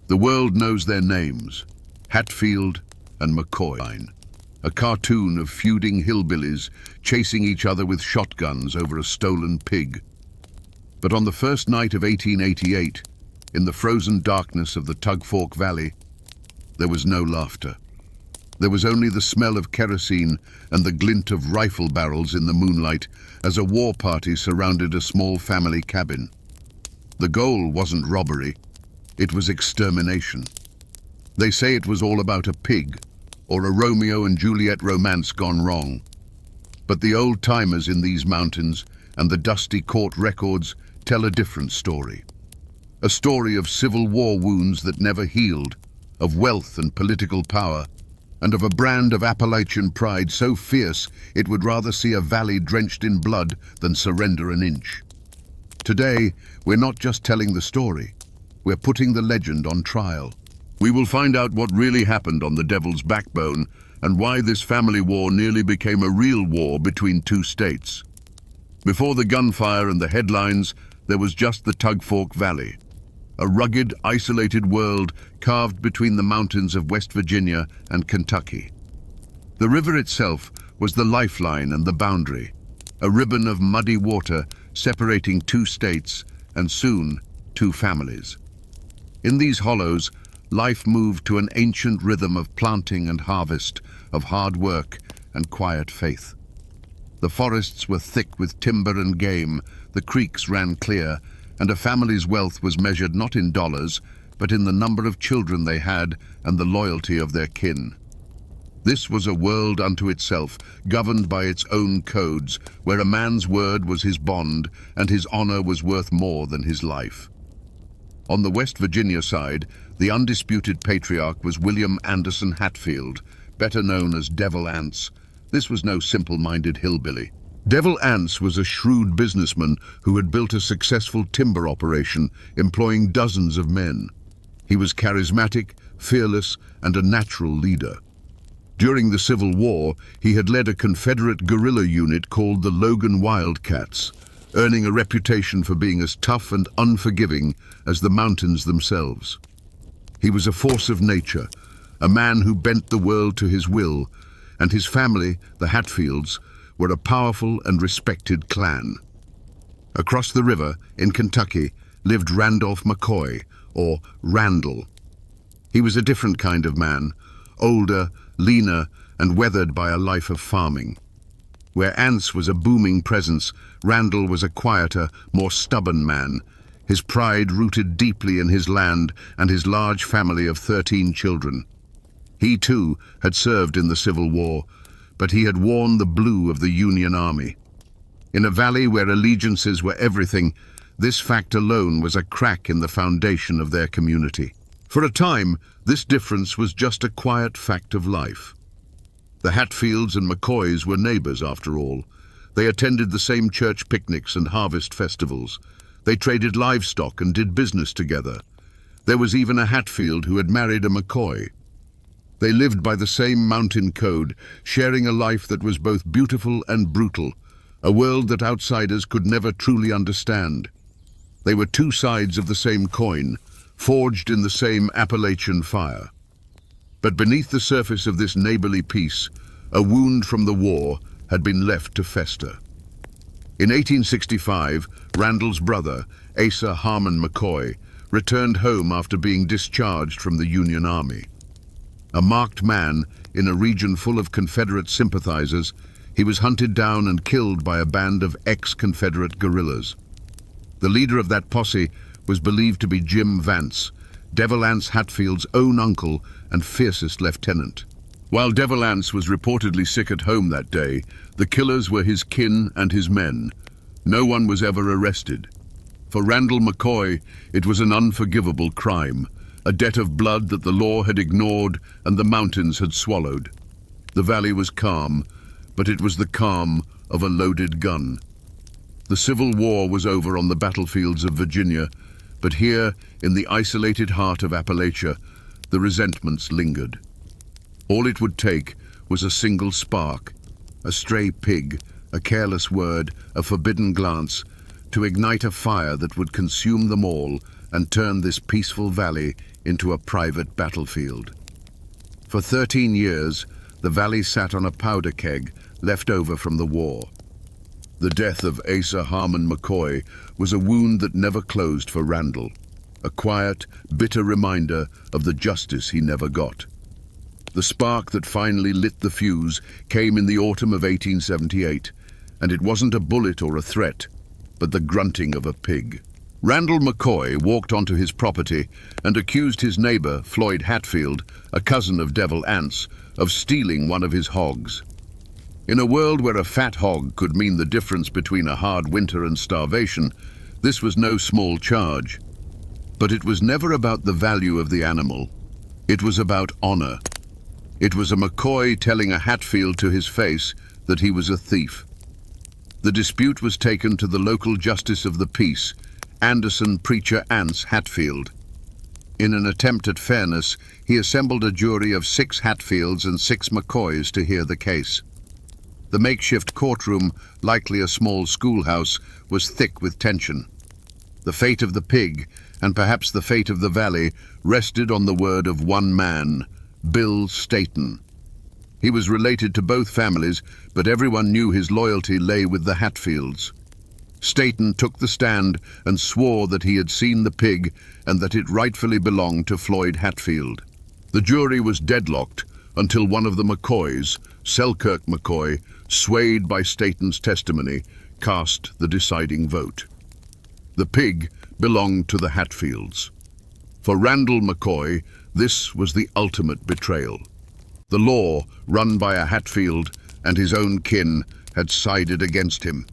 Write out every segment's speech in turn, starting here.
The world knows their names, Hatfield and McCoy, a cartoon of feuding hillbillies chasing each other with shotguns over a stolen pig. But on the first night of 1888, in the frozen darkness of the Tug Fork Valley, there was no laughter. There was only the smell of kerosene and the glint of rifle barrels in the moonlight as a war party surrounded a small family cabin. The goal wasn't robbery, it was extermination. They say it was all about a pig, or a Romeo and Juliet romance gone wrong. But the old-timers in these mountains and the dusty court records tell a different story. A story of Civil War wounds that never healed, of wealth and political power, and of a brand of Appalachian pride so fierce it would rather see a valley drenched in blood than surrender an inch. Today, we're not just telling the story, we're putting the legend on trial. We will find out what really happened on the Devil's Backbone and why this family war nearly became a real war between two states. Before the gunfire and the headlines, there was just the Tug Fork Valley, a rugged, isolated world carved between the mountains of West Virginia and Kentucky. The river itself was the lifeline and the boundary, a ribbon of muddy water separating two states and soon two families. In these hollows, life moved to an ancient rhythm of planting and harvest, of hard work and quiet faith. The forests were thick with timber and game, the creeks ran clear, and a family's wealth was measured not in dollars, but in the number of children they had and the loyalty of their kin. This was a world unto itself, governed by its own codes, where a man's word was his bond and his honor was worth more than his life. On the West Virginia side, the undisputed patriarch was William Anderson Hatfield, better known as Devil Anse. This was no simple-minded hillbilly. Devil Anse was a shrewd businessman who had built a successful timber operation, employing dozens of men. He was charismatic, fearless, and a natural leader. During the Civil War, he had led a Confederate guerrilla unit called the Logan Wildcats, earning a reputation for being as tough and unforgiving as the mountains themselves. He was a force of nature, a man who bent the world to his will, and his family, the Hatfields, were a powerful and respected clan. Across the river, in Kentucky, lived Randolph McCoy, or Randall. He was a different kind of man, older, leaner, and weathered by a life of farming. Where Anse was a booming presence, Randall was a quieter, more stubborn man, his pride rooted deeply in his land and his large family of 13 children. He, too, had served in the Civil War, but he had worn the blue of the Union Army. In a valley where allegiances were everything, this fact alone was a crack in the foundation of their community. For a time, this difference was just a quiet fact of life. The Hatfields and McCoys were neighbors, after all. They attended the same church picnics and harvest festivals. They traded livestock and did business together. There was even a Hatfield who had married a McCoy. They lived by the same mountain code, sharing a life that was both beautiful and brutal, a world that outsiders could never truly understand. They were two sides of the same coin, forged in the same Appalachian fire. But beneath the surface of this neighborly peace, a wound from the war had been left to fester. In 1865, Randall's brother, Asa Harmon McCoy, returned home after being discharged from the Union Army. A marked man in a region full of Confederate sympathizers, he was hunted down and killed by a band of ex-Confederate guerrillas. The leader of that posse was believed to be Jim Vance, Devil Anse Hatfield's own uncle and fiercest lieutenant. While Devil Anse was reportedly sick at home that day, the killers were his kin and his men. No one was ever arrested. For Randall McCoy, it was an unforgivable crime, a debt of blood that the law had ignored and the mountains had swallowed. The valley was calm, but it was the calm of a loaded gun. The Civil War was over on the battlefields of Virginia, but here, in the isolated heart of Appalachia, the resentments lingered. All it would take was a single spark, a stray pig, a careless word, a forbidden glance, to ignite a fire that would consume them all and turn this peaceful valley into a private battlefield. For 13 years, the valley sat on a powder keg left over from the war. The death of Asa Harmon McCoy was a wound that never closed for Randall, a quiet, bitter reminder of the justice he never got. The spark that finally lit the fuse came in the autumn of 1878, and it wasn't a bullet or a threat, but the grunting of a pig. Randall McCoy walked onto his property and accused his neighbor, Floyd Hatfield, a cousin of Devil Anse, of stealing one of his hogs. In a world where a fat hog could mean the difference between a hard winter and starvation, this was no small charge. But it was never about the value of the animal. It was about honor. It was a McCoy telling a Hatfield to his face that he was a thief. The dispute was taken to the local justice of the peace, Anderson Preacher Anse Hatfield. In an attempt at fairness, he assembled a jury of 6 Hatfields and 6 McCoys to hear the case. The makeshift courtroom, likely a small schoolhouse, was thick with tension. The fate of the pig, and perhaps the fate of the valley, rested on the word of one man, Bill Staton. He was related to both families, but everyone knew his loyalty lay with the Hatfields. Staton took the stand and swore that he had seen the pig and that it rightfully belonged to Floyd Hatfield. The jury was deadlocked until one of the McCoys, Selkirk McCoy, swayed by Staton's testimony, cast the deciding vote. The pig belonged to the Hatfields. For Randall McCoy, this was the ultimate betrayal. The law, run by a Hatfield and his own kin, had sided against him.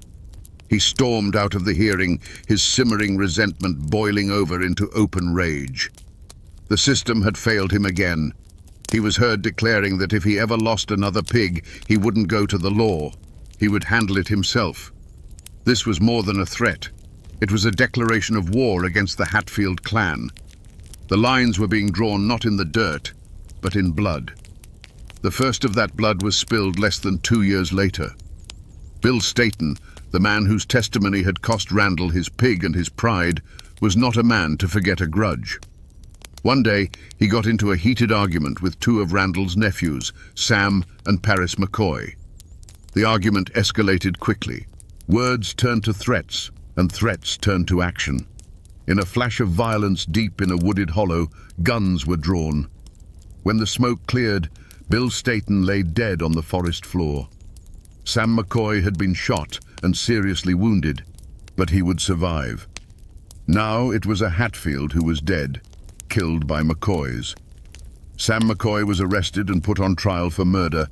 He stormed out of the hearing, his simmering resentment boiling over into open rage. The system had failed him again. He was heard declaring that if he ever lost another pig, he wouldn't go to the law. He would handle it himself. This was more than a threat. It was a declaration of war against the Hatfield clan. The lines were being drawn not in the dirt, but in blood. The first of that blood was spilled less than 2 years later. Bill Staton, the man whose testimony had cost Randall his pig and his pride, was not a man to forget a grudge. One day, he got into a heated argument with 2 of Randall's nephews, Sam and Paris McCoy. The argument escalated quickly. Words turned to threats, and threats turned to action. In a flash of violence deep in a wooded hollow, guns were drawn. When the smoke cleared, Bill Staton lay dead on the forest floor. Sam McCoy had been shot and seriously wounded, but he would survive. Now it was a Hatfield who was dead, killed by McCoys. Sam McCoy was arrested and put on trial for murder,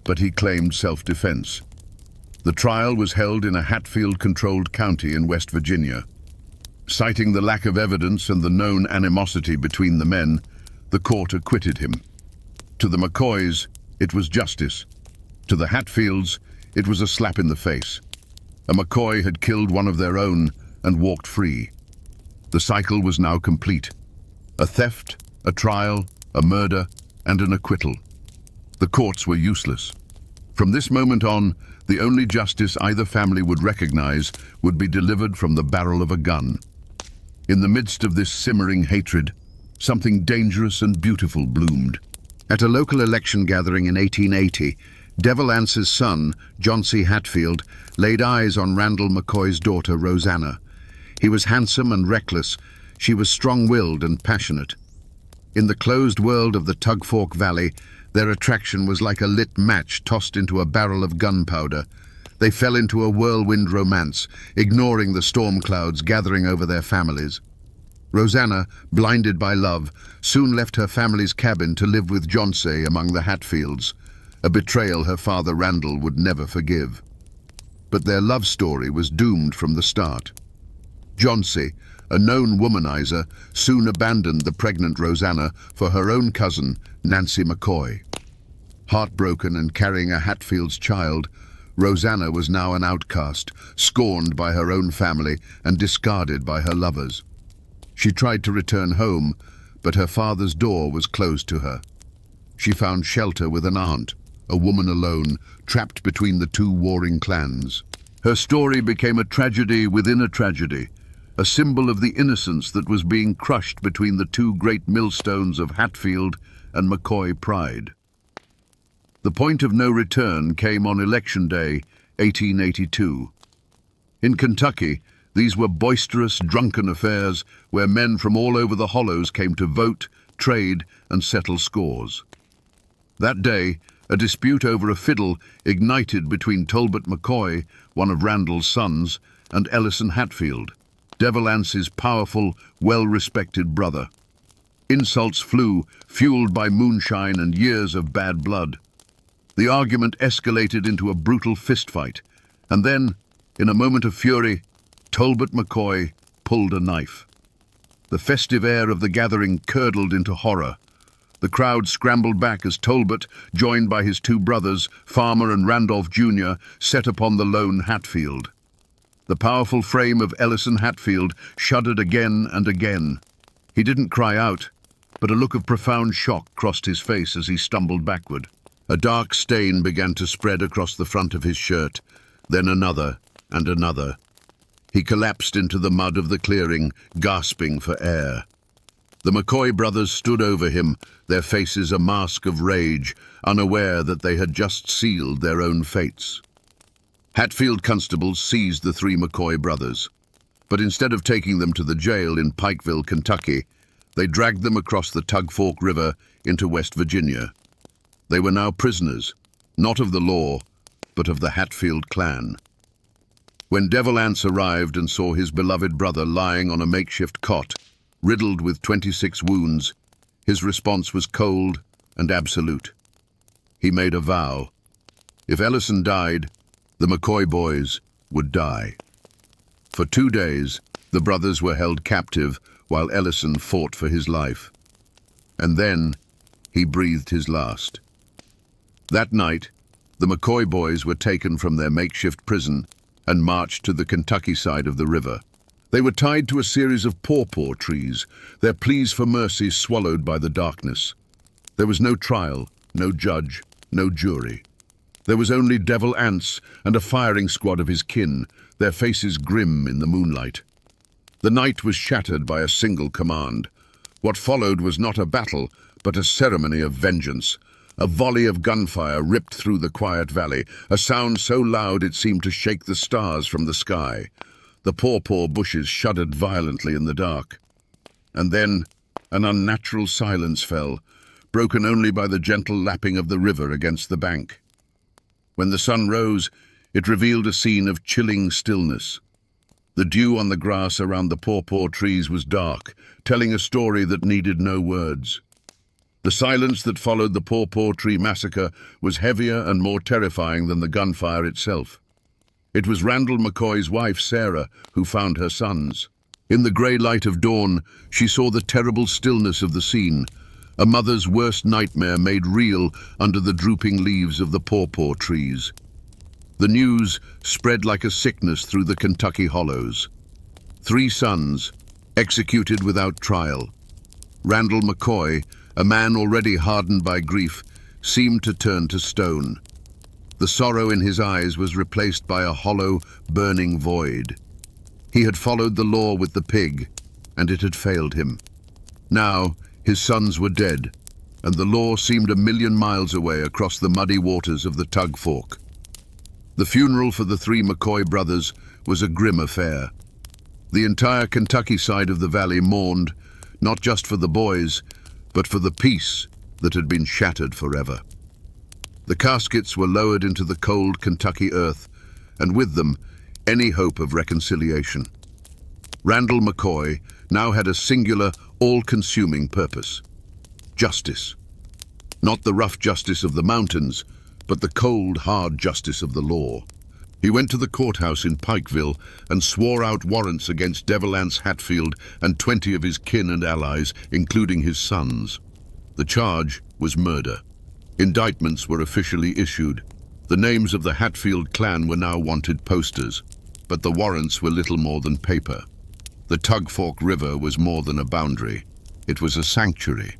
but he claimed self-defense. The trial was held in a Hatfield-controlled county in West Virginia. Citing the lack of evidence and the known animosity between the men, the court acquitted him. To the McCoys, it was justice. To the Hatfields, it was a slap in the face. A McCoy had killed one of their own and walked free. The cycle was now complete. A theft, a trial, a murder, and an acquittal. The courts were useless. From this moment on, the only justice either family would recognize would be delivered from the barrel of a gun. In the midst of this simmering hatred, something dangerous and beautiful bloomed. At a local election gathering in 1880, Devil Anse's son, John C. Hatfield, laid eyes on Randall McCoy's daughter, Rosanna. He was handsome and reckless. She was strong-willed and passionate. In the closed world of the Tug Fork Valley, their attraction was like a lit match tossed into a barrel of gunpowder. They fell into a whirlwind romance, ignoring the storm clouds gathering over their families. Rosanna, blinded by love, soon left her family's cabin to live with Johnsey among the Hatfields, a betrayal her father Randall would never forgive. But their love story was doomed from the start. Johnsey, a known womanizer, soon abandoned the pregnant Rosanna for her own cousin, Nancy McCoy. Heartbroken and carrying a Hatfield's child, Rosanna was now an outcast, scorned by her own family and discarded by her lovers. She tried to return home, but her father's door was closed to her. She found shelter with an aunt, a woman alone, trapped between the two warring clans. Her story became a tragedy within a tragedy. a symbol of the innocence that was being crushed between the two great millstones of Hatfield and McCoy pride. The point of no return came on Election Day, 1882. In Kentucky, these were boisterous, drunken affairs where men from all over the hollows came to vote, trade, and settle scores. That day, a dispute over a fiddle ignited between Talbot McCoy, one of Randall's sons, and Ellison Hatfield, Devil Anse's powerful, well-respected brother. Insults flew, fueled by moonshine and years of bad blood. The argument escalated into a brutal fistfight, and then, in a moment of fury, Talbot McCoy pulled a knife. The festive air of the gathering curdled into horror. The crowd scrambled back as Talbot, joined by his two brothers, Farmer and Randolph Jr., set upon the lone Hatfield. The powerful frame of Ellison Hatfield shuddered again and again. He didn't cry out, but a look of profound shock crossed his face as he stumbled backward. A dark stain began to spread across the front of his shirt, then another and another. He collapsed into the mud of the clearing, gasping for air. The McCoy brothers stood over him, their faces a mask of rage, unaware that they had just sealed their own fates. Hatfield constables seized the three McCoy brothers, but instead of taking them to the jail in Pikeville, Kentucky, they dragged them across the Tug Fork River into West Virginia. They were now prisoners, not of the law, but of the Hatfield clan. When Devil Anse arrived and saw his beloved brother lying on a makeshift cot, riddled with 26 wounds, his response was cold and absolute. He made a vow. If Ellison died, the McCoy boys would die. For 2 days, the brothers were held captive while Ellison fought for his life. And then, he breathed his last. That night, the McCoy boys were taken from their makeshift prison and marched to the Kentucky side of the river. They were tied to a series of pawpaw trees, their pleas for mercy swallowed by the darkness. There was no trial, no judge, no jury. There was only Devil Anse and a firing squad of his kin, their faces grim in the moonlight. The night was shattered by a single command. What followed was not a battle, but a ceremony of vengeance. A volley of gunfire ripped through the quiet valley, a sound so loud it seemed to shake the stars from the sky. The pawpaw bushes shuddered violently in the dark. And then an unnatural silence fell, broken only by the gentle lapping of the river against the bank. When the sun rose, it revealed a scene of chilling stillness. The dew on the grass around the pawpaw trees was dark, telling a story that needed no words. The silence that followed the pawpaw tree massacre was heavier and more terrifying than the gunfire itself. It was Randall McCoy's wife, Sarah, who found her sons. In the grey light of dawn, she saw the terrible stillness of the scene, a mother's worst nightmare made real under the drooping leaves of the pawpaw trees. The news spread like a sickness through the Kentucky hollows. 3 sons, executed without trial. Randall McCoy, a man already hardened by grief, seemed to turn to stone. The sorrow in his eyes was replaced by a hollow, burning void. He had followed the law with the pig, and it had failed him. Now, his sons were dead, and the law seemed 1,000,000 miles away across the muddy waters of the Tug Fork. The funeral for the 3 McCoy brothers was a grim affair. The entire Kentucky side of the valley mourned, not just for the boys, but for the peace that had been shattered forever. The caskets were lowered into the cold Kentucky earth, and with them, any hope of reconciliation. Randall McCoy now had a singular, all-consuming purpose: justice. Not the rough justice of the mountains, but the cold, hard justice of the law. He went to the courthouse in Pikeville and swore out warrants against Devil Anse Hatfield and 20 of his kin and allies, including his sons. The charge was murder. Indictments were officially issued. The names of the Hatfield clan were now wanted posters, but the warrants were little more than paper. The Tug Fork River was more than a boundary. It was a sanctuary.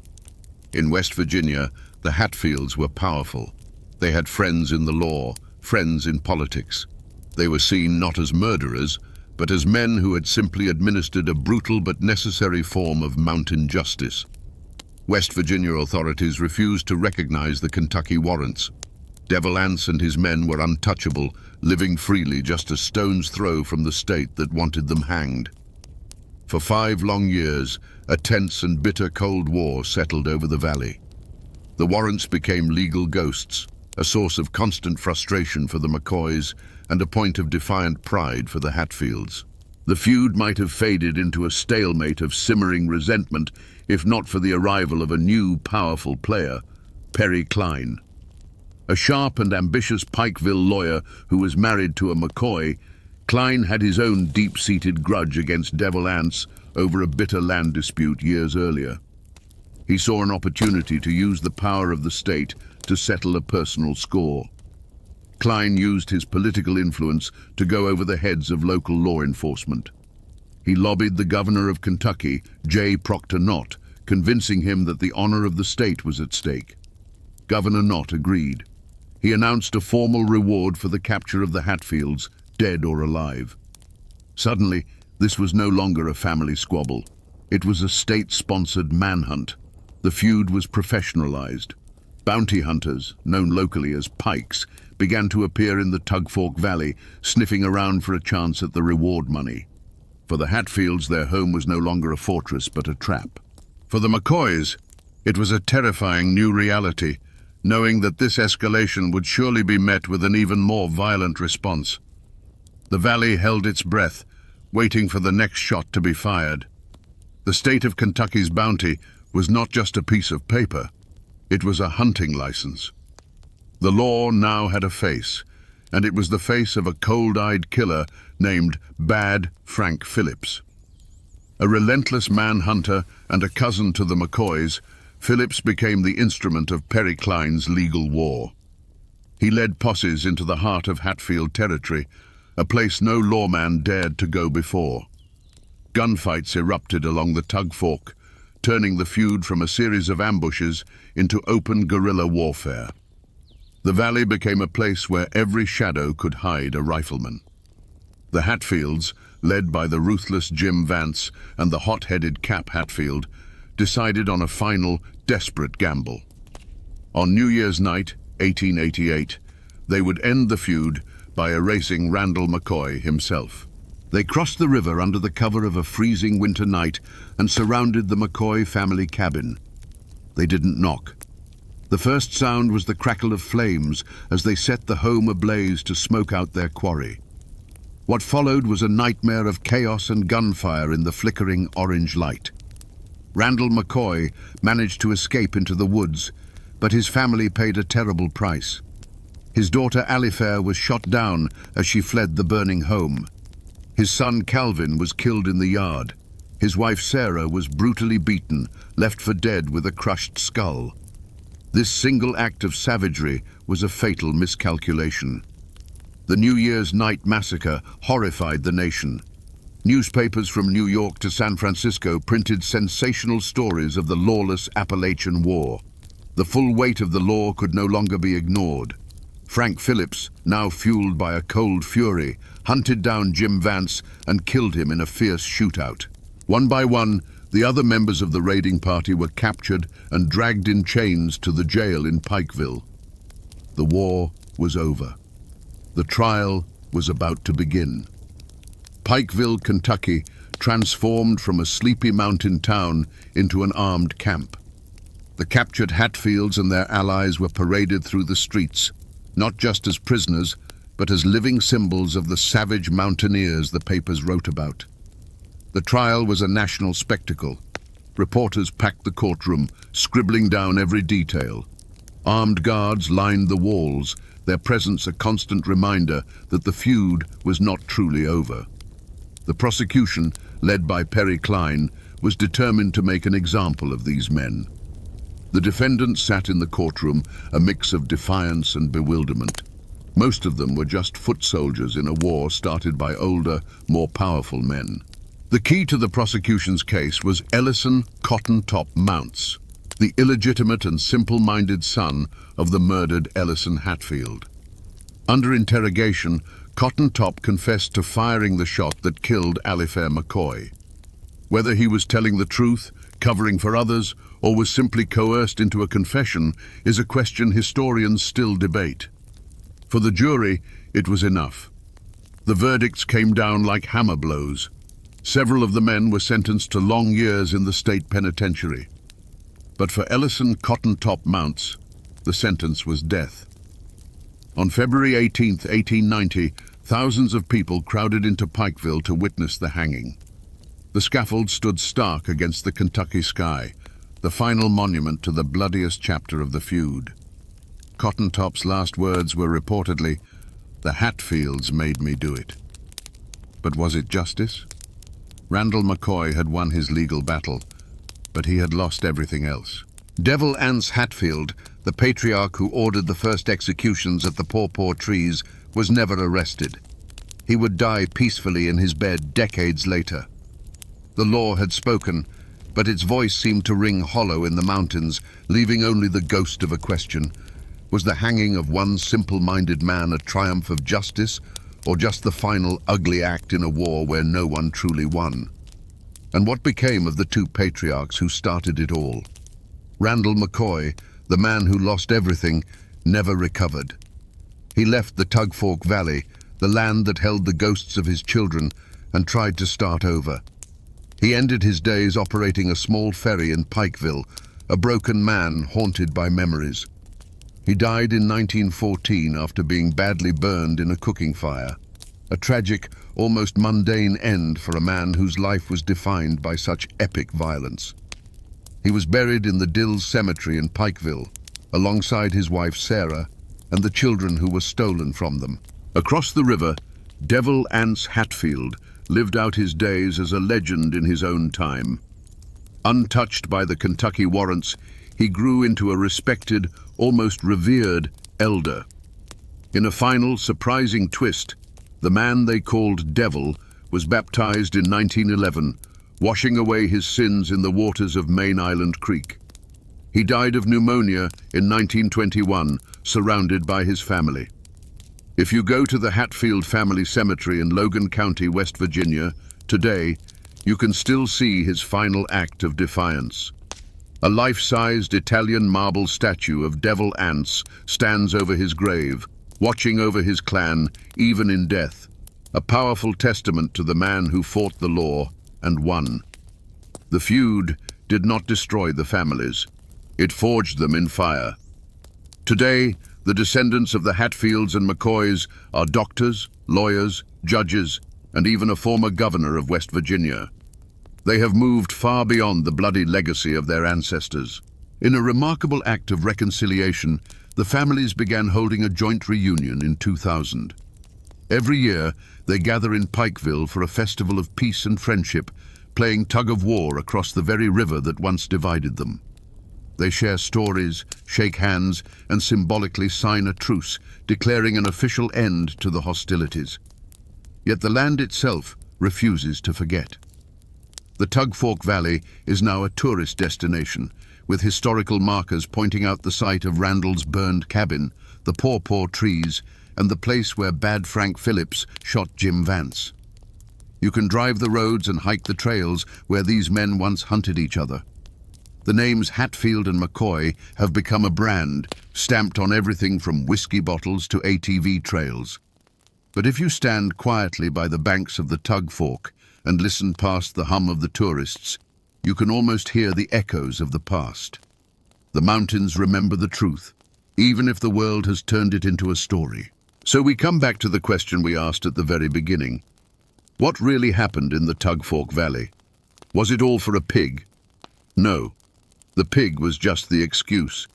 In West Virginia, the Hatfields were powerful. They had friends in the law, friends in politics. They were seen not as murderers, but as men who had simply administered a brutal but necessary form of mountain justice. West Virginia authorities refused to recognize the Kentucky warrants. Devil Anse and his men were untouchable, living freely just a stone's throw from the state that wanted them hanged. For 5 long years, a tense and bitter Cold War settled over the valley. The warrants became legal ghosts, a source of constant frustration for the McCoys and a point of defiant pride for the Hatfields. The feud might have faded into a stalemate of simmering resentment if not for the arrival of a new, powerful player, Perry Cline. A sharp and ambitious Pikeville lawyer who was married to a McCoy, Cline had his own deep-seated grudge against Devil Anse over a bitter land dispute years earlier. He saw an opportunity to use the power of the state to settle a personal score. Cline used his political influence to go over the heads of local law enforcement. He lobbied the governor of Kentucky, J. Proctor Knott, convincing him that the honor of the state was at stake. Governor Knott agreed. He announced a formal reward for the capture of the Hatfields, dead or alive. Suddenly, this was no longer a family squabble. It was a state-sponsored manhunt. The feud was professionalized. Bounty hunters, known locally as pikes, began to appear in the Tug Fork Valley, sniffing around for a chance at the reward money. For the Hatfields, their home was no longer a fortress but a trap. For the McCoys, it was a terrifying new reality, knowing that this escalation would surely be met with an even more violent response. The valley held its breath, waiting for the next shot to be fired. The state of Kentucky's bounty was not just a piece of paper, it was a hunting license. The law now had a face, and it was the face of a cold-eyed killer named Bad Frank Phillips. A relentless manhunter and a cousin to the McCoys, Phillips became the instrument of Perry Cline's legal war. He led posses into the heart of Hatfield territory, a place no lawman dared to go before. Gunfights erupted along the Tug Fork, turning the feud from a series of ambushes into open guerrilla warfare. The valley became a place where every shadow could hide a rifleman. The Hatfields, led by the ruthless Jim Vance and the hot-headed Cap Hatfield, decided on a final, desperate gamble. On New Year's night, 1888, they would end the feud by erasing Randall McCoy himself. They crossed the river under the cover of a freezing winter night and surrounded the McCoy family cabin. They didn't knock. The first sound was the crackle of flames as they set the home ablaze to smoke out their quarry. What followed was a nightmare of chaos and gunfire in the flickering orange light. Randall McCoy managed to escape into the woods, but his family paid a terrible price. His daughter Alifair was shot down as she fled the burning home. His son Calvin was killed in the yard. His wife Sarah was brutally beaten, left for dead with a crushed skull. This single act of savagery was a fatal miscalculation. The New Year's night massacre horrified the nation. Newspapers from New York to San Francisco printed sensational stories of the lawless Appalachian War. The full weight of the law could no longer be ignored. Frank Phillips, now fueled by a cold fury, hunted down Jim Vance and killed him in a fierce shootout. One by one, the other members of the raiding party were captured and dragged in chains to the jail in Pikeville. The war was over. The trial was about to begin. Pikeville, Kentucky, transformed from a sleepy mountain town into an armed camp. The captured Hatfields and their allies were paraded through the streets, not just as prisoners, but as living symbols of the savage mountaineers the papers wrote about. The trial was a national spectacle. Reporters packed the courtroom, scribbling down every detail. Armed guards lined the walls, their presence a constant reminder that the feud was not truly over. The prosecution, led by Perry Cline, was determined to make an example of these men. The defendants sat in the courtroom, a mix of defiance and bewilderment. Most of them were just foot soldiers in a war started by older, more powerful men. The key to the prosecution's case was Ellison Cotton Top Mounts, the illegitimate and simple-minded son of the murdered Ellison Hatfield. Under interrogation, Cotton Top confessed to firing the shot that killed Alifair McCoy. Whether he was telling the truth, covering for others, or was simply coerced into a confession is a question historians still debate. For the jury, it was enough. The verdicts came down like hammer blows. Several of the men were sentenced to long years in the state penitentiary. But for Ellison Cotton Top Mounts, the sentence was death. On February 18, 1890, thousands of people crowded into Pikeville to witness the hanging. The scaffold stood stark against the Kentucky sky, the final monument to the bloodiest chapter of the feud. Cotton Top's last words were reportedly, "The Hatfields made me do it." But was it justice? Randall McCoy had won his legal battle, but he had lost everything else. Devil Anse Hatfield, the patriarch who ordered the first executions at the Paw Trees, was never arrested. He would die peacefully in his bed decades later. The law had spoken, but its voice seemed to ring hollow in the mountains, leaving only the ghost of a question. Was the hanging of one simple-minded man a triumph of justice, or just the final ugly act in a war where no one truly won? And what became of the two patriarchs who started it all? Randall McCoy, the man who lost everything, never recovered. He left the Tug Fork Valley, the land that held the ghosts of his children, and tried to start over. He ended his days operating a small ferry in Pikeville, a broken man haunted by memories. He died in 1914 after being badly burned in a cooking fire. A tragic, almost mundane end for a man whose life was defined by such epic violence. He was buried in the Dills Cemetery in Pikeville, alongside his wife Sarah and the children who were stolen from them. Across the river, Devil Anse Hatfield lived out his days as a legend in his own time. Untouched by the Kentucky warrants, he grew into a respected, almost revered elder. In a final, surprising twist, the man they called Devil was baptized in 1911, washing away his sins in the waters of Main Island Creek. He died of pneumonia in 1921, surrounded by his family. If you go to the Hatfield Family Cemetery in Logan County, West Virginia, today, you can still see his final act of defiance. A life-sized Italian marble statue of Devil Anse stands over his grave, watching over his clan, even in death, a powerful testament to the man who fought the law and won. The feud did not destroy the families. It forged them in fire. Today, the descendants of the Hatfields and McCoys are doctors, lawyers, judges, and even a former governor of West Virginia. They have moved far beyond the bloody legacy of their ancestors. In a remarkable act of reconciliation, the families began holding a joint reunion in 2000. Every year, they gather in Pikeville for a festival of peace and friendship, playing tug-of-war across the very river that once divided them. They share stories, shake hands, and symbolically sign a truce, declaring an official end to the hostilities. Yet the land itself refuses to forget. The Tug Fork Valley is now a tourist destination, with historical markers pointing out the site of Randall's burned cabin, the Paw Trees, and the place where Bad Frank Phillips shot Jim Vance. You can drive the roads and hike the trails where these men once hunted each other. The names Hatfield and McCoy have become a brand, stamped on everything from whiskey bottles to ATV trails. But if you stand quietly by the banks of the Tug Fork and listen past the hum of the tourists, you can almost hear the echoes of the past. The mountains remember the truth, even if the world has turned it into a story. So we come back to the question we asked at the very beginning. What really happened in the Tug Fork Valley? Was it all for a pig? No. The pig was just the excuse.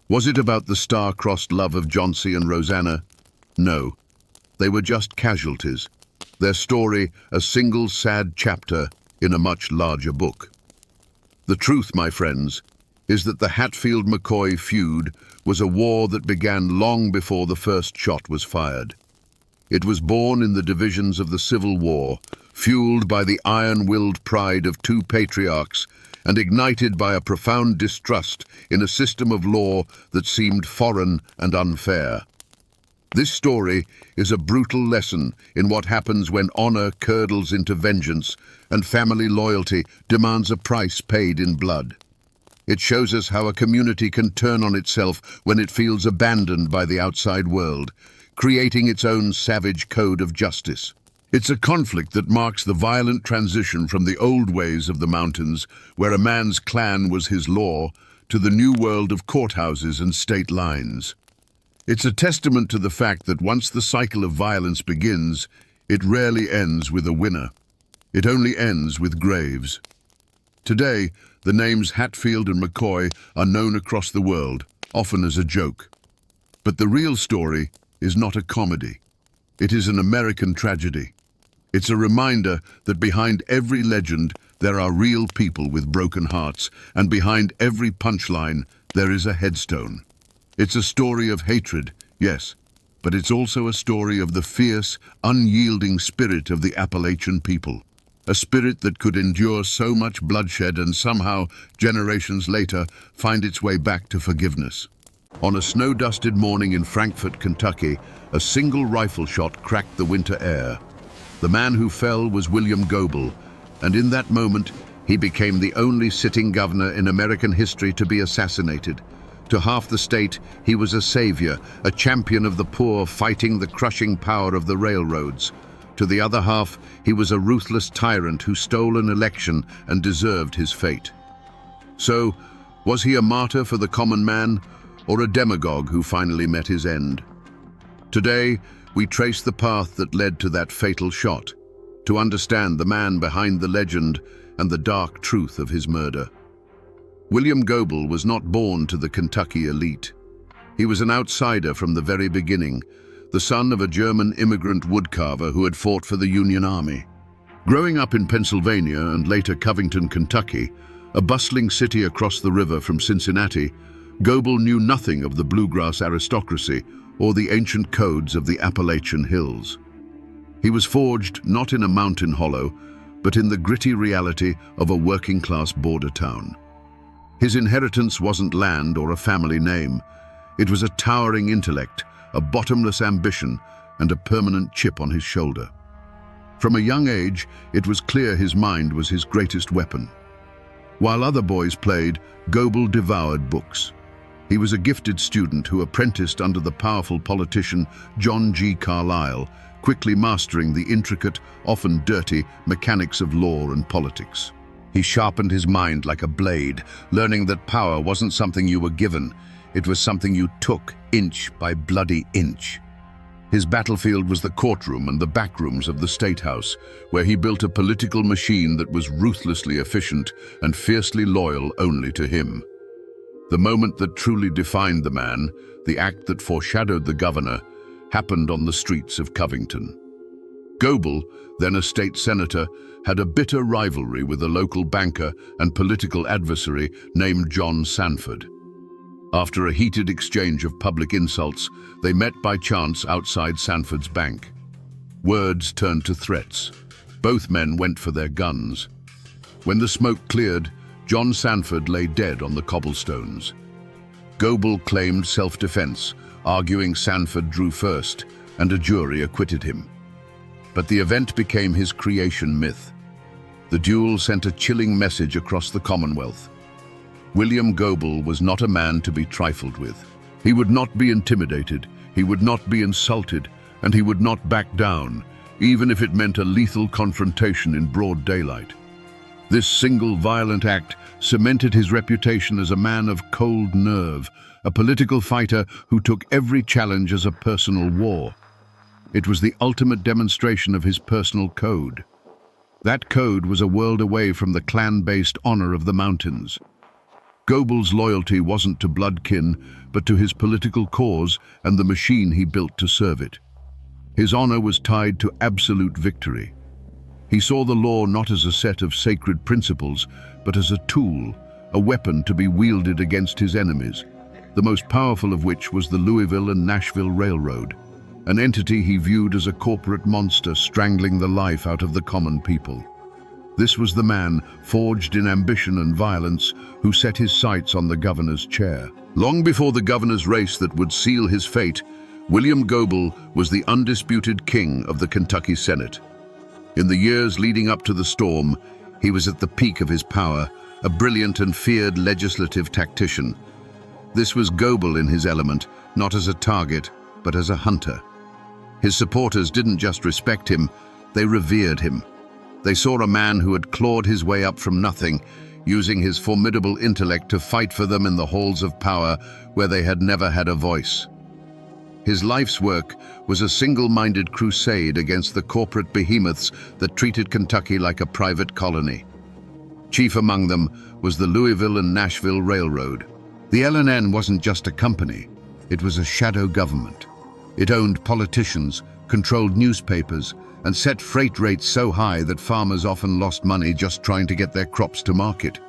Was it about the star-crossed love of Johnsy and Rosanna? No. They were just casualties. Their story, a single sad chapter in a much larger book. The truth, my friends, is that the Hatfield-McCoy feud was a war that began long before the first shot was fired. It was born in the divisions of the Civil War, fueled by the iron-willed pride of two patriarchs and ignited by a profound distrust in a system of law that seemed foreign and unfair. This story is a brutal lesson in what happens when honor curdles into vengeance and family loyalty demands a price paid in blood. It shows us how a community can turn on itself when it feels abandoned by the outside world, creating its own savage code of justice. It's a conflict that marks the violent transition from the old ways of the mountains, where a man's clan was his law, to the new world of courthouses and state lines. It's a testament to the fact that once the cycle of violence begins, it rarely ends with a winner. It only ends with graves. Today, the names Hatfield and McCoy are known across the world, often as a joke. But the real story is not a comedy. It is an American tragedy. It's a reminder that behind every legend, there are real people with broken hearts, and behind every punchline, there is a headstone. It's a story of hatred, yes, but it's also a story of the fierce, unyielding spirit of the Appalachian people. A spirit that could endure so much bloodshed and somehow, generations later, find its way back to forgiveness. On a snow-dusted morning in Frankfort, Kentucky, a single rifle shot cracked the winter air. The man who fell was William Goebel, and in that moment, he became the only sitting governor in American history to be assassinated. To half the state, he was a savior, a champion of the poor fighting the crushing power of the railroads. To the other half, he was a ruthless tyrant who stole an election and deserved his fate. So, was he a martyr for the common man, or a demagogue who finally met his end? Today, we trace the path that led to that fatal shot, to understand the man behind the legend and the dark truth of his murder. William Goebel was not born to the Kentucky elite. He was an outsider from the very beginning, the son of a German immigrant woodcarver who had fought for the Union Army. Growing up in Pennsylvania and later Covington, Kentucky, a bustling city across the river from Cincinnati, Goebel knew nothing of the bluegrass aristocracy or the ancient codes of the Appalachian hills. He was forged not in a mountain hollow, but in the gritty reality of a working-class border town. His inheritance wasn't land or a family name. It was a towering intellect, a bottomless ambition, and a permanent chip on his shoulder. From a young age, it was clear his mind was his greatest weapon. While other boys played, Goebel devoured books. He was a gifted student who apprenticed under the powerful politician John G. Carlyle, quickly mastering the intricate, often dirty, mechanics of law and politics. He sharpened his mind like a blade, learning that power wasn't something you were given, it was something you took inch by bloody inch. His battlefield was the courtroom and the backrooms of the State House, where he built a political machine that was ruthlessly efficient and fiercely loyal only to him. The moment that truly defined the man, the act that foreshadowed the governor, happened on the streets of Covington. Goebel, then a state senator, had a bitter rivalry with a local banker and political adversary named John Sanford. After a heated exchange of public insults, they met by chance outside Sanford's bank. Words turned to threats. Both men went for their guns. When the smoke cleared, John Sanford lay dead on the cobblestones. Goebel claimed self-defense, arguing Sanford drew first, and a jury acquitted him. But the event became his creation myth. The duel sent a chilling message across the Commonwealth. William Goebel was not a man to be trifled with. He would not be intimidated, he would not be insulted, and he would not back down, even if it meant a lethal confrontation in broad daylight. This single violent act cemented his reputation as a man of cold nerve, a political fighter who took every challenge as a personal war. It was the ultimate demonstration of his personal code. That code was a world away from the clan-based honor of the mountains. Goebel's loyalty wasn't to bloodkin, but to his political cause and the machine he built to serve it. His honor was tied to absolute victory. He saw the law not as a set of sacred principles, but as a tool, a weapon to be wielded against his enemies, the most powerful of which was the Louisville and Nashville Railroad, an entity he viewed as a corporate monster strangling the life out of the common people. This was the man, forged in ambition and violence, who set his sights on the governor's chair. Long before the governor's race that would seal his fate, William Goebel was the undisputed king of the Kentucky Senate. In the years leading up to the storm, he was at the peak of his power, a brilliant and feared legislative tactician. This was Goebel in his element, not as a target, but as a hunter. His supporters didn't just respect him, they revered him. They saw a man who had clawed his way up from nothing, using his formidable intellect to fight for them in the halls of power where they had never had a voice. His life's work was a single-minded crusade against the corporate behemoths that treated Kentucky like a private colony. Chief among them was the Louisville and Nashville Railroad. The L&N wasn't just a company, it was a shadow government. It owned politicians, controlled newspapers, and set freight rates so high that farmers often lost money just trying to get their crops to market.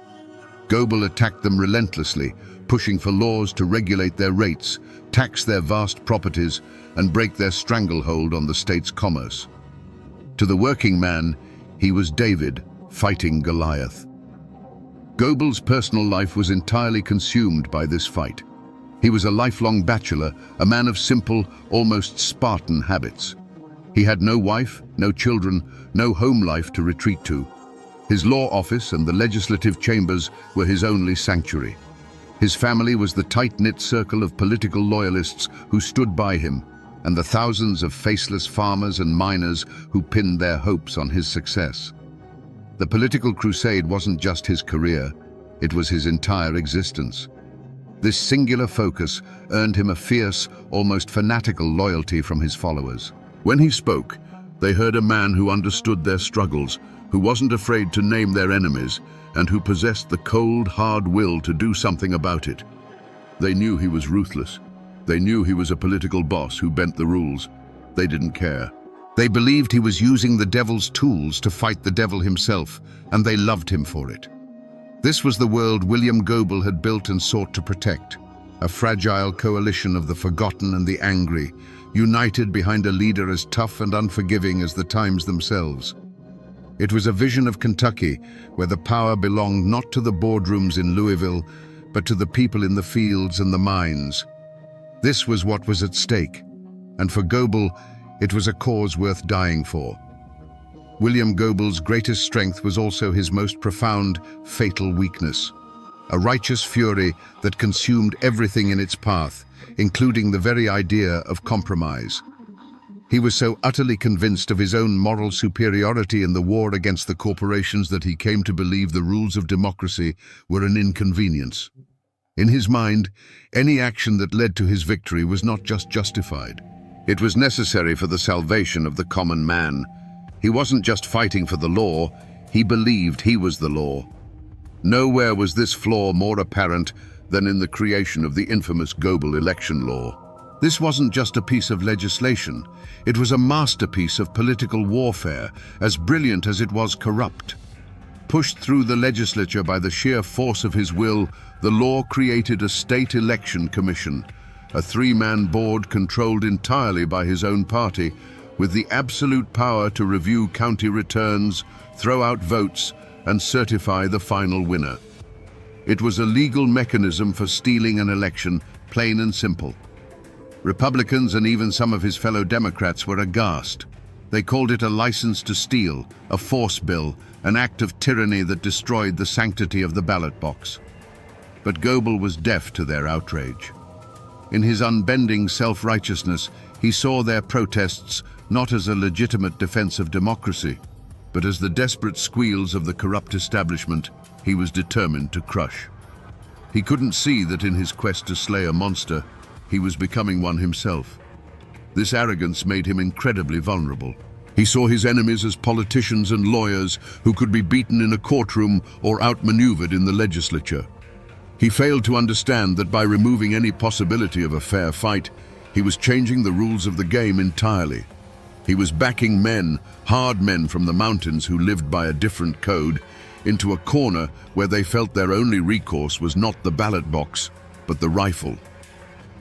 Goebel attacked them relentlessly, pushing for laws to regulate their rates, tax their vast properties, and break their stranglehold on the state's commerce. To the working man, he was David, fighting Goliath. Goebel's personal life was entirely consumed by this fight. He was a lifelong bachelor, a man of simple, almost Spartan habits. He had no wife, no children, no home life to retreat to. His law office and the legislative chambers were his only sanctuary. His family was the tight-knit circle of political loyalists who stood by him, and the thousands of faceless farmers and miners who pinned their hopes on his success. The political crusade wasn't just his career, it was his entire existence. This singular focus earned him a fierce, almost fanatical loyalty from his followers. When he spoke, they heard a man who understood their struggles, who wasn't afraid to name their enemies, and who possessed the cold, hard will to do something about it. They knew he was ruthless. They knew he was a political boss who bent the rules. They didn't care. They believed he was using the devil's tools to fight the devil himself, and they loved him for it. This was the world William Goebel had built and sought to protect, a fragile coalition of the forgotten and the angry, united behind a leader as tough and unforgiving as the times themselves. It was a vision of Kentucky where the power belonged not to the boardrooms in Louisville, but to the people in the fields and the mines. This was what was at stake, and for Goebel, it was a cause worth dying for. William Goebel's greatest strength was also his most profound, fatal weakness, a righteous fury that consumed everything in its path, including the very idea of compromise. He was so utterly convinced of his own moral superiority in the war against the corporations that he came to believe the rules of democracy were an inconvenience. In his mind, any action that led to his victory was not just justified. It was necessary for the salvation of the common man. He wasn't just fighting for the law, he believed he was the law. Nowhere was this flaw more apparent than in the creation of the infamous Goebel election law. This wasn't just a piece of legislation, it was a masterpiece of political warfare, as brilliant as it was corrupt. Pushed through the legislature by the sheer force of his will, the law created a state election commission, a three-man board controlled entirely by his own party, with the absolute power to review county returns, throw out votes, and certify the final winner. It was a legal mechanism for stealing an election, plain and simple. Republicans and even some of his fellow Democrats were aghast. They called it a license to steal, a force bill, an act of tyranny that destroyed the sanctity of the ballot box. But Goebel was deaf to their outrage. In his unbending self-righteousness, he saw their protests not as a legitimate defense of democracy, but as the desperate squeals of the corrupt establishment he was determined to crush. He couldn't see that in his quest to slay a monster, he was becoming one himself. This arrogance made him incredibly vulnerable. He saw his enemies as politicians and lawyers who could be beaten in a courtroom or outmaneuvered in the legislature. He failed to understand that by removing any possibility of a fair fight, he was changing the rules of the game entirely. He was backing men, hard men from the mountains who lived by a different code, into a corner where they felt their only recourse was not the ballot box, but the rifle.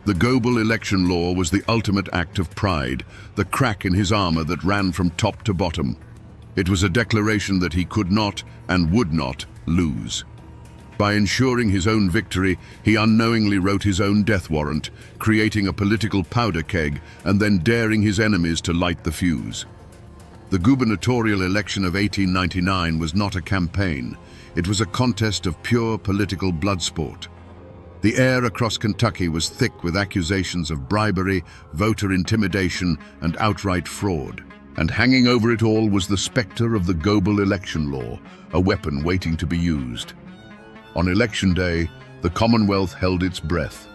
The Goebel election law was the ultimate act of pride, the crack in his armor that ran from top to bottom. It was a declaration that he could not and would not lose. By ensuring his own victory, he unknowingly wrote his own death warrant, creating a political powder keg and then daring his enemies to light the fuse. The gubernatorial election of 1899 was not a campaign. It was a contest of pure political bloodsport. The air across Kentucky was thick with accusations of bribery, voter intimidation, and outright fraud. And hanging over it all was the specter of the Goebel election law, a weapon waiting to be used. On election day, the Commonwealth held its breath.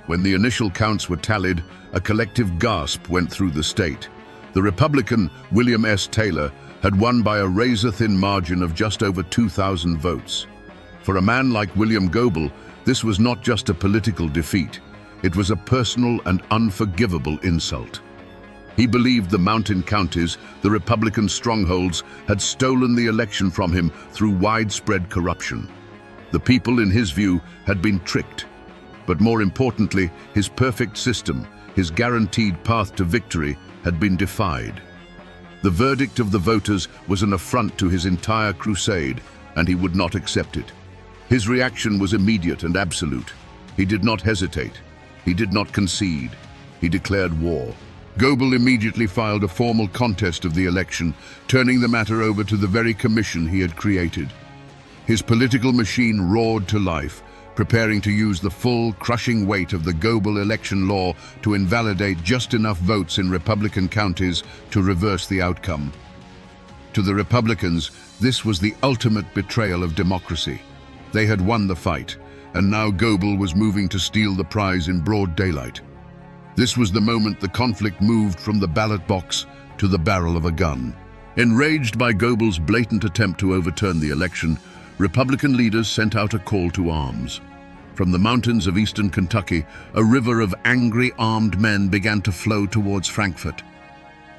When the initial counts were tallied, a collective gasp went through the state. The Republican, William S. Taylor, had won by a razor-thin margin of just over 2,000 votes. For a man like William Goebel, this was not just a political defeat. It was a personal and unforgivable insult. He believed the mountain counties, the Republican strongholds, had stolen the election from him through widespread corruption. The people, in his view, had been tricked. But more importantly, his perfect system, his guaranteed path to victory, had been defied. The verdict of the voters was an affront to his entire crusade, and he would not accept it. His reaction was immediate and absolute. He did not hesitate. He did not concede. He declared war. Goebel immediately filed a formal contest of the election, turning the matter over to the very commission he had created. His political machine roared to life, preparing to use the full, crushing weight of the Goebel election law to invalidate just enough votes in Republican counties to reverse the outcome. To the Republicans, this was the ultimate betrayal of democracy. They had won the fight, and now Goebel was moving to steal the prize in broad daylight. This was the moment the conflict moved from the ballot box to the barrel of a gun. Enraged by Goebel's blatant attempt to overturn the election, Republican leaders sent out a call to arms. From the mountains of eastern Kentucky, a river of angry armed men began to flow towards Frankfort.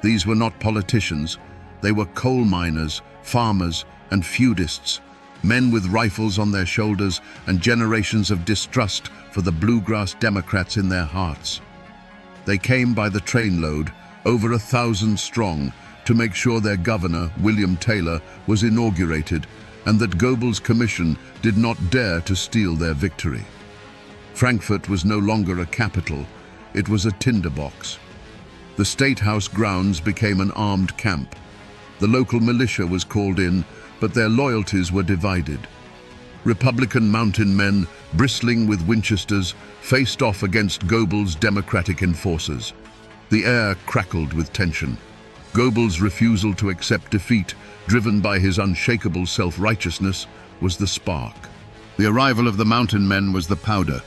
These were not politicians. They were coal miners, farmers, and feudists, men with rifles on their shoulders and generations of distrust for the bluegrass Democrats in their hearts. They came by the trainload, over 1,000 strong, to make sure their governor, William Taylor, was inaugurated and that Goebel's commission did not dare to steal their victory. Frankfort was no longer a capital, it was a tinderbox. The State House grounds became an armed camp. The local militia was called in, but their loyalties were divided. Republican mountain men, bristling with Winchesters, faced off against Goebel's Democratic enforcers. The air crackled with tension. Goebel's refusal to accept defeat, driven by his unshakable self-righteousness, was the spark. The arrival of the mountain men was the powder.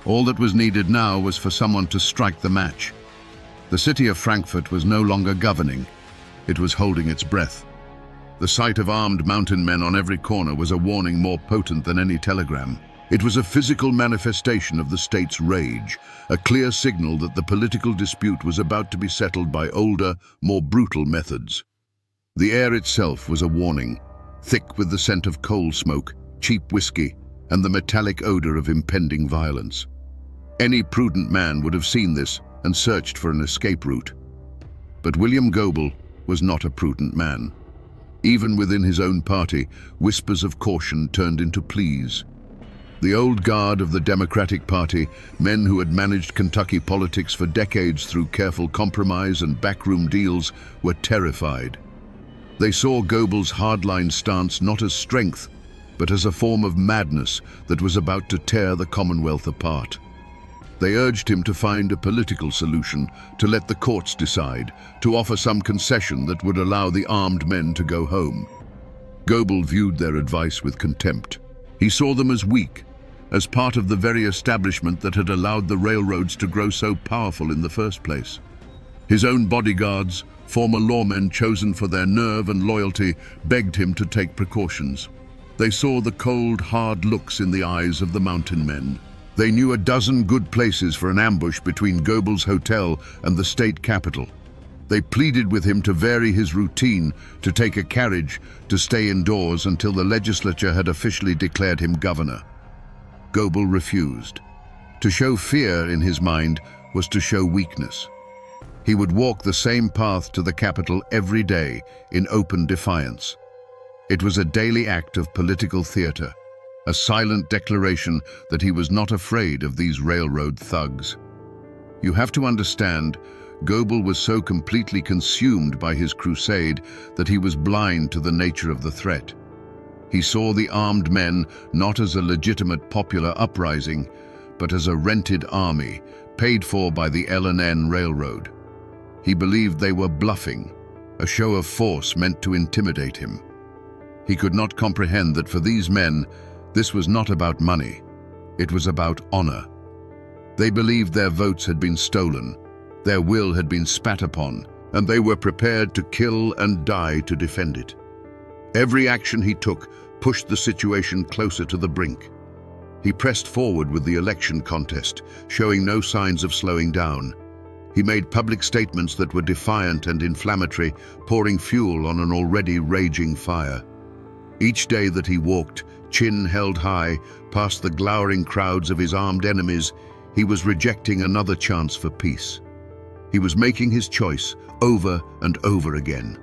All that was needed now was for someone to strike the match. The city of Frankfort was no longer governing. It was holding its breath. The sight of armed mountain men on every corner was a warning more potent than any telegram. It was a physical manifestation of the state's rage, a clear signal that the political dispute was about to be settled by older, more brutal methods. The air itself was a warning, thick with the scent of coal smoke, cheap whiskey, and the metallic odor of impending violence. Any prudent man would have seen this and searched for an escape route. But William Goebel was not a prudent man. Even within his own party, whispers of caution turned into pleas. The old guard of the Democratic Party, men who had managed Kentucky politics for decades through careful compromise and backroom deals, were terrified. They saw Goebel's hardline stance not as strength, but as a form of madness that was about to tear the Commonwealth apart. They urged him to find a political solution, to let the courts decide, to offer some concession that would allow the armed men to go home. Goebel viewed their advice with contempt. He saw them as weak, as part of the very establishment that had allowed the railroads to grow so powerful in the first place. His own bodyguards, former lawmen chosen for their nerve and loyalty, begged him to take precautions. They saw the cold, hard looks in the eyes of the mountain men. They knew a dozen good places for an ambush between Goebel's hotel and the state capitol. They pleaded with him to vary his routine, to take a carriage, to stay indoors until the legislature had officially declared him governor. Goebel refused. To show fear in his mind was to show weakness. He would walk the same path to the Capitol every day in open defiance. It was a daily act of political theater, a silent declaration that he was not afraid of these railroad thugs. You have to understand, Goebel was so completely consumed by his crusade that he was blind to the nature of the threat. He saw the armed men not as a legitimate popular uprising, but as a rented army, paid for by the L&N Railroad. He believed they were bluffing, a show of force meant to intimidate him. He could not comprehend that for these men, this was not about money. It was about honor. They believed their votes had been stolen, their will had been spat upon, and they were prepared to kill and die to defend it. Every action he took pushed the situation closer to the brink. He pressed forward with the election contest, showing no signs of slowing down. He made public statements that were defiant and inflammatory, pouring fuel on an already raging fire. Each day that he walked, chin held high, past the glowering crowds of his armed enemies, he was rejecting another chance for peace. He was making his choice over and over again.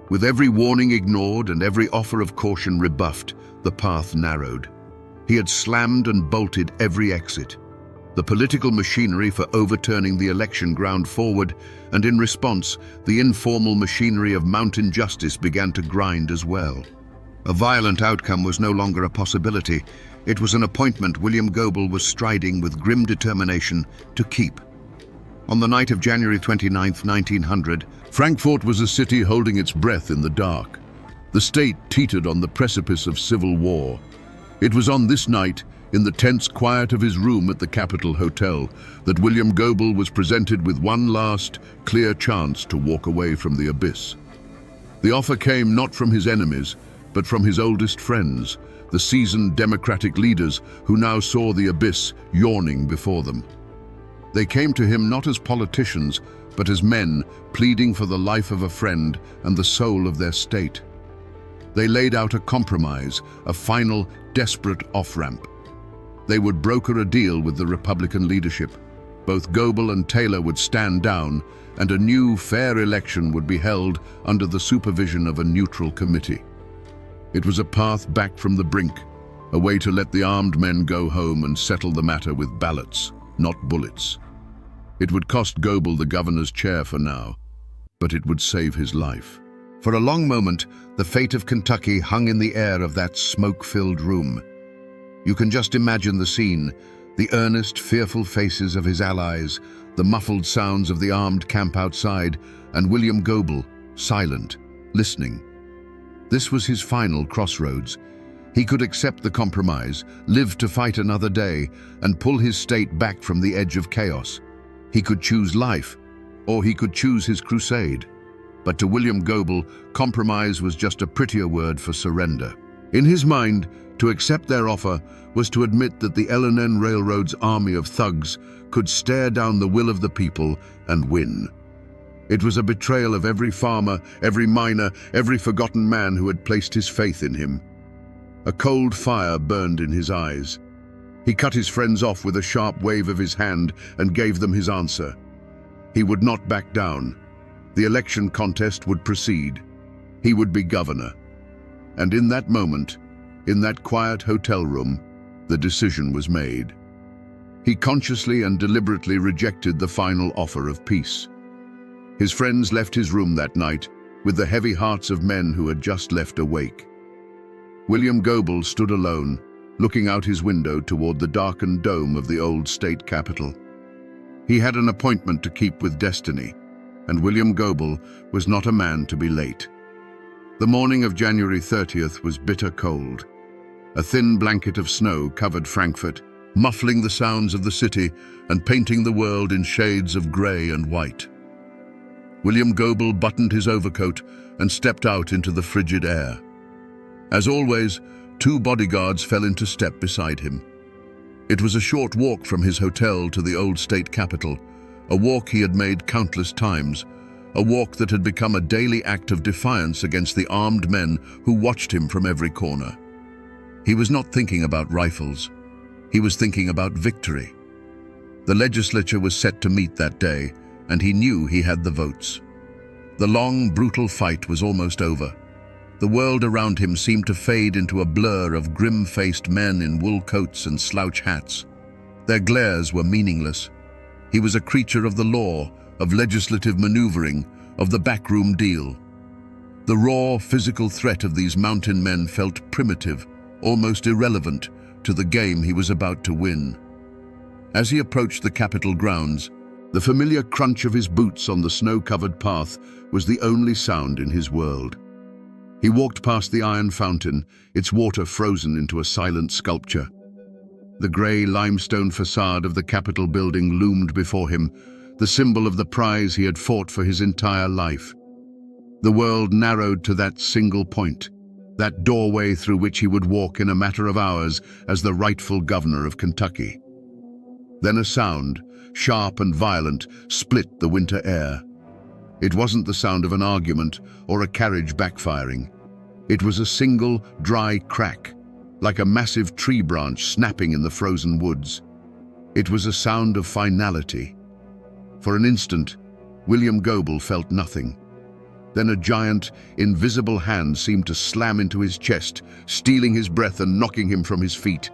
With every warning ignored and every offer of caution rebuffed, the path narrowed. He had slammed and bolted every exit. The political machinery for overturning the election ground forward, and in response, the informal machinery of mountain justice began to grind as well. A violent outcome was no longer a possibility. It was an appointment William Goebel was striding with grim determination to keep. On the night of January 29, 1900, Frankfurt was a city holding its breath in the dark. The state teetered on the precipice of civil war. It was on this night, in the tense quiet of his room at the Capitol Hotel, that William Goebel was presented with one last, clear chance to walk away from the abyss. The offer came not from his enemies, but from his oldest friends, the seasoned Democratic leaders who now saw the abyss yawning before them. They came to him not as politicians, but as men pleading for the life of a friend and the soul of their state. They laid out a compromise, a final, desperate off-ramp. They would broker a deal with the Republican leadership. Both Goebel and Taylor would stand down, and a new, fair election would be held under the supervision of a neutral committee. It was a path back from the brink, a way to let the armed men go home and settle the matter with ballots, not bullets. It would cost Goebel the governor's chair for now, but it would save his life. For a long moment, the fate of Kentucky hung in the air of that smoke-filled room. You can just imagine the scene, the earnest, fearful faces of his allies, the muffled sounds of the armed camp outside, and William Goebel, silent, listening. This was his final crossroads. He could accept the compromise, live to fight another day, and pull his state back from the edge of chaos. He could choose life, or he could choose his crusade. But to William Goebel, compromise was just a prettier word for surrender. In his mind, to accept their offer was to admit that the L&N Railroad's army of thugs could stare down the will of the people and win. It was a betrayal of every farmer, every miner, every forgotten man who had placed his faith in him. A cold fire burned in his eyes. He cut his friends off with a sharp wave of his hand and gave them his answer. He would not back down. The election contest would proceed. He would be governor. And in that moment, in that quiet hotel room, the decision was made. He consciously and deliberately rejected the final offer of peace. His friends left his room that night with the heavy hearts of men who had just left a wake. William Goebel stood alone, looking out his window toward the darkened dome of the old state capitol. He had an appointment to keep with destiny, and William Goebel was not a man to be late. The morning of January 30th was bitter cold. A thin blanket of snow covered Frankfurt, muffling the sounds of the city and painting the world in shades of grey and white. William Goebel buttoned his overcoat and stepped out into the frigid air. As always, 2 bodyguards fell into step beside him. It was a short walk from his hotel to the old state capitol, a walk he had made countless times, a walk that had become a daily act of defiance against the armed men who watched him from every corner. He was not thinking about rifles. He was thinking about victory. The legislature was set to meet that day, and he knew he had the votes. The long, brutal fight was almost over. The world around him seemed to fade into a blur of grim-faced men in wool coats and slouch hats. Their glares were meaningless. He was a creature of the law, of legislative maneuvering, of the backroom deal. The raw, physical threat of these mountain men felt primitive, almost irrelevant, to the game he was about to win. As he approached the Capitol grounds, the familiar crunch of his boots on the snow-covered path was the only sound in his world. He walked past the iron fountain, its water frozen into a silent sculpture. The grey limestone facade of the Capitol building loomed before him, the symbol of the prize he had fought for his entire life. The world narrowed to that single point, that doorway through which he would walk in a matter of hours as the rightful governor of Kentucky. Then a sound, sharp and violent, split the winter air. It wasn't the sound of an argument or a carriage backfiring. It was a single, dry crack, like a massive tree branch snapping in the frozen woods. It was a sound of finality. For an instant, William Goebel felt nothing. Then a giant, invisible hand seemed to slam into his chest, stealing his breath and knocking him from his feet.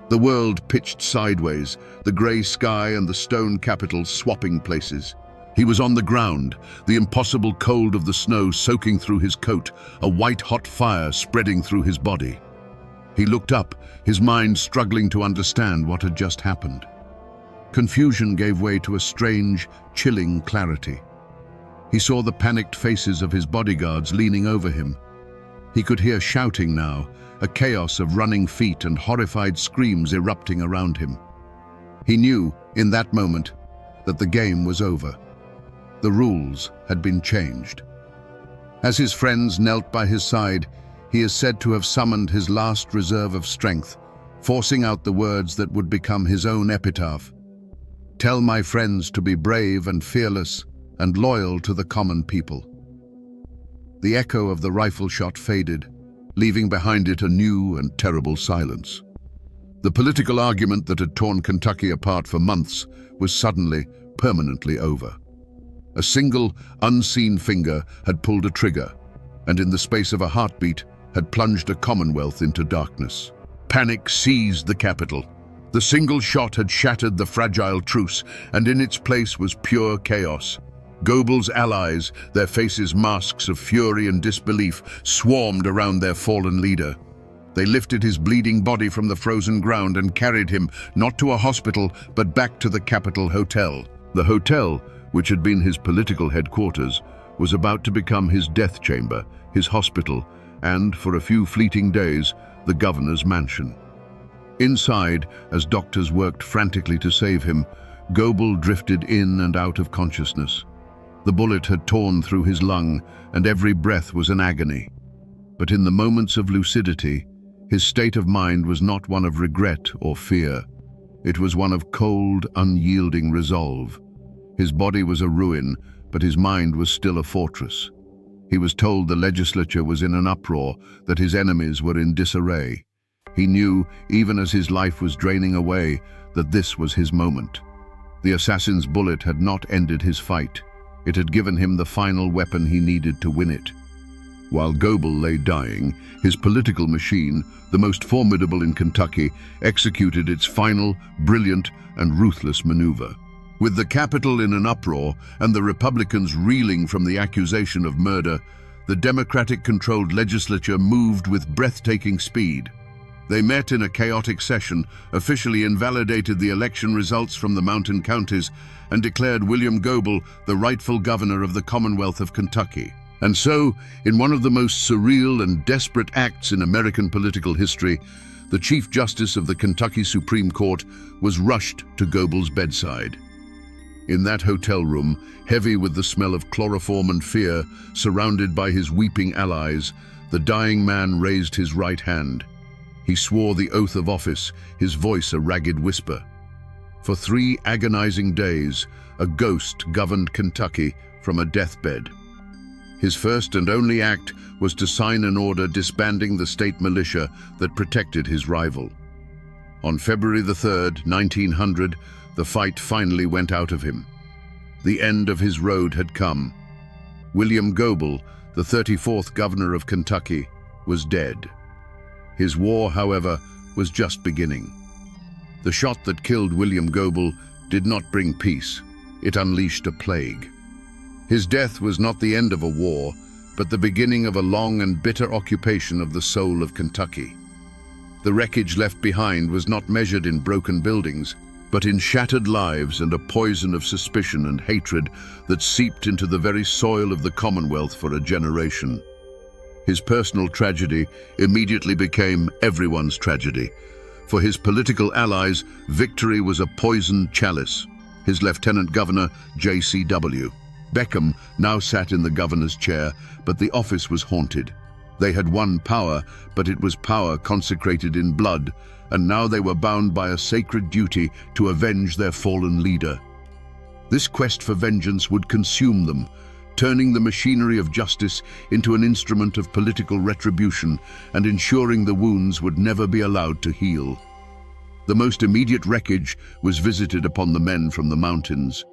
The world pitched sideways, the grey sky and the stone Capitol swapping places. He was on the ground, the impossible cold of the snow soaking through his coat, a white-hot fire spreading through his body. He looked up, his mind struggling to understand what had just happened. Confusion gave way to a strange, chilling clarity. He saw the panicked faces of his bodyguards leaning over him. He could hear shouting now, a chaos of running feet and horrified screams erupting around him. He knew, in that moment, that the game was over. The rules had been changed. As his friends knelt by his side, he is said to have summoned his last reserve of strength, forcing out the words that would become his own epitaph. "Tell my friends to be brave and fearless and loyal to the common people." The echo of the rifle shot faded, leaving behind it a new and terrible silence. The political argument that had torn Kentucky apart for months was suddenly, permanently over. A single, unseen finger had pulled a trigger, and in the space of a heartbeat had plunged a Commonwealth into darkness. Panic seized the Capitol. The single shot had shattered the fragile truce, and in its place was pure chaos. Goebel's allies, their faces masks of fury and disbelief, swarmed around their fallen leader. They lifted his bleeding body from the frozen ground and carried him, not to a hospital, but back to the Capitol Hotel. The hotel, which had been his political headquarters, was about to become his death chamber, his hospital, and, for a few fleeting days, the governor's mansion. Inside, as doctors worked frantically to save him, Goebel drifted in and out of consciousness. The bullet had torn through his lung, and every breath was an agony. But in the moments of lucidity, his state of mind was not one of regret or fear. It was one of cold, unyielding resolve. His body was a ruin, but his mind was still a fortress. He was told the legislature was in an uproar, that his enemies were in disarray. He knew, even as his life was draining away, that this was his moment. The assassin's bullet had not ended his fight. It had given him the final weapon he needed to win it. While Goebel lay dying, his political machine, the most formidable in Kentucky, executed its final, brilliant, and ruthless maneuver. With the Capitol in an uproar and the Republicans reeling from the accusation of murder, the Democratic-controlled legislature moved with breathtaking speed. They met in a chaotic session, officially invalidated the election results from the mountain counties, and declared William Goebel the rightful governor of the Commonwealth of Kentucky. And so, in one of the most surreal and desperate acts in American political history, the Chief Justice of the Kentucky Supreme Court was rushed to Goebel's bedside. In that hotel room, heavy with the smell of chloroform and fear, surrounded by his weeping allies, the dying man raised his right hand. He swore the oath of office, his voice a ragged whisper. For 3 agonizing days, a ghost governed Kentucky from a deathbed. His first and only act was to sign an order disbanding the state militia that protected his rival. On February the 3rd, 1900, the fight finally went out of him. The end of his road had come. William Goebel, the 34th governor of Kentucky, was dead. His war, however, was just beginning. The shot that killed William Goebel did not bring peace. It unleashed a plague. His death was not the end of a war, but the beginning of a long and bitter occupation of the soul of Kentucky. The wreckage left behind was not measured in broken buildings, but in shattered lives and a poison of suspicion and hatred that seeped into the very soil of the Commonwealth for a generation. His personal tragedy immediately became everyone's tragedy. For his political allies, victory was a poisoned chalice. His lieutenant governor, J.C.W. Beckham, now sat in the governor's chair, but the office was haunted. They had won power, but it was power consecrated in blood, and now they were bound by a sacred duty to avenge their fallen leader. This quest for vengeance would consume them, turning the machinery of justice into an instrument of political retribution and ensuring the wounds would never be allowed to heal. The most immediate wreckage was visited upon the men from the mountains.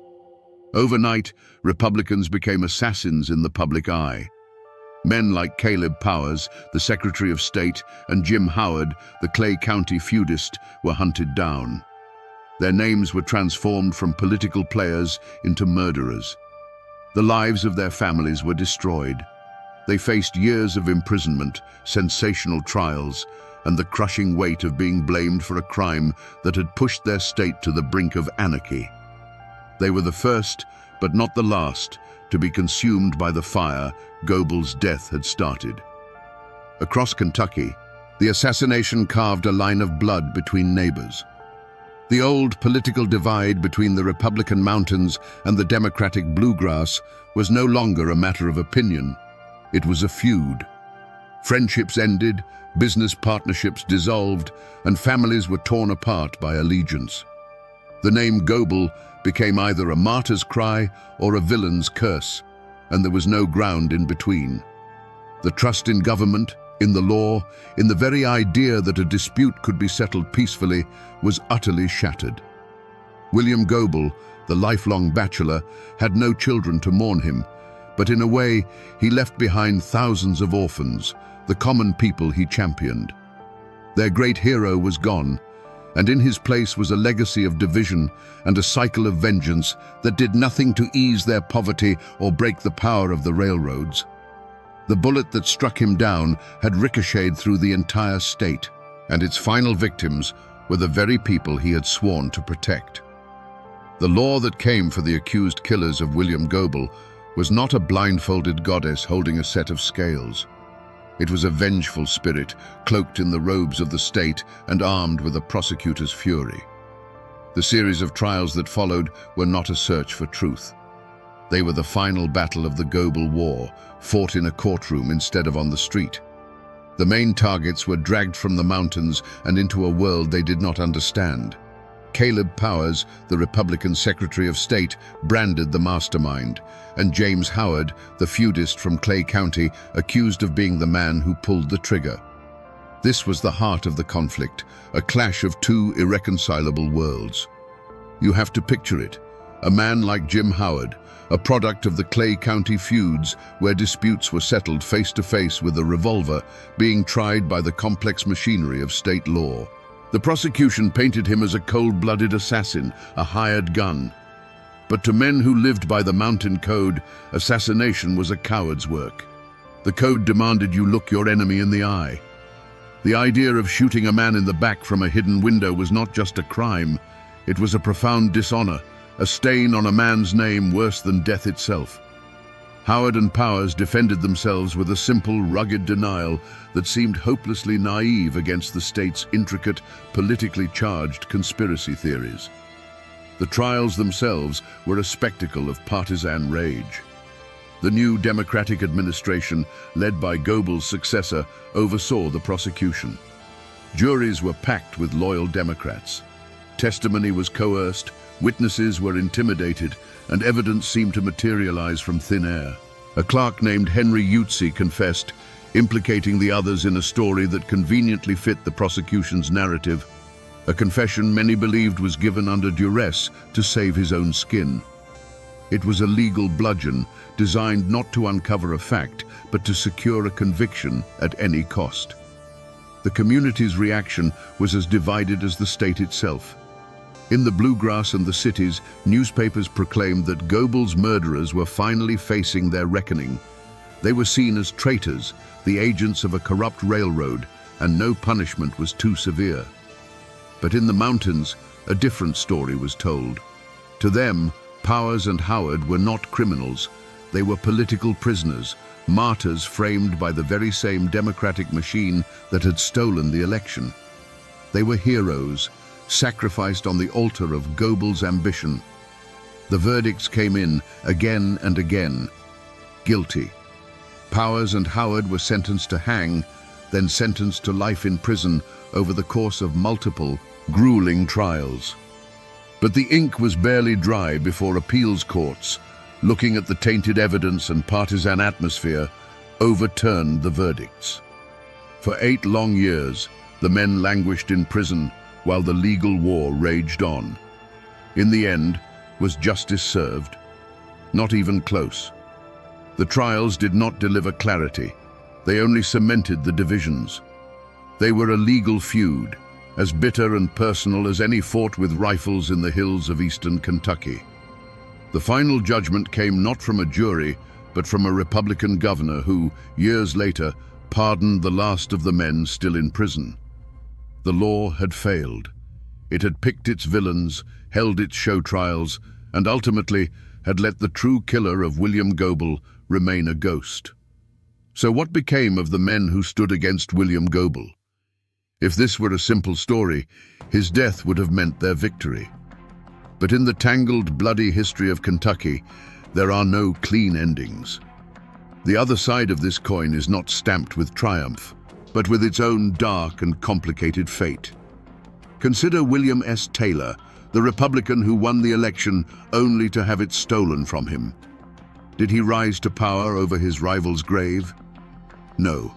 Overnight, Republicans became assassins in the public eye. Men like Caleb Powers, the Secretary of State, and Jim Howard, the Clay County feudist, were hunted down. Their names were transformed from political players into murderers. The lives of their families were destroyed. They faced years of imprisonment, sensational trials, and the crushing weight of being blamed for a crime that had pushed their state to the brink of anarchy. They were the first, but not the last, to be consumed by the fire Goebel's death had started. Across Kentucky, the assassination carved a line of blood between neighbors. The old political divide between the Republican mountains and the Democratic bluegrass was no longer a matter of opinion. It was a feud. Friendships ended, business partnerships dissolved, and families were torn apart by allegiance. The name Goebel became either a martyr's cry or a villain's curse, and there was no ground in between. The trust in government, in the law, in the very idea that a dispute could be settled peacefully, was utterly shattered. William Goebel, the lifelong bachelor, had no children to mourn him, but in a way he left behind thousands of orphans, the common people he championed. Their great hero was gone, and in his place was a legacy of division and a cycle of vengeance that did nothing to ease their poverty or break the power of the railroads. The bullet that struck him down had ricocheted through the entire state, and its final victims were the very people he had sworn to protect. The law that came for the accused killers of William Goebel was not a blindfolded goddess holding a set of scales. It was a vengeful spirit, cloaked in the robes of the state and armed with a prosecutor's fury. The series of trials that followed were not a search for truth. They were the final battle of the Goebel War, fought in a courtroom instead of on the street. The main targets were dragged from the mountains and into a world they did not understand. Caleb Powers, the Republican Secretary of State, branded the mastermind, and James Howard, the feudist from Clay County, accused of being the man who pulled the trigger. This was the heart of the conflict, a clash of two irreconcilable worlds. You have to picture it. A man like Jim Howard, a product of the Clay County feuds where disputes were settled face-to-face with a revolver, being tried by the complex machinery of state law. The prosecution painted him as a cold-blooded assassin, a hired gun. But to men who lived by the mountain code, assassination was a coward's work. The code demanded you look your enemy in the eye. The idea of shooting a man in the back from a hidden window was not just a crime, it was a profound dishonor, a stain on a man's name worse than death itself. Howard and Powers defended themselves with a simple, rugged denial that seemed hopelessly naive against the state's intricate, politically charged conspiracy theories. The trials themselves were a spectacle of partisan rage. The new Democratic administration, led by Goebel's successor, oversaw the prosecution. Juries were packed with loyal Democrats. Testimony was coerced, witnesses were intimidated, and evidence seemed to materialize from thin air. A clerk named Henry Utsi confessed, implicating the others in a story that conveniently fit the prosecution's narrative. A confession many believed was given under duress to save his own skin. It was a legal bludgeon, designed not to uncover a fact, but to secure a conviction at any cost. The community's reaction was as divided as the state itself. In the bluegrass and the cities, newspapers proclaimed that Goebel's murderers were finally facing their reckoning. They were seen as traitors, the agents of a corrupt railroad, and no punishment was too severe. But in the mountains, a different story was told. To them, Powers and Howard were not criminals. They were political prisoners, martyrs framed by the very same democratic machine that had stolen the election. They were heroes, sacrificed on the altar of Goebel's ambition. The verdicts came in again and again. Guilty. Powers and Howard were sentenced to hang, then sentenced to life in prison over the course of multiple, grueling trials. But the ink was barely dry before appeals courts, looking at the tainted evidence and partisan atmosphere, overturned the verdicts. For 8 long years, the men languished in prison while the legal war raged on. In the end, was justice served? Not even close. The trials did not deliver clarity. They only cemented the divisions. They were a legal feud, as bitter and personal as any fought with rifles in the hills of eastern Kentucky. The final judgment came not from a jury, but from a Republican governor who, years later, pardoned the last of the men still in prison. The law had failed. It had picked its villains, held its show trials, and ultimately had let the true killer of William Goebel remain a ghost. So what became of the men who stood against William Goebel? If this were a simple story, his death would have meant their victory. But in the tangled, bloody history of Kentucky, there are no clean endings. The other side of this coin is not stamped with triumph, but with its own dark and complicated fate. Consider William S. Taylor, the Republican who won the election only to have it stolen from him. Did he rise to power over his rival's grave? No.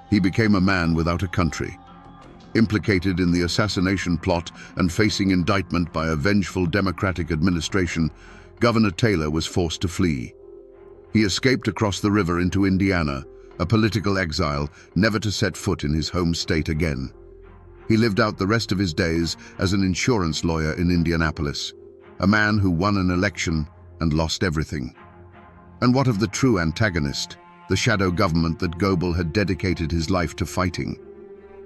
He became a man without a country. Implicated in the assassination plot and facing indictment by a vengeful Democratic administration, Governor Taylor was forced to flee. He escaped across the river into Indiana, a political exile, never to set foot in his home state again. He lived out the rest of his days as an insurance lawyer in Indianapolis, a man who won an election and lost everything. And what of the true antagonist, the shadow government that Goebel had dedicated his life to fighting?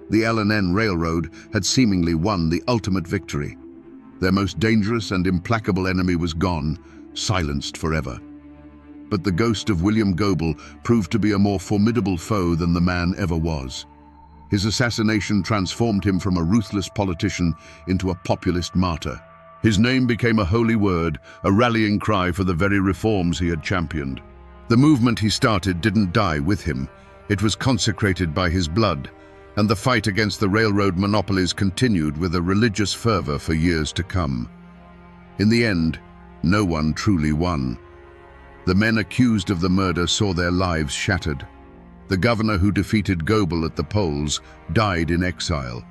The L&N Railroad had seemingly won the ultimate victory. Their most dangerous and implacable enemy was gone, silenced forever. But the ghost of William Goebel proved to be a more formidable foe than the man ever was. His assassination transformed him from a ruthless politician into a populist martyr. His name became a holy word, a rallying cry for the very reforms he had championed. The movement he started didn't die with him. It was consecrated by his blood, and the fight against the railroad monopolies continued with a religious fervor for years to come. In the end, no one truly won. The men accused of the murder saw their lives shattered. The governor who defeated Goebel at the polls died in exile,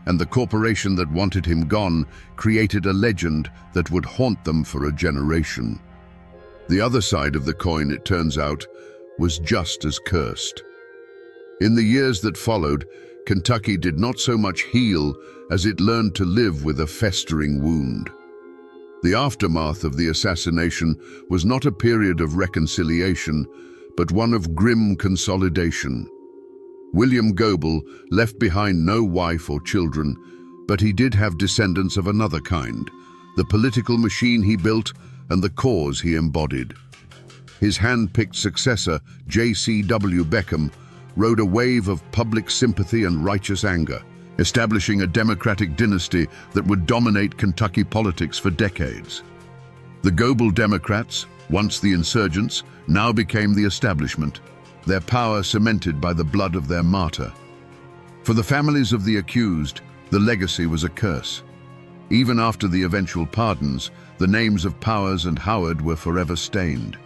and the corporation that wanted him gone created a legend that would haunt them for a generation. The other side of the coin, it turns out, was just as cursed. In the years that followed, Kentucky did not so much heal as it learned to live with a festering wound. The aftermath of the assassination was not a period of reconciliation, but one of grim consolidation. William Goebel left behind no wife or children, but he did have descendants of another kind, the political machine he built and the cause he embodied. His hand-picked successor, J.C.W. Beckham, rode a wave of public sympathy and righteous anger, establishing a Democratic dynasty that would dominate Kentucky politics for decades. The Goebel Democrats, once the insurgents, now became the establishment, their power cemented by the blood of their martyr. For the families of the accused, the legacy was a curse. Even after the eventual pardons, the names of Powers and Howard were forever stained.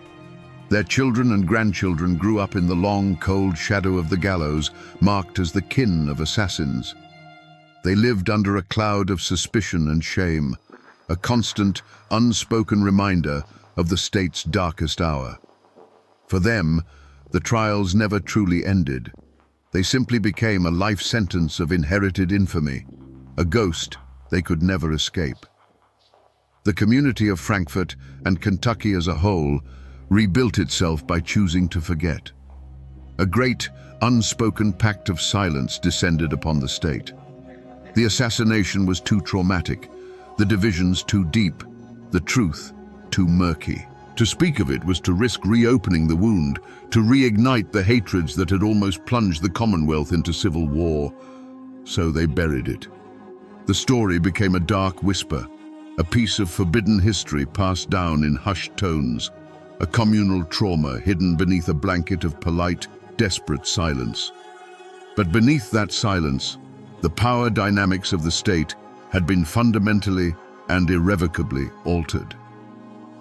Their children and grandchildren grew up in the long, cold shadow of the gallows, marked as the kin of assassins. They lived under a cloud of suspicion and shame, a constant, unspoken reminder of the state's darkest hour. For them, The trials never truly ended. They simply became a life sentence of inherited infamy, a ghost they could never escape. The community of Frankfurt and Kentucky as a whole rebuilt itself by choosing to forget. A great, unspoken pact of silence descended upon the state. The assassination was too traumatic, the divisions too deep, the truth too murky. To speak of it was to risk reopening the wound, to reignite the hatreds that had almost plunged the Commonwealth into civil war. So they buried it. The story became a dark whisper, a piece of forbidden history passed down in hushed tones, a communal trauma hidden beneath a blanket of polite, desperate silence. But beneath that silence, the power dynamics of the state had been fundamentally and irrevocably altered.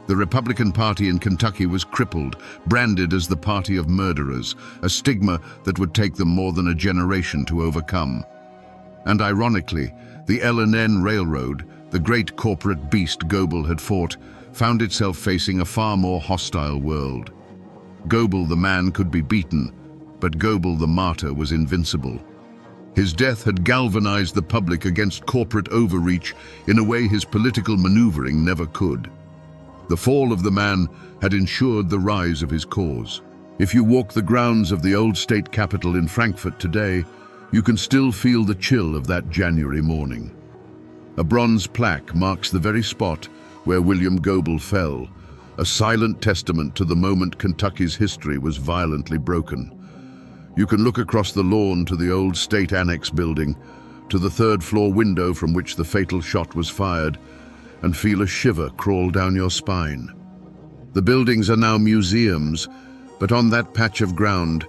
The Republican Party in Kentucky was crippled, branded as the party of murderers, a stigma that would take them more than a generation to overcome. And ironically, the L&N Railroad, the great corporate beast Goebel had fought, found itself facing a far more hostile world. Goebel the man could be beaten, but Goebel the martyr was invincible. His death had galvanized the public against corporate overreach in a way his political maneuvering never could. The fall of the man had ensured the rise of his cause. If you walk the grounds of the old state capitol in Frankfurt today, you can still feel the chill of that January morning. A bronze plaque marks the very spot where William Goebel fell, a silent testament to the moment Kentucky's history was violently broken. You can look across the lawn to the old state annex building, to the third-floor window from which the fatal shot was fired, and feel a shiver crawl down your spine. The buildings are now museums, but on that patch of ground,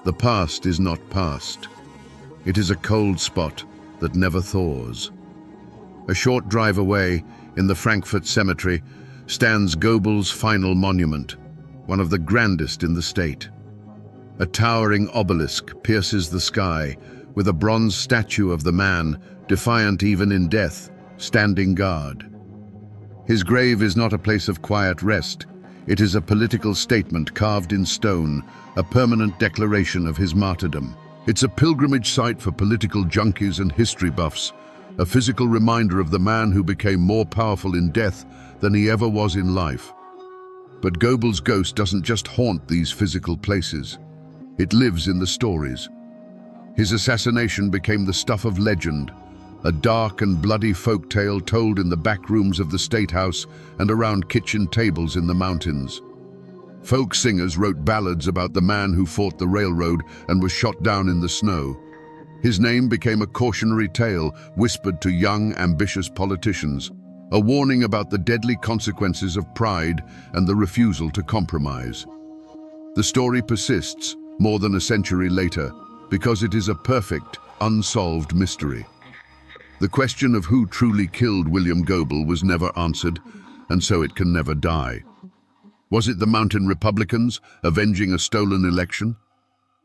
the past is not past. It is a cold spot that never thaws. A short drive away, in the Frankfurt Cemetery, stands Goebel's final monument, one of the grandest in the state. A towering obelisk pierces the sky, with a bronze statue of the man, defiant even in death, standing guard. His grave is not a place of quiet rest. It is a political statement carved in stone, a permanent declaration of his martyrdom. It's a pilgrimage site for political junkies and history buffs, a physical reminder of the man who became more powerful in death than he ever was in life. But Goebel's ghost doesn't just haunt these physical places. It lives in the stories. His assassination became the stuff of legend, a dark and bloody folk tale told in the back rooms of the State House and around kitchen tables in the mountains. Folk singers wrote ballads about the man who fought the railroad and was shot down in the snow. His name became a cautionary tale whispered to young, ambitious politicians, a warning about the deadly consequences of pride and the refusal to compromise. The story persists more than a century later because it is a perfect, unsolved mystery. The question of who truly killed William Goebel was never answered, and so it can never die. Was it the Mountain Republicans avenging a stolen election?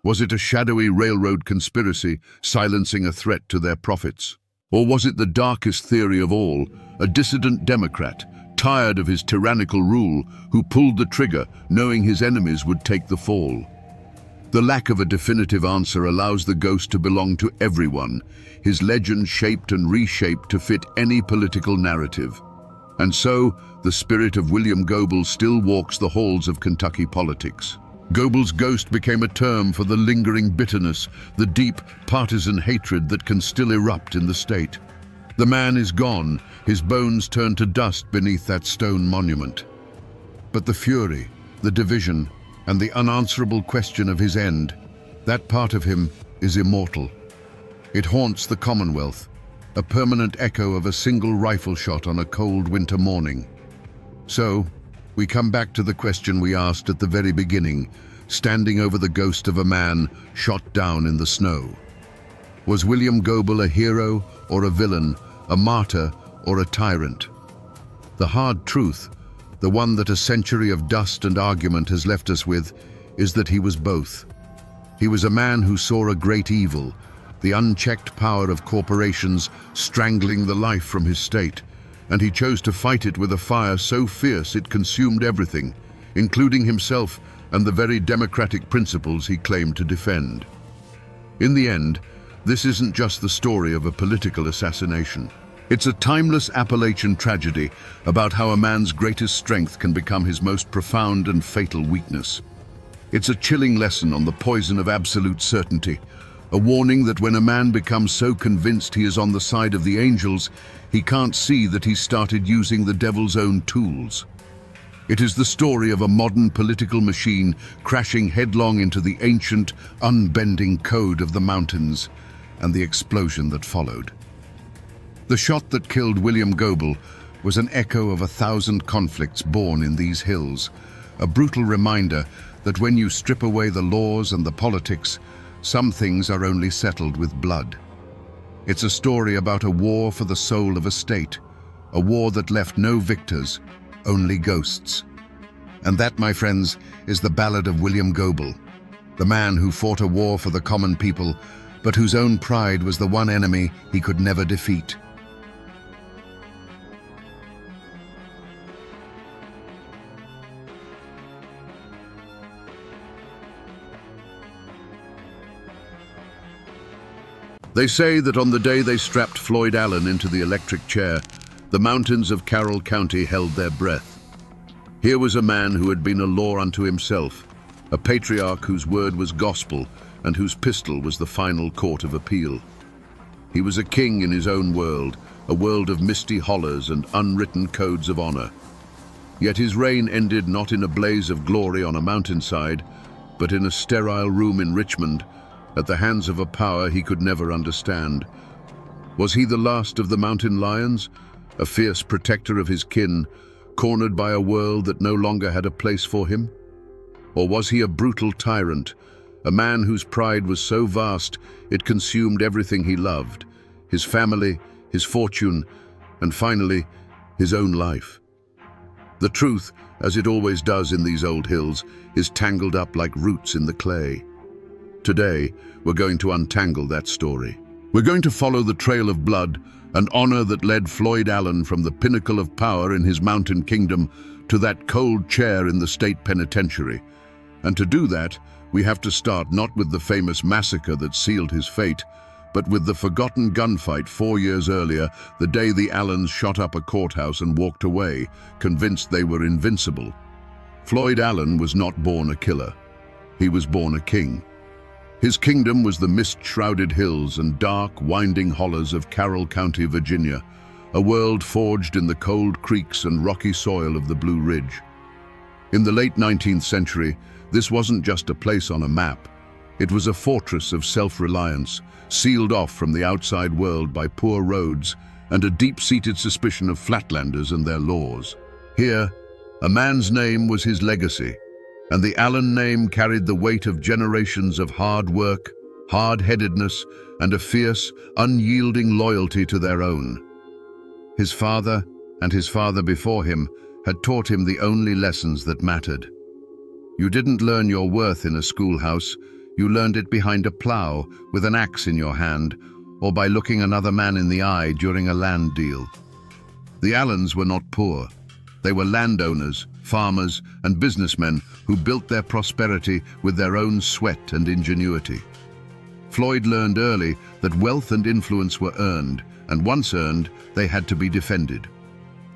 Was it a shadowy railroad conspiracy silencing a threat to their profits? Or was it the darkest theory of all, a dissident Democrat, tired of his tyrannical rule, who pulled the trigger knowing his enemies would take the fall? The lack of a definitive answer allows the ghost to belong to everyone, his legend shaped and reshaped to fit any political narrative. And so, the spirit of William Goebel still walks the halls of Kentucky politics. Goebel's ghost became a term for the lingering bitterness, the deep partisan hatred that can still erupt in the state. The man is gone, his bones turned to dust beneath that stone monument. But the fury, the division, and the unanswerable question of his end, that part of him is immortal. It haunts the Commonwealth, a permanent echo of a single rifle shot on a cold winter morning. So, we come back to the question we asked at the very beginning, standing over the ghost of a man shot down in the snow. Was William Goebel a hero or a villain, a martyr or a tyrant? The hard truth, the one that a century of dust and argument has left us with, is that he was both. He was a man who saw a great evil, the unchecked power of corporations strangling the life from his state, and he chose to fight it with a fire so fierce it consumed everything, including himself and the very democratic principles he claimed to defend. In the end, this isn't just the story of a political assassination. It's a timeless Appalachian tragedy about how a man's greatest strength can become his most profound and fatal weakness. It's a chilling lesson on the poison of absolute certainty, a warning that when a man becomes so convinced he is on the side of the angels, he can't see that he's started using the devil's own tools. It is the story of a modern political machine crashing headlong into the ancient, unbending code of the mountains and the explosion that followed. The shot that killed William Goebel was an echo of 1,000 conflicts born in these hills, a brutal reminder that when you strip away the laws and the politics, some things are only settled with blood. It's a story about a war for the soul of a state, a war that left no victors, only ghosts. And that, my friends, is the ballad of William Goebel, the man who fought a war for the common people, but whose own pride was the one enemy he could never defeat. They say that on the day they strapped Floyd Allen into the electric chair, the mountains of Carroll County held their breath. Here was a man who had been a law unto himself, a patriarch whose word was gospel and whose pistol was the final court of appeal. He was a king in his own world, a world of misty hollers and unwritten codes of honor. Yet his reign ended not in a blaze of glory on a mountainside, but in a sterile room in Richmond, at the hands of a power he could never understand. Was he the last of the mountain lions, a fierce protector of his kin, cornered by a world that no longer had a place for him? Or was he a brutal tyrant, a man whose pride was so vast it consumed everything he loved, his family, his fortune, and finally, his own life? The truth, as it always does in these old hills, is tangled up like roots in the clay. Today, we're going to untangle that story. We're going to follow the trail of blood and honor that led Floyd Allen from the pinnacle of power in his mountain kingdom to that cold chair in the state penitentiary. And to do that, we have to start not with the famous massacre that sealed his fate, but with the forgotten gunfight 4 years earlier, the day the Allens shot up a courthouse and walked away, convinced they were invincible. Floyd Allen was not born a killer. He was born a king. His kingdom was the mist-shrouded hills and dark, winding hollows of Carroll County, Virginia, a world forged in the cold creeks and rocky soil of the Blue Ridge. In the late 19th century, this wasn't just a place on a map. It was a fortress of self-reliance, sealed off from the outside world by poor roads and a deep-seated suspicion of flatlanders and their laws. Here, a man's name was his legacy, and the Allen name carried the weight of generations of hard work, hard-headedness, and a fierce, unyielding loyalty to their own. His father, and his father before him, had taught him the only lessons that mattered. You didn't learn your worth in a schoolhouse, you learned it behind a plow, with an axe in your hand, or by looking another man in the eye during a land deal. The Allens were not poor. They were landowners, farmers, and businessmen who built their prosperity with their own sweat and ingenuity. Floyd learned early that wealth and influence were earned, and once earned, they had to be defended.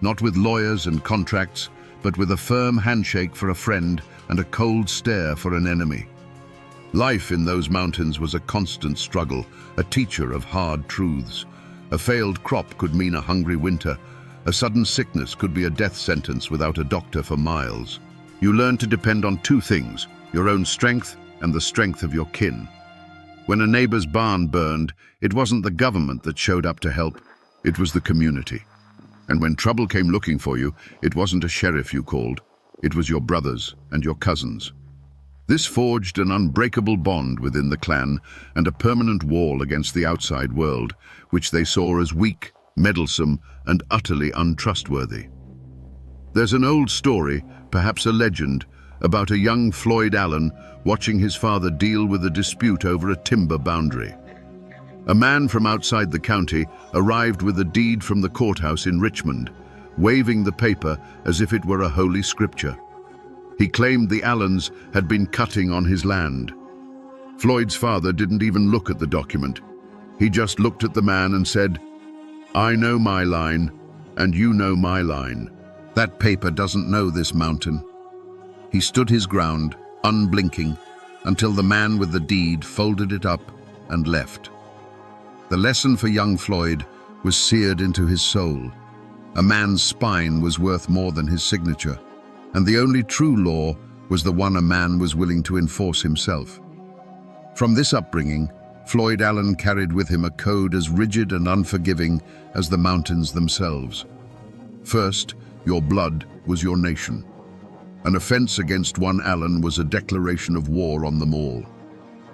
Not with lawyers and contracts, but with a firm handshake for a friend and a cold stare for an enemy. Life in those mountains was a constant struggle, a teacher of hard truths. A failed crop could mean a hungry winter. A sudden sickness could be a death sentence without a doctor for miles. You learn to depend on two things, your own strength and the strength of your kin. When a neighbor's barn burned, it wasn't the government that showed up to help, it was the community. And when trouble came looking for you, it wasn't a sheriff you called, it was your brothers and your cousins. This forged an unbreakable bond within the clan and a permanent wall against the outside world, which they saw as weak, meddlesome, and utterly untrustworthy. There's an old story, perhaps a legend, about a young Floyd Allen watching his father deal with a dispute over a timber boundary. A man from outside the county arrived with a deed from the courthouse in Richmond, waving the paper as if it were a holy scripture. He claimed the Allens had been cutting on his land. Floyd's father didn't even look at the document. He just looked at the man and said, "I know my line, and you know my line. That paper doesn't know this mountain." He stood his ground, unblinking, until the man with the deed folded it up and left. The lesson for young Floyd was seared into his soul. A man's spine was worth more than his signature, and the only true law was the one a man was willing to enforce himself. From this upbringing, Floyd Allen carried with him a code as rigid and unforgiving as the mountains themselves. First, your blood was your nation. An offense against one Allen was a declaration of war on them all.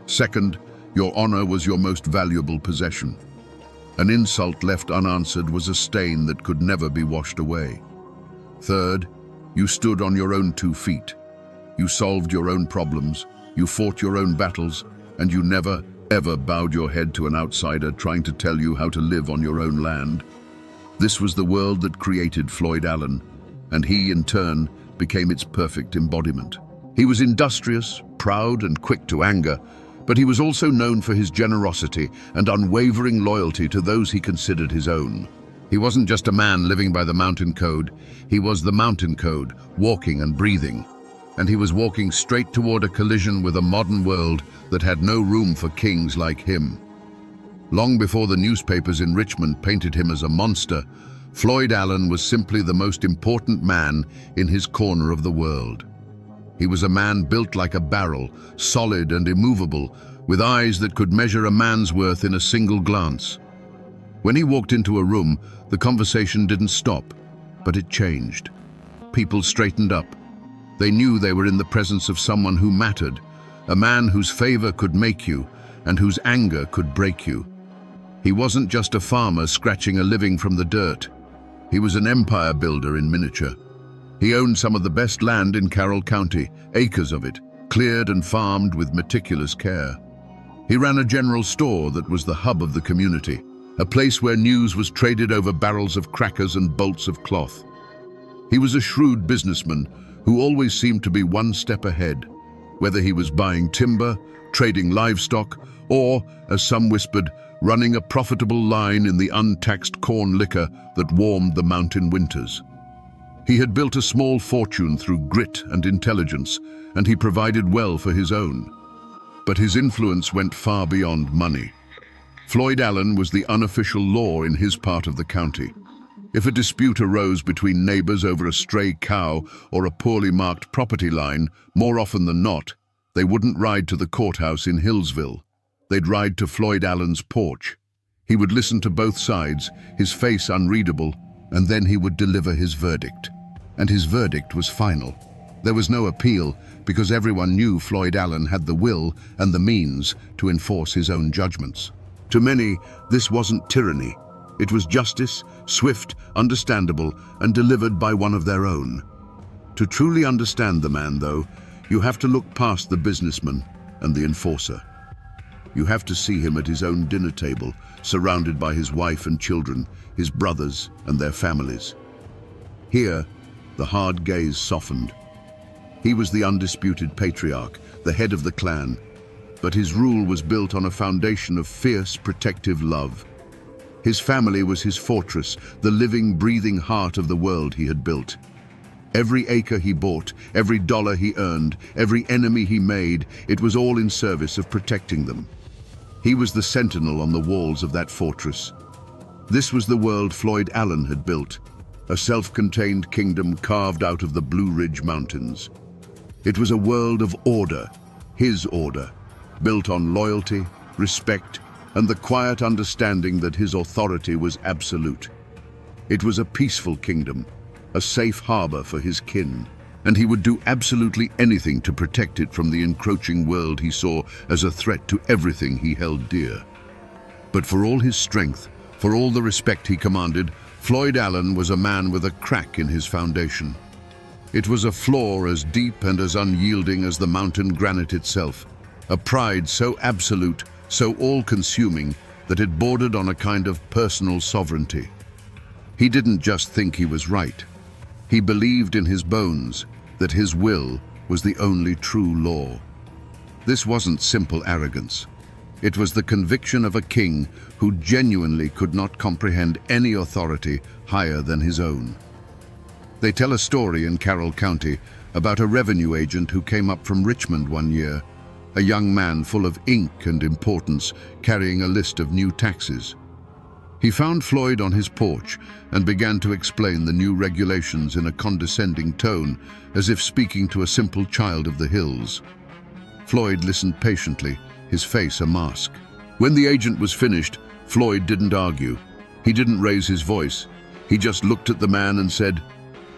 Second, your honor was your most valuable possession. An insult left unanswered was a stain that could never be washed away. Third, you stood on your own 2 feet. You solved your own problems, you fought your own battles, and you never, ever bowed your head to an outsider trying to tell you how to live on your own land. This was the world that created Floyd Allen, and he, in turn, became its perfect embodiment. He was industrious, proud, and quick to anger, but he was also known for his generosity and unwavering loyalty to those he considered his own. He wasn't just a man living by the mountain code, he was the mountain code, walking and breathing. And he was walking straight toward a collision with a modern world that had no room for kings like him. Long before the newspapers in Richmond painted him as a monster, Floyd Allen was simply the most important man in his corner of the world. He was a man built like a barrel, solid and immovable, with eyes that could measure a man's worth in a single glance. When he walked into a room, the conversation didn't stop, but it changed. People straightened up. They knew they were in the presence of someone who mattered, a man whose favor could make you and whose anger could break you. He wasn't just a farmer scratching a living from the dirt. He was an empire builder in miniature. He owned some of the best land in Carroll County, acres of it, cleared and farmed with meticulous care. He ran a general store that was the hub of the community, a place where news was traded over barrels of crackers and bolts of cloth. He was a shrewd businessman who always seemed to be one step ahead, whether he was buying timber, trading livestock, or, as some whispered, running a profitable line in the untaxed corn liquor that warmed the mountain winters. He had built a small fortune through grit and intelligence, and he provided well for his own. But his influence went far beyond money. Floyd Allen was the unofficial law in his part of the county. If a dispute arose between neighbors over a stray cow or a poorly marked property line, more often than not, they wouldn't ride to the courthouse in Hillsville. They'd ride to Floyd Allen's porch. He would listen to both sides, his face unreadable, and then he would deliver his verdict. And his verdict was final. There was no appeal because everyone knew Floyd Allen had the will and the means to enforce his own judgments. To many, this wasn't tyranny. It was justice, swift, understandable, and delivered by one of their own. To truly understand the man, though, you have to look past the businessman and the enforcer. You have to see him at his own dinner table, surrounded by his wife and children, his brothers and their families. Here, the hard gaze softened. He was the undisputed patriarch, the head of the clan, but his rule was built on a foundation of fierce, protective love. His family was his fortress, the living, breathing heart of the world he had built. Every acre he bought, every dollar he earned, every enemy he made, it was all in service of protecting them. He was the sentinel on the walls of that fortress. This was the world Floyd Allen had built, a self-contained kingdom carved out of the Blue Ridge Mountains. It was a world of order, his order, built on loyalty, respect, and the quiet understanding that his authority was absolute. It was a peaceful kingdom, a safe harbor for his kin, and he would do absolutely anything to protect it from the encroaching world he saw as a threat to everything he held dear. But for all his strength, for all the respect he commanded, Floyd Allen was a man with a crack in his foundation. It was a flaw as deep and as unyielding as the mountain granite itself, a pride so absolute, so all-consuming, that it bordered on a kind of personal sovereignty. He didn't just think he was right. He believed in his bones that his will was the only true law. This wasn't simple arrogance. It was the conviction of a king who genuinely could not comprehend any authority higher than his own. They tell a story in Carroll County about a revenue agent who came up from Richmond one year, a young man full of ink and importance, carrying a list of new taxes. He found Floyd on his porch and began to explain the new regulations in a condescending tone, as if speaking to a simple child of the hills. Floyd listened patiently, his face a mask. When the agent was finished, Floyd didn't argue. He didn't raise his voice. He just looked at the man and said,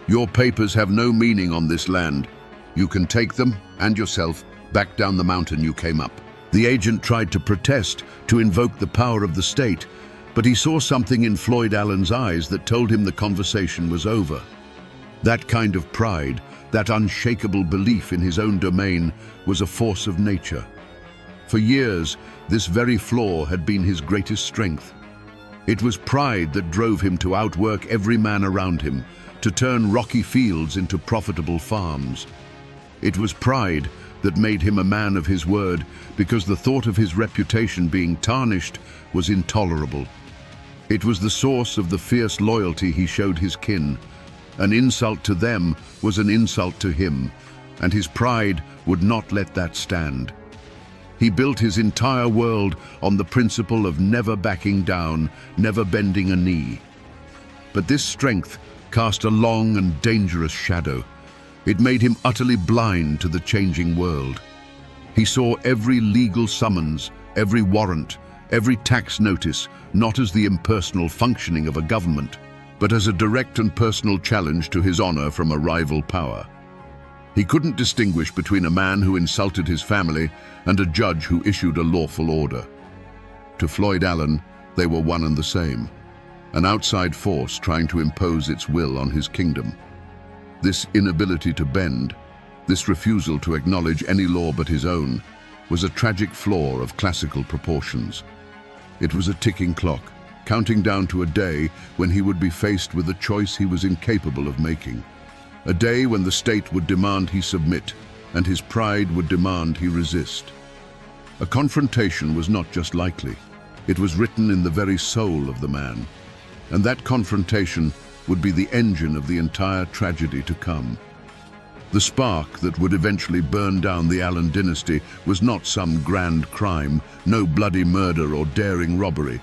"Your papers have no meaning on this land. You can take them, and yourself, back down the mountain you came up." The agent tried to protest, to invoke the power of the state, but he saw something in Floyd Allen's eyes that told him the conversation was over. That kind of pride, that unshakable belief in his own domain, was a force of nature. For years, this very flaw had been his greatest strength. It was pride that drove him to outwork every man around him, to turn rocky fields into profitable farms. It was pride that made him a man of his word, because the thought of his reputation being tarnished was intolerable. It was the source of the fierce loyalty he showed his kin. An insult to them was an insult to him, and his pride would not let that stand. He built his entire world on the principle of never backing down, never bending a knee. But this strength cast a long and dangerous shadow. It made him utterly blind to the changing world. He saw every legal summons, every warrant, every tax notice, not as the impersonal functioning of a government, but as a direct and personal challenge to his honor from a rival power. He couldn't distinguish between a man who insulted his family and a judge who issued a lawful order. To Floyd Allen, they were one and the same, an outside force trying to impose its will on his kingdom. This inability to bend, this refusal to acknowledge any law but his own, was a tragic flaw of classical proportions. It was a ticking clock, counting down to a day when he would be faced with a choice he was incapable of making. A day when the state would demand he submit, and his pride would demand he resist. A confrontation was not just likely, it was written in the very soul of the man. And that confrontation would be the engine of the entire tragedy to come. The spark that would eventually burn down the Allen dynasty was not some grand crime, no bloody murder or daring robbery.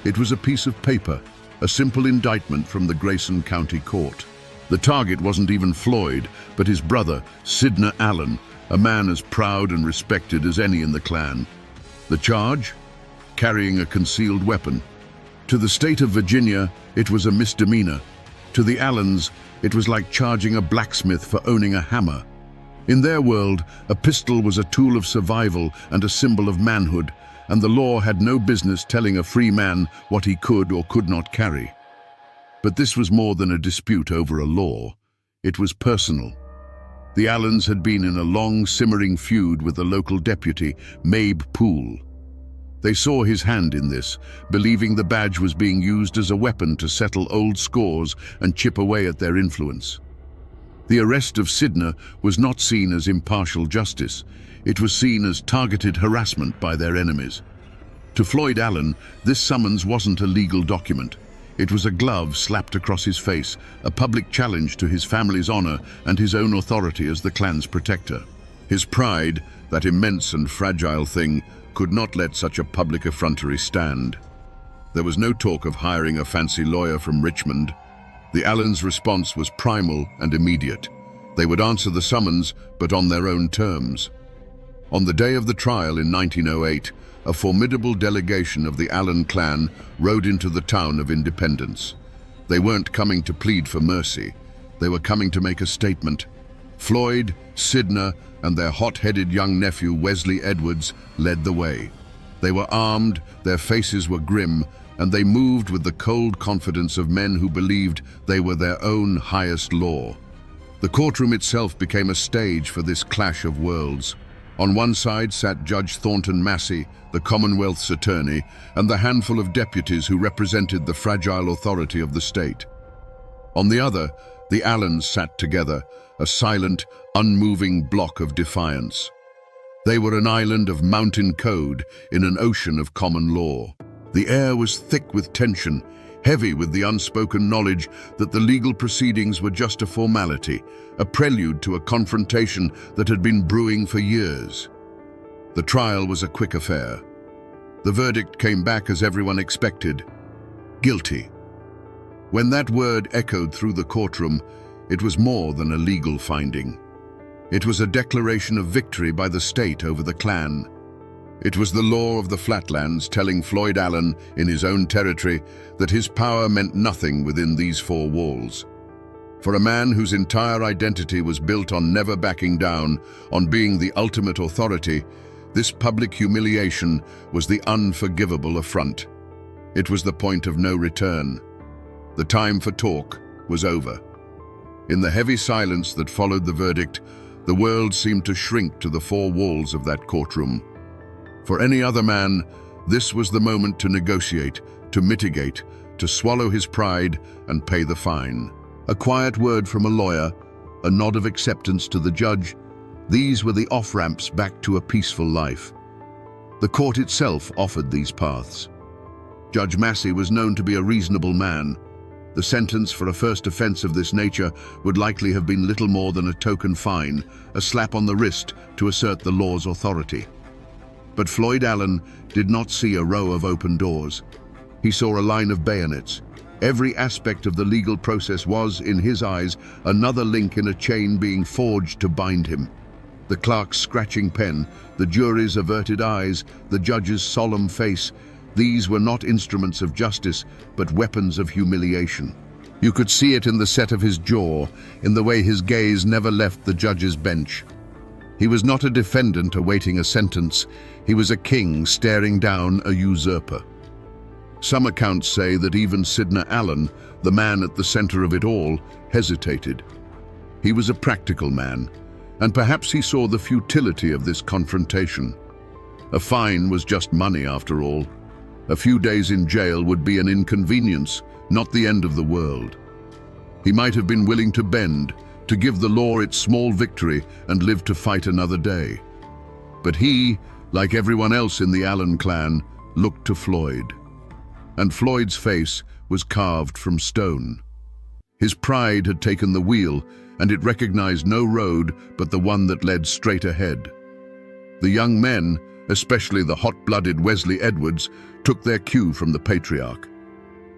It was a piece of paper, a simple indictment from the Grayson County Court. The target wasn't even Floyd, but his brother, Sidney Allen, a man as proud and respected as any in the clan. The charge? Carrying a concealed weapon. To the state of Virginia, it was a misdemeanor. To the Allens, it was like charging a blacksmith for owning a hammer. In their world, a pistol was a tool of survival and a symbol of manhood, and the law had no business telling a free man what he could or could not carry. But this was more than a dispute over a law. It was personal. The Allens had been in a long, simmering feud with the local deputy, Mabe Poole. They saw his hand in this, believing the badge was being used as a weapon to settle old scores and chip away at their influence. The arrest of Sidney was not seen as impartial justice. It was seen as targeted harassment by their enemies. To Floyd Allen, this summons wasn't a legal document. It was a glove slapped across his face, a public challenge to his family's honor and his own authority as the clan's protector. His pride, that immense and fragile thing, could not let such a public effrontery stand. There was no talk of hiring a fancy lawyer from Richmond. The Allens' response was primal and immediate. They would answer the summons, but on their own terms. On the day of the trial in 1908, a formidable delegation of the Allen clan rode into the town of Independence. They weren't coming to plead for mercy. They were coming to make a statement. Floyd, Sidney, and their hot-headed young nephew Wesley Edwards led the way. They were armed, their faces were grim, and they moved with the cold confidence of men who believed they were their own highest law. The courtroom itself became a stage for this clash of worlds. On one side sat Judge Thornton Massey, the Commonwealth's attorney, and the handful of deputies who represented the fragile authority of the state. On the other, The Allens sat together, a silent, unmoving block of defiance. They were an island of mountain code in an ocean of common law. The air was thick with tension, heavy with the unspoken knowledge that the legal proceedings were just a formality, a prelude to a confrontation that had been brewing for years. The trial was a quick affair. The verdict came back as everyone expected: guilty. When that word echoed through the courtroom, it was more than a legal finding. It was a declaration of victory by the state over the clan. It was the law of the flatlands telling Floyd Allen, in his own territory, that his power meant nothing within these four walls. For a man whose entire identity was built on never backing down, on being the ultimate authority, this public humiliation was the unforgivable affront. It was the point of no return. The time for talk was over. In the heavy silence that followed the verdict, the world seemed to shrink to the four walls of that courtroom. For any other man, this was the moment to negotiate, to mitigate, to swallow his pride and pay the fine. A quiet word from a lawyer, a nod of acceptance to the judge, these were the off-ramps back to a peaceful life. The court itself offered these paths. Judge Massey was known to be a reasonable man. The sentence for a first offense of this nature would likely have been little more than a token fine, a slap on the wrist to assert the law's authority. But Floyd Allen did not see a row of open doors. He saw a line of bayonets. Every aspect of the legal process was, in his eyes, another link in a chain being forged to bind him. The clerk's scratching pen, the jury's averted eyes, the judge's solemn face, these were not instruments of justice, but weapons of humiliation. You could see it in the set of his jaw, in the way his gaze never left the judge's bench. He was not a defendant awaiting a sentence. He was a king staring down a usurper. Some accounts say that even Sidney Allen, the man at the center of it all, hesitated. He was a practical man, and perhaps he saw the futility of this confrontation. A fine was just money after all. A few days in jail would be an inconvenience, not the end of the world. He might have been willing to bend, to give the law its small victory and live to fight another day. But he, like everyone else in the Allen clan, looked to Floyd. And Floyd's face was carved from stone. His pride had taken the wheel, and it recognized no road but the one that led straight ahead. The young men, especially the hot-blooded Wesley Edwards, took their cue from the patriarch.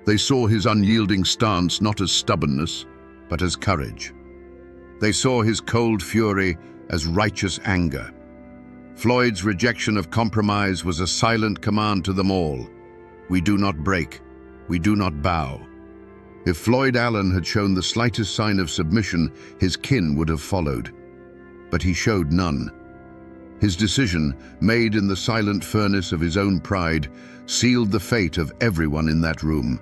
They saw his unyielding stance not as stubbornness, but as courage. They saw his cold fury as righteous anger. Floyd's rejection of compromise was a silent command to them all. We do not break. We do not bow. If Floyd Allen had shown the slightest sign of submission, his kin would have followed. But he showed none. His decision, made in the silent furnace of his own pride, sealed the fate of everyone in that room.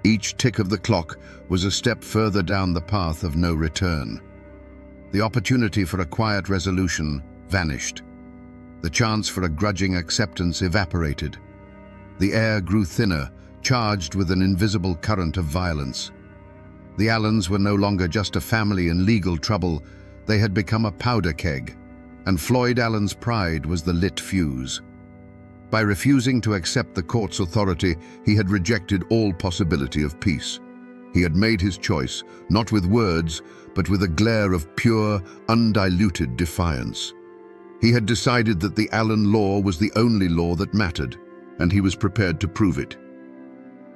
Each tick of the clock was a step further down the path of no return. The opportunity for a quiet resolution vanished. The chance for a grudging acceptance evaporated. The air grew thinner, charged with an invisible current of violence. The Allens were no longer just a family in legal trouble. They had become a powder keg, and Floyd Allen's pride was the lit fuse. By refusing to accept the court's authority, he had rejected all possibility of peace. He had made his choice, not with words, but with a glare of pure, undiluted defiance. He had decided that the Allen law was the only law that mattered, and he was prepared to prove it.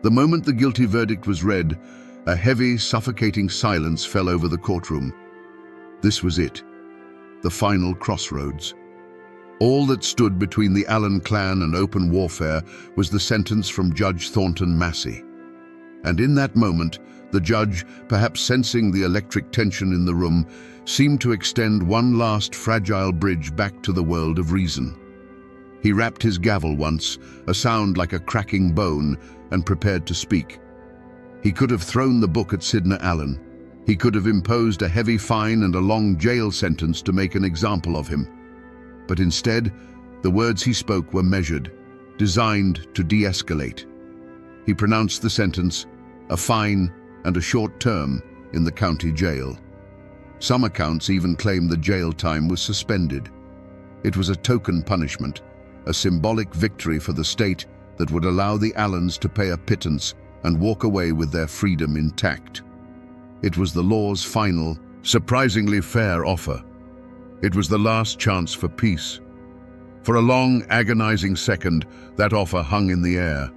The moment the guilty verdict was read, a heavy, suffocating silence fell over the courtroom. This was it, the final crossroads. All that stood between the Allen clan and open warfare was the sentence from Judge Thornton Massey. And in that moment, the judge, perhaps sensing the electric tension in the room, seemed to extend one last fragile bridge back to the world of reason. He rapped his gavel once, a sound like a cracking bone, and prepared to speak. He could have thrown the book at Sidney Allen. He could have imposed a heavy fine and a long jail sentence to make an example of him. But instead, the words he spoke were measured, designed to de-escalate. He pronounced the sentence, a fine and a short term, in the county jail. Some accounts even claim the jail time was suspended. It was a token punishment, a symbolic victory for the state that would allow the Allens to pay a pittance and walk away with their freedom intact. It was the law's final, surprisingly fair offer. It was the last chance for peace. For a long, agonizing second, that offer hung in the air.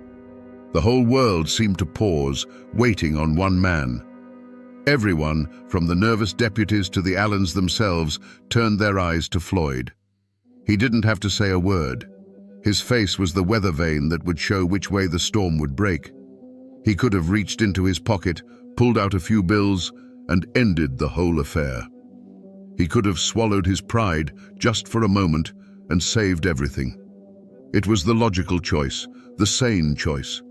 The whole world seemed to pause, waiting on one man. Everyone, from the nervous deputies to the Allens themselves, turned their eyes to Floyd. He didn't have to say a word. His face was the weather vane that would show which way the storm would break. He could have reached into his pocket, pulled out a few bills, and ended the whole affair. He could have swallowed his pride just for a moment and saved everything. It was the logical choice, the sane choice.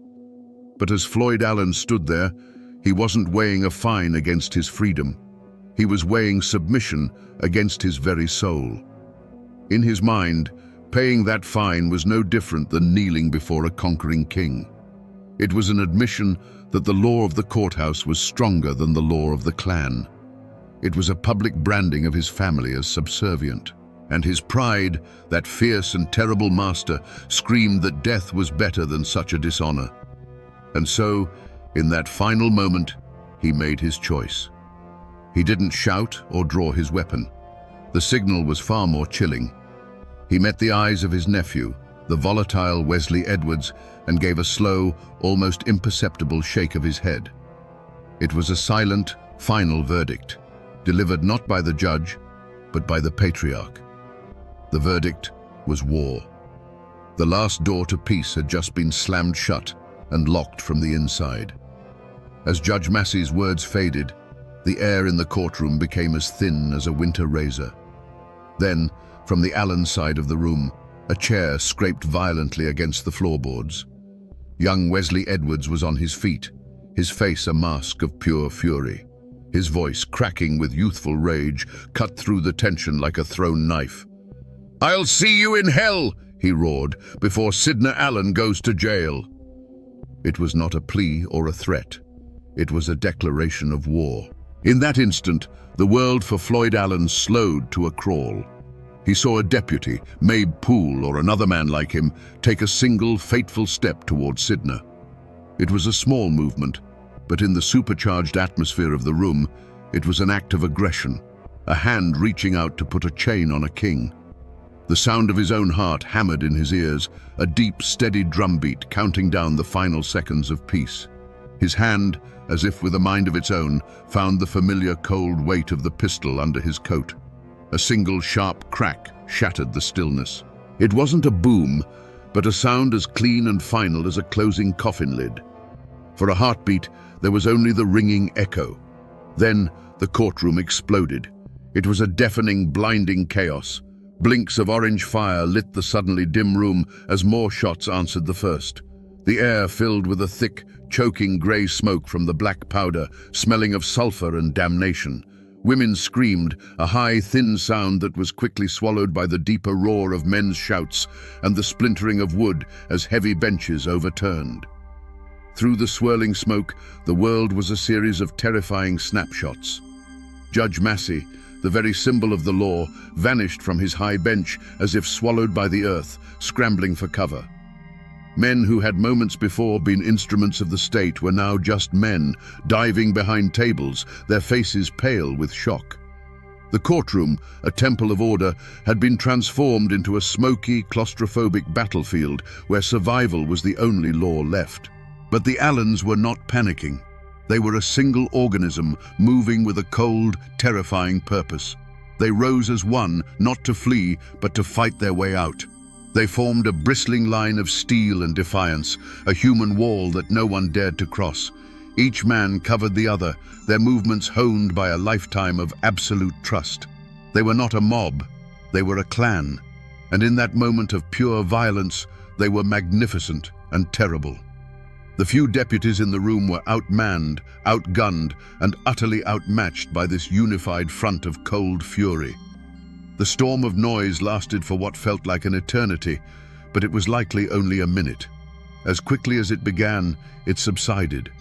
But as Floyd Allen stood there, he wasn't weighing a fine against his freedom. He was weighing submission against his very soul. In his mind, paying that fine was no different than kneeling before a conquering king. It was an admission that the law of the courthouse was stronger than the law of the clan. It was a public branding of his family as subservient. And his pride, that fierce and terrible master, screamed that death was better than such a dishonor. And so, in that final moment, he made his choice. He didn't shout or draw his weapon. The signal was far more chilling. He met the eyes of his nephew, the volatile Wesley Edwards, and gave a slow, almost imperceptible shake of his head. It was a silent, final verdict, delivered not by the judge, but by the patriarch. The verdict was war. The last door to peace had just been slammed shut and locked from the inside. As Judge Massey's words faded, the air in the courtroom became as thin as a winter razor. Then, from the Allen side of the room, a chair scraped violently against the floorboards. Young Wesley Edwards was on his feet, his face a mask of pure fury. His voice, cracking with youthful rage, cut through the tension like a thrown knife. "I'll see you in hell," he roared, "before Sidna Allen goes to jail." It was not a plea or a threat. It was a declaration of war. In that instant, the world for Floyd Allen slowed to a crawl. He saw a deputy, Mabe Poole or another man like him, take a single fateful step towards Sidna. It was a small movement, but in the supercharged atmosphere of the room, it was an act of aggression, a hand reaching out to put a chain on a king. The sound of his own heart hammered in his ears, a deep, steady drumbeat counting down the final seconds of peace. His hand, as if with a mind of its own, found the familiar cold weight of the pistol under his coat. A single sharp crack shattered the stillness. It wasn't a boom, but a sound as clean and final as a closing coffin lid. For a heartbeat, there was only the ringing echo. Then the courtroom exploded. It was a deafening, blinding chaos. Blinks of orange fire lit the suddenly dim room as more shots answered the first. The air filled with a thick, choking grey smoke from the black powder, smelling of sulfur and damnation. Women screamed, a high, thin sound that was quickly swallowed by the deeper roar of men's shouts and the splintering of wood as heavy benches overturned. Through the swirling smoke, the world was a series of terrifying snapshots. Judge Massey, the very symbol of the law, vanished from his high bench as if swallowed by the earth, scrambling for cover. Men who had moments before been instruments of the state were now just men, diving behind tables, their faces pale with shock. The courtroom, a temple of order, had been transformed into a smoky, claustrophobic battlefield where survival was the only law left. But the Allens were not panicking. They were a single organism, moving with a cold, terrifying purpose. They rose as one, not to flee, but to fight their way out. They formed a bristling line of steel and defiance, a human wall that no one dared to cross. Each man covered the other, their movements honed by a lifetime of absolute trust. They were not a mob, they were a clan, and in that moment of pure violence, they were magnificent and terrible. The few deputies in the room were outmanned, outgunned, and utterly outmatched by this unified front of cold fury. The storm of noise lasted for what felt like an eternity, but it was likely only a minute. As quickly as it began, it subsided.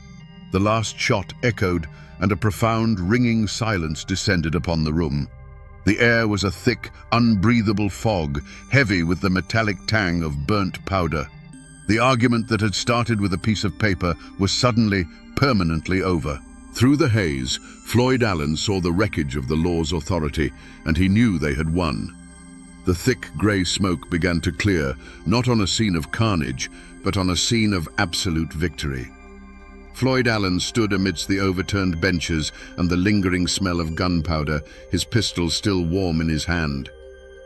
The last shot echoed, and a profound, ringing silence descended upon the room. The air was a thick, unbreathable fog, heavy with the metallic tang of burnt powder. The argument that had started with a piece of paper was suddenly, permanently over. Through the haze, Floyd Allen saw the wreckage of the law's authority, and he knew they had won. The thick grey smoke began to clear, not on a scene of carnage, but on a scene of absolute victory. Floyd Allen stood amidst the overturned benches and the lingering smell of gunpowder, his pistol still warm in his hand.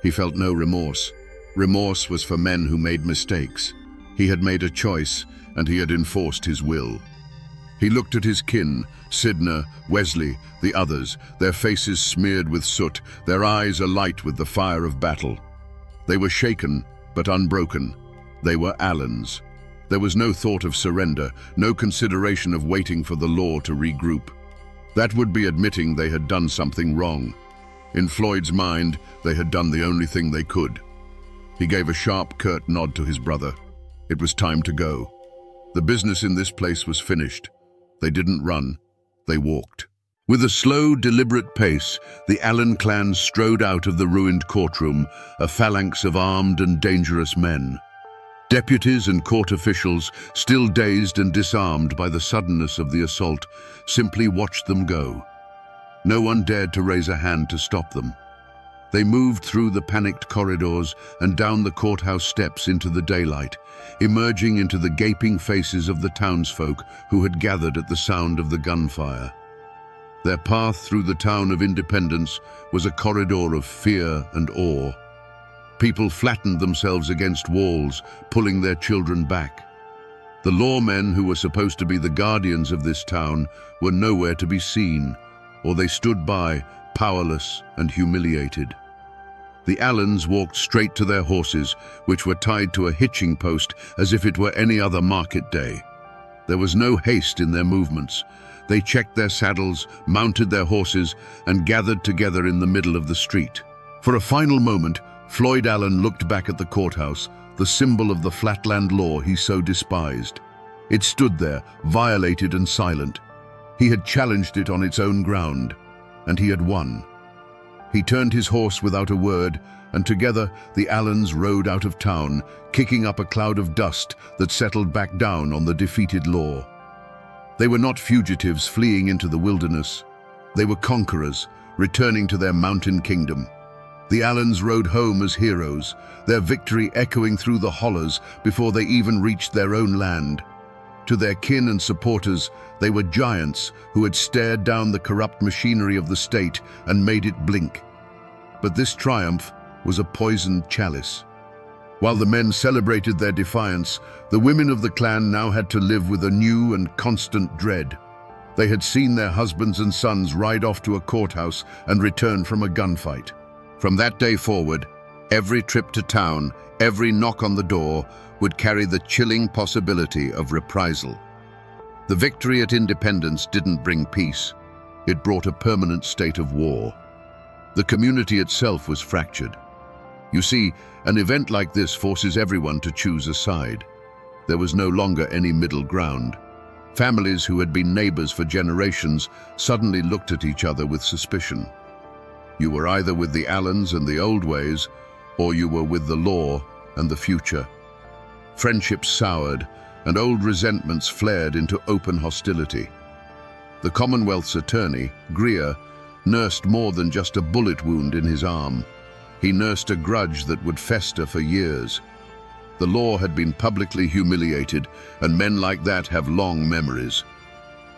He felt no remorse. Remorse was for men who made mistakes. He had made a choice, and he had enforced his will. He looked at his kin, Sidner, Wesley, the others, their faces smeared with soot, their eyes alight with the fire of battle. They were shaken, but unbroken. They were Allens. There was no thought of surrender, no consideration of waiting for the law to regroup. That would be admitting they had done something wrong. In Floyd's mind, they had done the only thing they could. He gave a sharp, curt nod to his brother. It was time to go. The business in this place was finished. They didn't run, they walked. With a slow, deliberate pace, the Allen clan strode out of the ruined courtroom, a phalanx of armed and dangerous men. Deputies and court officials, still dazed and disarmed by the suddenness of the assault, simply watched them go. No one dared to raise a hand to stop them. They moved through the panicked corridors and down the courthouse steps into the daylight, emerging into the gaping faces of the townsfolk who had gathered at the sound of the gunfire. Their path through the town of Independence was a corridor of fear and awe. People flattened themselves against walls, pulling their children back. The lawmen who were supposed to be the guardians of this town were nowhere to be seen, or they stood by, powerless and humiliated. The Allens walked straight to their horses, which were tied to a hitching post as if it were any other market day. There was no haste in their movements. They checked their saddles, mounted their horses, and gathered together in the middle of the street. For a final moment, Floyd Allen looked back at the courthouse, the symbol of the flatland law he so despised. It stood there, violated and silent. He had challenged it on its own ground, and he had won. He turned his horse without a word, and together the Allens rode out of town, kicking up a cloud of dust that settled back down on the defeated law. They were not fugitives fleeing into the wilderness. They were conquerors, returning to their mountain kingdom. The Allens rode home as heroes, their victory echoing through the hollows before they even reached their own land. To their kin and supporters, they were giants who had stared down the corrupt machinery of the state and made it blink. But this triumph was a poisoned chalice. While the men celebrated their defiance, the women of the clan now had to live with a new and constant dread. They had seen their husbands and sons ride off to a courthouse and return from a gunfight. From that day forward, every trip to town, every knock on the door, would carry the chilling possibility of reprisal. The victory at Independence didn't bring peace. It brought a permanent state of war. The community itself was fractured. You see, an event like this forces everyone to choose a side. There was no longer any middle ground. Families who had been neighbors for generations suddenly looked at each other with suspicion. You were either with the Allens and the old ways, or you were with the law and the future. Friendships soured, and old resentments flared into open hostility. The Commonwealth's attorney, Greer, nursed more than just a bullet wound in his arm. He nursed a grudge that would fester for years. The law had been publicly humiliated, and men like that have long memories.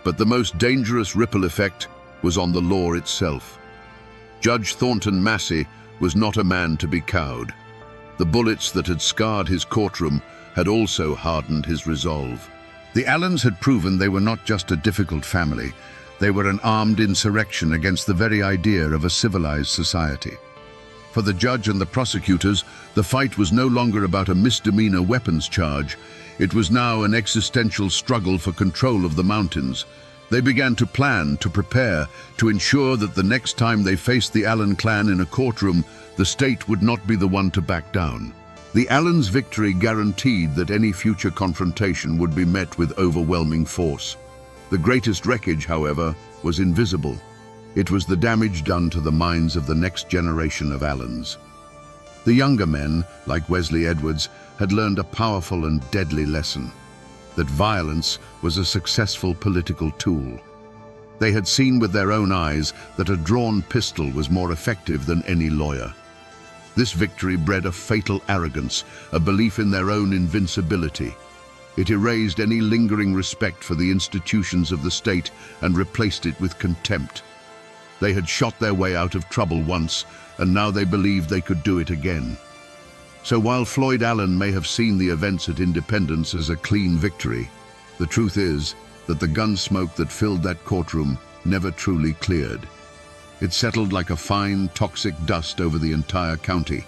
But the most dangerous ripple effect was on the law itself. Judge Thornton Massey was not a man to be cowed. The bullets that had scarred his courtroom had also hardened his resolve. The Allens had proven they were not just a difficult family, they were an armed insurrection against the very idea of a civilized society. For the judge and the prosecutors, the fight was no longer about a misdemeanor weapons charge. It was now an existential struggle for control of the mountains. They began to plan, to prepare, to ensure that the next time they faced the Allen clan in a courtroom, the state would not be the one to back down. The Allens' victory guaranteed that any future confrontation would be met with overwhelming force. The greatest wreckage, however, was invisible. It was the damage done to the minds of the next generation of Allens. The younger men, like Wesley Edwards, had learned a powerful and deadly lesson: that violence was a successful political tool. They had seen with their own eyes that a drawn pistol was more effective than any lawyer. This victory bred a fatal arrogance, a belief in their own invincibility. It erased any lingering respect for the institutions of the state and replaced it with contempt. They had shot their way out of trouble once, and now they believed they could do it again. So while Floyd Allen may have seen the events at Independence as a clean victory, the truth is that the gun smoke that filled that courtroom never truly cleared. It settled like a fine, toxic dust over the entire county,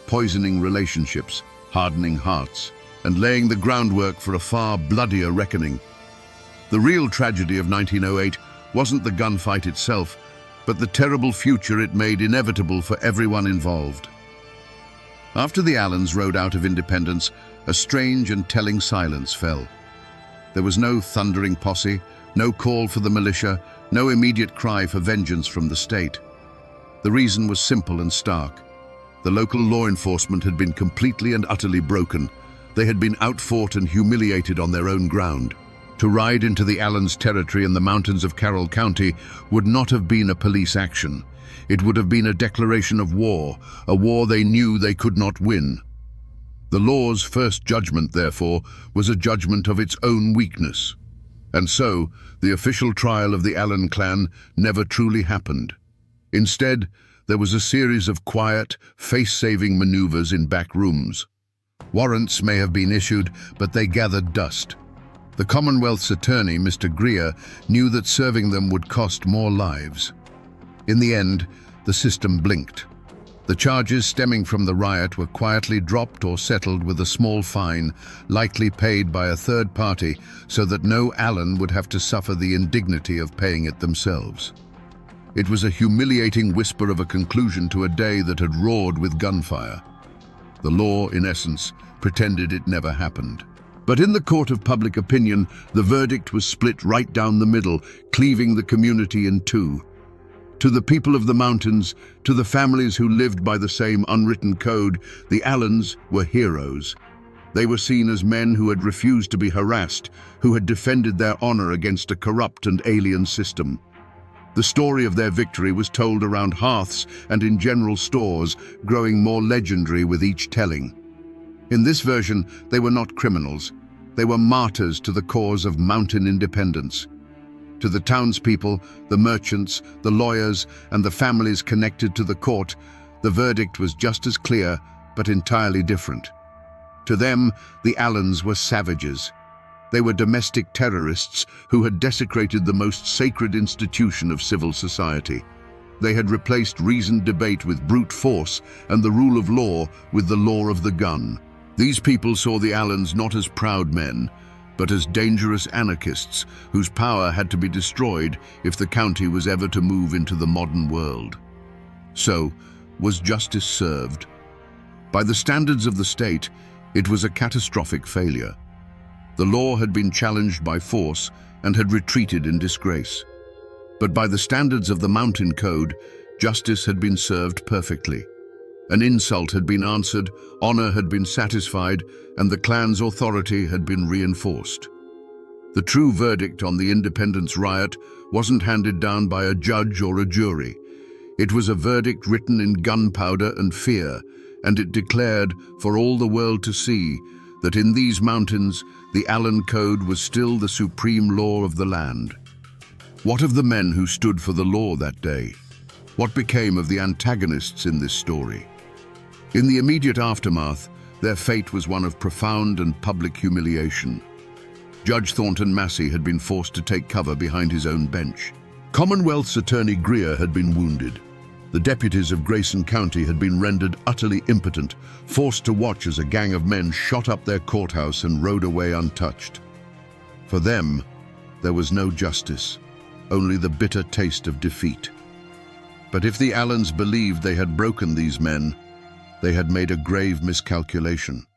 poisoning relationships, hardening hearts, and laying the groundwork for a far bloodier reckoning. The real tragedy of 1908 wasn't the gunfight itself, but the terrible future it made inevitable for everyone involved. After the Allens rode out of Independence, a strange and telling silence fell. There was no thundering posse, no call for the militia, no immediate cry for vengeance from the state. The reason was simple and stark. The local law enforcement had been completely and utterly broken. They had been outfought and humiliated on their own ground. To ride into the Allens' territory in the mountains of Carroll County would not have been a police action. It would have been a declaration of war, a war they knew they could not win. The law's first judgment, therefore, was a judgment of its own weakness. And so, the official trial of the Allen clan never truly happened. Instead, there was a series of quiet, face-saving maneuvers in back rooms. Warrants may have been issued, but they gathered dust. The Commonwealth's attorney, Mr. Greer, knew that serving them would cost more lives. In the end, the system blinked. The charges stemming from the riot were quietly dropped or settled with a small fine, likely paid by a third party, so that no Allen would have to suffer the indignity of paying it themselves. It was a humiliating whisper of a conclusion to a day that had roared with gunfire. The law, in essence, pretended it never happened. But in the court of public opinion, the verdict was split right down the middle, cleaving the community in two. To the people of the mountains, to the families who lived by the same unwritten code, the Allens were heroes. They were seen as men who had refused to be harassed, who had defended their honor against a corrupt and alien system. The story of their victory was told around hearths and in general stores, growing more legendary with each telling. In this version, they were not criminals. They were martyrs to the cause of mountain independence. To the townspeople, the merchants, the lawyers, and the families connected to the court, the verdict was just as clear, but entirely different. To them, the Allens were savages. They were domestic terrorists who had desecrated the most sacred institution of civil society. They had replaced reasoned debate with brute force and the rule of law with the law of the gun. These people saw the Allens not as proud men, but as dangerous anarchists whose power had to be destroyed if the county was ever to move into the modern world. So, was justice served? By the standards of the state, it was a catastrophic failure. The law had been challenged by force and had retreated in disgrace. But by the standards of the Mountain Code, justice had been served perfectly. An insult had been answered, honor had been satisfied, and the clan's authority had been reinforced. The true verdict on the Independence riot wasn't handed down by a judge or a jury. It was a verdict written in gunpowder and fear, and it declared, for all the world to see, that in these mountains, the Allen Code was still the supreme law of the land. What of the men who stood for the law that day? What became of the antagonists in this story? In the immediate aftermath, their fate was one of profound and public humiliation. Judge Thornton Massey had been forced to take cover behind his own bench. Commonwealth's Attorney Greer had been wounded. The deputies of Grayson County had been rendered utterly impotent, forced to watch as a gang of men shot up their courthouse and rode away untouched. For them, there was no justice, only the bitter taste of defeat. But if the Allens believed they had broken these men, they had made a grave miscalculation.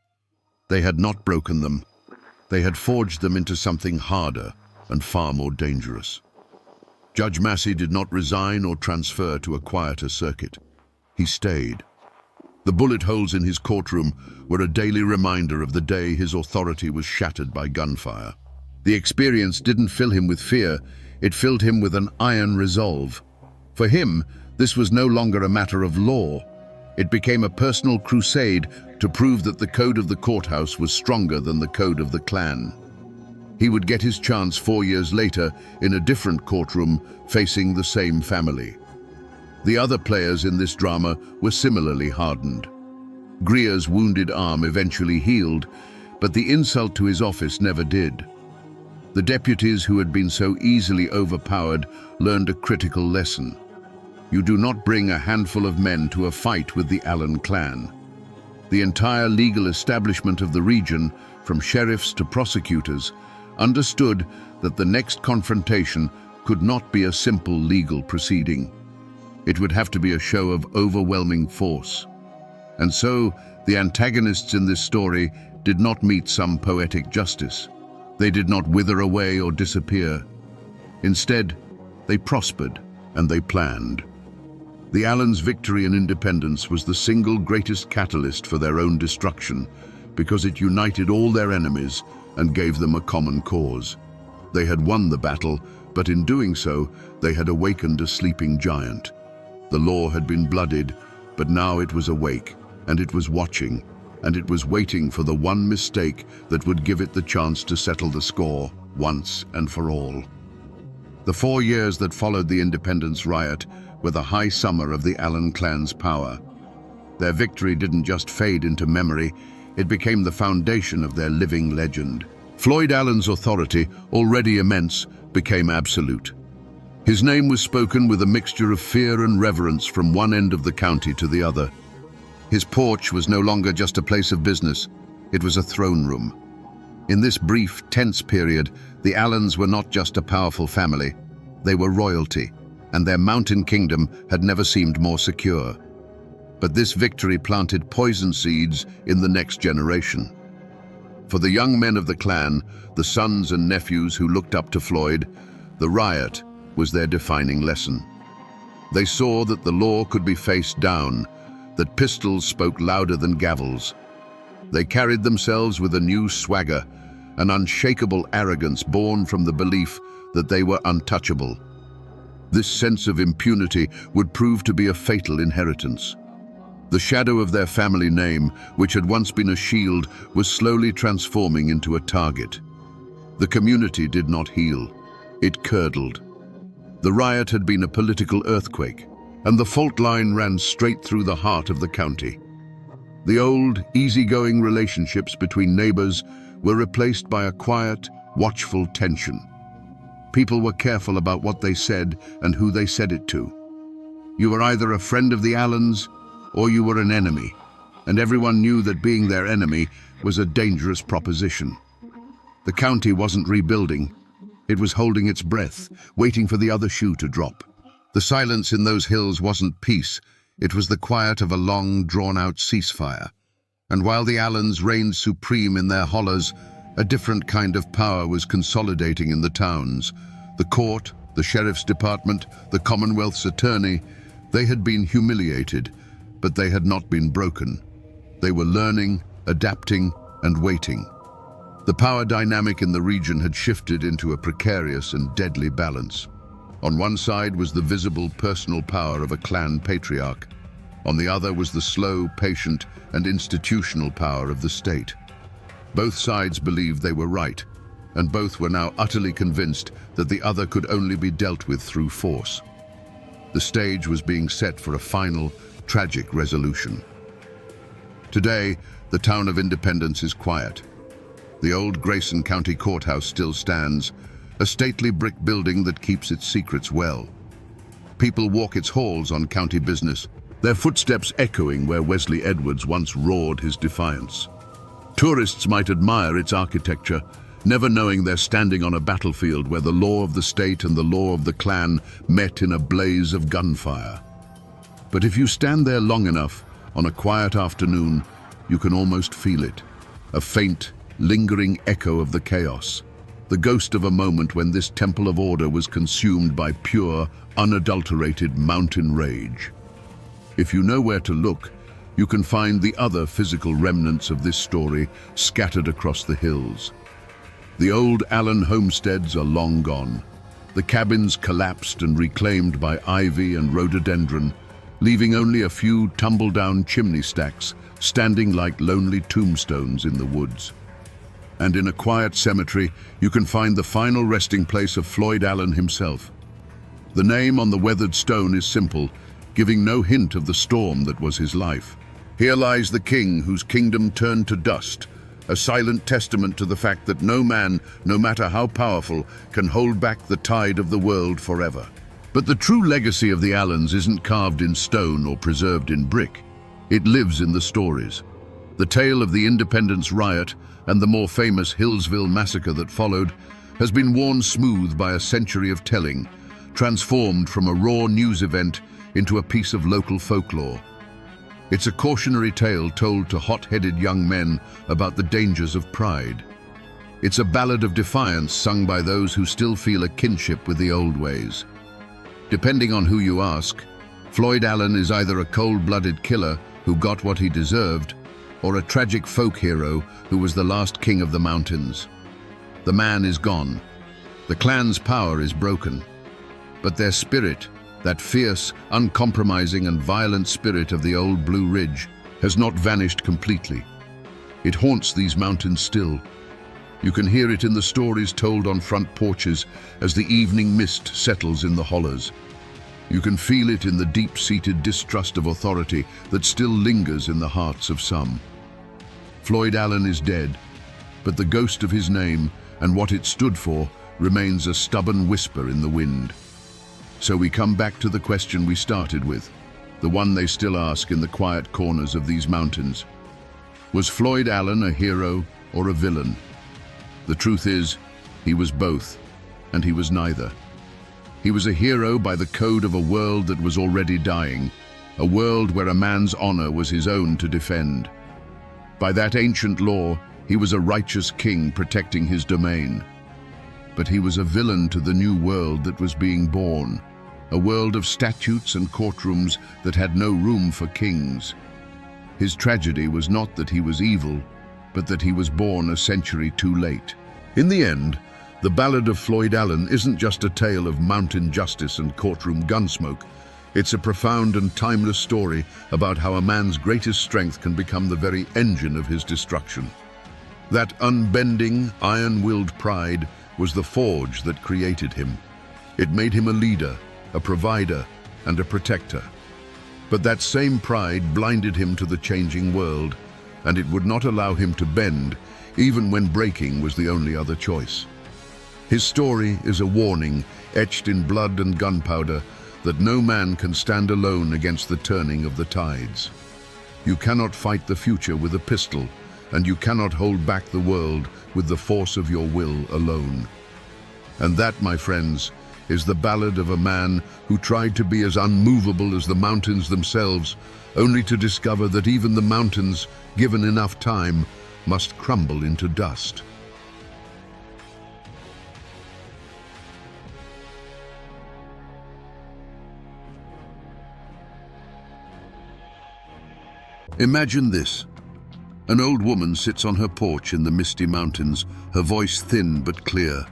They had not broken them. They had forged them into something harder, and far more dangerous. Judge Massey did not resign or transfer to a quieter circuit. He stayed. The bullet holes in his courtroom were a daily reminder of the day his authority was shattered by gunfire. The experience didn't fill him with fear, it filled him with an iron resolve. For him, this was no longer a matter of law. It became a personal crusade to prove that the code of the courthouse was stronger than the code of the clan. He would get his chance 4 years later in a different courtroom facing the same family. The other players in this drama were similarly hardened. Greer's wounded arm eventually healed, but the insult to his office never did. The deputies who had been so easily overpowered learned a critical lesson. You do not bring a handful of men to a fight with the Allen clan. The entire legal establishment of the region, from sheriffs to prosecutors, understood that the next confrontation could not be a simple legal proceeding. It would have to be a show of overwhelming force. And so, the antagonists in this story did not meet some poetic justice. They did not wither away or disappear. Instead, they prospered and they planned. The Allens' victory and independence was the single greatest catalyst for their own destruction because it united all their enemies and gave them a common cause. They had won the battle, but in doing so, they had awakened a sleeping giant. The law had been bloodied, but now it was awake, and it was watching, and it was waiting for the one mistake that would give it the chance to settle the score once and for all. The 4 years that followed the independence riot were the high summer of the Allen clan's power. Their victory didn't just fade into memory, it became the foundation of their living legend. Floyd Allen's authority, already immense, became absolute. His name was spoken with a mixture of fear and reverence from one end of the county to the other. His porch was no longer just a place of business, it was a throne room. In this brief, tense period, the Allens were not just a powerful family, they were royalty, and their mountain kingdom had never seemed more secure. But this victory planted poison seeds in the next generation. For the young men of the clan, the sons and nephews who looked up to Floyd, the riot was their defining lesson. They saw that the law could be faced down, that pistols spoke louder than gavels. They carried themselves with a new swagger, an unshakable arrogance born from the belief that they were untouchable. This sense of impunity would prove to be a fatal inheritance. The shadow of their family name, which had once been a shield, was slowly transforming into a target. The community did not heal. It curdled. The riot had been a political earthquake, and the fault line ran straight through the heart of the county. The old, easygoing relationships between neighbors were replaced by a quiet, watchful tension. People were careful about what they said and who they said it to. You were either a friend of the Allens or you were an enemy, and everyone knew that being their enemy was a dangerous proposition. The county wasn't rebuilding. It was holding its breath, waiting for the other shoe to drop. The silence in those hills wasn't peace, it was the quiet of a long, drawn-out ceasefire. And while the Allens reigned supreme in their hollows, a different kind of power was consolidating in the towns. The court, the sheriff's department, the Commonwealth's attorney, they had been humiliated, but they had not been broken. They were learning, adapting, and waiting. The power dynamic in the region had shifted into a precarious and deadly balance. On one side was the visible personal power of a clan patriarch. On the other was the slow, patient, and institutional power of the state. Both sides believed they were right, and both were now utterly convinced that the other could only be dealt with through force. The stage was being set for a final, tragic resolution. Today, the town of Independence is quiet. The old Grayson County Courthouse still stands, a stately brick building that keeps its secrets well. People walk its halls on county business, their footsteps echoing where Wesley Edwards once roared his defiance. Tourists might admire its architecture, never knowing they're standing on a battlefield where the law of the state and the law of the clan met in a blaze of gunfire. But if you stand there long enough, on a quiet afternoon, you can almost feel it, a faint, lingering echo of the chaos. the ghost of a moment when this temple of order was consumed by pure, unadulterated mountain rage. If you know where to look, you can find the other physical remnants of this story scattered across the hills. The old Allen homesteads are long gone. The cabins collapsed and reclaimed by ivy and rhododendron, leaving only a few tumble-down chimney stacks standing like lonely tombstones in the woods. And in a quiet cemetery, you can find the final resting place of Floyd Allen himself. The name on the weathered stone is simple, giving no hint of the storm that was his life. Here lies the king whose kingdom turned to dust, a silent testament to the fact that no man, no matter how powerful, can hold back the tide of the world forever. But the true legacy of the Allens isn't carved in stone or preserved in brick. It lives in the stories. The tale of the Independence Riot and the more famous Hillsville Massacre that followed has been worn smooth by a century of telling, transformed from a raw news event into a piece of local folklore. It's a cautionary tale told to hot-headed young men about the dangers of pride. It's a ballad of defiance sung by those who still feel a kinship with the old ways. Depending on who you ask, Floyd Allen is either a cold-blooded killer who got what he deserved, or a tragic folk hero who was the last king of the mountains. The man is gone. The clan's power is broken. But their spirit, that fierce, uncompromising and violent spirit of the old Blue Ridge, has not vanished completely. It haunts these mountains still. You can hear it in the stories told on front porches as the evening mist settles in the hollows. You can feel it in the deep-seated distrust of authority that still lingers in the hearts of some. Floyd Allen is dead, but the ghost of his name and what it stood for remains a stubborn whisper in the wind. So we come back to the question we started with, the one they still ask in the quiet corners of these mountains. Was Floyd Allen a hero or a villain? The truth is, he was both, and he was neither. He was a hero by the code of a world that was already dying, a world where a man's honor was his own to defend. By that ancient law, he was a righteous king protecting his domain. But he was a villain to the new world that was being born, a world of statutes and courtrooms that had no room for kings. His tragedy was not that he was evil, but that he was born a century too late. In the end, the Ballad of Floyd Allen isn't just a tale of mountain justice and courtroom gunsmoke. It's a profound and timeless story about how a man's greatest strength can become the very engine of his destruction. That unbending, iron-willed pride was the forge that created him. It made him a leader, a provider, and a protector. But that same pride blinded him to the changing world, and it would not allow him to bend, even when breaking was the only other choice. His story is a warning, etched in blood and gunpowder, that no man can stand alone against the turning of the tides. You cannot fight the future with a pistol, and you cannot hold back the world with the force of your will alone. And that, my friends, is the ballad of a man who tried to be as unmovable as the mountains themselves, only to discover that even the mountains, given enough time, must crumble into dust. Imagine this. An old woman sits on her porch in the misty mountains, her voice thin but clear.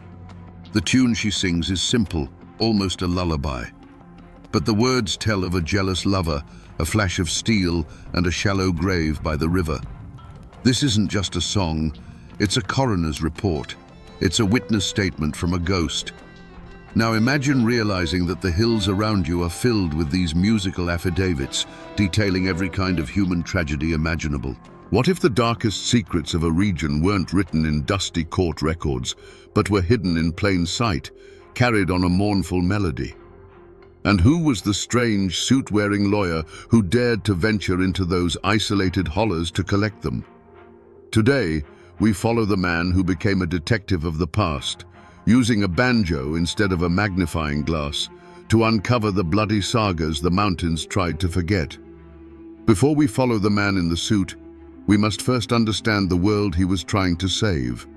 The tune she sings is simple, almost a lullaby. But the words tell of a jealous lover, a flash of steel, and a shallow grave by the river. This isn't just a song, it's a coroner's report. It's a witness statement from a ghost. Now imagine realizing that the hills around you are filled with these musical affidavits, detailing every kind of human tragedy imaginable. What if the darkest secrets of a region weren't written in dusty court records, but were hidden in plain sight, carried on a mournful melody? And who was the strange, suit-wearing lawyer who dared to venture into those isolated hollows to collect them? Today, we follow the man who became a detective of the past, using a banjo instead of a magnifying glass to uncover the bloody sagas the mountains tried to forget. Before we follow the man in the suit, we must first understand the world he was trying to save.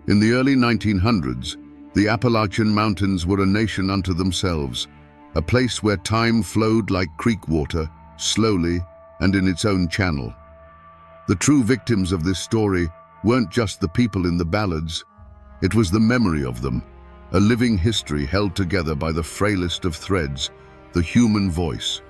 In the early 1900s, the Appalachian Mountains were a nation unto themselves, a place where time flowed like creek water, slowly and in its own channel. The true victims of this story weren't just the people in the ballads. It was the memory of them, a living history held together by the frailest of threads, the human voice.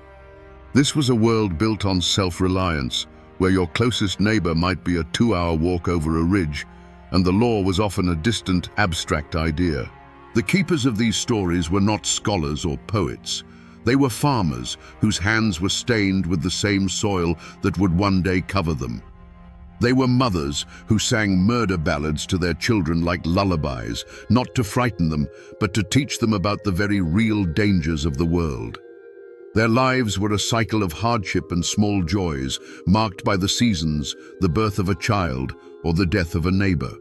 This was a world built on self-reliance, where your closest neighbor might be a 2-hour walk over a ridge, and the law was often a distant, abstract idea. The keepers of these stories were not scholars or poets. They were farmers whose hands were stained with the same soil that would one day cover them. They were mothers who sang murder ballads to their children like lullabies, not to frighten them, but to teach them about the very real dangers of the world. Their lives were a cycle of hardship and small joys, marked by the seasons, the birth of a child, or the death of a neighbor.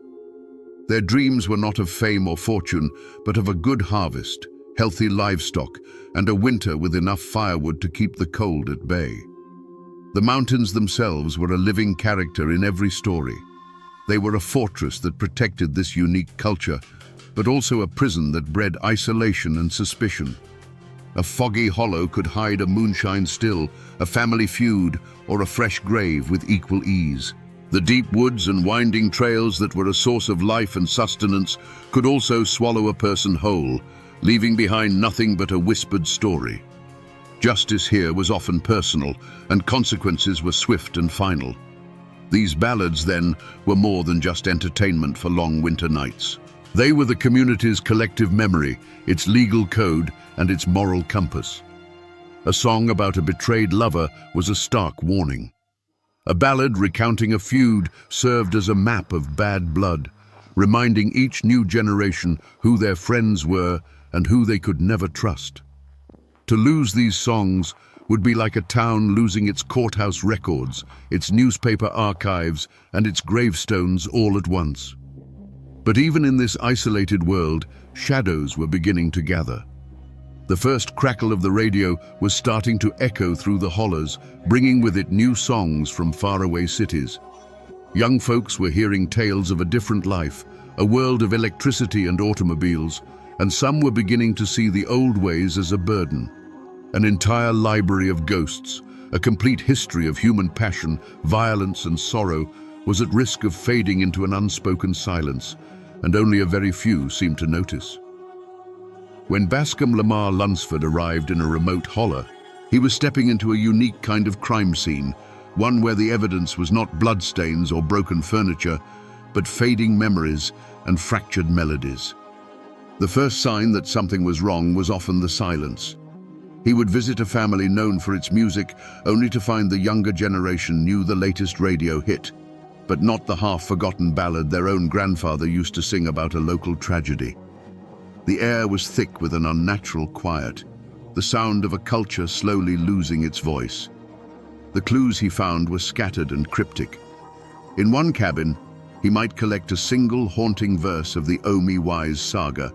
Their dreams were not of fame or fortune, but of a good harvest, healthy livestock, and a winter with enough firewood to keep the cold at bay. The mountains themselves were a living character in every story. They were a fortress that protected this unique culture, but also a prison that bred isolation and suspicion. A foggy hollow could hide a moonshine still, a family feud, or a fresh grave with equal ease. The deep woods and winding trails that were a source of life and sustenance could also swallow a person whole, leaving behind nothing but a whispered story. Justice here was often personal, and consequences were swift and final. These ballads, then, were more than just entertainment for long winter nights. They were the community's collective memory, its legal code, and its moral compass. A song about a betrayed lover was a stark warning. A ballad recounting a feud served as a map of bad blood, reminding each new generation who their friends were and who they could never trust. To lose these songs would be like a town losing its courthouse records, its newspaper archives, and its gravestones all at once. But even in this isolated world, shadows were beginning to gather. The first crackle of the radio was starting to echo through the hollows, bringing with it new songs from faraway cities. Young folks were hearing tales of a different life, a world of electricity and automobiles, and some were beginning to see the old ways as a burden. An entire library of ghosts, a complete history of human passion, violence, and sorrow, was at risk of fading into an unspoken silence, and only a very few seemed to notice. When Bascom Lamar Lunsford arrived in a remote holler, he was stepping into a unique kind of crime scene, one where the evidence was not bloodstains or broken furniture, but fading memories and fractured melodies. The first sign that something was wrong was often the silence. He would visit a family known for its music, only to find the younger generation knew the latest radio hit, but not the half-forgotten ballad their own grandfather used to sing about a local tragedy. The air was thick with an unnatural quiet, the sound of a culture slowly losing its voice. The clues he found were scattered and cryptic. In one cabin, he might collect a single haunting verse of the Omi Wise saga,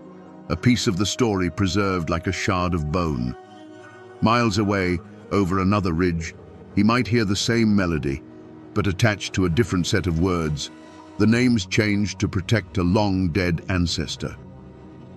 a piece of the story preserved like a shard of bone. Miles away, over another ridge, he might hear the same melody, but attached to a different set of words, the names changed to protect a long-dead ancestor.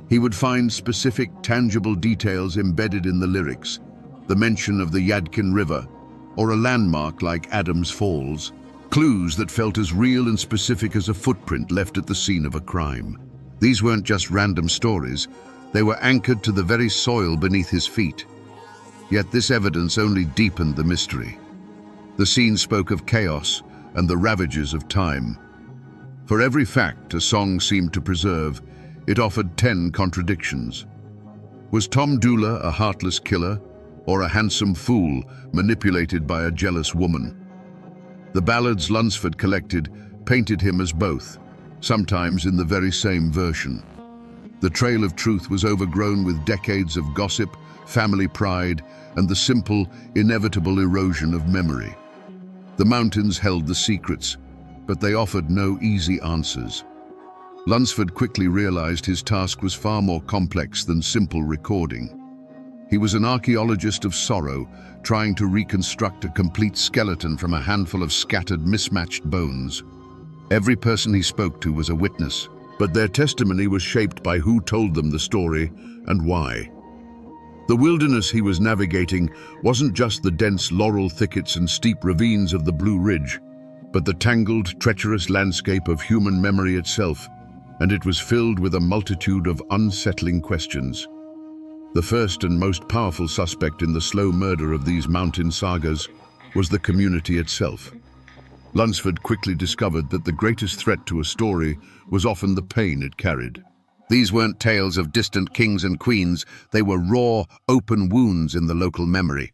He would find specific, tangible details embedded in the lyrics, the mention of the Yadkin River, or a landmark like Adams Falls, clues that felt as real and specific as a footprint left at the scene of a crime. These weren't just random stories, they were anchored to the very soil beneath his feet. Yet this evidence only deepened the mystery. The scene spoke of chaos and the ravages of time. For every fact a song seemed to preserve, it offered 10 contradictions. Was Tom Dula a heartless killer, or a handsome fool manipulated by a jealous woman? The ballads Lunsford collected painted him as both, sometimes in the very same version. The trail of truth was overgrown with decades of gossip, family pride, and the simple, inevitable erosion of memory. The mountains held the secrets, but they offered no easy answers. Lunsford quickly realized his task was far more complex than simple recording. He was an archaeologist of sorrow, trying to reconstruct a complete skeleton from a handful of scattered, mismatched bones. Every person he spoke to was a witness, but their testimony was shaped by who told them the story and why. The wilderness he was navigating wasn't just the dense laurel thickets and steep ravines of the Blue Ridge, but the tangled, treacherous landscape of human memory itself, and it was filled with a multitude of unsettling questions. The first and most powerful suspect in the slow murder of these mountain sagas was the community itself. Lunsford quickly discovered that the greatest threat to a story was often the pain it carried. These weren't tales of distant kings and queens, they were raw, open wounds in the local memory.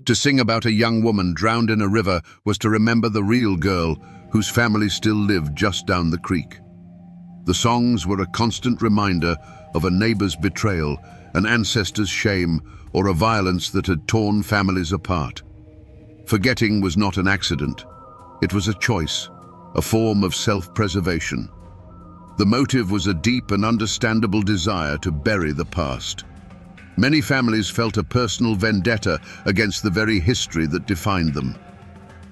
To sing about a young woman drowned in a river was to remember the real girl whose family still lived just down the creek. The songs were a constant reminder of a neighbor's betrayal, an ancestor's shame, or a violence that had torn families apart. Forgetting was not an accident. It was a choice, a form of self-preservation. The motive was a deep and understandable desire to bury the past. Many families felt a personal vendetta against the very history that defined them.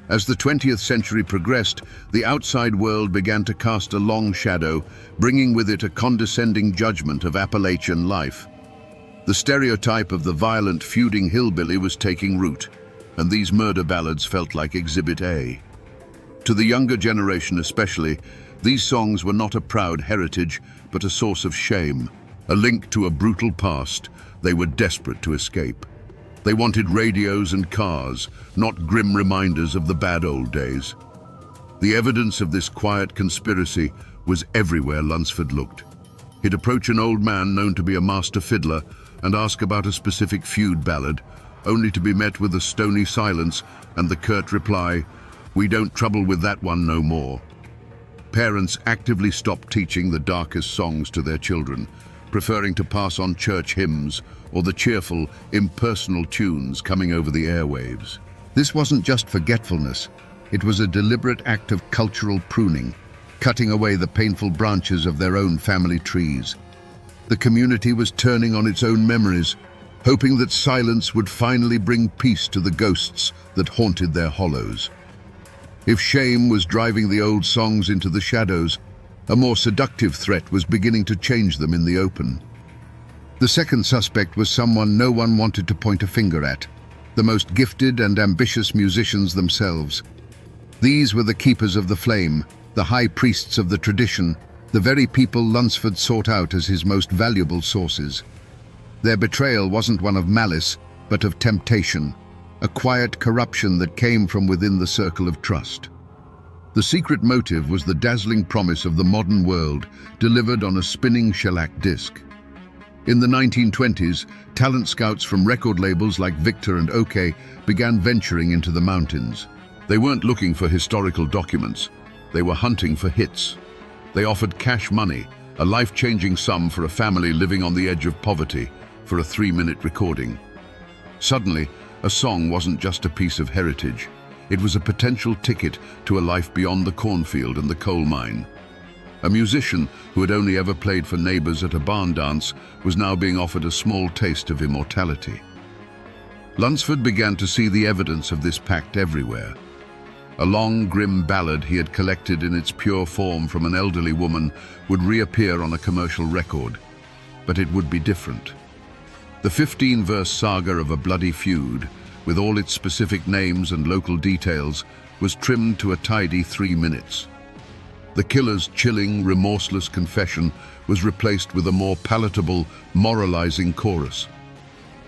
As the 20th century progressed, the outside world began to cast a long shadow, bringing with it a condescending judgment of Appalachian life. The stereotype of the violent, feuding hillbilly was taking root, and these murder ballads felt like Exhibit A. To the younger generation especially, these songs were not a proud heritage, but a source of shame, a link to a brutal past they were desperate to escape. They wanted radios and cars, not grim reminders of the bad old days. The evidence of this quiet conspiracy was everywhere Lunsford looked. He'd approach an old man known to be a master fiddler and ask about a specific feud ballad, only to be met with a stony silence and the curt reply, "We don't trouble with that one no more." Parents actively stopped teaching the darkest songs to their children, preferring to pass on church hymns or the cheerful, impersonal tunes coming over the airwaves. This wasn't just forgetfulness, it was a deliberate act of cultural pruning, cutting away the painful branches of their own family trees. The community was turning on its own memories, hoping that silence would finally bring peace to the ghosts that haunted their hollows. If shame was driving the old songs into the shadows, a more seductive threat was beginning to change them in the open. The second suspect was someone no one wanted to point a finger at, the most gifted and ambitious musicians themselves. These were the keepers of the flame, the high priests of the tradition, the very people Lunsford sought out as his most valuable sources. Their betrayal wasn't one of malice, but of temptation, a quiet corruption that came from within the circle of trust. The secret motive was the dazzling promise of the modern world, delivered on a spinning shellac disc. In the 1920s, talent scouts from record labels like Victor and OK began venturing into the mountains. They weren't looking for historical documents, they were hunting for hits. They offered cash money, a life-changing sum for a family living on the edge of poverty, for a 3-minute recording. Suddenly, a song wasn't just a piece of heritage. It was a potential ticket to a life beyond the cornfield and the coal mine. A musician who had only ever played for neighbors at a barn dance was now being offered a small taste of immortality. Lunsford began to see the evidence of this pact everywhere. A long, grim ballad he had collected in its pure form from an elderly woman would reappear on a commercial record, but it would be different. The 15-verse saga of a bloody feud, with all its specific names and local details, was trimmed to a tidy 3 minutes. The killer's chilling, remorseless confession was replaced with a more palatable, moralizing chorus.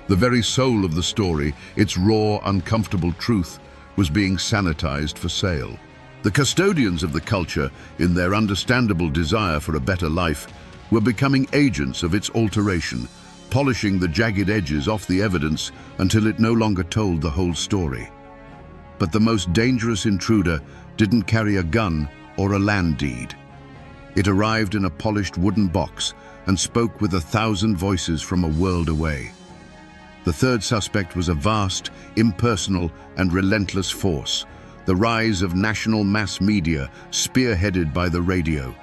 The very soul of the story, its raw, uncomfortable truth, was being sanitized for sale. The custodians of the culture, in their understandable desire for a better life, were becoming agents of its alteration, polishing the jagged edges off the evidence until it no longer told the whole story. But the most dangerous intruder didn't carry a gun or a land deed. It arrived in a polished wooden box and spoke with 1,000 voices from a world away. The third suspect was a vast, impersonal, and relentless force, the rise of national mass media spearheaded by the radio.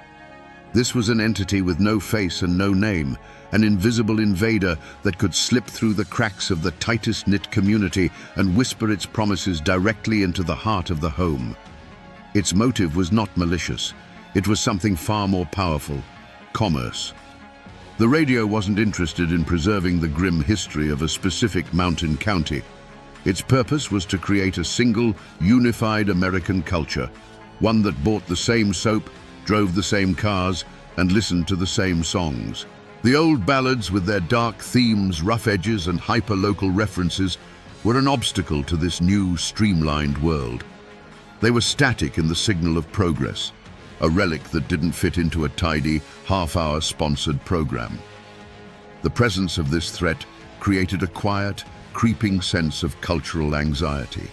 This was an entity with no face and no name, an invisible invader that could slip through the cracks of the tightest-knit community and whisper its promises directly into the heart of the home. Its motive was not malicious. It was something far more powerful, commerce. The radio wasn't interested in preserving the grim history of a specific mountain county. Its purpose was to create a single, unified American culture, one that bought the same soap, drove the same cars, and listened to the same songs. The old ballads, with their dark themes, rough edges, and hyper-local references, were an obstacle to this new, streamlined world. They were static in the signal of progress, a relic that didn't fit into a tidy, half-hour sponsored program. The presence of this threat created a quiet, creeping sense of cultural anxiety.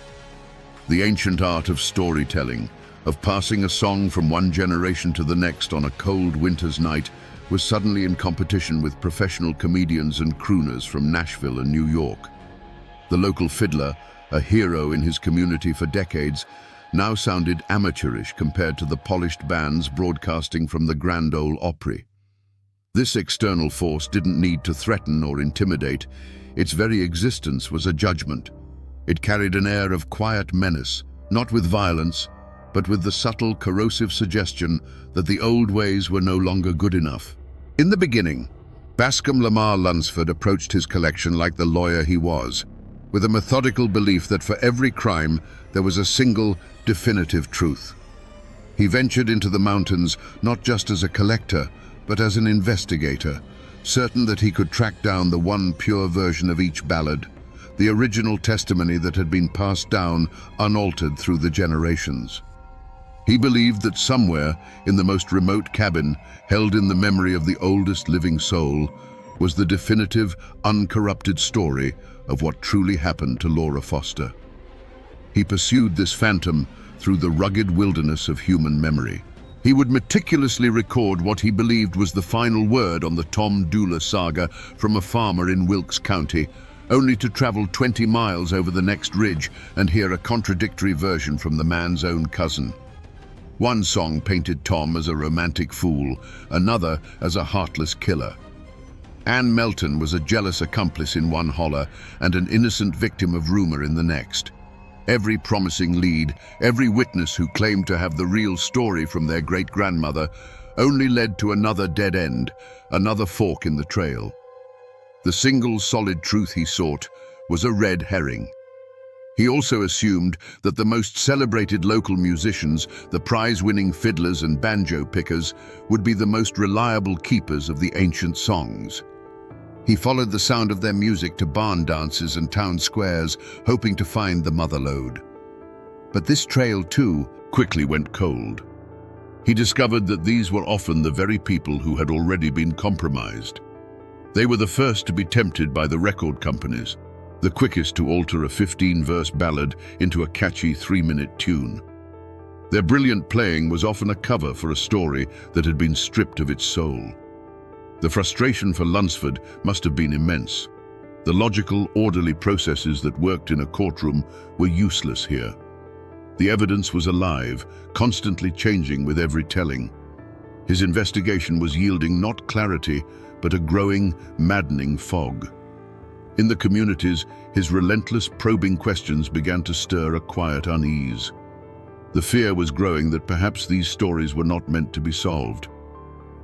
The ancient art of storytelling, of passing a song from one generation to the next on a cold winter's night, was suddenly in competition with professional comedians and crooners from Nashville and New York. The local fiddler, a hero in his community for decades, now sounded amateurish compared to the polished bands broadcasting from the Grand Ole Opry. This external force didn't need to threaten or intimidate. Its very existence was a judgment. It carried an air of quiet menace, not with violence, but with the subtle, corrosive suggestion that the old ways were no longer good enough. In the beginning, Bascom Lamar Lunsford approached his collection like the lawyer he was, with a methodical belief that for every crime there was a single, definitive truth. He ventured into the mountains not just as a collector, but as an investigator, certain that he could track down the one pure version of each ballad, the original testimony that had been passed down unaltered through the generations. He believed that somewhere, in the most remote cabin, held in the memory of the oldest living soul, was the definitive, uncorrupted story of what truly happened to Laura Foster. He pursued this phantom through the rugged wilderness of human memory. He would meticulously record what he believed was the final word on the Tom Dula saga from a farmer in Wilkes County, only to travel 20 miles over the next ridge and hear a contradictory version from the man's own cousin. One song painted Tom as a romantic fool, another as a heartless killer. Ann Melton was a jealous accomplice in one holler and an innocent victim of rumor in the next. Every promising lead, every witness who claimed to have the real story from their great-grandmother, only led to another dead end, another fork in the trail. The single solid truth he sought was a red herring. He also assumed that the most celebrated local musicians, the prize-winning fiddlers and banjo pickers, would be the most reliable keepers of the ancient songs. He followed the sound of their music to barn dances and town squares, hoping to find the mother lode. But this trail, too, quickly went cold. He discovered that these were often the very people who had already been compromised. They were the first to be tempted by the record companies, the quickest to alter a 15-verse ballad into a catchy 3-minute tune. Their brilliant playing was often a cover for a story that had been stripped of its soul. The frustration for Lunsford must have been immense. The logical, orderly processes that worked in a courtroom were useless here. The evidence was alive, constantly changing with every telling. His investigation was yielding not clarity, but a growing, maddening fog. In the communities, his relentless, probing questions began to stir a quiet unease. The fear was growing that perhaps these stories were not meant to be solved.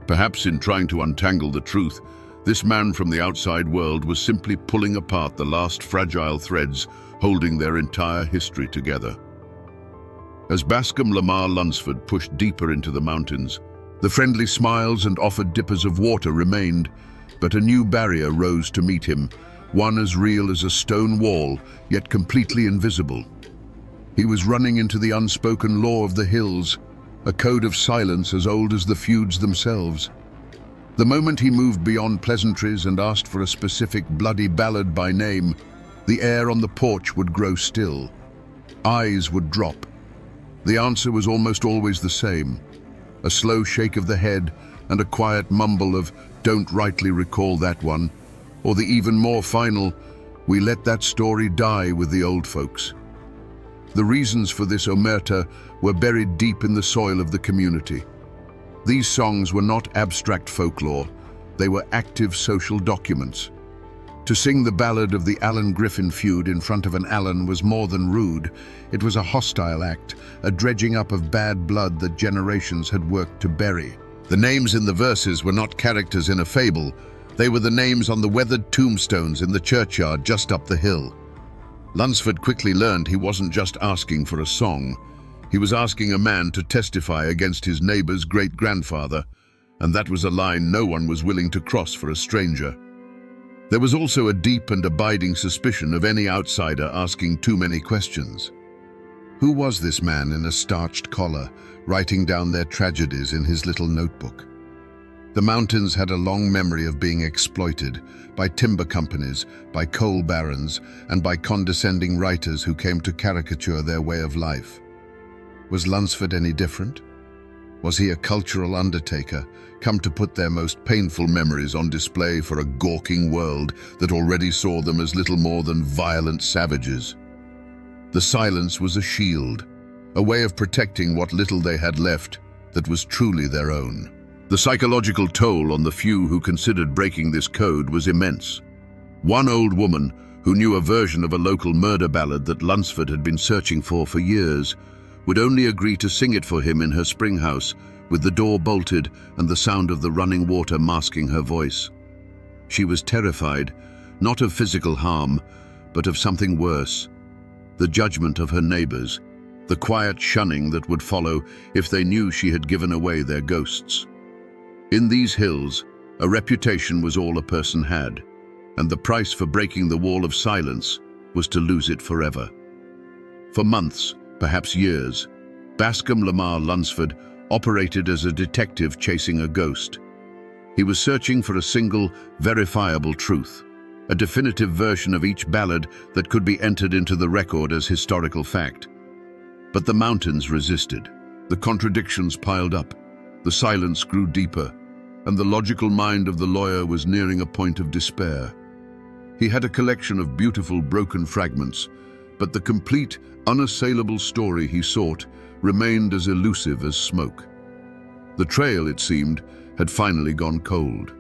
Perhaps in trying to untangle the truth, this man from the outside world was simply pulling apart the last fragile threads holding their entire history together. As Bascom Lamar Lunsford pushed deeper into the mountains, the friendly smiles and offered dippers of water remained, but a new barrier rose to meet him, one as real as a stone wall, yet completely invisible. He was running into the unspoken law of the hills, a code of silence as old as the feuds themselves. The moment he moved beyond pleasantries and asked for a specific bloody ballad by name, the air on the porch would grow still. Eyes would drop. The answer was almost always the same: a slow shake of the head and a quiet mumble of "don't rightly recall that one," or the even more final, "we let that story die with the old folks." The reasons for this omerta were buried deep in the soil of the community. These songs were not abstract folklore, they were active social documents. To sing the ballad of the Allen Griffin feud in front of an Allen was more than rude. It was a hostile act, a dredging up of bad blood that generations had worked to bury. The names in the verses were not characters in a fable. They were the names on the weathered tombstones in the churchyard just up the hill. Lunsford quickly learned he wasn't just asking for a song. He was asking a man to testify against his neighbor's great-grandfather, and that was a line no one was willing to cross for a stranger. There was also a deep and abiding suspicion of any outsider asking too many questions. Who was this man in a starched collar, writing down their tragedies in his little notebook? The mountains had a long memory of being exploited by timber companies, by coal barons, and by condescending writers who came to caricature their way of life. Was Lunsford any different? Was he a cultural undertaker, come to put their most painful memories on display for a gawking world that already saw them as little more than violent savages? The silence was a shield, a way of protecting what little they had left that was truly their own. The psychological toll on the few who considered breaking this code was immense. One old woman, who knew a version of a local murder ballad that Lunsford had been searching for years, would only agree to sing it for him in her spring house, with the door bolted and the sound of the running water masking her voice. She was terrified, not of physical harm, but of something worse: the judgment of her neighbors, the quiet shunning that would follow if they knew she had given away their ghosts. In these hills, a reputation was all a person had, and the price for breaking the wall of silence was to lose it forever. For months, perhaps years, Bascom Lamar Lunsford operated as a detective chasing a ghost. He was searching for a single, verifiable truth, a definitive version of each ballad that could be entered into the record as historical fact. But the mountains resisted. The contradictions piled up, the silence grew deeper, and the logical mind of the lawyer was nearing a point of despair. He had a collection of beautiful broken fragments, but the complete, unassailable story he sought remained as elusive as smoke. The trail, it seemed, had finally gone cold.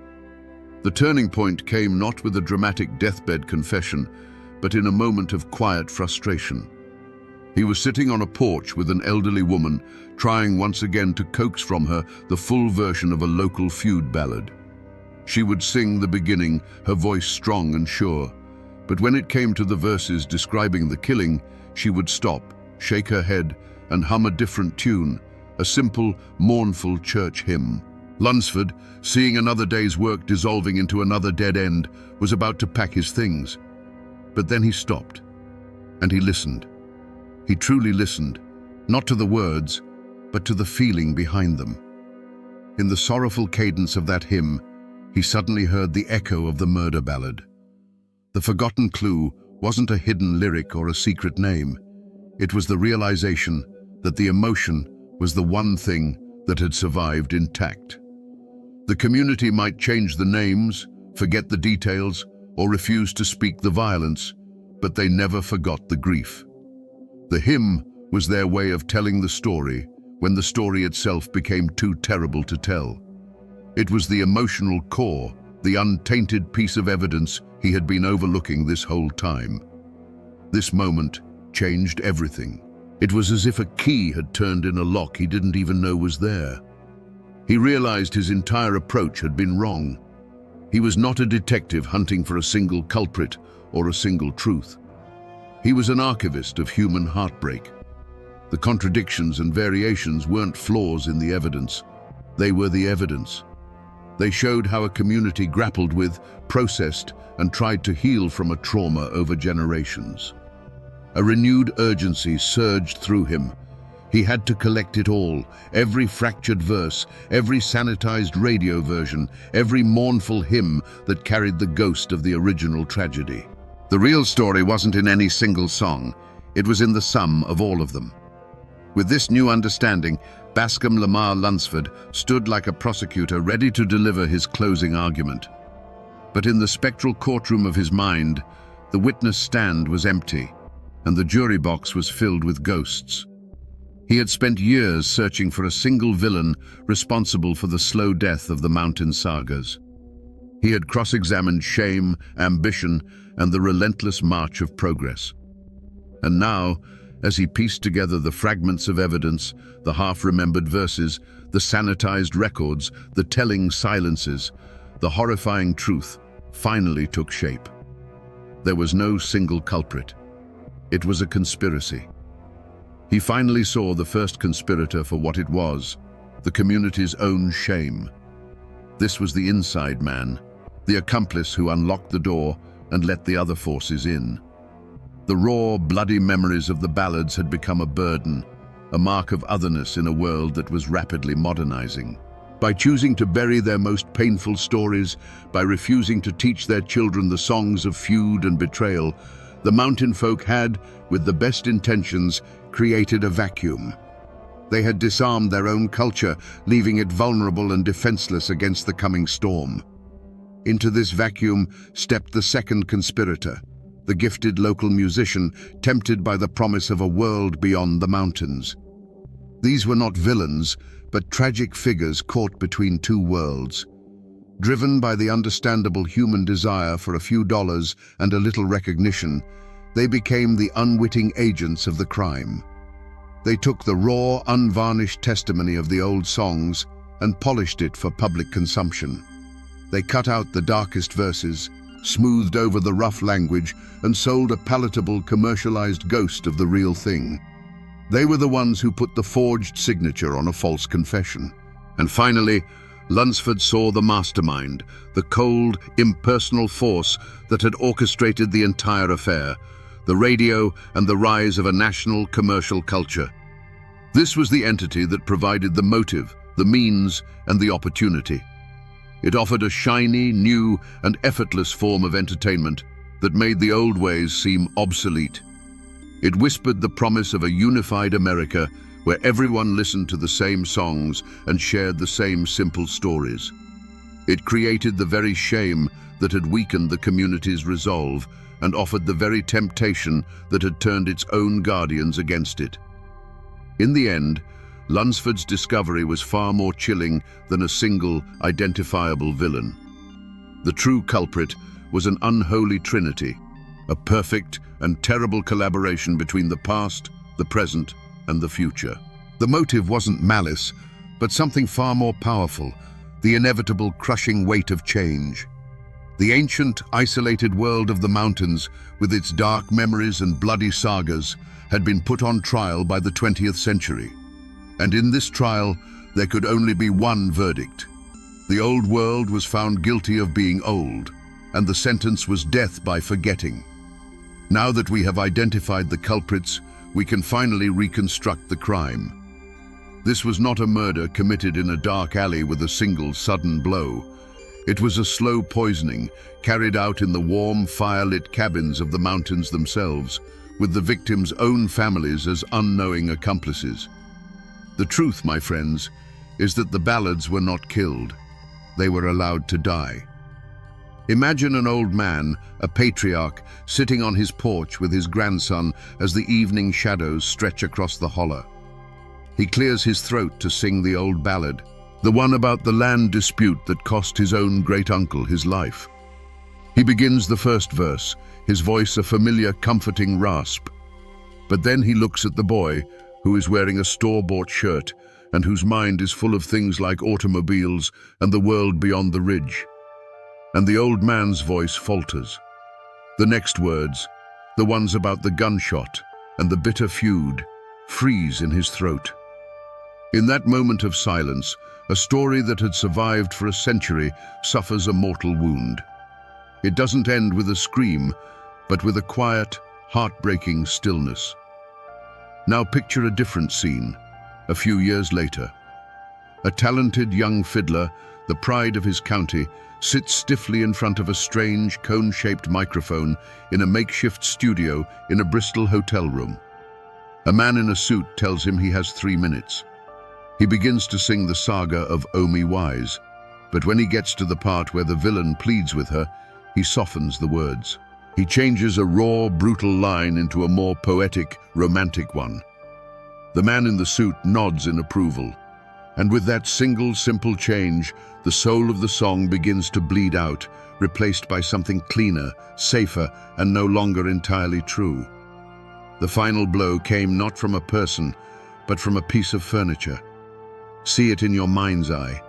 The turning point came not with a dramatic deathbed confession, but in a moment of quiet frustration. He was sitting on a porch with an elderly woman, trying once again to coax from her the full version of a local feud ballad. She would sing the beginning, her voice strong and sure, but when it came to the verses describing the killing, she would stop, shake her head, and hum a different tune, a simple, mournful church hymn. Lunsford, seeing another day's work dissolving into another dead end, was about to pack his things. But then he stopped, and he listened. He truly listened, not to the words, but to the feeling behind them. In the sorrowful cadence of that hymn, he suddenly heard the echo of the murder ballad. The forgotten clue wasn't a hidden lyric or a secret name. It was the realization that the emotion was the one thing that had survived intact. The community might change the names, forget the details, or refuse to speak the violence, but they never forgot the grief. The hymn was their way of telling the story when the story itself became too terrible to tell. It was the emotional core, the untainted piece of evidence he had been overlooking this whole time. This moment changed everything. It was as if a key had turned in a lock he didn't even know was there. He realized his entire approach had been wrong. He was not a detective hunting for a single culprit or a single truth. He was an archivist of human heartbreak. The contradictions and variations weren't flaws in the evidence. They were the evidence. They showed how a community grappled with, processed, and tried to heal from a trauma over generations. A renewed urgency surged through him. He had to collect it all, every fractured verse, every sanitized radio version, every mournful hymn that carried the ghost of the original tragedy. The real story wasn't in any single song, it was in the sum of all of them. With this new understanding, Bascom Lamar Lunsford stood like a prosecutor ready to deliver his closing argument. But in the spectral courtroom of his mind, the witness stand was empty, and the jury box was filled with ghosts. He had spent years searching for a single villain responsible for the slow death of the mountain sagas. He had cross-examined shame, ambition, and the relentless march of progress. And now, As he pieced together the fragments of evidence, the half-remembered verses, the sanitized records, the telling silences, the horrifying truth finally took shape. There was no single culprit. It was a conspiracy. He finally saw the first conspirator for what it was, the community's own shame. This was the inside man, the accomplice who unlocked the door and let the other forces in. The raw, bloody memories of the ballads had become a burden, a mark of otherness in a world that was rapidly modernizing. By choosing to bury their most painful stories, by refusing to teach their children the songs of feud and betrayal, the mountain folk had, with the best intentions, created a vacuum. They had disarmed their own culture, leaving it vulnerable and defenseless against the coming storm. Into this vacuum stepped the second conspirator, the gifted local musician, tempted by the promise of a world beyond the mountains. These were not villains, but tragic figures caught between two worlds. Driven by the understandable human desire for a few dollars and a little recognition, they became the unwitting agents of the crime. They took the raw, unvarnished testimony of the old songs and polished it for public consumption. They cut out the darkest verses, smoothed over the rough language, and sold a palatable, commercialized ghost of the real thing. They were the ones who put the forged signature on a false confession. And finally, Lunsford saw the mastermind, the cold, impersonal force that had orchestrated the entire affair, the radio and the rise of a national commercial culture. This was the entity that provided the motive, the means, and the opportunity. It offered a shiny, new, and effortless form of entertainment that made the old ways seem obsolete. It whispered the promise of a unified America where everyone listened to the same songs and shared the same simple stories. It created the very shame that had weakened the community's resolve and offered the very temptation that had turned its own guardians against it. In the end, Lunsford's discovery was far more chilling than a single, identifiable villain. The true culprit was an unholy trinity, a perfect and terrible collaboration between the past, the present, and the future. The motive wasn't malice, but something far more powerful, the inevitable crushing weight of change. The ancient, isolated world of the mountains, with its dark memories and bloody sagas, had been put on trial by the 20th century. And in this trial, there could only be one verdict. The old world was found guilty of being old, and the sentence was death by forgetting. Now that we have identified the culprits, we can finally reconstruct the crime. This was not a murder committed in a dark alley with a single sudden blow. It was a slow poisoning carried out in the warm, fire-lit cabins of the mountains themselves, with the victims' own families as unknowing accomplices. The truth, my friends, is that the ballads were not killed. They were allowed to die. Imagine an old man, a patriarch, sitting on his porch with his grandson as the evening shadows stretch across the hollow. He clears his throat to sing the old ballad, the one about the land dispute that cost his own great-uncle his life. He begins the first verse, his voice a familiar, comforting rasp. But then he looks at the boy, who is wearing a store-bought shirt and whose mind is full of things like automobiles and the world beyond the ridge. And the old man's voice falters. The next words, the ones about the gunshot and the bitter feud, freeze in his throat. In that moment of silence, a story that had survived for a century suffers a mortal wound. It doesn't end with a scream, but with a quiet, heartbreaking stillness. Now picture a different scene, a few years later. A talented young fiddler, the pride of his county, sits stiffly in front of a strange, cone-shaped microphone in a makeshift studio in a Bristol hotel room. A man in a suit tells him he has 3 minutes. He begins to sing the saga of Omi Wise, but when he gets to the part where the villain pleads with her, he softens the words. He changes a raw, brutal line into a more poetic, romantic one. The man in the suit nods in approval, and with that single, simple change, the soul of the song begins to bleed out, replaced by something cleaner, safer, and no longer entirely true. The final blow came not from a person, but from a piece of furniture. See it in your mind's eye.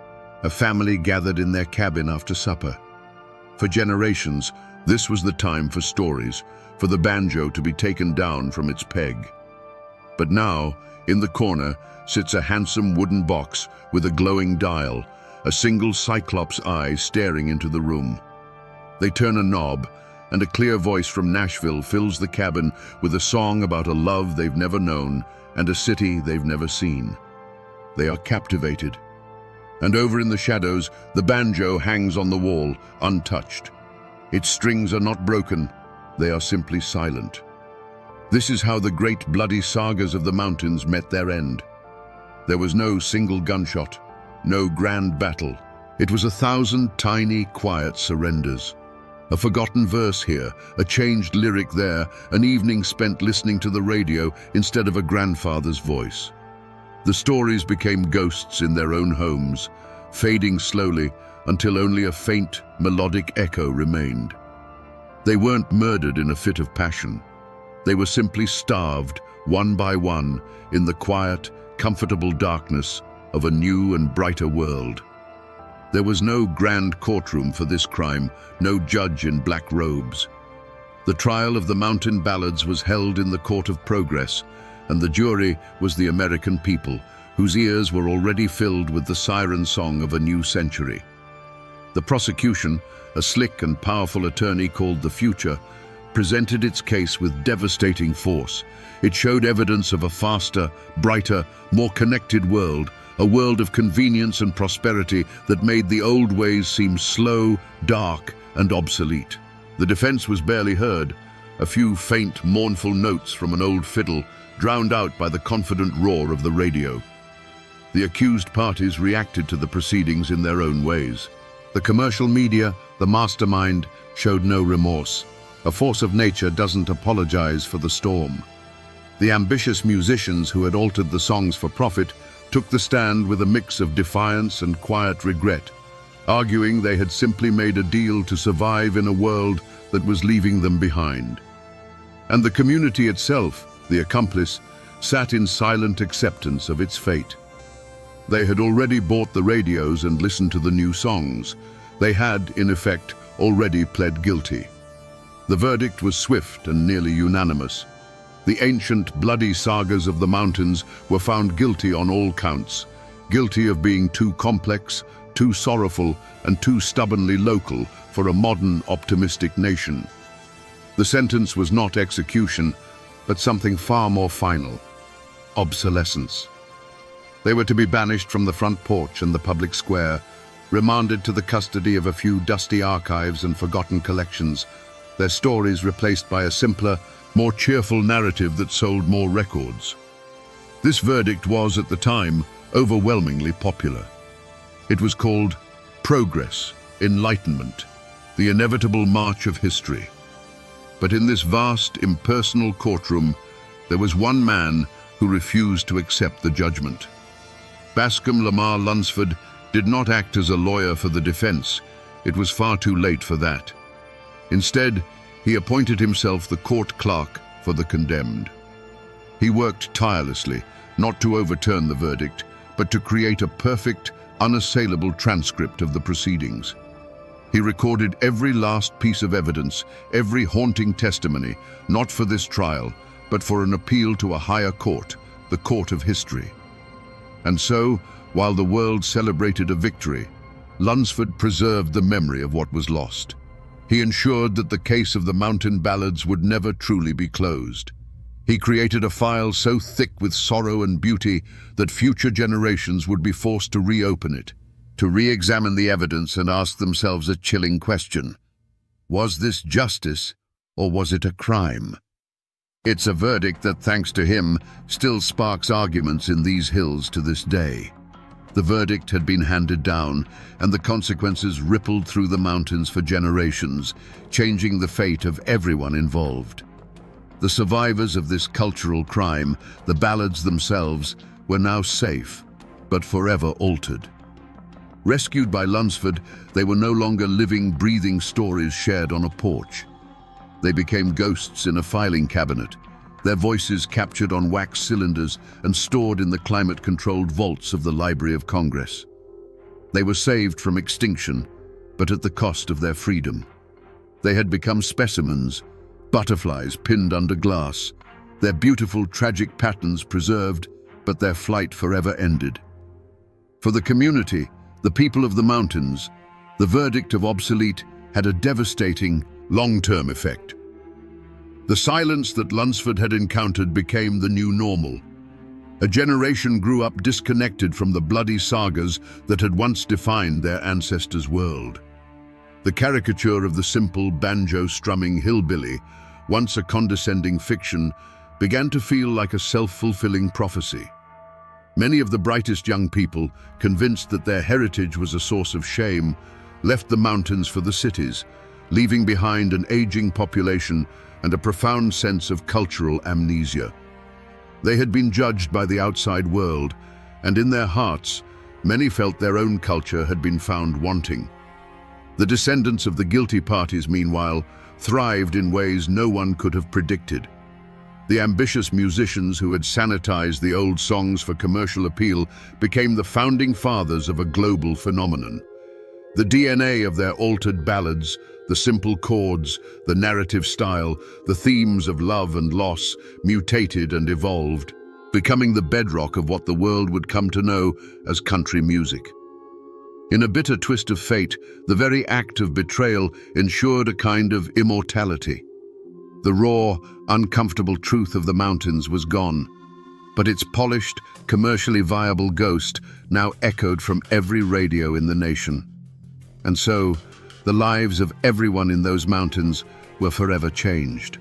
A family gathered in their cabin after supper. For generations, this was the time for stories, for the banjo to be taken down from its peg. But now, in the corner, sits a handsome wooden box with a glowing dial, a single cyclops eye staring into the room. They turn a knob, and a clear voice from Nashville fills the cabin with a song about a love they've never known and a city they've never seen. They are captivated. And over in the shadows, the banjo hangs on the wall, untouched. Its strings are not broken, they are simply silent. This is how the great bloody sagas of the mountains met their end. There was no single gunshot, no grand battle. It was 1,000 tiny, quiet surrenders. A forgotten verse here, a changed lyric there, an evening spent listening to the radio instead of a grandfather's voice. The stories became ghosts in their own homes, fading slowly until only a faint, melodic echo remained. They weren't murdered in a fit of passion. They were simply starved, one by one, in the quiet, comfortable darkness of a new and brighter world. There was no grand courtroom for this crime, no judge in black robes. The trial of the mountain ballads was held in the court of progress, and the jury was the American people, whose ears were already filled with the siren song of a new century. The prosecution, a slick and powerful attorney called the Future, presented its case with devastating force. It showed evidence of a faster, brighter, more connected world, a world of convenience and prosperity that made the old ways seem slow, dark, and obsolete. The defense was barely heard, a few faint, mournful notes from an old fiddle, drowned out by the confident roar of the radio. The accused parties reacted to the proceedings in their own ways. The commercial media, the mastermind, showed no remorse. A force of nature doesn't apologize for the storm. The ambitious musicians who had altered the songs for profit took the stand with a mix of defiance and quiet regret, arguing they had simply made a deal to survive in a world that was leaving them behind. And the community itself, the accomplice, sat in silent acceptance of its fate. They had already bought the radios and listened to the new songs. They had, in effect, already pled guilty. The verdict was swift and nearly unanimous. The ancient, bloody sagas of the mountains were found guilty on all counts, guilty of being too complex, too sorrowful, and too stubbornly local for a modern, optimistic nation. The sentence was not execution, but something far more final: obsolescence. They were to be banished from the front porch and the public square, remanded to the custody of a few dusty archives and forgotten collections, their stories replaced by a simpler, more cheerful narrative that sold more records. This verdict was, at the time, overwhelmingly popular. It was called Progress, Enlightenment, the inevitable march of history. But in this vast, impersonal courtroom, there was one man who refused to accept the judgment. Bascom Lamar Lunsford did not act as a lawyer for the defense. It was far too late for that. Instead, he appointed himself the court clerk for the condemned. He worked tirelessly, not to overturn the verdict, but to create a perfect, unassailable transcript of the proceedings. He recorded every last piece of evidence, every haunting testimony, not for this trial, but for an appeal to a higher court, the court of history. And so, while the world celebrated a victory, Lunsford preserved the memory of what was lost. He ensured that the case of the mountain ballads would never truly be closed. He created a file so thick with sorrow and beauty that future generations would be forced to reopen it, to re-examine the evidence and ask themselves a chilling question: was this justice, or was it a crime? It's a verdict that, thanks to him, still sparks arguments in these hills to this day. The verdict had been handed down, and the consequences rippled through the mountains for generations, changing the fate of everyone involved. The survivors of this cultural crime, the ballads themselves, were now safe, but forever altered. Rescued by Lunsford, they were no longer living, breathing stories shared on a porch. They became ghosts in a filing cabinet, their voices captured on wax cylinders and stored in the climate-controlled vaults of the Library of Congress. They were saved from extinction, but at the cost of their freedom. They had become specimens, butterflies pinned under glass, their beautiful, tragic patterns preserved, but their flight forever ended. For the community, the people of the mountains, the verdict of obsolete had a devastating, long-term effect. The silence that Lunsford had encountered became the new normal. A generation grew up disconnected from the bloody sagas that had once defined their ancestors' world. The caricature of the simple banjo-strumming hillbilly, once a condescending fiction, began to feel like a self-fulfilling prophecy. Many of the brightest young people, convinced that their heritage was a source of shame, left the mountains for the cities, leaving behind an aging population and a profound sense of cultural amnesia. They had been judged by the outside world, and in their hearts, many felt their own culture had been found wanting. The descendants of the guilty parties, meanwhile, thrived in ways no one could have predicted. The ambitious musicians who had sanitized the old songs for commercial appeal became the founding fathers of a global phenomenon. The DNA of their altered ballads, the simple chords, the narrative style, the themes of love and loss, mutated and evolved, becoming the bedrock of what the world would come to know as country music. In a bitter twist of fate, the very act of betrayal ensured a kind of immortality. The raw, uncomfortable truth of the mountains was gone, but its polished, commercially viable ghost now echoed from every radio in the nation. And so, the lives of everyone in those mountains were forever changed.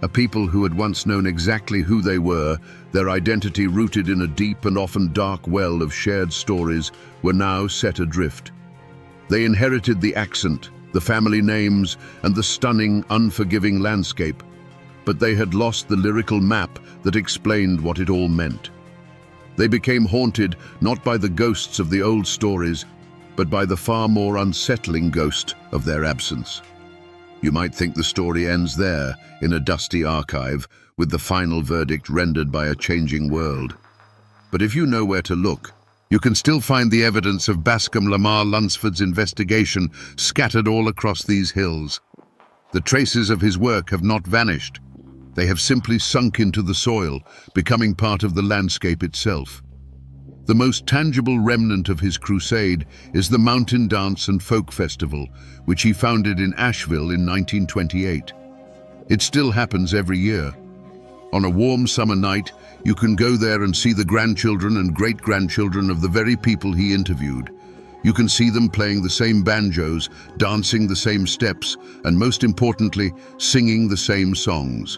A people who had once known exactly who they were, their identity rooted in a deep and often dark well of shared stories, were now set adrift. They inherited the accent, the family names, and the stunning, unforgiving landscape, but they had lost the lyrical map that explained what it all meant. They became haunted not by the ghosts of the old stories, but by the far more unsettling ghost of their absence. You might think the story ends there, in a dusty archive, with the final verdict rendered by a changing world. But if you know where to look, you can still find the evidence of Bascom Lamar Lunsford's investigation scattered all across these hills. The traces of his work have not vanished. They have simply sunk into the soil, becoming part of the landscape itself. The most tangible remnant of his crusade is the Mountain Dance and Folk Festival, which he founded in Asheville in 1928. It still happens every year. On a warm summer night, you can go there and see the grandchildren and great-grandchildren of the very people he interviewed. You can see them playing the same banjos, dancing the same steps, and most importantly, singing the same songs.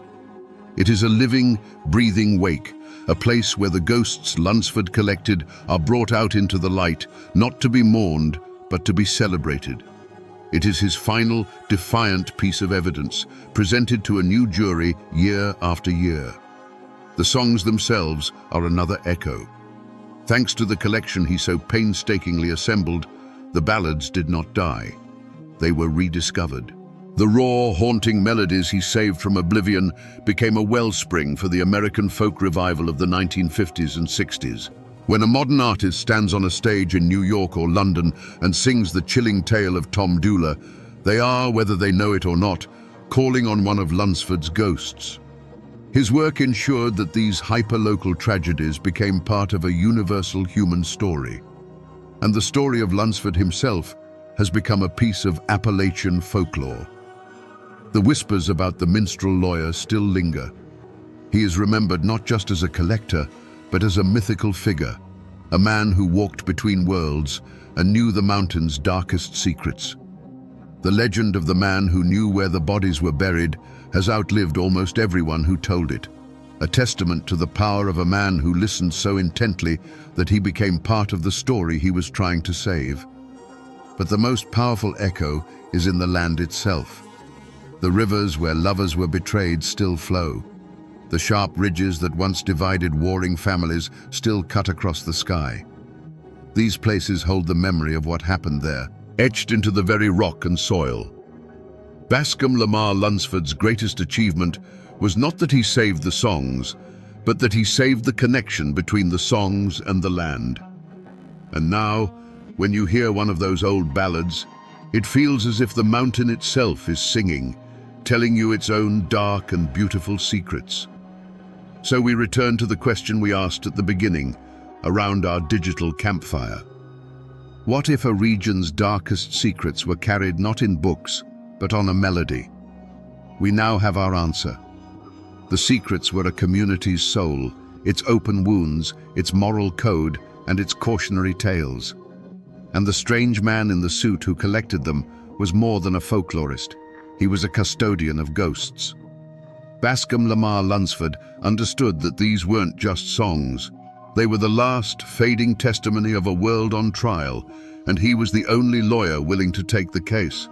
It is a living, breathing wake, a place where the ghosts Lunsford collected are brought out into the light, not to be mourned, but to be celebrated. It is his final, defiant piece of evidence, presented to a new jury year after year. The songs themselves are another echo. Thanks to the collection he so painstakingly assembled, the ballads did not die. They were rediscovered. The raw, haunting melodies he saved from oblivion became a wellspring for the American folk revival of the 1950s and 60s. When a modern artist stands on a stage in New York or London and sings the chilling tale of Tom Dooley, they are, whether they know it or not, calling on one of Lunsford's ghosts. His work ensured that these hyper-local tragedies became part of a universal human story. And the story of Lunsford himself has become a piece of Appalachian folklore. The whispers about the minstrel lawyer still linger. He is remembered not just as a collector, but as a mythical figure, a man who walked between worlds and knew the mountain's darkest secrets. The legend of the man who knew where the bodies were buried has outlived almost everyone who told it, a testament to the power of a man who listened so intently that he became part of the story he was trying to save. But the most powerful echo is in the land itself. The rivers where lovers were betrayed still flow. The sharp ridges that once divided warring families still cut across the sky. These places hold the memory of what happened there, etched into the very rock and soil. Bascom Lamar Lunsford's greatest achievement was not that he saved the songs, but that he saved the connection between the songs and the land. And now, when you hear one of those old ballads, it feels as if the mountain itself is singing, telling you its own dark and beautiful secrets. So we return to the question we asked at the beginning, around our digital campfire. What if a region's darkest secrets were carried not in books, but on a melody? We now have our answer. The secrets were a community's soul, its open wounds, its moral code, and its cautionary tales. And the strange man in the suit who collected them was more than a folklorist. He was a custodian of ghosts. Bascom Lamar Lunsford understood that these weren't just songs. They were the last, fading testimony of a world on trial, and he was the only lawyer willing to take the case.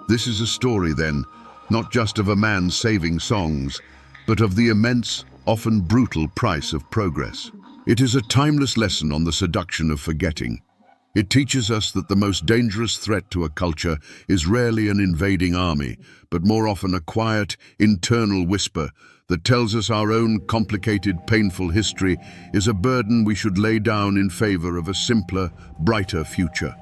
This is a story, then, not just of a man saving songs, but of the immense, often brutal price of progress. It is a timeless lesson on the seduction of forgetting. It teaches us that the most dangerous threat to a culture is rarely an invading army, but more often a quiet, internal whisper that tells us our own complicated, painful history is a burden we should lay down in favor of a simpler, brighter future.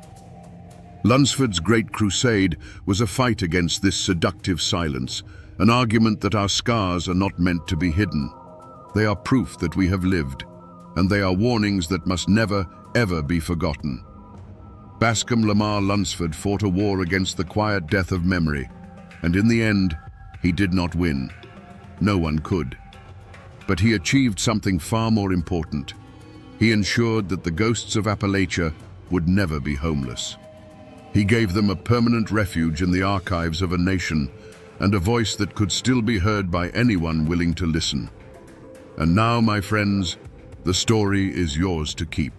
Lunsford's great crusade was a fight against this seductive silence, an argument that our scars are not meant to be hidden. They are proof that we have lived, and they are warnings that must never, ever be forgotten. Bascom Lamar Lunsford fought a war against the quiet death of memory, and in the end, he did not win. No one could. But he achieved something far more important. He ensured that the ghosts of Appalachia would never be homeless. He gave them a permanent refuge in the archives of a nation, and a voice that could still be heard by anyone willing to listen. And now, my friends, the story is yours to keep.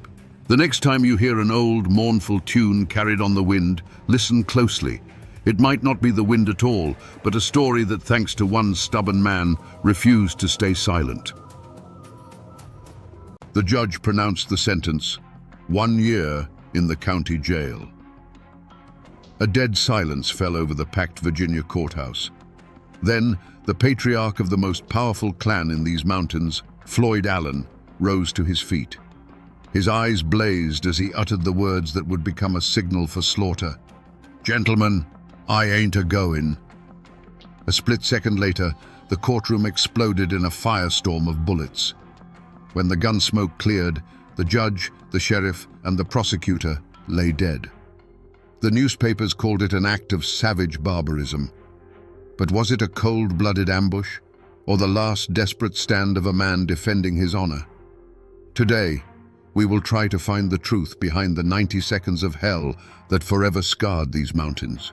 The next time you hear an old, mournful tune carried on the wind, listen closely. It might not be the wind at all, but a story that, thanks to one stubborn man, refused to stay silent. The judge pronounced the sentence, 1 year in the county jail. A dead silence fell over the packed Virginia courthouse. Then, the patriarch of the most powerful clan in these mountains, Floyd Allen, rose to his feet. His eyes blazed as he uttered the words that would become a signal for slaughter. "Gentlemen, I ain't a-goin'." A split second later, the courtroom exploded in a firestorm of bullets. When the gun smoke cleared, the judge, the sheriff, and the prosecutor lay dead. The newspapers called it an act of savage barbarism. But was it a cold-blooded ambush, or the last desperate stand of a man defending his honor? Today, we will try to find the truth behind the 90 seconds of hell that forever scarred these mountains.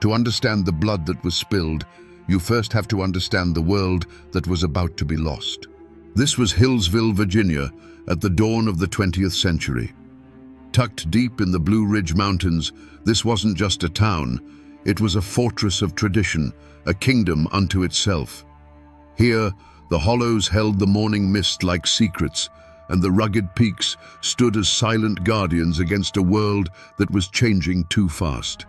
To understand the blood that was spilled, you first have to understand the world that was about to be lost. This was Hillsville, Virginia, at the dawn of the 20th century. Tucked deep in the Blue Ridge Mountains, this wasn't just a town, it was a fortress of tradition, a kingdom unto itself. Here, the hollows held the morning mist like secrets, and the rugged peaks stood as silent guardians against a world that was changing too fast.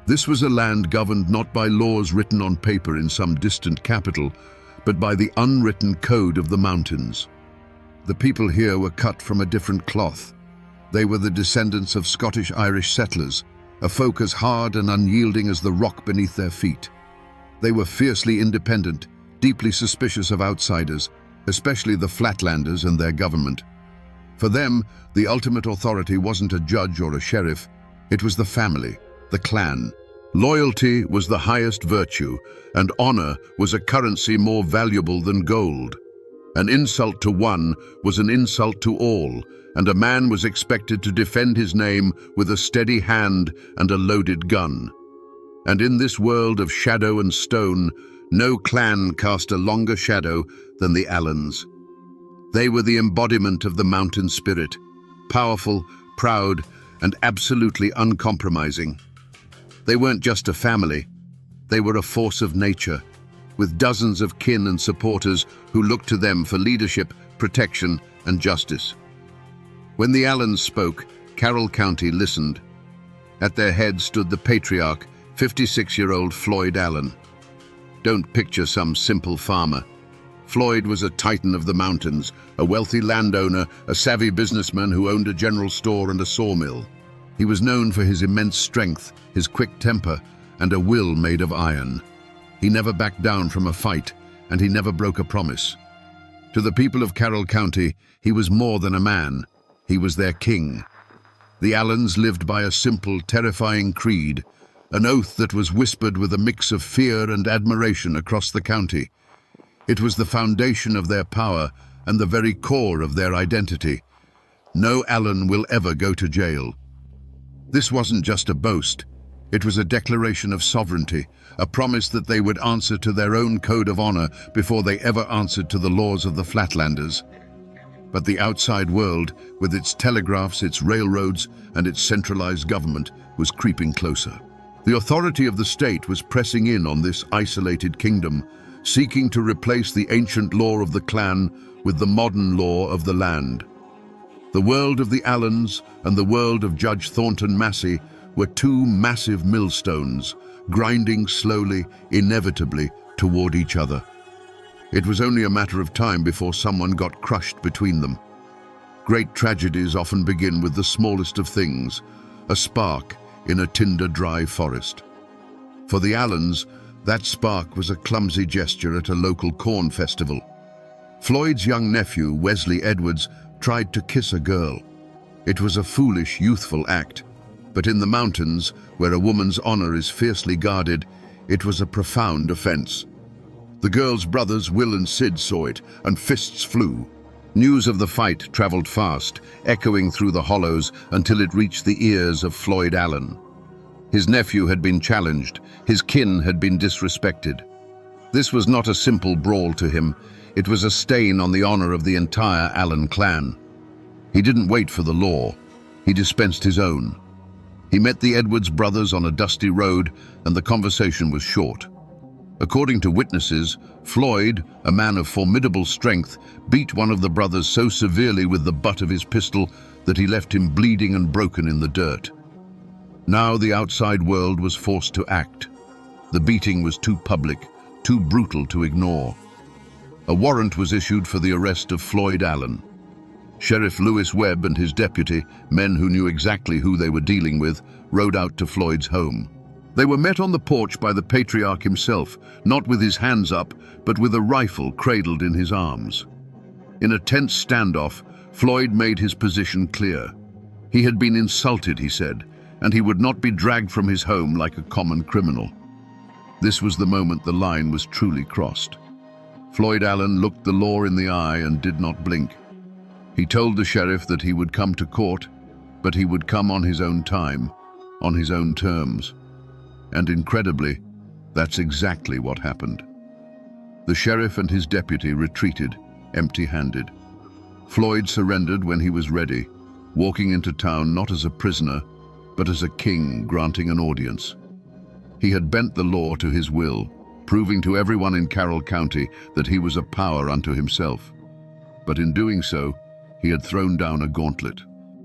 This was a land governed not by laws written on paper in some distant capital, but by the unwritten code of the mountains. The people here were cut from a different cloth. They were the descendants of Scottish-Irish settlers, a folk as hard and unyielding as the rock beneath their feet. They were fiercely independent, deeply suspicious of outsiders, especially the Flatlanders and their government. For them, the ultimate authority wasn't a judge or a sheriff, it was the family, the clan. Loyalty was the highest virtue, and honor was a currency more valuable than gold. An insult to one was an insult to all, and a man was expected to defend his name with a steady hand and a loaded gun. And in this world of shadow and stone, no clan cast a longer shadow than the Allens. They were the embodiment of the mountain spirit, powerful, proud, and absolutely uncompromising. They weren't just a family, they were a force of nature, with dozens of kin and supporters who looked to them for leadership, protection, and justice. When the Allens spoke, Carroll County listened. At their head stood the patriarch, 56-year-old Floyd Allen. Don't picture some simple farmer. Floyd was a titan of the mountains, a wealthy landowner, a savvy businessman who owned a general store and a sawmill. He was known for his immense strength, his quick temper, and a will made of iron. He never backed down from a fight, and he never broke a promise. To the people of Carroll County, he was more than a man. He was their king. The Allens lived by a simple, terrifying creed, an oath that was whispered with a mix of fear and admiration across the county. It was the foundation of their power and the very core of their identity. No Allen will ever go to jail. This wasn't just a boast. It was a declaration of sovereignty, a promise that they would answer to their own code of honor before they ever answered to the laws of the Flatlanders. But the outside world, with its telegraphs, its railroads, and its centralized government, was creeping closer. The authority of the state was pressing in on this isolated kingdom, seeking to replace the ancient law of the clan with the modern law of the land. The world of the Allens and the world of Judge Thornton Massey were two massive millstones, grinding slowly, inevitably, toward each other. It was only a matter of time before someone got crushed between them. Great tragedies often begin with the smallest of things, a spark in a tinder-dry forest. For the Allens, that spark was a clumsy gesture at a local corn festival. Floyd's young nephew, Wesley Edwards, tried to kiss a girl. It was a foolish, youthful act, but in the mountains, where a woman's honor is fiercely guarded, it was a profound offense. The girl's brothers, Will and Sid, saw it, and fists flew. News of the fight traveled fast, echoing through the hollows until it reached the ears of Floyd Allen. His nephew had been challenged, his kin had been disrespected. This was not a simple brawl to him, it was a stain on the honor of the entire Allen clan. He didn't wait for the law, he dispensed his own. He met the Edwards brothers on a dusty road, and the conversation was short. According to witnesses, Floyd, a man of formidable strength, beat one of the brothers so severely with the butt of his pistol that he left him bleeding and broken in the dirt. Now the outside world was forced to act. The beating was too public, too brutal to ignore. A warrant was issued for the arrest of Floyd Allen. Sheriff Lewis Webb and his deputy, men who knew exactly who they were dealing with, rode out to Floyd's home. They were met on the porch by the patriarch himself, not with his hands up, but with a rifle cradled in his arms. In a tense standoff, Floyd made his position clear. He had been insulted, he said, and he would not be dragged from his home like a common criminal. This was the moment the line was truly crossed. Floyd Allen looked the law in the eye and did not blink. He told the sheriff that he would come to court, but he would come on his own time, on his own terms. And incredibly, that's exactly what happened. The sheriff and his deputy retreated, empty-handed. Floyd surrendered when he was ready, walking into town not as a prisoner, but as a king granting an audience. He had bent the law to his will, proving to everyone in Carroll County that he was a power unto himself. But in doing so, he had thrown down a gauntlet.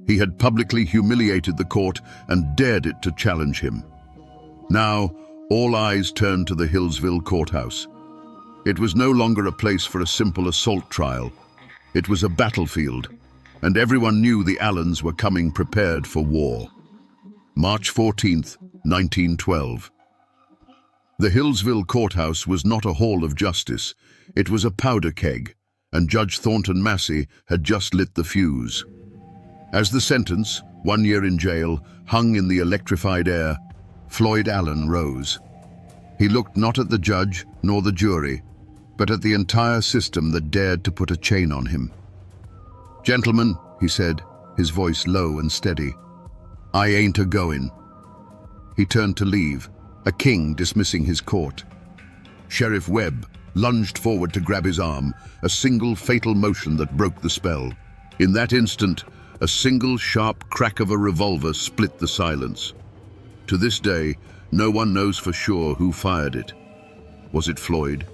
He had publicly humiliated the court and dared it to challenge him. Now, all eyes turned to the Hillsville courthouse. It was no longer a place for a simple assault trial. It was a battlefield, and everyone knew the Allens were coming prepared for war. March 14th, 1912. The Hillsville courthouse was not a hall of justice. It was a powder keg, and Judge Thornton Massey had just lit the fuse. As the sentence, 1 year in jail, hung in the electrified air, Floyd Allen rose. He looked not at the judge nor the jury, but at the entire system that dared to put a chain on him. "Gentlemen," he said, his voice low and steady, "I ain't a-goin'." He turned to leave, a king dismissing his court. Sheriff Webb lunged forward to grab his arm, a single fatal motion that broke the spell. In that instant, a single sharp crack of a revolver split the silence. To this day, no one knows for sure who fired it. Was it Floyd?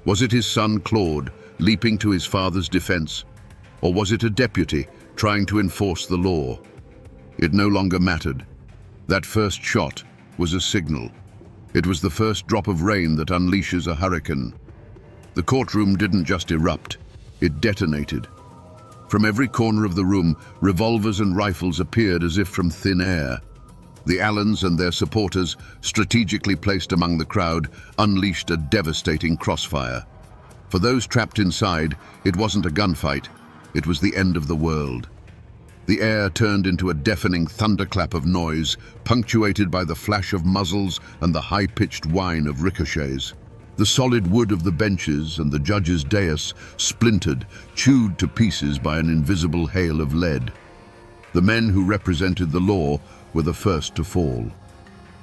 Was it his son Claude, leaping to his father's defense? Or was it a deputy trying to enforce the law? It no longer mattered. That first shot was a signal. It was the first drop of rain that unleashes a hurricane. The courtroom didn't just erupt, it detonated. From every corner of the room, revolvers and rifles appeared as if from thin air. The Allens and their supporters, strategically placed among the crowd, unleashed a devastating crossfire. For those trapped inside, it wasn't a gunfight, it was the end of the world. The air turned into a deafening thunderclap of noise, punctuated by the flash of muzzles and the high-pitched whine of ricochets. The solid wood of the benches and the judge's dais splintered, chewed to pieces by an invisible hail of lead. The men who represented the law were the first to fall.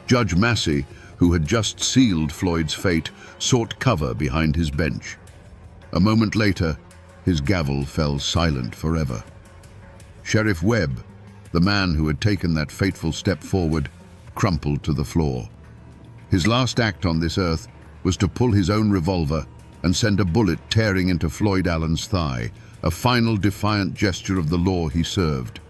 Judge Massey, who had just sealed Floyd's fate, sought cover behind his bench. A moment later, his gavel fell silent forever. Sheriff Webb, the man who had taken that fateful step forward, crumpled to the floor. His last act on this earth was to pull his own revolver and send a bullet tearing into Floyd Allen's thigh, a final defiant gesture of the law he served.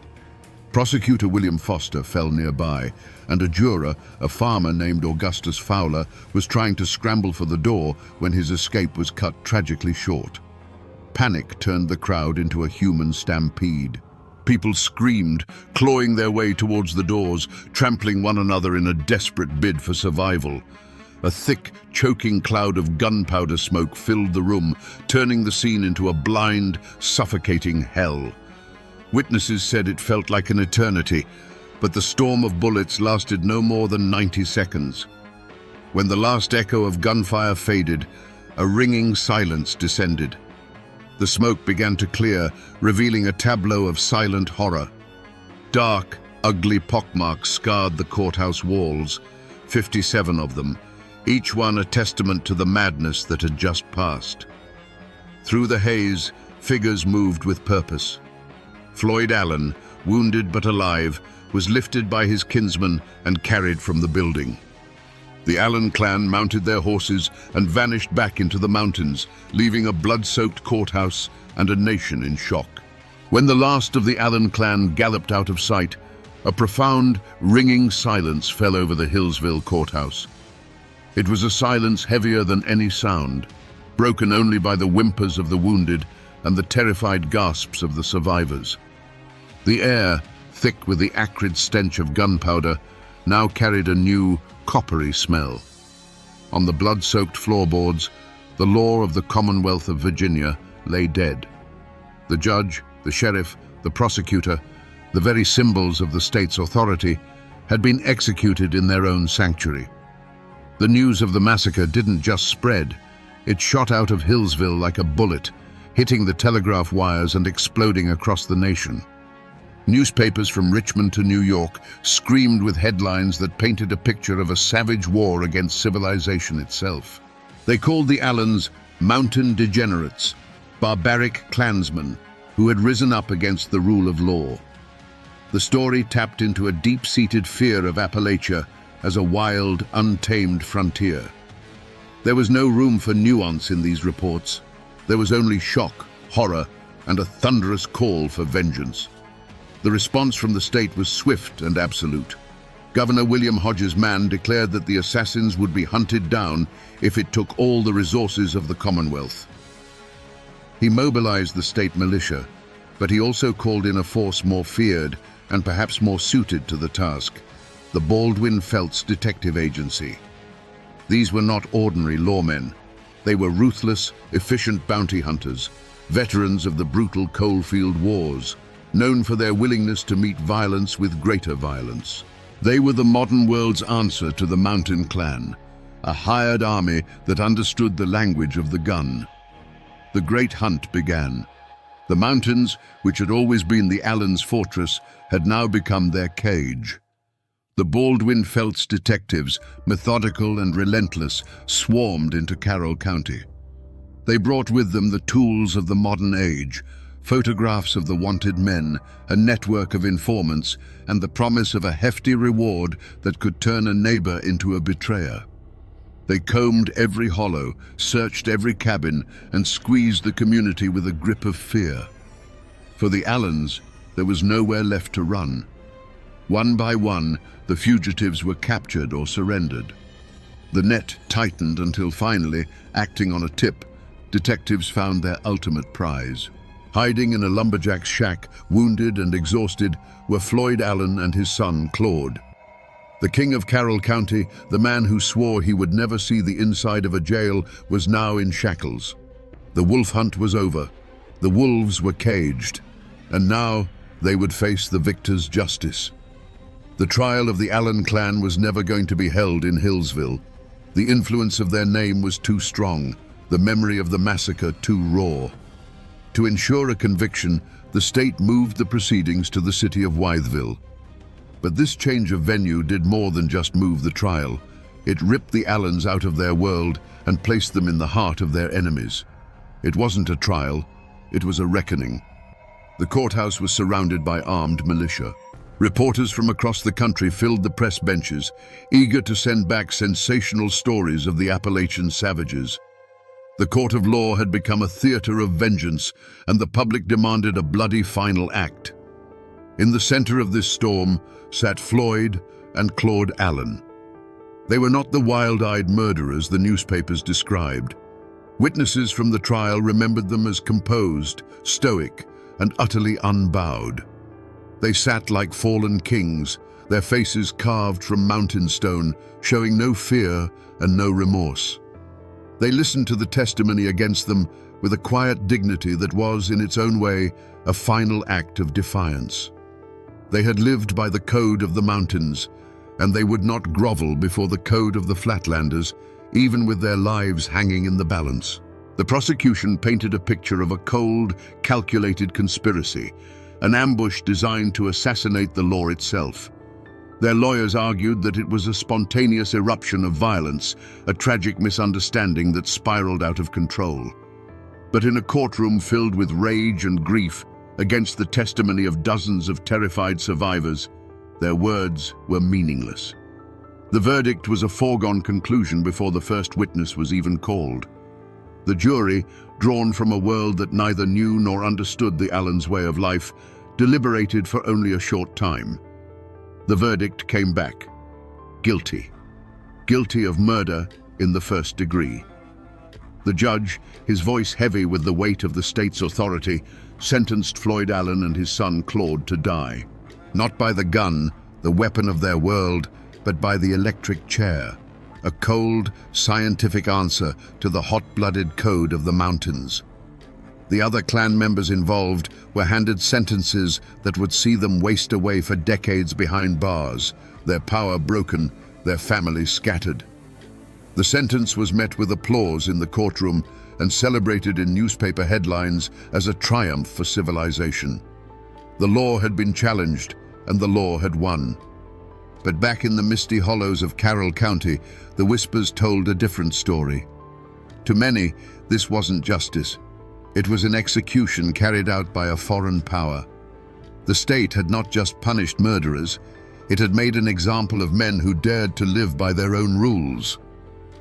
Prosecutor William Foster fell nearby, and a juror, a farmer named Augustus Fowler, was trying to scramble for the door when his escape was cut tragically short. Panic turned the crowd into a human stampede. People screamed, clawing their way towards the doors, trampling one another in a desperate bid for survival. A thick, choking cloud of gunpowder smoke filled the room, turning the scene into a blind, suffocating hell. Witnesses said it felt like an eternity, but the storm of bullets lasted no more than 90 seconds. When the last echo of gunfire faded, a ringing silence descended. The smoke began to clear, revealing a tableau of silent horror. Dark, ugly pockmarks scarred the courthouse walls, 57 of them, each one a testament to the madness that had just passed. Through the haze, figures moved with purpose. Floyd Allen, wounded but alive, was lifted by his kinsmen and carried from the building. The Allen clan mounted their horses and vanished back into the mountains, leaving a blood-soaked courthouse and a nation in shock. When the last of the Allen clan galloped out of sight, a profound, ringing silence fell over the Hillsville courthouse. It was a silence heavier than any sound, broken only by the whimpers of the wounded and the terrified gasps of the survivors. The air, thick with the acrid stench of gunpowder, now carried a new, coppery smell. On the blood-soaked floorboards, the law of the Commonwealth of Virginia lay dead. The judge, the sheriff, the prosecutor, the very symbols of the state's authority, had been executed in their own sanctuary. The news of the massacre didn't just spread, it shot out of Hillsville like a bullet, hitting the telegraph wires and exploding across the nation. Newspapers from Richmond to New York screamed with headlines that painted a picture of a savage war against civilization itself. They called the Allens mountain degenerates, barbaric clansmen who had risen up against the rule of law. The story tapped into a deep-seated fear of Appalachia as a wild, untamed frontier. There was no room for nuance in these reports. There was only shock, horror, and a thunderous call for vengeance. The response from the state was swift and absolute. Governor William Hodges Mann declared that the assassins would be hunted down if it took all the resources of the Commonwealth. He mobilized the state militia, but he also called in a force more feared and perhaps more suited to the task, the Baldwin Felts Detective Agency. These were not ordinary lawmen. They were ruthless, efficient bounty hunters, veterans of the brutal coalfield wars, known for their willingness to meet violence with greater violence. They were the modern world's answer to the Mountain Clan, a hired army that understood the language of the gun. The great hunt began. The mountains, which had always been the Allens' fortress, had now become their cage. The Baldwin Felts detectives, methodical and relentless, swarmed into Carroll County. They brought with them the tools of the modern age, photographs of the wanted men, a network of informants, and the promise of a hefty reward that could turn a neighbor into a betrayer. They combed every hollow, searched every cabin, and squeezed the community with a grip of fear. For the Allens, there was nowhere left to run. One by one, the fugitives were captured or surrendered. The net tightened until finally, acting on a tip, detectives found their ultimate prize. Hiding in a lumberjack's shack, wounded and exhausted, were Floyd Allen and his son, Claude. The king of Carroll County, the man who swore he would never see the inside of a jail, was now in shackles. The wolf hunt was over. The wolves were caged, and now they would face the victor's justice. The trial of the Allen clan was never going to be held in Hillsville. The influence of their name was too strong, the memory of the massacre too raw. To ensure a conviction, the state moved the proceedings to the city of Wytheville. But this change of venue did more than just move the trial. It ripped the Allens out of their world and placed them in the heart of their enemies. It wasn't a trial, it was a reckoning. The courthouse was surrounded by armed militia. Reporters from across the country filled the press benches, eager to send back sensational stories of the Appalachian savages. The court of law had become a theater of vengeance, and the public demanded a bloody final act. In the center of this storm sat Floyd and Claude Allen. They were not the wild-eyed murderers the newspapers described. Witnesses from the trial remembered them as composed, stoic, and utterly unbowed. They sat like fallen kings, their faces carved from mountain stone, showing no fear and no remorse. They listened to the testimony against them with a quiet dignity that was, in its own way, a final act of defiance. They had lived by the code of the mountains, and they would not grovel before the code of the Flatlanders, even with their lives hanging in the balance. The prosecution painted a picture of a cold, calculated conspiracy, an ambush designed to assassinate the law itself. Their lawyers argued that it was a spontaneous eruption of violence, a tragic misunderstanding that spiraled out of control. But in a courtroom filled with rage and grief, against the testimony of dozens of terrified survivors, their words were meaningless. The verdict was a foregone conclusion before the first witness was even called. The jury, drawn from a world that neither knew nor understood the Allens' way of life, deliberated for only a short time. The verdict came back: guilty. Guilty of murder in the first degree. The judge, his voice heavy with the weight of the state's authority, sentenced Floyd Allen and his son Claude to die. Not by the gun, the weapon of their world, but by the electric chair. A cold, scientific answer to the hot-blooded code of the mountains. The other clan members involved were handed sentences that would see them waste away for decades behind bars, their power broken, their families scattered. The sentence was met with applause in the courtroom and celebrated in newspaper headlines as a triumph for civilization. The law had been challenged, and the law had won. But back in the misty hollows of Carroll County, the whispers told a different story. To many, this wasn't justice. It was an execution carried out by a foreign power. The state had not just punished murderers, it had made an example of men who dared to live by their own rules.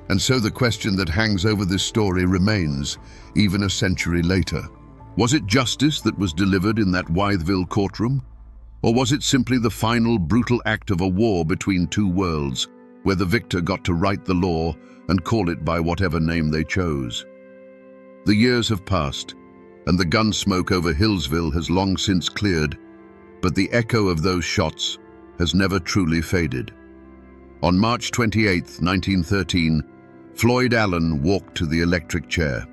And so the question that hangs over this story remains, even a century later. Was it justice that was delivered in that Wytheville courtroom? Or was it simply the final brutal act of a war between two worlds, where the victor got to write the law and call it by whatever name they chose? The years have passed, and the gun smoke over Hillsville has long since cleared, but the echo of those shots has never truly faded. On March 28, 1913, Floyd Allen walked to the electric chair.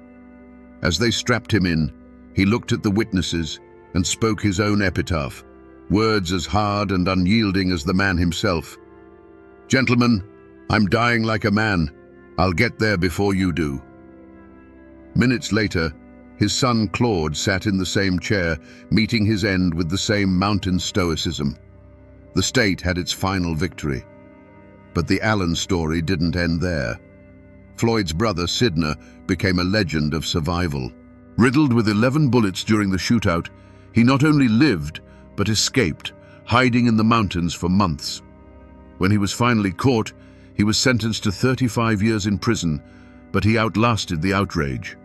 As they strapped him in, he looked at the witnesses and spoke his own epitaph, words as hard and unyielding as the man himself. "Gentlemen, I'm dying like a man. I'll get there before you do." Minutes later, his son Claude sat in the same chair, meeting his end with the same mountain stoicism. The state had its final victory. But the Allen story didn't end there. Floyd's brother, Sidner, became a legend of survival. Riddled with 11 bullets during the shootout, he not only lived, but escaped, hiding in the mountains for months. When he was finally caught, he was sentenced to 35 years in prison, but he outlasted the outrage.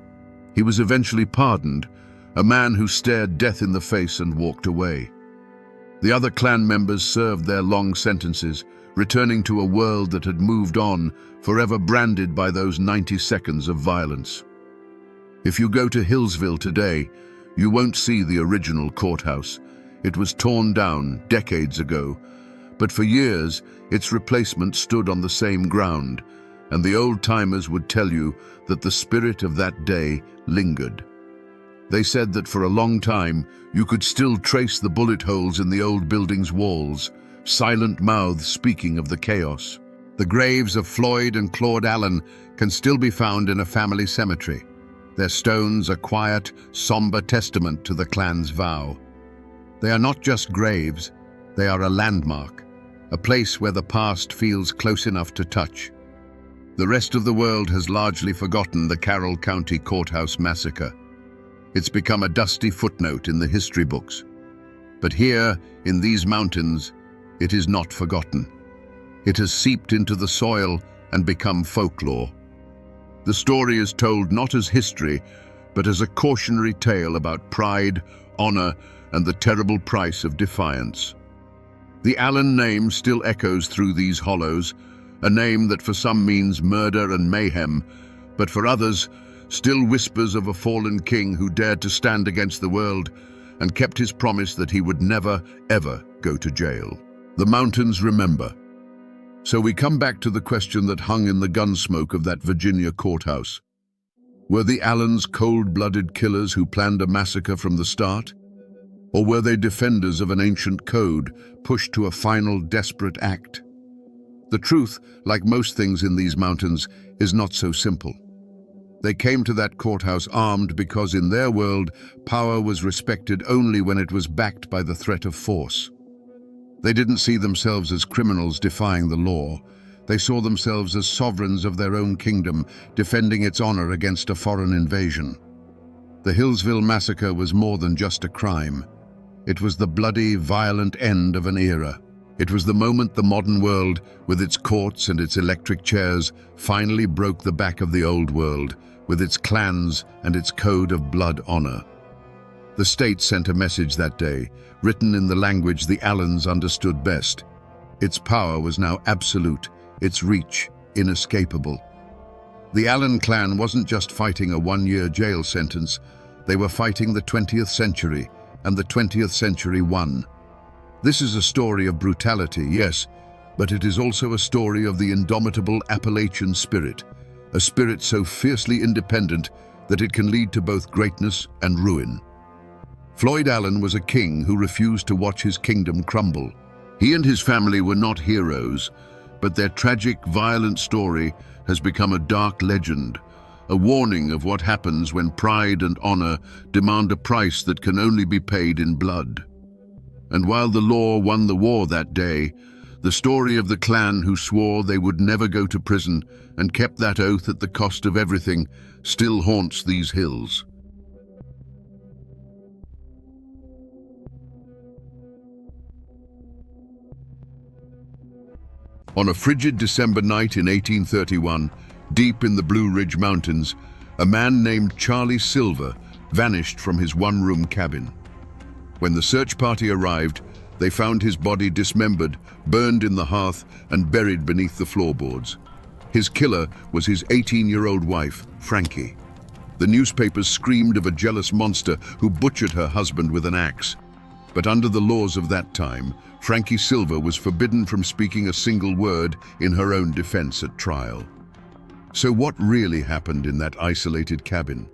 He was eventually pardoned, a man who stared death in the face and walked away. The other clan members served their long sentences, returning to a world that had moved on, forever branded by those 90 seconds of violence. If you go to Hillsville today, you won't see the original courthouse. It was torn down decades ago, but for years its replacement stood on the same ground, and the old-timers would tell you that the spirit of that day lingered. They said that for a long time you could still trace the bullet holes in the old building's walls, silent mouths speaking of the chaos. The graves of Floyd and Claude Allen can still be found in a family cemetery. Their stones a quiet, somber testament to the clan's vow. They are not just graves, they are a landmark, a place where the past feels close enough to touch. The rest of the world has largely forgotten the Carroll County Courthouse massacre. It's become a dusty footnote in the history books. But here, in these mountains, it is not forgotten. It has seeped into the soil and become folklore. The story is told not as history, but as a cautionary tale about pride, honor, and the terrible price of defiance. The Allen name still echoes through these hollows, a name that for some means murder and mayhem, but for others, still whispers of a fallen king who dared to stand against the world and kept his promise that he would never, ever go to jail. The mountains remember. So we come back to the question that hung in the gunsmoke of that Virginia courthouse. Were the Allens cold-blooded killers who planned a massacre from the start? Or were they defenders of an ancient code, pushed to a final desperate act? The truth, like most things in these mountains, is not so simple. They came to that courthouse armed because in their world, power was respected only when it was backed by the threat of force. They didn't see themselves as criminals defying the law. They saw themselves as sovereigns of their own kingdom, defending its honor against a foreign invasion. The Hillsville massacre was more than just a crime. It was the bloody, violent end of an era. It was the moment the modern world, with its courts and its electric chairs, finally broke the back of the old world, with its clans and its code of blood honor. The state sent a message that day, written in the language the Allens understood best. Its power was now absolute, its reach inescapable. The Allen clan wasn't just fighting a one-year jail sentence, they were fighting the 20th century, and the 20th century won. This is a story of brutality, yes, but it is also a story of the indomitable Appalachian spirit, a spirit so fiercely independent that it can lead to both greatness and ruin. Floyd Allen was a king who refused to watch his kingdom crumble. He and his family were not heroes, but their tragic, violent story has become a dark legend, a warning of what happens when pride and honor demand a price that can only be paid in blood. And while the law won the war that day, the story of the clan who swore they would never go to prison and kept that oath at the cost of everything still haunts these hills. On a frigid December night in 1831, deep in the Blue Ridge Mountains, a man named Charlie Silver vanished from his one-room cabin. When the search party arrived, they found his body dismembered, burned in the hearth, and buried beneath the floorboards. His killer was his 18-year-old wife, Frankie. The newspapers screamed of a jealous monster who butchered her husband with an axe. But under the laws of that time, Frankie Silver was forbidden from speaking a single word in her own defense at trial. So what really happened in that isolated cabin?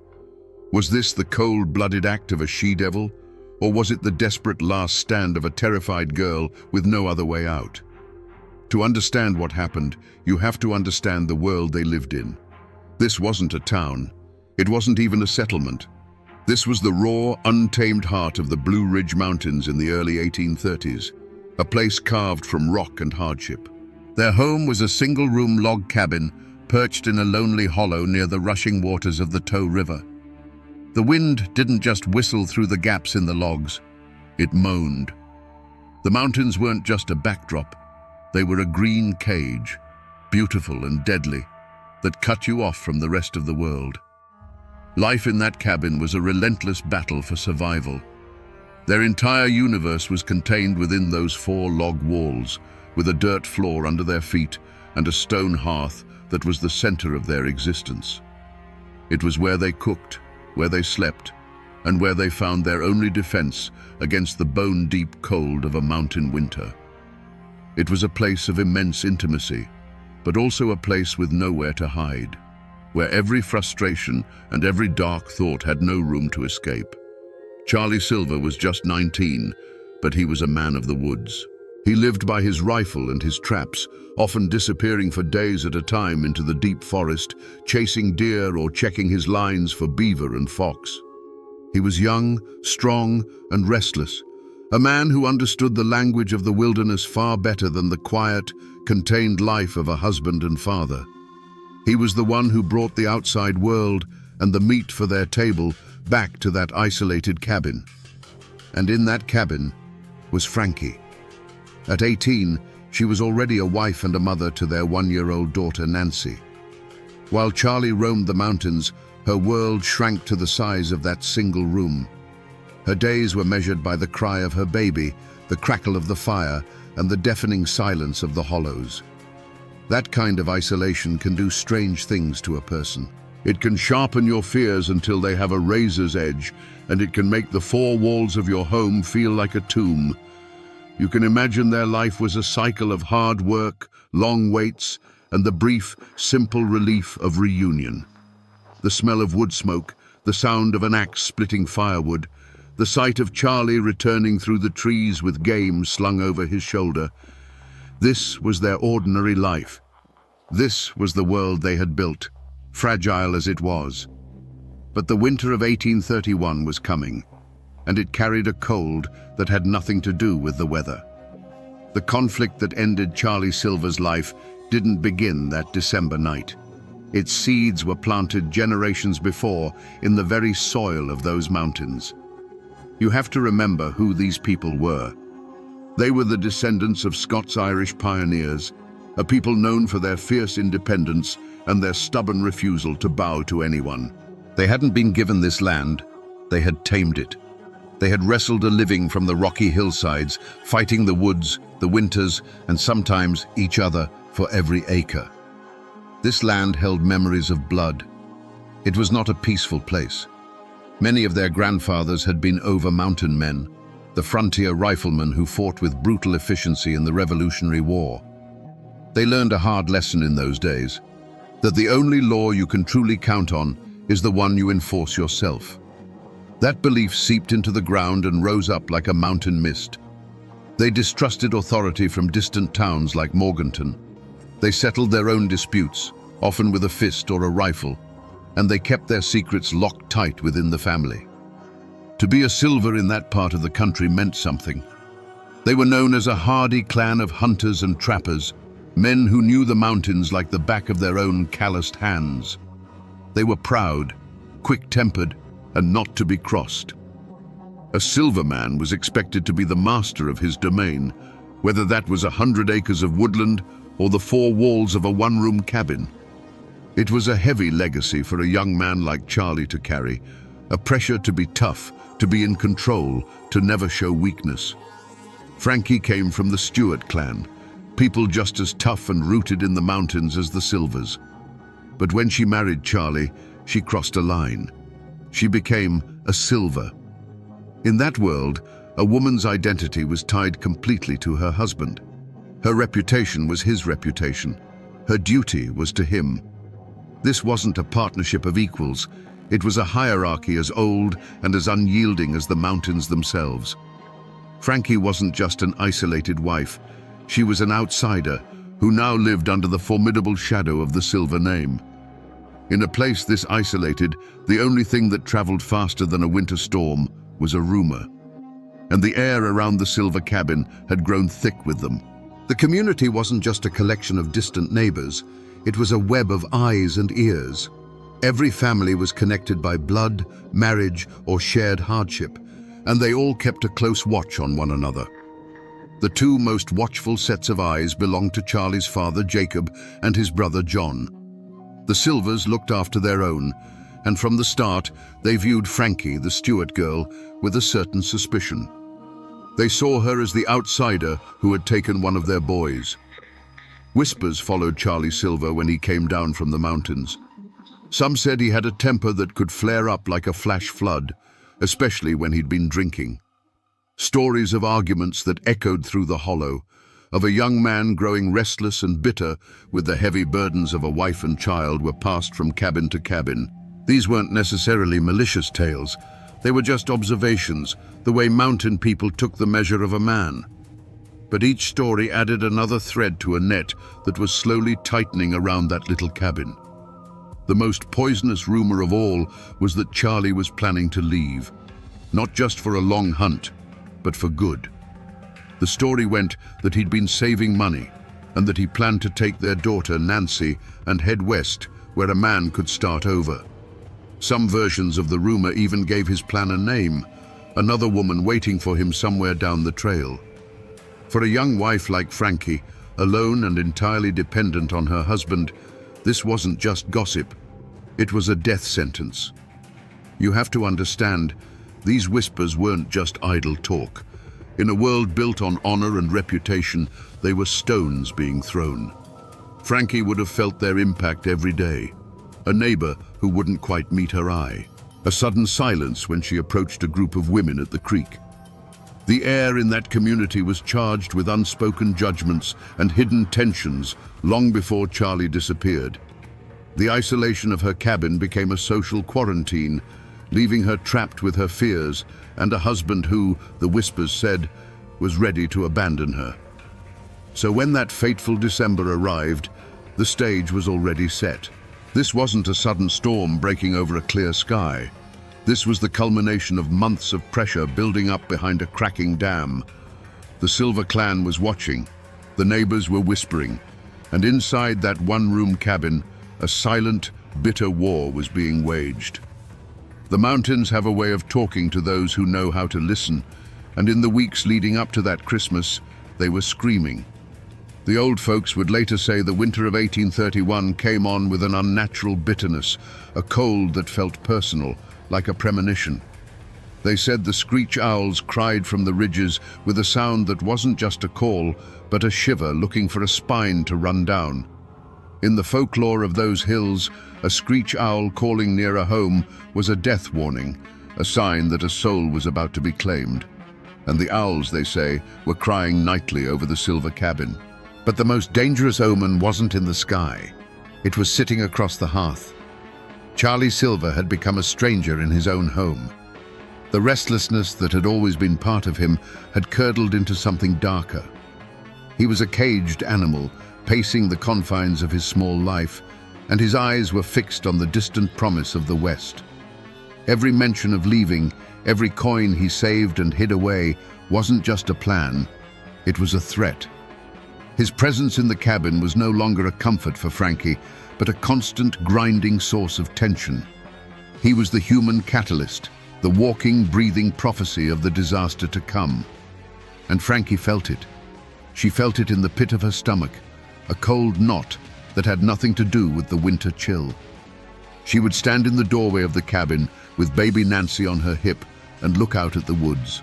Was this the cold-blooded act of a she-devil, or was it the desperate last stand of a terrified girl with no other way out? To understand what happened, you have to understand the world they lived in. This wasn't a town. It wasn't even a settlement. This was the raw, untamed heart of the Blue Ridge Mountains in the early 1830s, a place carved from rock and hardship. Their home was a single-room log cabin perched in a lonely hollow near the rushing waters of the Tow River. The wind didn't just whistle through the gaps in the logs, it moaned. The mountains weren't just a backdrop, they were a green cage, beautiful and deadly, that cut you off from the rest of the world. Life in that cabin was a relentless battle for survival. Their entire universe was contained within those 4 log walls, with a dirt floor under their feet and a stone hearth that was the center of their existence. It was where they cooked, where they slept, and where they found their only defense against the bone-deep cold of a mountain winter. It was a place of immense intimacy, but also a place with nowhere to hide, where every frustration and every dark thought had no room to escape. Charlie Silver was just 19, but he was a man of the woods. He lived by his rifle and his traps, often disappearing for days at a time into the deep forest, chasing deer or checking his lines for beaver and fox. He was young, strong, and restless, a man who understood the language of the wilderness far better than the quiet, contained life of a husband and father. He was the one who brought the outside world and the meat for their table back to that isolated cabin. And in that cabin was Frankie. At 18, she was already a wife and a mother to their 1-year-old daughter, Nancy. While Charlie roamed the mountains, her world shrank to the size of that single room. Her days were measured by the cry of her baby, the crackle of the fire, and the deafening silence of the hollows. That kind of isolation can do strange things to a person. It can sharpen your fears until they have a razor's edge, and it can make the 4 walls of your home feel like a tomb. You can imagine their life was a cycle of hard work, long waits, and the brief, simple relief of reunion. The smell of wood smoke, the sound of an axe splitting firewood, the sight of Charlie returning through the trees with game slung over his shoulder. This was their ordinary life. This was the world they had built, fragile as it was. But the winter of 1831 was coming, and it carried a cold that had nothing to do with the weather. The conflict that ended Charlie Silver's life didn't begin that December night. Its seeds were planted generations before in the very soil of those mountains. You have to remember who these people were. They were the descendants of Scots-Irish pioneers, a people known for their fierce independence and their stubborn refusal to bow to anyone. They hadn't been given this land, they had tamed it. They had wrestled a living from the rocky hillsides, fighting the woods, the winters, and sometimes each other for every acre. This land held memories of blood. It was not a peaceful place. Many of their grandfathers had been over-mountain men, the frontier riflemen who fought with brutal efficiency in the Revolutionary War. They learned a hard lesson in those days, that the only law you can truly count on is the one you enforce yourself. That belief seeped into the ground and rose up like a mountain mist. They distrusted authority from distant towns like Morganton. They settled their own disputes, often with a fist or a rifle, and they kept their secrets locked tight within the family. To be a Silver in that part of the country meant something. They were known as a hardy clan of hunters and trappers, men who knew the mountains like the back of their own calloused hands. They were proud, quick-tempered, and not to be crossed. A Silver man was expected to be the master of his domain, whether that was 100 acres of woodland or the 4 walls of a one-room cabin. It was a heavy legacy for a young man like Charlie to carry, a pressure to be tough, to be in control, to never show weakness. Frankie came from the Stewart clan, people just as tough and rooted in the mountains as the Silvers. But when she married Charlie, she crossed a line. She became a Silver. In that world, a woman's identity was tied completely to her husband. Her reputation was his reputation. Her duty was to him. This wasn't a partnership of equals. It was a hierarchy as old and as unyielding as the mountains themselves. Frankie wasn't just an isolated wife. She was an outsider who now lived under the formidable shadow of the Silver name. In a place this isolated, the only thing that traveled faster than a winter storm was a rumor. And the air around the Silver cabin had grown thick with them. The community wasn't just a collection of distant neighbors. It was a web of eyes and ears. Every family was connected by blood, marriage, or shared hardship, and they all kept a close watch on one another. The 2 most watchful sets of eyes belonged to Charlie's father, Jacob, and his brother, John. The Silvers looked after their own, and from the start they viewed Frankie, the Stewart girl, with a certain suspicion. They saw her as the outsider who had taken one of their boys. Whispers followed Charlie Silver when he came down from the mountains. Some said he had a temper that could flare up like a flash flood, especially when he'd been drinking. Stories of arguments that echoed through the hollow, of a young man growing restless and bitter with the heavy burdens of a wife and child, were passed from cabin to cabin. These weren't necessarily malicious tales. They were just observations, the way mountain people took the measure of a man. But each story added another thread to a net that was slowly tightening around that little cabin. The most poisonous rumor of all was that Charlie was planning to leave, not just for a long hunt, but for good. The story went that he'd been saving money and that he planned to take their daughter, Nancy, and head west, where a man could start over. Some versions of the rumor even gave his plan a name, another woman waiting for him somewhere down the trail. For a young wife like Frankie, alone and entirely dependent on her husband, this wasn't just gossip. It was a death sentence. You have to understand, these whispers weren't just idle talk. In a world built on honor and reputation, they were stones being thrown. Frankie would have felt their impact every day. A neighbor who wouldn't quite meet her eye. A sudden silence when she approached a group of women at the creek. The air in that community was charged with unspoken judgments and hidden tensions long before Charlie disappeared. The isolation of her cabin became a social quarantine, leaving her trapped with her fears and a husband who, the whispers said, was ready to abandon her. So when that fateful December arrived, the stage was already set. This wasn't a sudden storm breaking over a clear sky. This was the culmination of months of pressure building up behind a cracking dam. The Silver clan was watching, the neighbors were whispering, and inside that one-room cabin, a silent, bitter war was being waged. The mountains have a way of talking to those who know how to listen, and in the weeks leading up to that Christmas, they were screaming. The old folks would later say the winter of 1831 came on with an unnatural bitterness, a cold that felt personal, like a premonition. They said the screech owls cried from the ridges with a sound that wasn't just a call, but a shiver looking for a spine to run down. In the folklore of those hills, a screech owl calling near a home was a death warning, a sign that a soul was about to be claimed. And the owls, they say, were crying nightly over the Silver cabin. But the most dangerous omen wasn't in the sky. It was sitting across the hearth. Charlie Silver had become a stranger in his own home. The restlessness that had always been part of him had curdled into something darker. He was a caged animal, pacing the confines of his small life, and his eyes were fixed on the distant promise of the West. Every mention of leaving, every coin he saved and hid away, wasn't just a plan, it was a threat. His presence in the cabin was no longer a comfort for Frankie, but a constant, grinding source of tension. He was the human catalyst, the walking, breathing prophecy of the disaster to come. And Frankie felt it. She felt it in the pit of her stomach, a cold knot that had nothing to do with the winter chill. She would stand in the doorway of the cabin with baby Nancy on her hip and look out at the woods.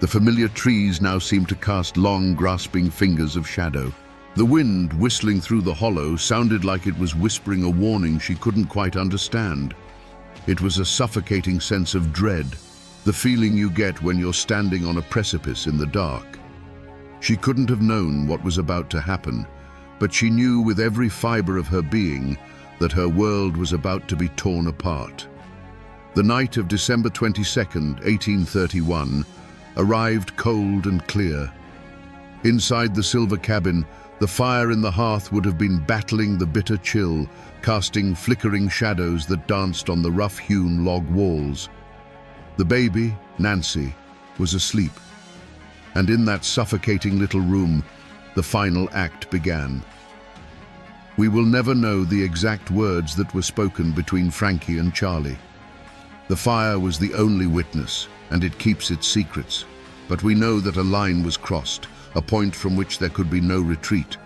The familiar trees now seemed to cast long, grasping fingers of shadow. The wind whistling through the hollow sounded like it was whispering a warning she couldn't quite understand. It was a suffocating sense of dread, the feeling you get when you're standing on a precipice in the dark. She couldn't have known what was about to happen, but she knew with every fiber of her being that her world was about to be torn apart. The night of December 22nd, 1831, arrived cold and clear. Inside the Silver cabin, the fire in the hearth would have been battling the bitter chill, casting flickering shadows that danced on the rough-hewn log walls. The baby, Nancy, was asleep, and in that suffocating little room, the final act began. We will never know the exact words that were spoken between Frankie and Charlie. The fire was the only witness, and it keeps its secrets. But we know that a line was crossed, a point from which there could be no retreat.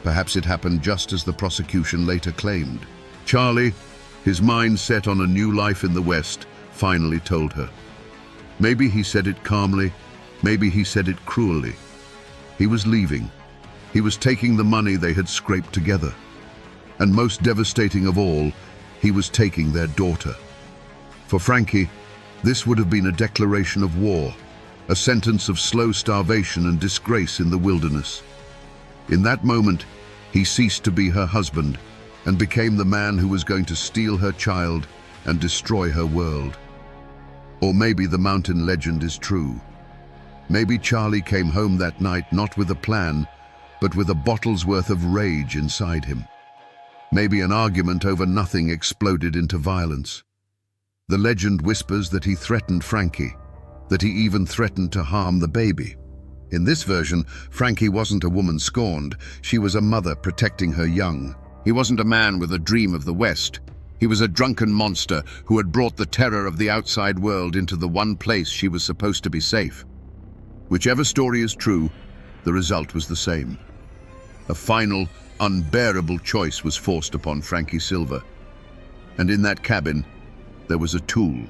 Perhaps it happened just as the prosecution later claimed. Charlie, His mind set on a new life in the West finally told her. Maybe he said it calmly, maybe he said it cruelly. He was leaving. He was taking the money they had scraped together. And most devastating of all, he was taking their daughter. For Frankie, this would have been a declaration of war, a sentence of slow starvation and disgrace in the wilderness. In that moment, he ceased to be her husband and became the man who was going to steal her child and destroy her world. Or maybe the mountain legend is true. Maybe Charlie came home that night not with a plan, but with a bottle's worth of rage inside him. Maybe an argument over nothing exploded into violence. The legend whispers that he threatened Frankie, that he even threatened to harm the baby. In this version, Frankie wasn't a woman scorned, she was a mother protecting her young. He wasn't a man with a dream of the West. He was a drunken monster who had brought the terror of the outside world into the one place she was supposed to be safe. Whichever story is true, the result was the same. A final, unbearable choice was forced upon Frankie Silver. And in that cabin, there was a tool.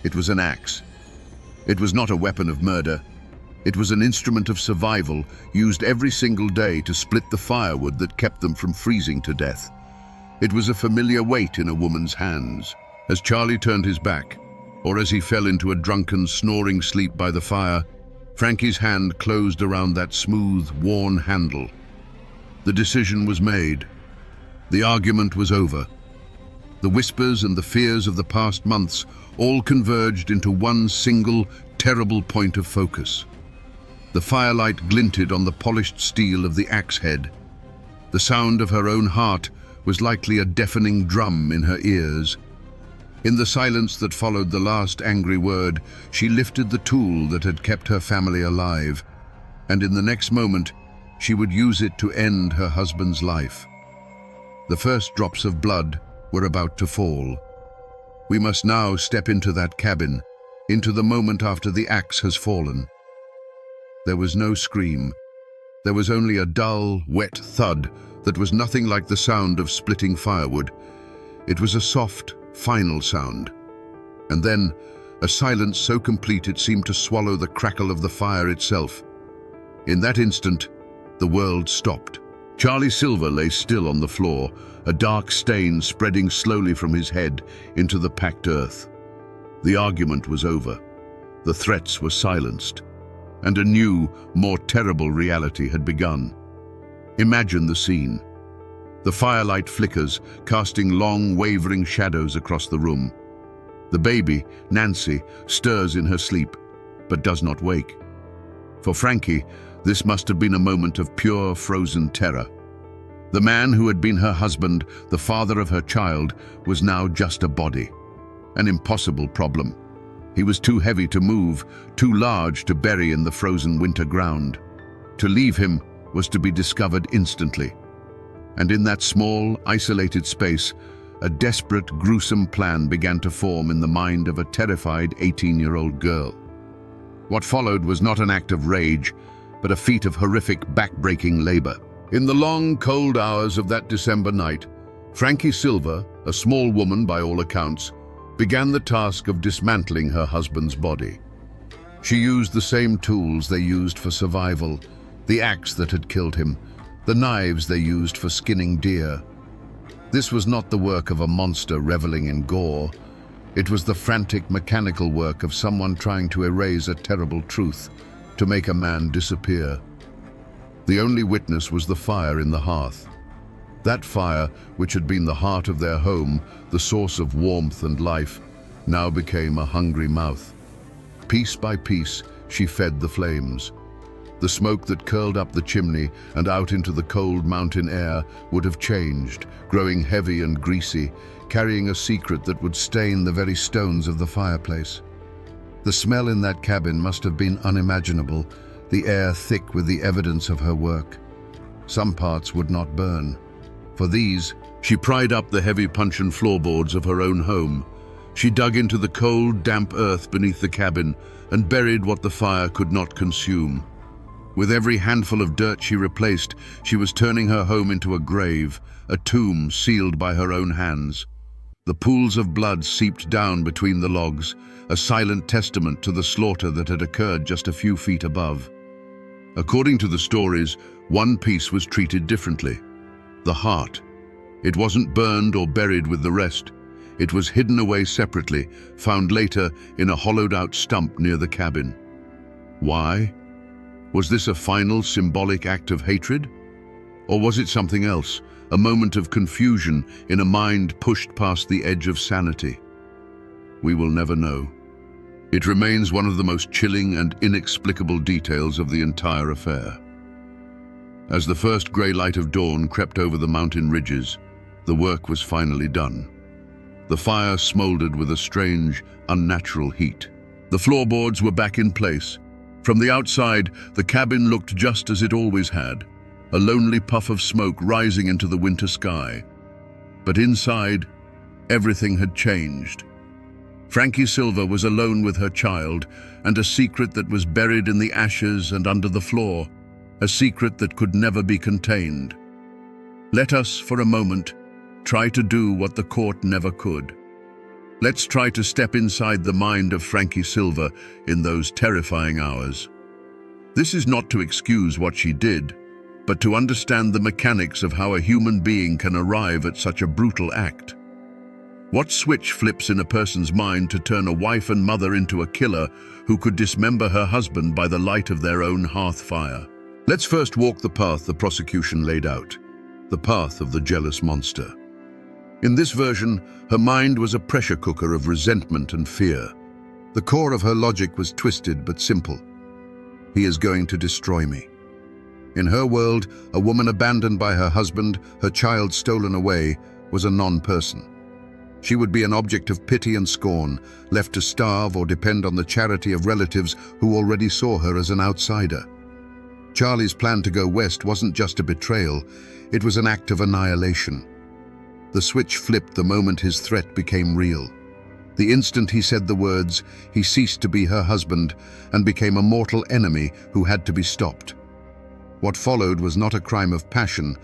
It was an axe. It was not a weapon of murder. It was an instrument of survival used every single day to split the firewood that kept them from freezing to death. It was a familiar weight in a woman's hands. As Charlie turned his back, or as he fell into a drunken, snoring sleep by the fire, Frankie's hand closed around that smooth, worn handle. The decision was made. The argument was over. The whispers and the fears of the past months all converged into one single, terrible point of focus. The firelight glinted on the polished steel of the axe head. The sound of her own heart was likely a deafening drum in her ears. In the silence that followed the last angry word, she lifted the tool that had kept her family alive, and in the next moment, she would use it to end her husband's life. The first drops of blood were about to fall. We must now step into that cabin, into the moment after the axe has fallen. There was no scream. There was only a dull, wet thud that was nothing like the sound of splitting firewood. It was a soft, final sound. And then, a silence so complete it seemed to swallow the crackle of the fire itself. In that instant, the world stopped. Charlie Silver lay still on the floor, a dark stain spreading slowly from his head into the packed earth. The argument was over. The threats were silenced. And a new, more terrible reality had begun. Imagine the scene. The firelight flickers, casting long, wavering shadows across the room. The baby, Nancy, stirs in her sleep, but does not wake. For Frankie, this must have been a moment of pure, frozen terror. The man who had been her husband, the father of her child, was now just a body. An impossible problem. He was too heavy to move, too large to bury in the frozen winter ground. To leave him was to be discovered instantly. And in that small, isolated space, a desperate, gruesome plan began to form in the mind of a terrified 18-year-old girl. What followed was not an act of rage, but a feat of horrific, back-breaking labor. In the long, cold hours of that December night, Frankie Silver, a small woman by all accounts, began the task of dismantling her husband's body. She used the same tools they used for survival, the axe that had killed him, the knives they used for skinning deer. This was not the work of a monster reveling in gore. It was the frantic mechanical work of someone trying to erase a terrible truth, to make a man disappear. The only witness was the fire in the hearth. That fire, which had been the heart of their home, the source of warmth and life, now became a hungry mouth. Piece by piece, she fed the flames. The smoke that curled up the chimney and out into the cold mountain air would have changed, growing heavy and greasy, carrying a secret that would stain the very stones of the fireplace. The smell in that cabin must have been unimaginable, the air thick with the evidence of her work. Some parts would not burn. For these, she pried up the heavy puncheon floorboards of her own home. She dug into the cold, damp earth beneath the cabin and buried what the fire could not consume. With every handful of dirt she replaced, she was turning her home into a grave, a tomb sealed by her own hands. The pools of blood seeped down between the logs, a silent testament to the slaughter that had occurred just a few feet above. According to the stories, one piece was treated differently. The heart. It wasn't burned or buried with the rest. It was hidden away separately, found later in a hollowed-out stump near the cabin. Why? Was this a final symbolic act of hatred? Or was it something else, a moment of confusion in a mind pushed past the edge of sanity? We will never know. It remains one of the most chilling and inexplicable details of the entire affair. As the first grey light of dawn crept over the mountain ridges, the work was finally done. The fire smoldered with a strange, unnatural heat. The floorboards were back in place. From the outside, the cabin looked just as it always had, a lonely puff of smoke rising into the winter sky. But inside, everything had changed. Frankie Silver was alone with her child, and a secret that was buried in the ashes and under the floor, a secret that could never be contained. Let us, for a moment, try to do what the court never could. Let's try to step inside the mind of Frankie Silver in those terrifying hours. This is not to excuse what she did, but to understand the mechanics of how a human being can arrive at such a brutal act. What switch flips in a person's mind to turn a wife and mother into a killer who could dismember her husband by the light of their own hearth fire? Let's first walk the path the prosecution laid out, the path of the jealous monster. In this version, her mind was a pressure cooker of resentment and fear. The core of her logic was twisted but simple. He is going to destroy me. In her world, a woman abandoned by her husband, her child stolen away, was a non-person. She would be an object of pity and scorn, left to starve or depend on the charity of relatives who already saw her as an outsider. Charlie's plan to go west wasn't just a betrayal, it was an act of annihilation. The switch flipped the moment his threat became real. The instant he said the words, he ceased to be her husband and became a mortal enemy who had to be stopped. What followed was not a crime of passion,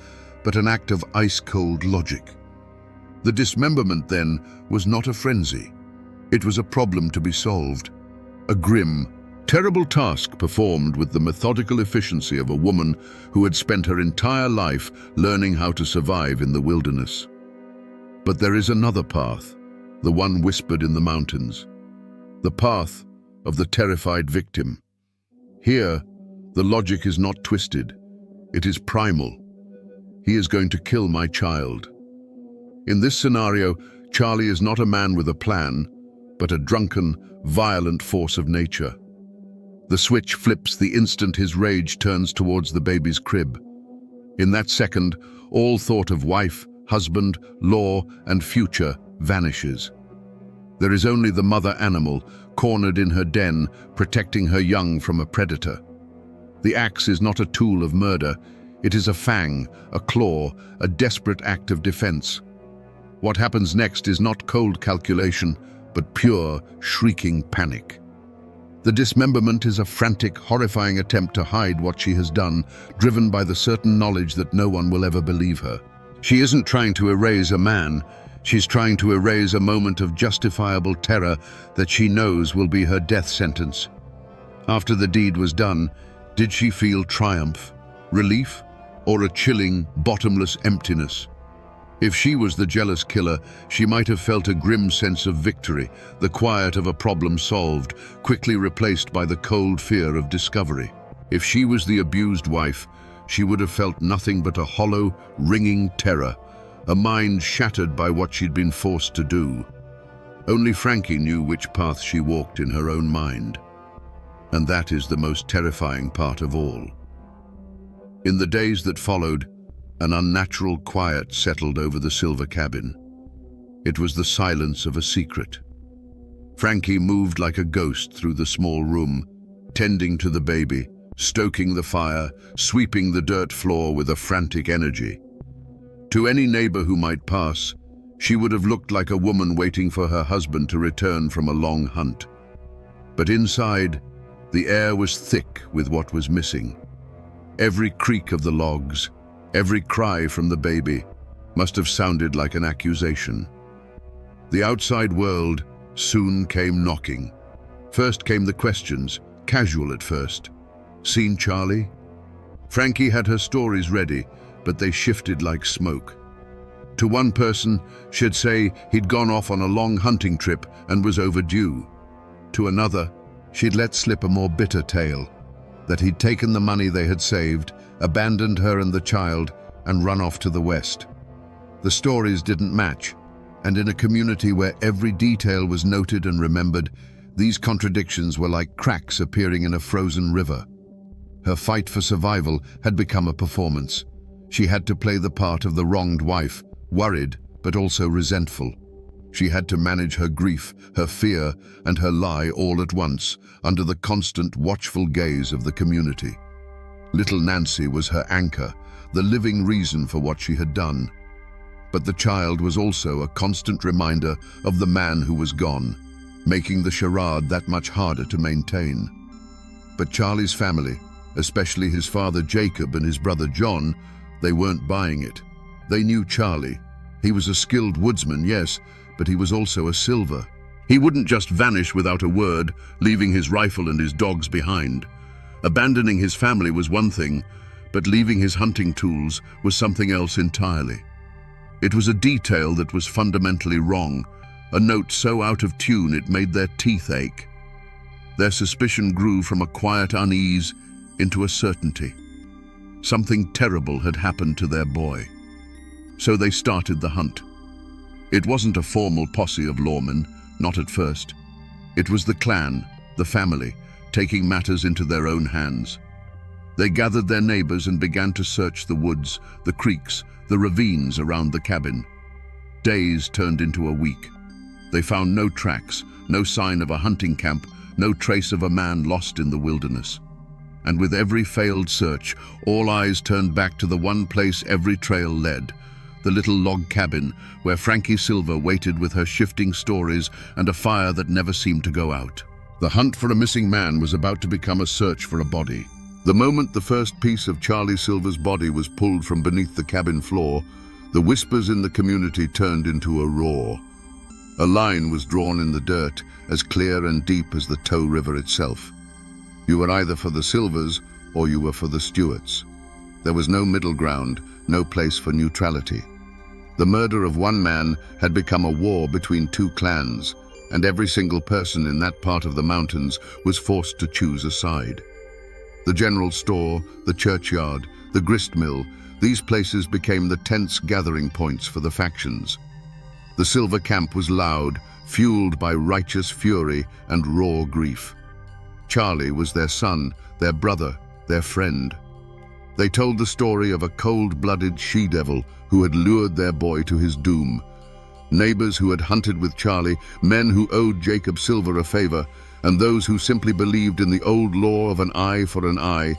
but an act of ice-cold logic. The dismemberment, then, was not a frenzy. It was a problem to be solved. A grim, terrible task performed with the methodical efficiency of a woman who had spent her entire life learning how to survive in the wilderness. But there is another path, the one whispered in the mountains. The path of the terrified victim. Here, the logic is not twisted. It is primal. He is going to kill my child. In this scenario, Charlie is not a man with a plan, but a drunken, violent force of nature. The switch flips the instant his rage turns towards the baby's crib. In that second, all thought of wife, husband, law, and future vanishes. There is only the mother animal, cornered in her den, protecting her young from a predator. The axe is not a tool of murder. It is a fang, a claw, a desperate act of defense. What happens next is not cold calculation, but pure, shrieking panic. The dismemberment is a frantic, horrifying attempt to hide what she has done, driven by the certain knowledge that no one will ever believe her. She isn't trying to erase a man. She's trying to erase a moment of justifiable terror that she knows will be her death sentence. After the deed was done, did she feel triumph, relief, or a chilling, bottomless emptiness? If she was the jealous killer, she might have felt a grim sense of victory, the quiet of a problem solved, quickly replaced by the cold fear of discovery. If she was the abused wife, she would have felt nothing but a hollow, ringing terror, a mind shattered by what she'd been forced to do. Only Frankie knew which path she walked in her own mind. And that is the most terrifying part of all. In the days that followed, an unnatural quiet settled over the Silver cabin. It was the silence of a secret. Frankie moved like a ghost through the small room, tending to the baby, stoking the fire, sweeping the dirt floor with a frantic energy. To any neighbor who might pass, she would have looked like a woman waiting for her husband to return from a long hunt. But inside, the air was thick with what was missing. Every creak of the logs, every cry from the baby, must have sounded like an accusation. The outside world soon came knocking. First came the questions, casual at first. Seen Charlie? Frankie had her stories ready, but they shifted like smoke. To one person, she'd say he'd gone off on a long hunting trip and was overdue. To another, she'd let slip a more bitter tale, that he'd taken the money they had saved, abandoned her and the child, and run off to the west. The stories didn't match, and in a community where every detail was noted and remembered, these contradictions were like cracks appearing in a frozen river. Her fight for survival had become a performance. She had to play the part of the wronged wife, worried but also resentful. She had to manage her grief, her fear, and her lie all at once, under the constant watchful gaze of the community. Little Nancy was her anchor, the living reason for what she had done. But the child was also a constant reminder of the man who was gone, making the charade that much harder to maintain. But Charlie's family, especially his father Jacob and his brother John, they weren't buying it. They knew Charlie. He was a skilled woodsman, yes, but he was also a silver. He wouldn't just vanish without a word, leaving his rifle and his dogs behind. Abandoning his family was one thing, but leaving his hunting tools was something else entirely. It was a detail that was fundamentally wrong, a note so out of tune it made their teeth ache. Their suspicion grew from a quiet unease into a certainty. Something terrible had happened to their boy. So they started the hunt. It wasn't a formal posse of lawmen, not at first. It was the clan, the family, taking matters into their own hands. They gathered their neighbors and began to search the woods, the creeks, the ravines around the cabin. Days turned into a week. They found no tracks, no sign of a hunting camp, no trace of a man lost in the wilderness. And with every failed search, all eyes turned back to the one place every trail led, the little log cabin where Frankie Silver waited with her shifting stories and a fire that never seemed to go out. The hunt for a missing man was about to become a search for a body. The moment the first piece of Charlie Silver's body was pulled from beneath the cabin floor, the whispers in the community turned into a roar. A line was drawn in the dirt, as clear and deep as the Tow River itself. You were either for the Silvers or you were for the Stewarts. There was no middle ground, no place for neutrality. The murder of one man had become a war between two clans, and every single person in that part of the mountains was forced to choose a side. The general store, the churchyard, the grist mill, these places became the tense gathering points for the factions. The Silver camp was loud, fueled by righteous fury and raw grief. Charlie was their son, their brother, their friend. They told the story of a cold-blooded she-devil who had lured their boy to his doom. Neighbors who had hunted with Charlie, men who owed Jacob Silver a favor, and those who simply believed in the old law of an eye for an eye,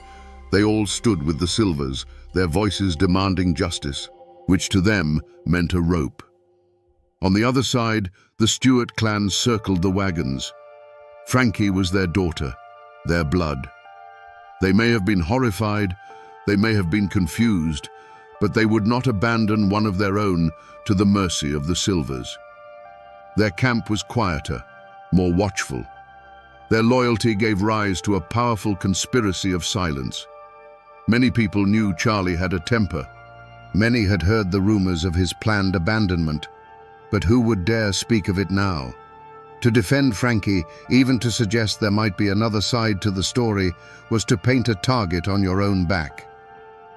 they all stood with the Silvers, their voices demanding justice, which to them meant a rope. On the other side, the Stewart clan circled the wagons. Frankie was their daughter, their blood. They may have been horrified, they may have been confused, but they would not abandon one of their own to the mercy of the Silvers. Their camp was quieter, more watchful. Their loyalty gave rise to a powerful conspiracy of silence. Many people knew Charlie had a temper. Many had heard the rumors of his planned abandonment, but who would dare speak of it now? To defend Frankie, even to suggest there might be another side to the story, was to paint a target on your own back.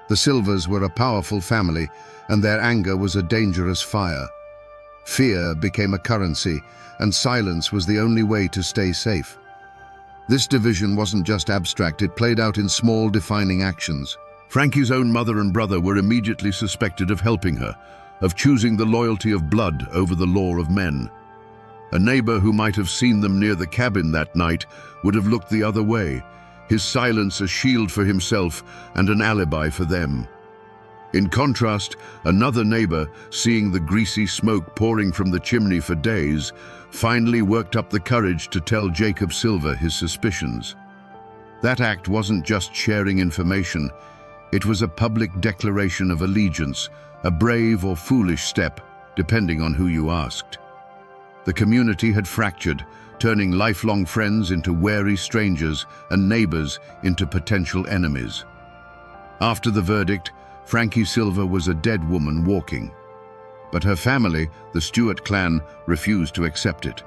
The Silvers were a powerful family, and their anger was a dangerous fire. Fear became a currency, and silence was the only way to stay safe. This division wasn't just abstract, it played out in small, defining actions. Frankie's own mother and brother were immediately suspected of helping her, of choosing the loyalty of blood over the law of men. A neighbor who might have seen them near the cabin that night would have looked the other way, his silence a shield for himself and an alibi for them. In contrast, another neighbor, seeing the greasy smoke pouring from the chimney for days, finally worked up the courage to tell Jacob Silver his suspicions. That act wasn't just sharing information, it was a public declaration of allegiance, a brave or foolish step, depending on who you asked. The community had fractured, turning lifelong friends into wary strangers and neighbors into potential enemies. After the verdict, Frankie Silver was a dead woman walking. But her family, the Stewart clan, refused to accept it.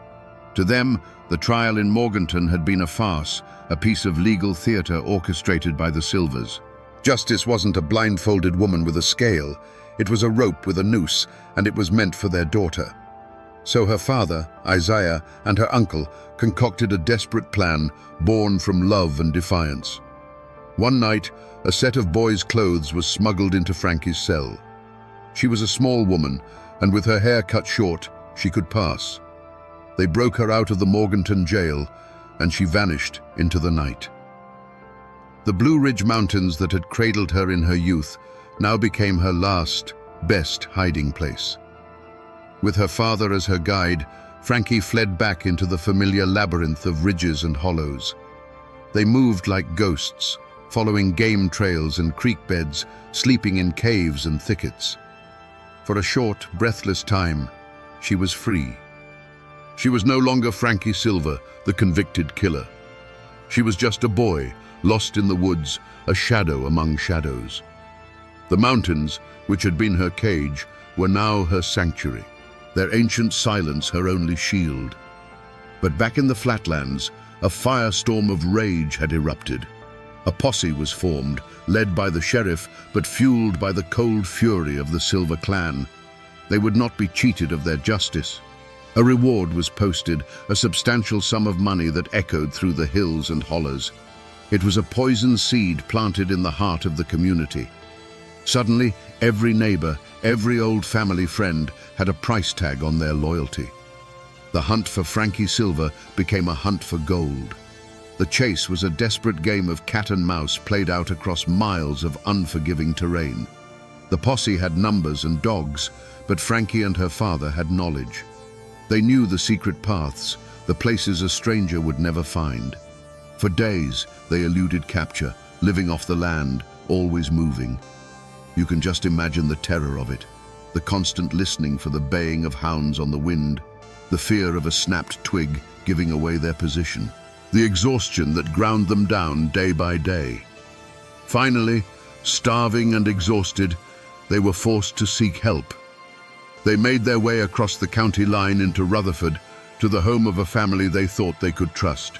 To them, the trial in Morganton had been a farce, a piece of legal theater orchestrated by the Silvers. Justice wasn't a blindfolded woman with a scale. It was a rope with a noose, and it was meant for their daughter. So her father, Isaiah, and her uncle concocted a desperate plan born from love and defiance. One night, a set of boys' clothes was smuggled into Frankie's cell. She was a small woman, and with her hair cut short, she could pass. They broke her out of the Morganton jail, and she vanished into the night. The Blue Ridge Mountains that had cradled her in her youth now became her last, best hiding place. With her father as her guide, Frankie fled back into the familiar labyrinth of ridges and hollows. They moved like ghosts, following game trails and creek beds, sleeping in caves and thickets. For a short, breathless time, she was free. She was no longer Frankie Silver, the convicted killer. She was just a boy, lost in the woods, a shadow among shadows. The mountains, which had been her cage, were now her sanctuary, their ancient silence her only shield. But back in the flatlands, a firestorm of rage had erupted. A posse was formed, led by the sheriff, but fueled by the cold fury of the Silver clan. They would not be cheated of their justice. A reward was posted, a substantial sum of money that echoed through the hills and hollows. It was a poison seed planted in the heart of the community. Suddenly, every neighbor, every old family friend had a price tag on their loyalty. The hunt for Frankie Silver became a hunt for gold. The chase was a desperate game of cat and mouse played out across miles of unforgiving terrain. The posse had numbers and dogs, but Frankie and her father had knowledge. They knew the secret paths, the places a stranger would never find. For days, they eluded capture, living off the land, always moving. You can just imagine the terror of it, the constant listening for the baying of hounds on the wind, the fear of a snapped twig giving away their position, the exhaustion that ground them down day by day. Finally, starving and exhausted, they were forced to seek help. They made their way across the county line into Rutherford, to the home of a family they thought they could trust.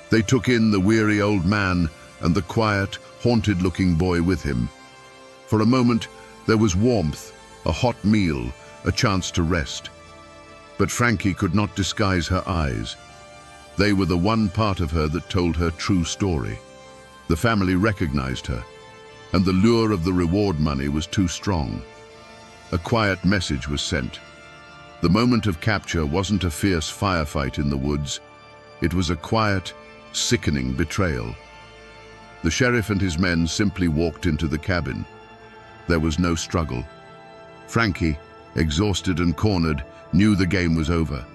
They took in the weary old man and the quiet, haunted-looking boy with him. For a moment, there was warmth, a hot meal, a chance to rest. But Frankie could not disguise her eyes. They were the one part of her that told her true story. The family recognized her, and the lure of the reward money was too strong. A quiet message was sent. The moment of capture wasn't a fierce firefight in the woods. It was a quiet, sickening betrayal. The sheriff and his men simply walked into the cabin. There was no struggle. Frankie, exhausted and cornered, knew the game was over.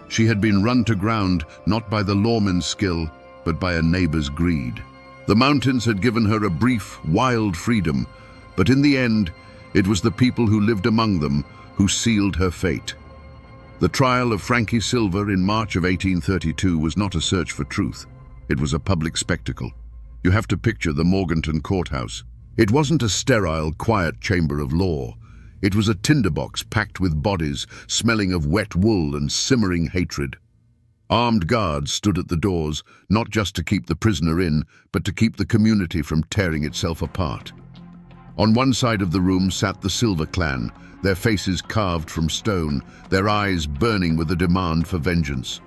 She had been run to ground not by the lawman's skill, but by a neighbor's greed. The mountains had given her a brief, wild freedom, but in the end, it was the people who lived among them who sealed her fate. The trial of Frankie Silver in March of 1832 was not a search for truth. It was a public spectacle. You have to picture the Morganton courthouse. It wasn't a sterile, quiet chamber of law. It was a tinderbox packed with bodies, smelling of wet wool and simmering hatred. Armed guards stood at the doors, not just to keep the prisoner in, but to keep the community from tearing itself apart. On one side of the room sat the Silver clan, their faces carved from stone, their eyes burning with a demand for vengeance.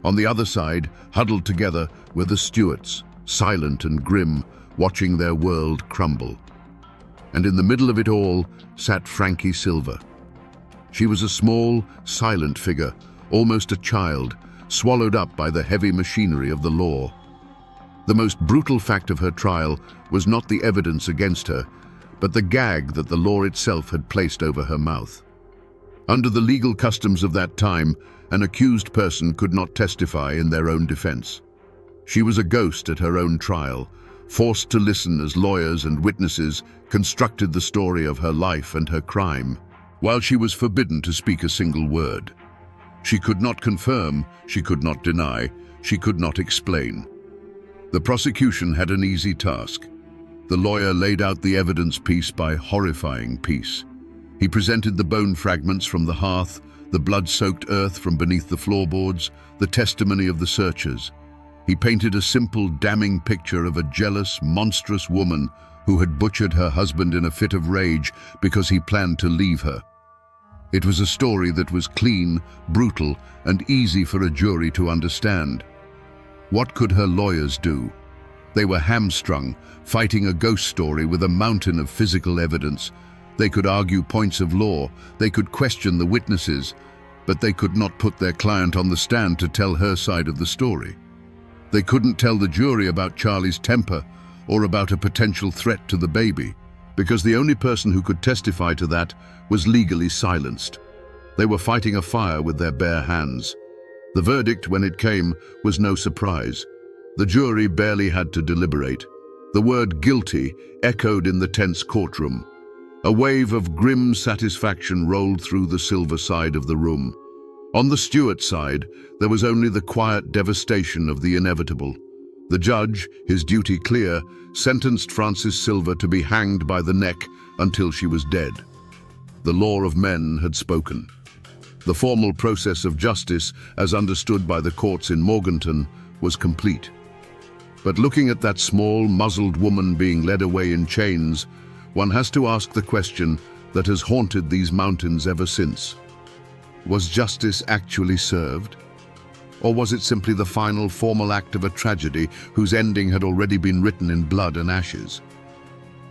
On the other side, huddled together, were the Stewarts, silent and grim, watching their world crumble. And in the middle of it all sat Frankie Silver. She was a small, silent figure, almost a child, swallowed up by the heavy machinery of the law. The most brutal fact of her trial was not the evidence against her, but the gag that the law itself had placed over her mouth. Under the legal customs of that time, an accused person could not testify in their own defense. She was a ghost at her own trial, forced to listen as lawyers and witnesses constructed the story of her life and her crime, while she was forbidden to speak a single word. She could not confirm, she could not deny, she could not explain. The prosecution had an easy task. The lawyer laid out the evidence piece by horrifying piece. He presented the bone fragments from the hearth, the blood-soaked earth from beneath the floorboards, the testimony of the searchers. He painted a simple, damning picture of a jealous, monstrous woman who had butchered her husband in a fit of rage because he planned to leave her. It was a story that was clean, brutal, and easy for a jury to understand. What could her lawyers do? They were hamstrung, fighting a ghost story with a mountain of physical evidence. They could argue points of law, they could question the witnesses, but they could not put their client on the stand to tell her side of the story. They couldn't tell the jury about Charlie's temper or about a potential threat to the baby, because the only person who could testify to that was legally silenced. They were fighting a fire with their bare hands. The verdict, when it came, was no surprise. The jury barely had to deliberate. The word guilty echoed in the tense courtroom. A wave of grim satisfaction rolled through the silver side of the room. On the Stewart side, there was only the quiet devastation of the inevitable. The judge, his duty clear, sentenced Frances Silver to be hanged by the neck until she was dead. The law of men had spoken. The formal process of justice, as understood by the courts in Morganton, was complete. But looking at that small, muzzled woman being led away in chains, one has to ask the question that has haunted these mountains ever since. Was justice actually served? Or was it simply the final formal act of a tragedy whose ending had already been written in blood and ashes?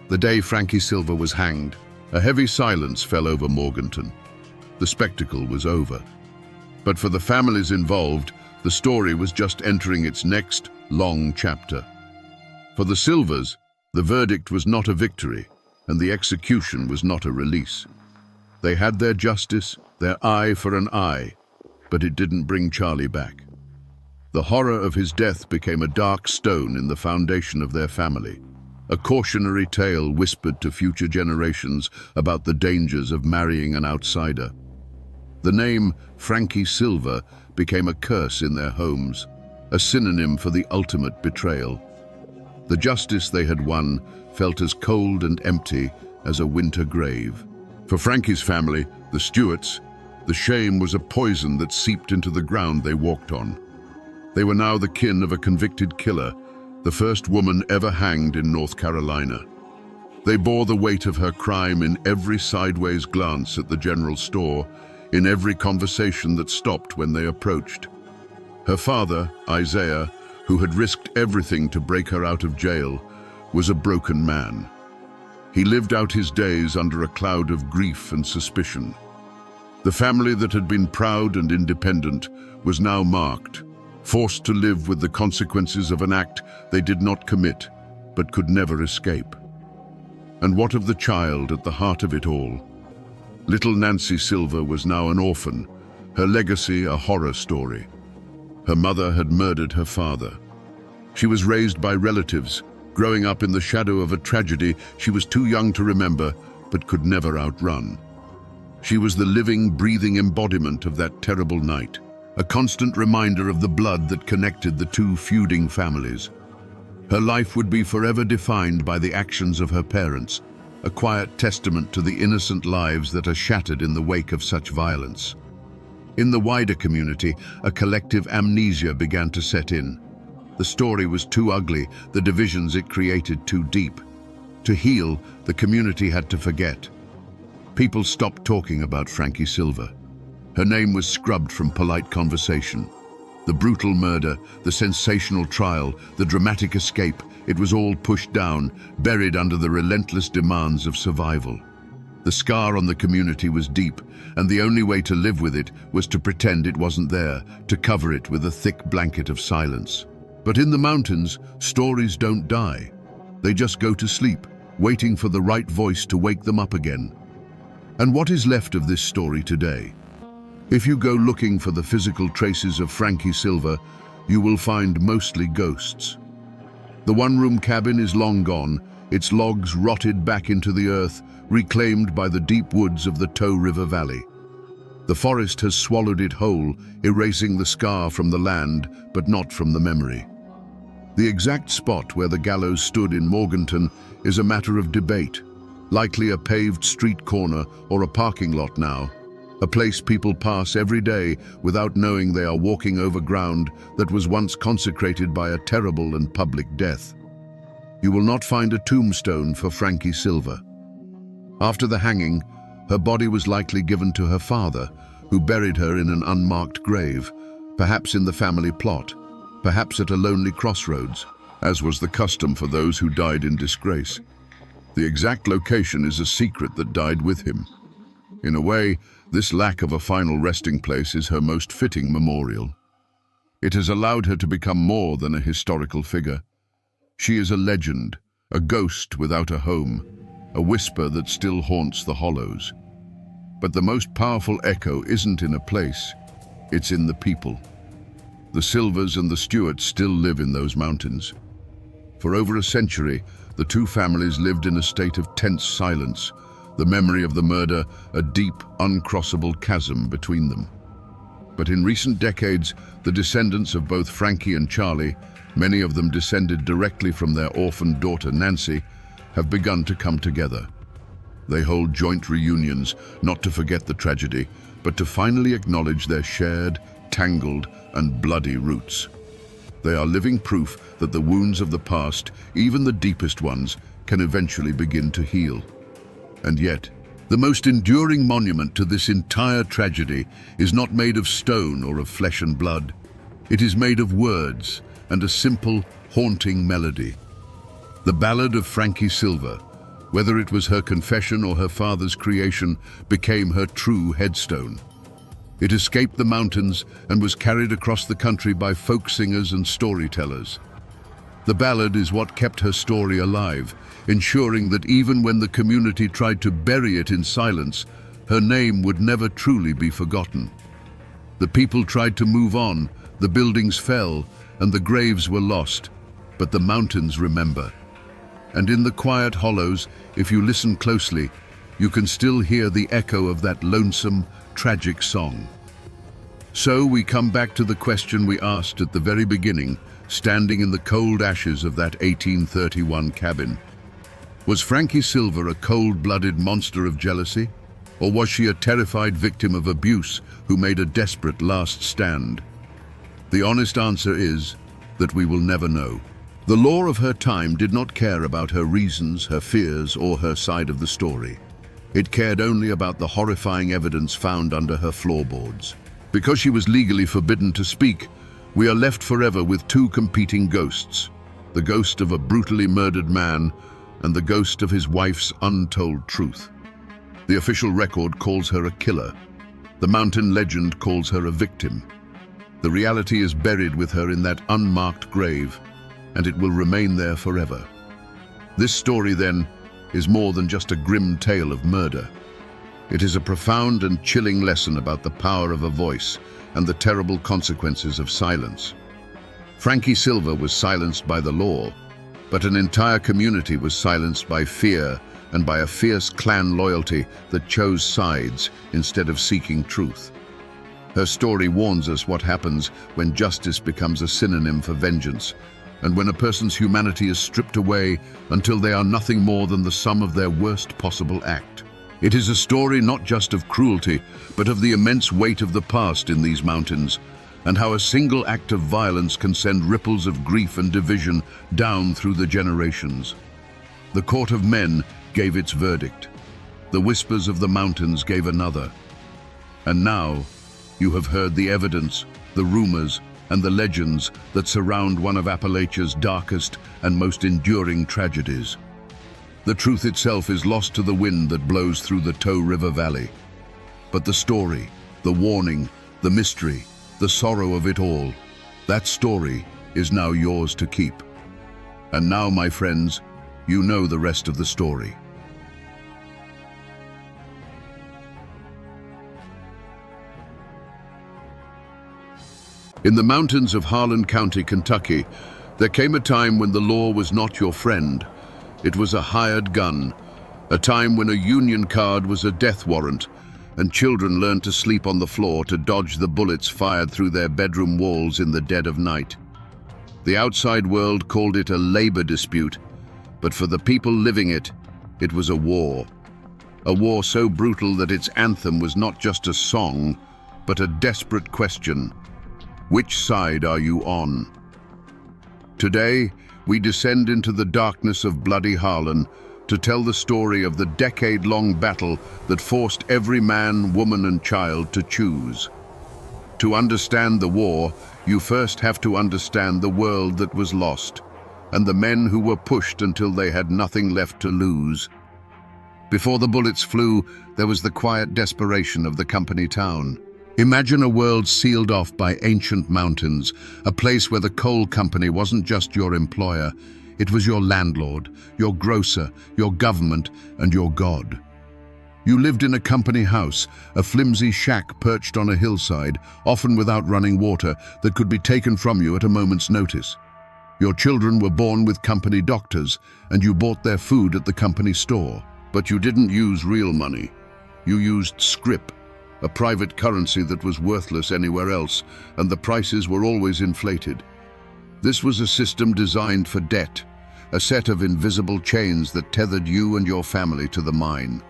The day Frankie Silver was hanged, a heavy silence fell over Morganton. The spectacle was over. But for the families involved, the story was just entering its next long chapter. For the Silvers, the verdict was not a victory, and the execution was not a release. They had their justice, their eye for an eye, but it didn't bring Charlie back. The horror of his death became a dark stone in the foundation of their family, a cautionary tale whispered to future generations about the dangers of marrying an outsider. The name Frankie Silver became a curse in their homes, a synonym for the ultimate betrayal. The justice they had won felt as cold and empty as a winter grave. For Frankie's family, the Stewarts, the shame was a poison that seeped into the ground they walked on. They were now the kin of a convicted killer, the first woman ever hanged in North Carolina. They bore the weight of her crime in every sideways glance at the general store, in every conversation that stopped when they approached. Her father, Isaiah, who had risked everything to break her out of jail, was a broken man. He lived out his days under a cloud of grief and suspicion. The family that had been proud and independent was now marked, forced to live with the consequences of an act they did not commit, but could never escape. And what of the child at the heart of it all? Little Nancy Silver was now an orphan, her legacy a horror story. Her mother had murdered her father. She was raised by relatives, growing up in the shadow of a tragedy she was too young to remember, but could never outrun. She was the living, breathing embodiment of that terrible night, a constant reminder of the blood that connected the two feuding families. Her life would be forever defined by the actions of her parents, a quiet testament to the innocent lives that are shattered in the wake of such violence. In the wider community, a collective amnesia began to set in. The story was too ugly, the divisions it created too deep. To heal, the community had to forget. People stopped talking about Frankie Silver. Her name was scrubbed from polite conversation. The brutal murder, the sensational trial, the dramatic escape, it was all pushed down, buried under the relentless demands of survival. The scar on the community was deep, and the only way to live with it was to pretend it wasn't there, to cover it with a thick blanket of silence. But in the mountains, stories don't die. They just go to sleep, waiting for the right voice to wake them up again. And what is left of this story today? If you go looking for the physical traces of Frankie Silver, you will find mostly ghosts. The one-room cabin is long gone, its logs rotted back into the earth, reclaimed by the deep woods of the Tow River Valley. The forest has swallowed it whole, erasing the scar from the land, but not from the memory. The exact spot where the gallows stood in Morganton is a matter of debate, likely a paved street corner or a parking lot now, a place people pass every day without knowing they are walking over ground that was once consecrated by a terrible and public death. You will not find a tombstone for Frankie Silver. After the hanging, her body was likely given to her father, who buried her in an unmarked grave, perhaps in the family plot, perhaps at a lonely crossroads, as was the custom for those who died in disgrace. The exact location is a secret that died with him. In a way, this lack of a final resting place is her most fitting memorial. It has allowed her to become more than a historical figure. She is a legend, a ghost without a home, a whisper that still haunts the hollows. But the most powerful echo isn't in a place, it's in the people. The Silvers and the Stewarts still live in those mountains. For over a century, the two families lived in a state of tense silence, the memory of the murder a deep, uncrossable chasm between them. But in recent decades, the descendants of both Frankie and Charlie, many of them descended directly from their orphaned daughter Nancy, have begun to come together. They hold joint reunions, not to forget the tragedy, but to finally acknowledge their shared, tangled, and bloody roots. They are living proof that the wounds of the past, even the deepest ones, can eventually begin to heal. And yet, the most enduring monument to this entire tragedy is not made of stone or of flesh and blood. It is made of words and a simple, haunting melody. The ballad of Frankie Silver, whether it was her confession or her father's creation, became her true headstone. It escaped the mountains and was carried across the country by folk singers and storytellers. The ballad is what kept her story alive, ensuring that even when the community tried to bury it in silence, her name would never truly be forgotten. The people tried to move on, the buildings fell, and the graves were lost, but the mountains remember. And in the quiet hollows, if you listen closely, you can still hear the echo of that lonesome, tragic song. So we come back to the question we asked at the very beginning, standing in the cold ashes of that 1831 cabin. Was Frankie Silver a cold-blooded monster of jealousy? Or was she a terrified victim of abuse who made a desperate last stand? The honest answer is that we will never know. The law of her time did not care about her reasons, her fears, or her side of the story. It cared only about the horrifying evidence found under her floorboards. Because she was legally forbidden to speak, we are left forever with two competing ghosts, the ghost of a brutally murdered man and the ghost of his wife's untold truth. The official record calls her a killer. The mountain legend calls her a victim. The reality is buried with her in that unmarked grave, and it will remain there forever. This story, then, is more than just a grim tale of murder. It is a profound and chilling lesson about the power of a voice and the terrible consequences of silence. Frankie Silver was silenced by the law, but an entire community was silenced by fear and by a fierce clan loyalty that chose sides instead of seeking truth. Her story warns us what happens when justice becomes a synonym for vengeance, and when a person's humanity is stripped away until they are nothing more than the sum of their worst possible act. It is a story not just of cruelty, but of the immense weight of the past in these mountains, and how a single act of violence can send ripples of grief and division down through the generations. The court of men gave its verdict. The whispers of the mountains gave another. And now, you have heard the evidence, the rumors, and the legends that surround one of Appalachia's darkest and most enduring tragedies. The truth itself is lost to the wind that blows through the Tow River Valley. But the story, the warning, the mystery, the sorrow of it all, that story is now yours to keep. And now, my friends, you know the rest of the story. In the mountains of Harlan County, Kentucky, there came a time when the law was not your friend. It was a hired gun, a time when a union card was a death warrant, and children learned to sleep on the floor to dodge the bullets fired through their bedroom walls in the dead of night. The outside world called it a labor dispute, but for the people living it, it was a war. A war so brutal that its anthem was not just a song, but a desperate question. Which side are you on? Today, we descend into the darkness of bloody Harlan to tell the story of the decade-long battle that forced every man, woman, and child to choose. To understand the war, you first have to understand the world that was lost, and the men who were pushed until they had nothing left to lose. Before the bullets flew, there was the quiet desperation of the company town. Imagine a world sealed off by ancient mountains, a place where the coal company wasn't just your employer, it was your landlord, your grocer, your government, and your God. You lived in a company house, a flimsy shack perched on a hillside, often without running water, that could be taken from you at a moment's notice. Your children were born with company doctors, and you bought their food at the company store. But you didn't use real money. You used scrip, a private currency that was worthless anywhere else, and the prices were always inflated. This was a system designed for debt, a set of invisible chains that tethered you and your family to the mine.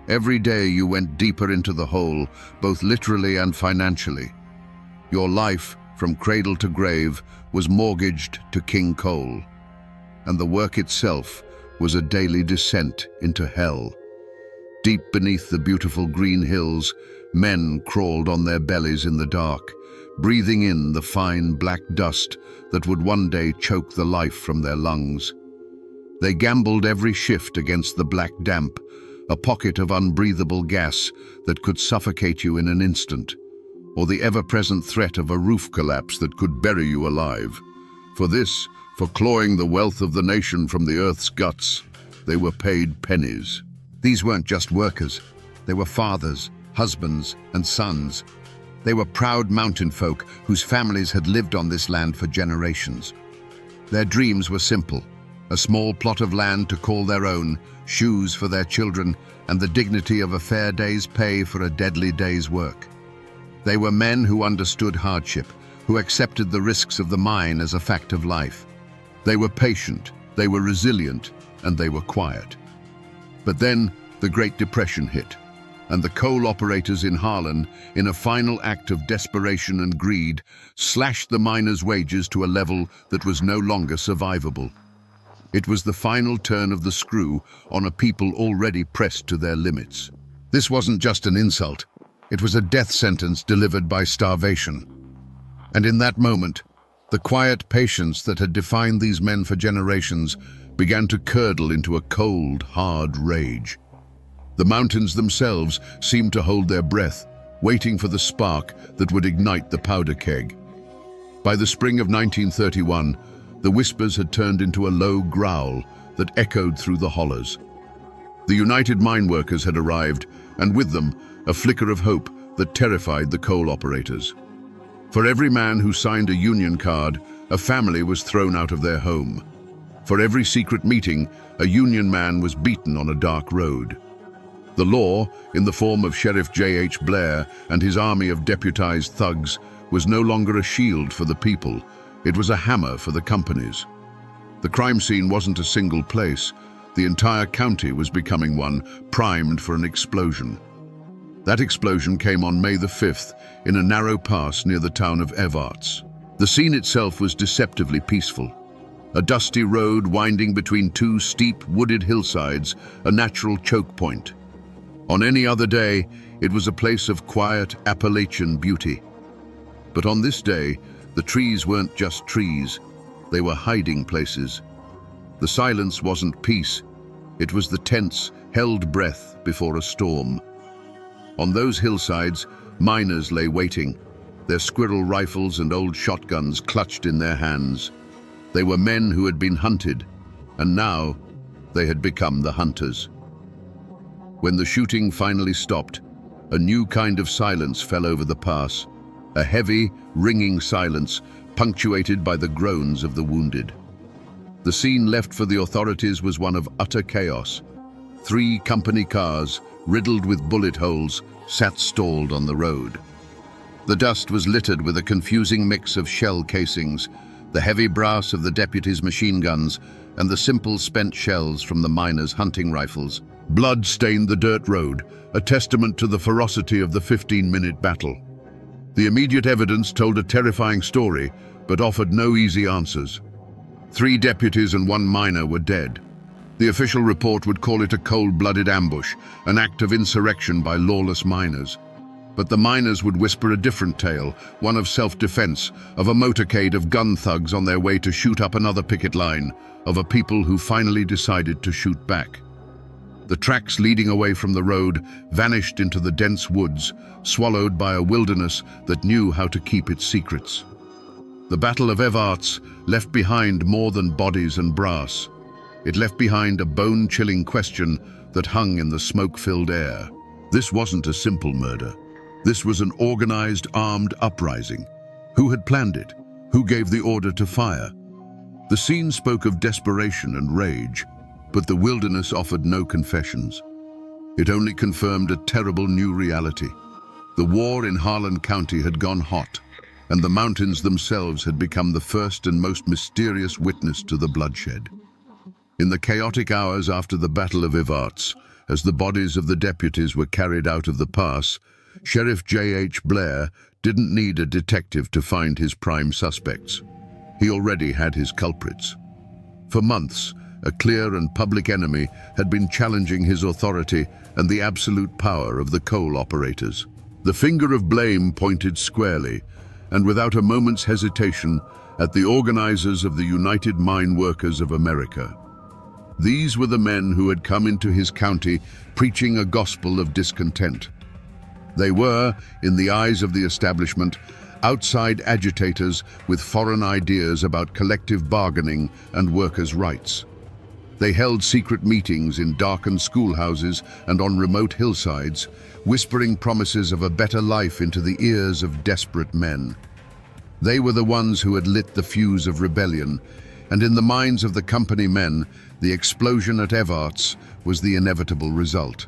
Every day you went deeper into the hole, both literally and financially. Your life, from cradle to grave, was mortgaged to King Coal, and the work itself was a daily descent into hell. Deep beneath the beautiful green hills, men crawled on their bellies in the dark, breathing in the fine black dust that would one day choke the life from their lungs. They gambled every shift against the black damp, a pocket of unbreathable gas that could suffocate you in an instant, or the ever-present threat of a roof collapse that could bury you alive. For clawing the wealth of the nation from the earth's guts, they were paid pennies. These weren't just workers. They were fathers, husbands, and sons. They were proud mountain folk whose families had lived on this land for generations. Their dreams were simple: a small plot of land to call their own, shoes for their children, and the dignity of a fair day's pay for a deadly day's work. They were men who understood hardship, who accepted the risks of the mine as a fact of life. They were patient, they were resilient, and they were quiet. But then the Great Depression hit, and the coal operators in Harlan, in a final act of desperation and greed, slashed the miners' wages to a level that was no longer survivable. It was the final turn of the screw on a people already pressed to their limits. This wasn't just an insult, it was a death sentence delivered by starvation. And in that moment, the quiet patience that had defined these men for generations began to curdle into a cold, hard rage. The mountains themselves seemed to hold their breath, waiting for the spark that would ignite the powder keg. By the spring of 1931, the whispers had turned into a low growl that echoed through the hollows. The United Mine Workers had arrived, and with them, a flicker of hope that terrified the coal operators. For every man who signed a union card, a family was thrown out of their home. For every secret meeting, a union man was beaten on a dark road. The law, in the form of Sheriff J.H. Blair and his army of deputized thugs, was no longer a shield for the people. It was a hammer for the companies. The crime scene wasn't a single place. The entire county was becoming one, primed for an explosion. That explosion came on May the 5th in a narrow pass near the town of Evarts. The scene itself was deceptively peaceful. A dusty road winding between two steep, wooded hillsides, a natural choke point. On any other day, it was a place of quiet Appalachian beauty. But on this day, the trees weren't just trees, they were hiding places. The silence wasn't peace, it was the tense, held breath before a storm. On those hillsides, miners lay waiting, their squirrel rifles and old shotguns clutched in their hands. They were men who had been hunted, and now they had become the hunters. When the shooting finally stopped, a new kind of silence fell over the pass, a heavy, ringing silence punctuated by the groans of the wounded. The scene left for the authorities was one of utter chaos. 3 company cars, riddled with bullet holes, sat stalled on the road. The dust was littered with a confusing mix of shell casings, the heavy brass of the deputies' machine guns, and the simple spent shells from the miners' hunting rifles. Blood stained the dirt road, a testament to the ferocity of the 15-minute battle. The immediate evidence told a terrifying story, but offered no easy answers. 3 deputies and 1 miner were dead. The official report would call it a cold-blooded ambush, an act of insurrection by lawless miners. But the miners would whisper a different tale, one of self-defense, of a motorcade of gun thugs on their way to shoot up another picket line, of a people who finally decided to shoot back. The tracks leading away from the road vanished into the dense woods, swallowed by a wilderness that knew how to keep its secrets. The Battle of Evarts left behind more than bodies and brass. It left behind a bone-chilling question that hung in the smoke-filled air. This wasn't a simple murder. This was an organized, armed uprising. Who had planned it? Who gave the order to fire? The scene spoke of desperation and rage, but the wilderness offered no confessions. It only confirmed a terrible new reality. The war in Harlan County had gone hot, and the mountains themselves had become the first and most mysterious witness to the bloodshed. In the chaotic hours after the Battle of Evarts, as the bodies of the deputies were carried out of the pass, Sheriff J.H. Blair didn't need a detective to find his prime suspects. He already had his culprits. For months, a clear and public enemy had been challenging his authority and the absolute power of the coal operators. The finger of blame pointed squarely, and without a moment's hesitation, at the organizers of the United Mine Workers of America. These were the men who had come into his county preaching a gospel of discontent. They were, in the eyes of the establishment, outside agitators with foreign ideas about collective bargaining and workers' rights. They held secret meetings in darkened schoolhouses and on remote hillsides, whispering promises of a better life into the ears of desperate men. They were the ones who had lit the fuse of rebellion, and in the minds of the company men, the explosion at Evarts was the inevitable result.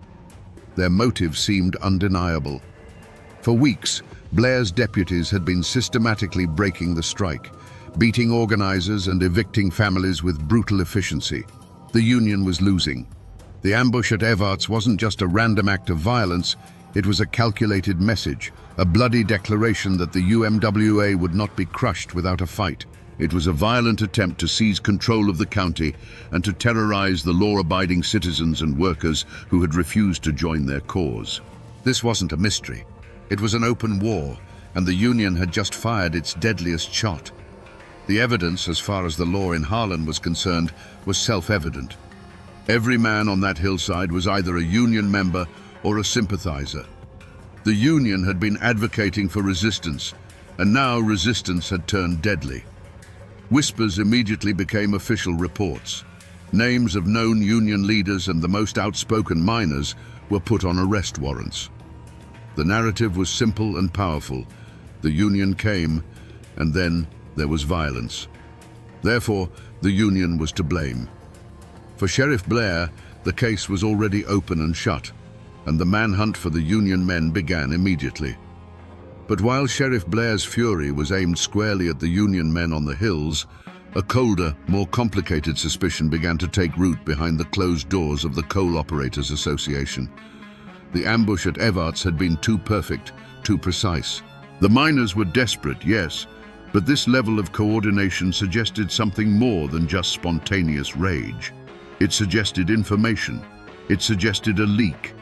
Their motive seemed undeniable. For weeks, Blair's deputies had been systematically breaking the strike, beating organizers and evicting families with brutal efficiency. The union was losing. The ambush at Evarts wasn't just a random act of violence, it was a calculated message, a bloody declaration that the UMWA would not be crushed without a fight. It was a violent attempt to seize control of the county and to terrorize the law-abiding citizens and workers who had refused to join their cause. This wasn't a mystery. It was an open war, and the Union had just fired its deadliest shot. The evidence, as far as the law in Harlan was concerned, was self-evident. Every man on that hillside was either a Union member or a sympathizer. The Union had been advocating for resistance, and now resistance had turned deadly. Whispers immediately became official reports. Names of known Union leaders and the most outspoken miners were put on arrest warrants. The narrative was simple and powerful. The Union came, and then there was violence. Therefore, the Union was to blame. For Sheriff Blair, the case was already open and shut, and the manhunt for the Union men began immediately. But while Sheriff Blair's fury was aimed squarely at the Union men on the hills, a colder, more complicated suspicion began to take root behind the closed doors of the Coal Operators Association. The ambush at Evarts had been too perfect, too precise. The miners were desperate, yes, but this level of coordination suggested something more than just spontaneous rage. It suggested information. It suggested a leak,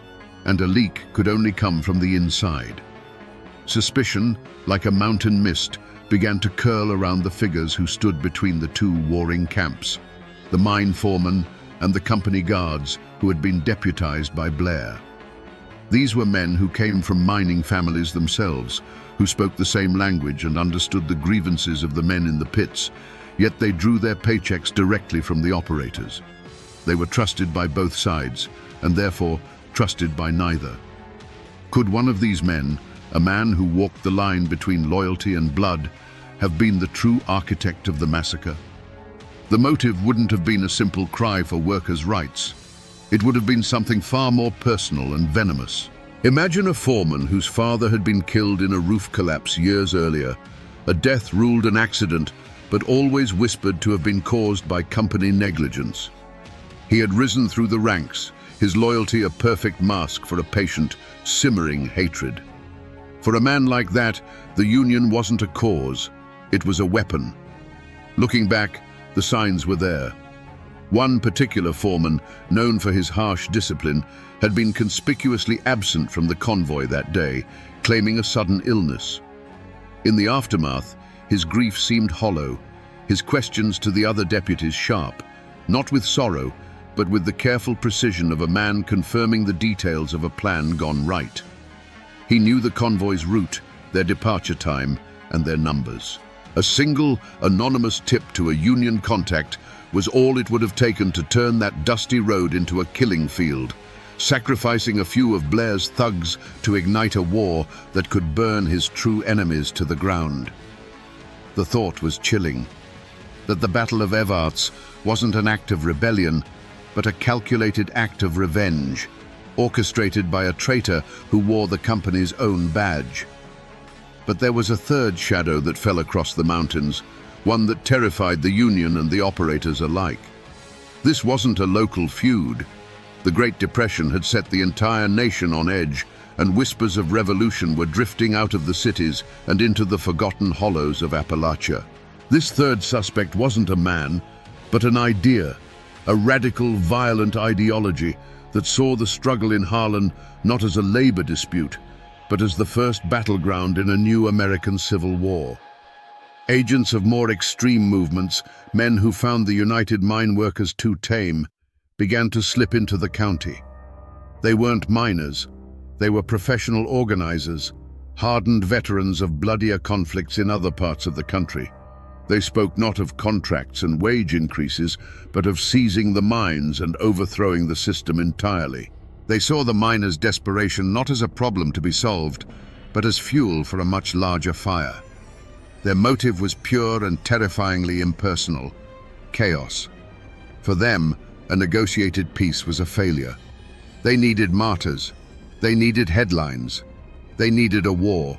and a leak could only come from the inside. Suspicion, like a mountain mist, began to curl around the figures who stood between the two warring camps, the mine foreman and the company guards who had been deputized by Blair. These were men who came from mining families themselves, who spoke the same language and understood the grievances of the men in the pits, yet they drew their paychecks directly from the operators. They were trusted by both sides, and therefore trusted by neither. Could one of these men, a man who walked the line between loyalty and blood, have been the true architect of the massacre? The motive wouldn't have been a simple cry for workers' rights. It would have been something far more personal and venomous. Imagine a foreman whose father had been killed in a roof collapse years earlier, a death ruled an accident, but always whispered to have been caused by company negligence. He had risen through the ranks, his loyalty a perfect mask for a patient, simmering hatred. For a man like that, the union wasn't a cause, it was a weapon. Looking back, the signs were there. One particular foreman, known for his harsh discipline, had been conspicuously absent from the convoy that day, claiming a sudden illness. In the aftermath, his grief seemed hollow, his questions to the other deputies sharp, not with sorrow, but with the careful precision of a man confirming the details of a plan gone right. He knew the convoy's route, their departure time, and their numbers. A single, anonymous tip to a Union contact was all it would have taken to turn that dusty road into a killing field, sacrificing a few of Blair's thugs to ignite a war that could burn his true enemies to the ground. The thought was chilling, that the Battle of Evarts wasn't an act of rebellion, but a calculated act of revenge, orchestrated by a traitor who wore the company's own badge. But there was a third shadow that fell across the mountains, one that terrified the Union and the operators alike. This wasn't a local feud. The Great Depression had set the entire nation on edge, and whispers of revolution were drifting out of the cities and into the forgotten hollows of Appalachia. This third suspect wasn't a man, but an idea, a radical, violent ideology that saw the struggle in Harlan not as a labor dispute, but as the first battleground in a new American Civil War. Agents of more extreme movements, men who found the United Mine Workers too tame, began to slip into the county. They weren't miners, they were professional organizers, hardened veterans of bloodier conflicts in other parts of the country. They spoke not of contracts and wage increases, but of seizing the mines and overthrowing the system entirely. They saw the miners' desperation not as a problem to be solved, but as fuel for a much larger fire. Their motive was pure and terrifyingly impersonal: chaos. For them, a negotiated peace was a failure. They needed martyrs. They needed headlines. They needed a war.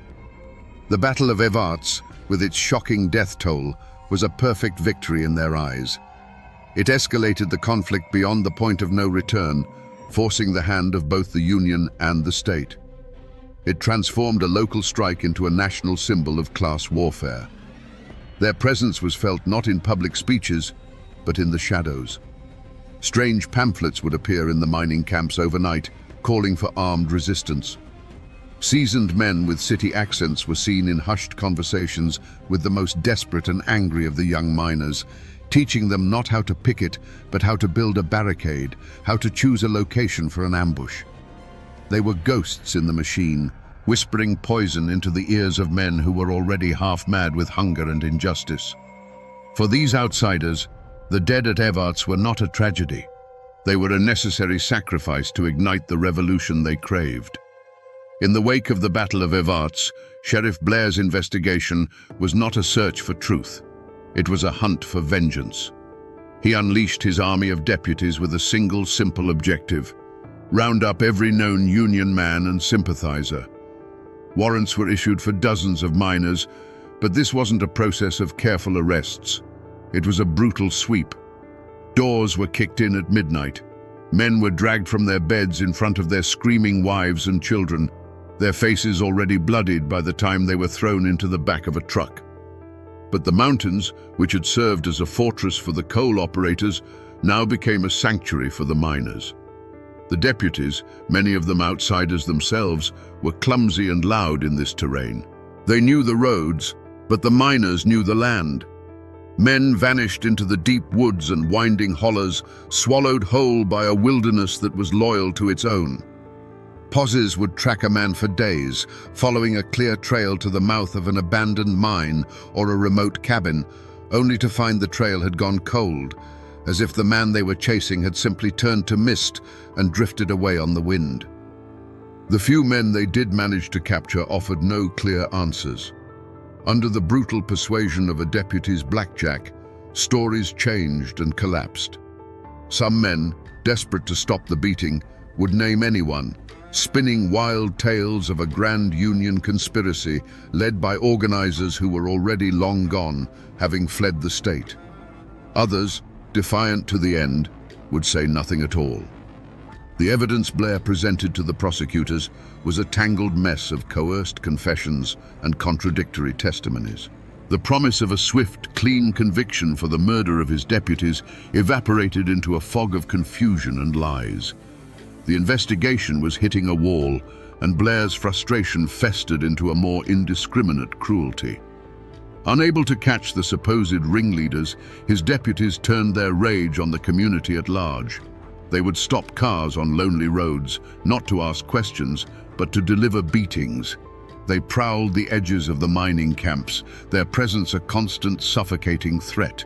The Battle of Evarts, with its shocking death toll, was a perfect victory in their eyes. It escalated the conflict beyond the point of no return, forcing the hand of both the Union and the state. It transformed a local strike into a national symbol of class warfare. Their presence was felt not in public speeches, but in the shadows. Strange pamphlets would appear in the mining camps overnight, calling for armed resistance. Seasoned men with city accents were seen in hushed conversations with the most desperate and angry of the young miners, teaching them not how to picket, but how to build a barricade, how to choose a location for an ambush. They were ghosts in the machine, whispering poison into the ears of men who were already half-mad with hunger and injustice. For these outsiders, the dead at Evarts were not a tragedy. They were a necessary sacrifice to ignite the revolution they craved. In the wake of the Battle of Evarts, Sheriff Blair's investigation was not a search for truth. It was a hunt for vengeance. He unleashed his army of deputies with a single simple objective: round up every known Union man and sympathizer. Warrants were issued for dozens of miners, but this wasn't a process of careful arrests. It was a brutal sweep. Doors were kicked in at midnight. Men were dragged from their beds in front of their screaming wives and children, their faces already bloodied by the time they were thrown into the back of a truck. But the mountains, which had served as a fortress for the coal operators, now became a sanctuary for the miners. The deputies, many of them outsiders themselves, were clumsy and loud in this terrain. They knew the roads, but the miners knew the land. Men vanished into the deep woods and winding hollows, swallowed whole by a wilderness that was loyal to its own. Posses would track a man for days, following a clear trail to the mouth of an abandoned mine or a remote cabin, only to find the trail had gone cold, as if the man they were chasing had simply turned to mist and drifted away on the wind. The few men they did manage to capture offered no clear answers. Under the brutal persuasion of a deputy's blackjack, stories changed and collapsed. Some men, desperate to stop the beating, would name anyone, spinning wild tales of a grand Union conspiracy led by organizers who were already long gone, having fled the state. Others, defiant to the end, would say nothing at all. The evidence Blair presented to the prosecutors was a tangled mess of coerced confessions and contradictory testimonies. The promise of a swift, clean conviction for the murder of his deputies evaporated into a fog of confusion and lies. The investigation was hitting a wall, and Blair's frustration festered into a more indiscriminate cruelty. Unable to catch the supposed ringleaders, his deputies turned their rage on the community at large. They would stop cars on lonely roads, not to ask questions, but to deliver beatings. They prowled the edges of the mining camps, their presence a constant suffocating threat.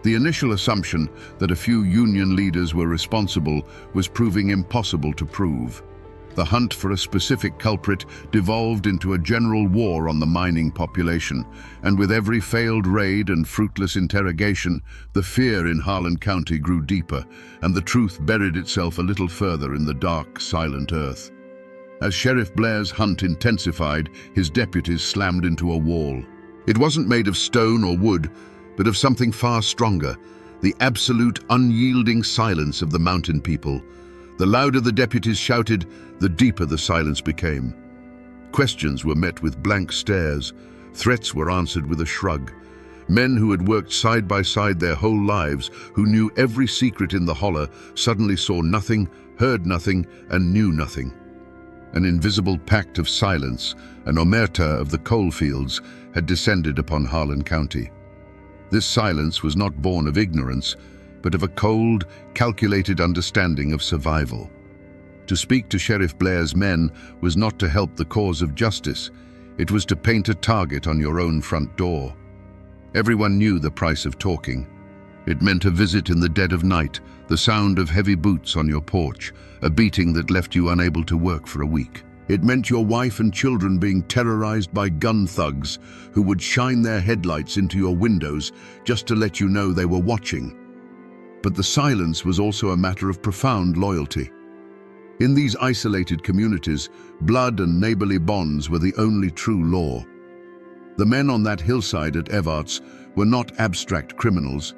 The initial assumption that a few union leaders were responsible was proving impossible to prove. The hunt for a specific culprit devolved into a general war on the mining population, and with every failed raid and fruitless interrogation, the fear in Harlan County grew deeper, and the truth buried itself a little further in the dark, silent earth. As Sheriff Blair's hunt intensified, his deputies slammed into a wall. It wasn't made of stone or wood, but of something far stronger, the absolute, unyielding silence of the mountain people. The louder the deputies shouted, the deeper the silence became. Questions were met with blank stares. Threats were answered with a shrug. Men who had worked side by side their whole lives, who knew every secret in the holler, suddenly saw nothing, heard nothing, and knew nothing. An invisible pact of silence, an omerta of the coalfields, had descended upon Harlan County. This silence was not born of ignorance, but of a cold, calculated understanding of survival. To speak to Sheriff Blair's men was not to help the cause of justice. It was to paint a target on your own front door. Everyone knew the price of talking. It meant a visit in the dead of night, the sound of heavy boots on your porch, a beating that left you unable to work for a week. It meant your wife and children being terrorized by gun thugs who would shine their headlights into your windows just to let you know they were watching. But the silence was also a matter of profound loyalty. In these isolated communities, blood and neighborly bonds were the only true law. The men on that hillside at Evarts were not abstract criminals.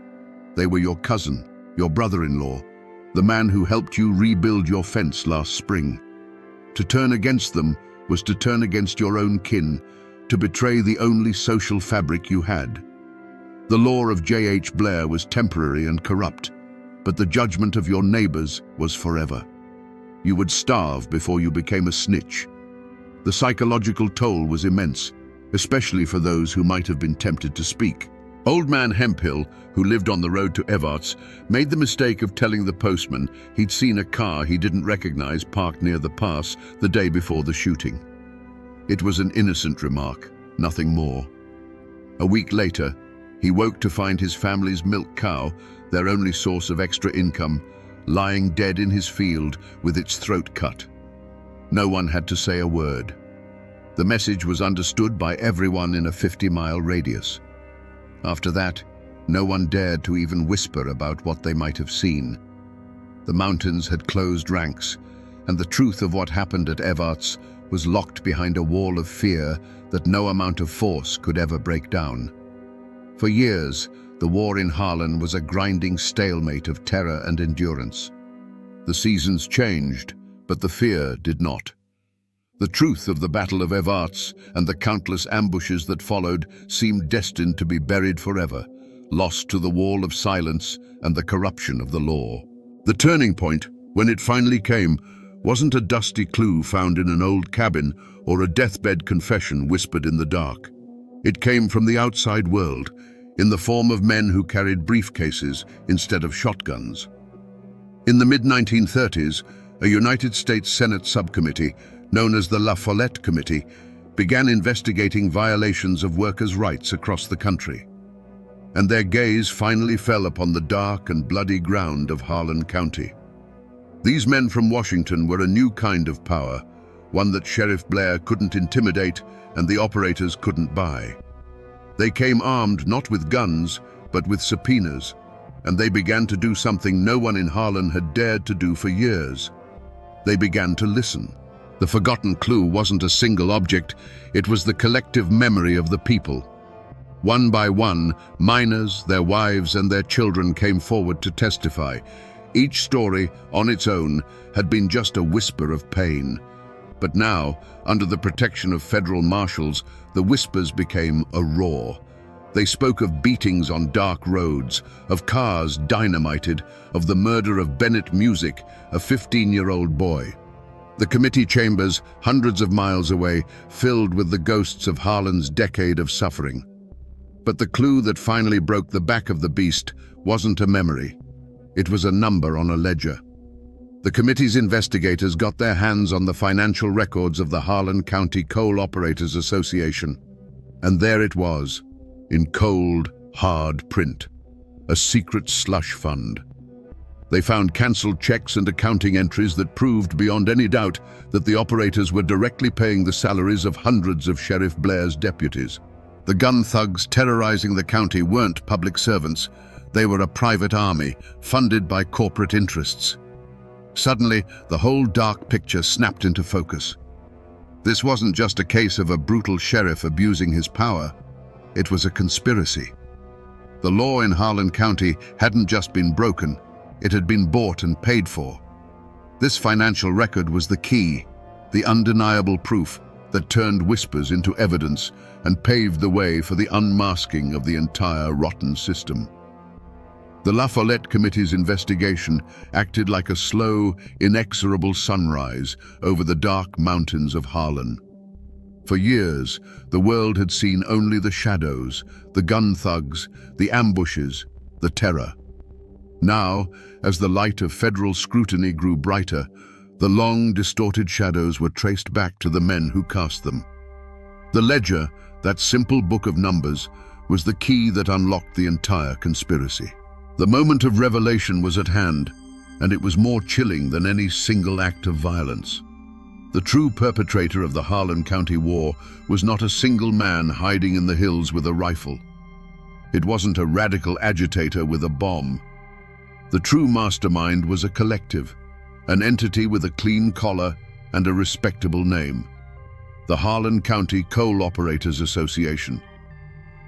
They were your cousin, your brother-in-law, the man who helped you rebuild your fence last spring. To turn against them was to turn against your own kin, to betray the only social fabric you had. The law of J.H. Blair was temporary and corrupt, but the judgment of your neighbors was forever. You would starve before you became a snitch. The psychological toll was immense, especially for those who might have been tempted to speak. Old man Hemphill, who lived on the road to Evarts, made the mistake of telling the postman he'd seen a car he didn't recognize parked near the pass the day before the shooting. It was an innocent remark, nothing more. A week later, he woke to find his family's milk cow, their only source of extra income, lying dead in his field with its throat cut. No one had to say a word. The message was understood by everyone in a 50-mile radius. After that, no one dared to even whisper about what they might have seen. The mountains had closed ranks, and the truth of what happened at Evarts was locked behind a wall of fear that no amount of force could ever break down. For years, the war in Harlan was a grinding stalemate of terror and endurance. The seasons changed, but the fear did not. The truth of the Battle of Evarts and the countless ambushes that followed seemed destined to be buried forever, lost to the wall of silence and the corruption of the law. The turning point, when it finally came, wasn't a dusty clue found in an old cabin or a deathbed confession whispered in the dark. It came from the outside world, in the form of men who carried briefcases instead of shotguns. In the mid-1930s, a United States Senate subcommittee, known as the La Follette Committee, began investigating violations of workers' rights across the country. And their gaze finally fell upon the dark and bloody ground of Harlan County. These men from Washington were a new kind of power, one that Sheriff Blair couldn't intimidate and the operators couldn't buy. They came armed not with guns, but with subpoenas, and they began to do something no one in Harlan had dared to do for years. They began to listen. The forgotten clue wasn't a single object, it was the collective memory of the people. One by one, miners, their wives and their children came forward to testify. Each story, on its own, had been just a whisper of pain. But now, under the protection of federal marshals, the whispers became a roar. They spoke of beatings on dark roads, of cars dynamited, of the murder of Bennett Music, a 15-year-old boy. The committee chambers, hundreds of miles away, filled with the ghosts of Harlan's decade of suffering. But the clue that finally broke the back of the beast wasn't a memory. It was a number on a ledger. The committee's investigators got their hands on the financial records of the Harlan County Coal Operators Association. And there it was, in cold, hard print, a secret slush fund. They found cancelled checks and accounting entries that proved beyond any doubt that the operators were directly paying the salaries of hundreds of Sheriff Blair's deputies. The gun thugs terrorizing the county weren't public servants. They were a private army, funded by corporate interests. Suddenly, the whole dark picture snapped into focus. This wasn't just a case of a brutal sheriff abusing his power. It was a conspiracy. The law in Harlan County hadn't just been broken, it had been bought and paid for. This financial record was the key, the undeniable proof that turned whispers into evidence and paved the way for the unmasking of the entire rotten system. The La Follette Committee's investigation acted like a slow, inexorable sunrise over the dark mountains of Harlan. For years, the world had seen only the shadows, the gun thugs, the ambushes, the terror. Now, as the light of federal scrutiny grew brighter, the long, distorted shadows were traced back to the men who cast them. The ledger, that simple book of numbers, was the key that unlocked the entire conspiracy. The moment of revelation was at hand, and it was more chilling than any single act of violence. The true perpetrator of the Harlan County War was not a single man hiding in the hills with a rifle. It wasn't a radical agitator with a bomb. The true mastermind was a collective, an entity with a clean collar and a respectable name. The Harlan County Coal Operators Association.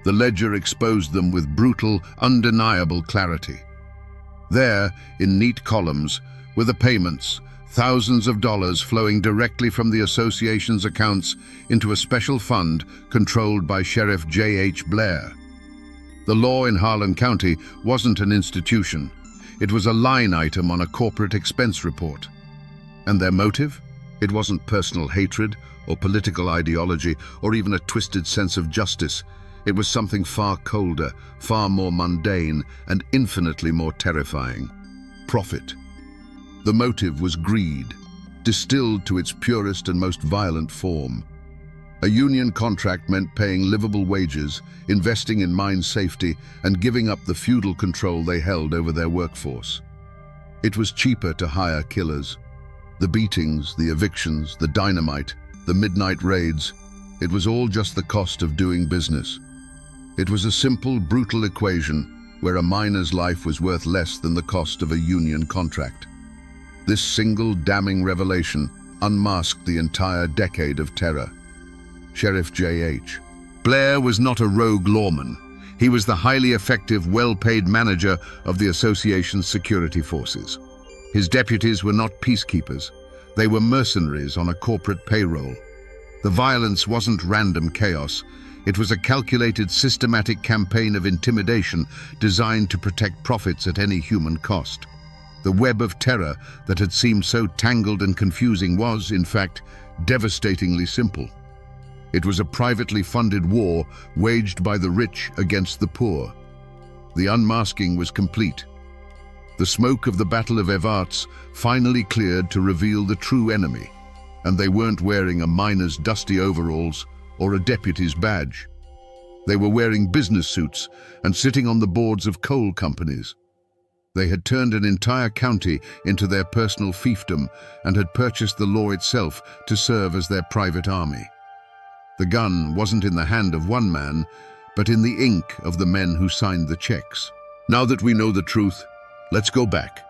The ledger exposed them with brutal, undeniable clarity. There, in neat columns, were the payments, thousands of dollars flowing directly from the association's accounts into a special fund controlled by Sheriff J.H. Blair. The law in Harlan County wasn't an institution. It was a line item on a corporate expense report. And their motive? It wasn't personal hatred or political ideology or even a twisted sense of justice. It was something far colder, far more mundane, and infinitely more terrifying. Profit. The motive was greed, distilled to its purest and most violent form. A union contract meant paying livable wages, investing in mine safety, and giving up the feudal control they held over their workforce. It was cheaper to hire killers. The beatings, the evictions, the dynamite, the midnight raids, it was all just the cost of doing business. It was a simple, brutal equation where a miner's life was worth less than the cost of a union contract. This single damning revelation unmasked the entire decade of terror. Sheriff J.H. Blair was not a rogue lawman. He was the highly effective, well-paid manager of the association's security forces. His deputies were not peacekeepers. They were mercenaries on a corporate payroll. The violence wasn't random chaos. It was a calculated, systematic campaign of intimidation designed to protect profits at any human cost. The web of terror that had seemed so tangled and confusing was, in fact, devastatingly simple. It was a privately funded war waged by the rich against the poor. The unmasking was complete. The smoke of the Battle of Evarts finally cleared to reveal the true enemy, and they weren't wearing a miner's dusty overalls or a deputy's badge. They were wearing business suits and sitting on the boards of coal companies. They had turned an entire county into their personal fiefdom and had purchased the law itself to serve as their private army. The gun wasn't in the hand of one man, but in the ink of the men who signed the checks. Now that we know the truth, let's go back.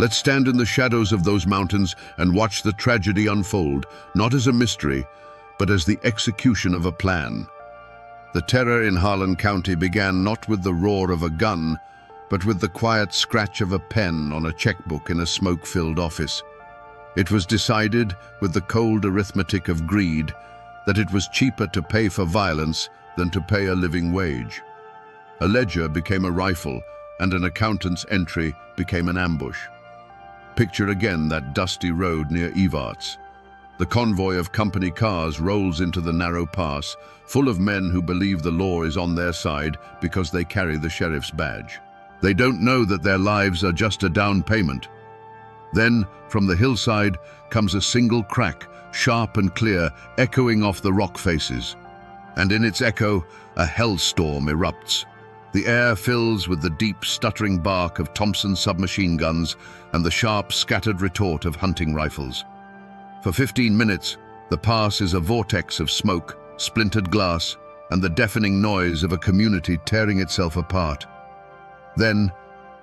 Let's stand in the shadows of those mountains and watch the tragedy unfold, not as a mystery, but as the execution of a plan. The terror in Harlan County began not with the roar of a gun, but with the quiet scratch of a pen on a checkbook in a smoke-filled office. It was decided, with the cold arithmetic of greed, that it was cheaper to pay for violence than to pay a living wage. A ledger became a rifle, and an accountant's entry became an ambush. Picture again that dusty road near Evarts. The convoy of company cars rolls into the narrow pass, full of men who believe the law is on their side because they carry the sheriff's badge. They don't know that their lives are just a down payment. Then, from the hillside, comes a single crack, sharp and clear, echoing off the rock faces. And in its echo, a hellstorm erupts. The air fills with the deep, stuttering bark of Thompson submachine guns and the sharp, scattered retort of hunting rifles. For 15 minutes, the pass is a vortex of smoke, splintered glass, and the deafening noise of a community tearing itself apart. Then,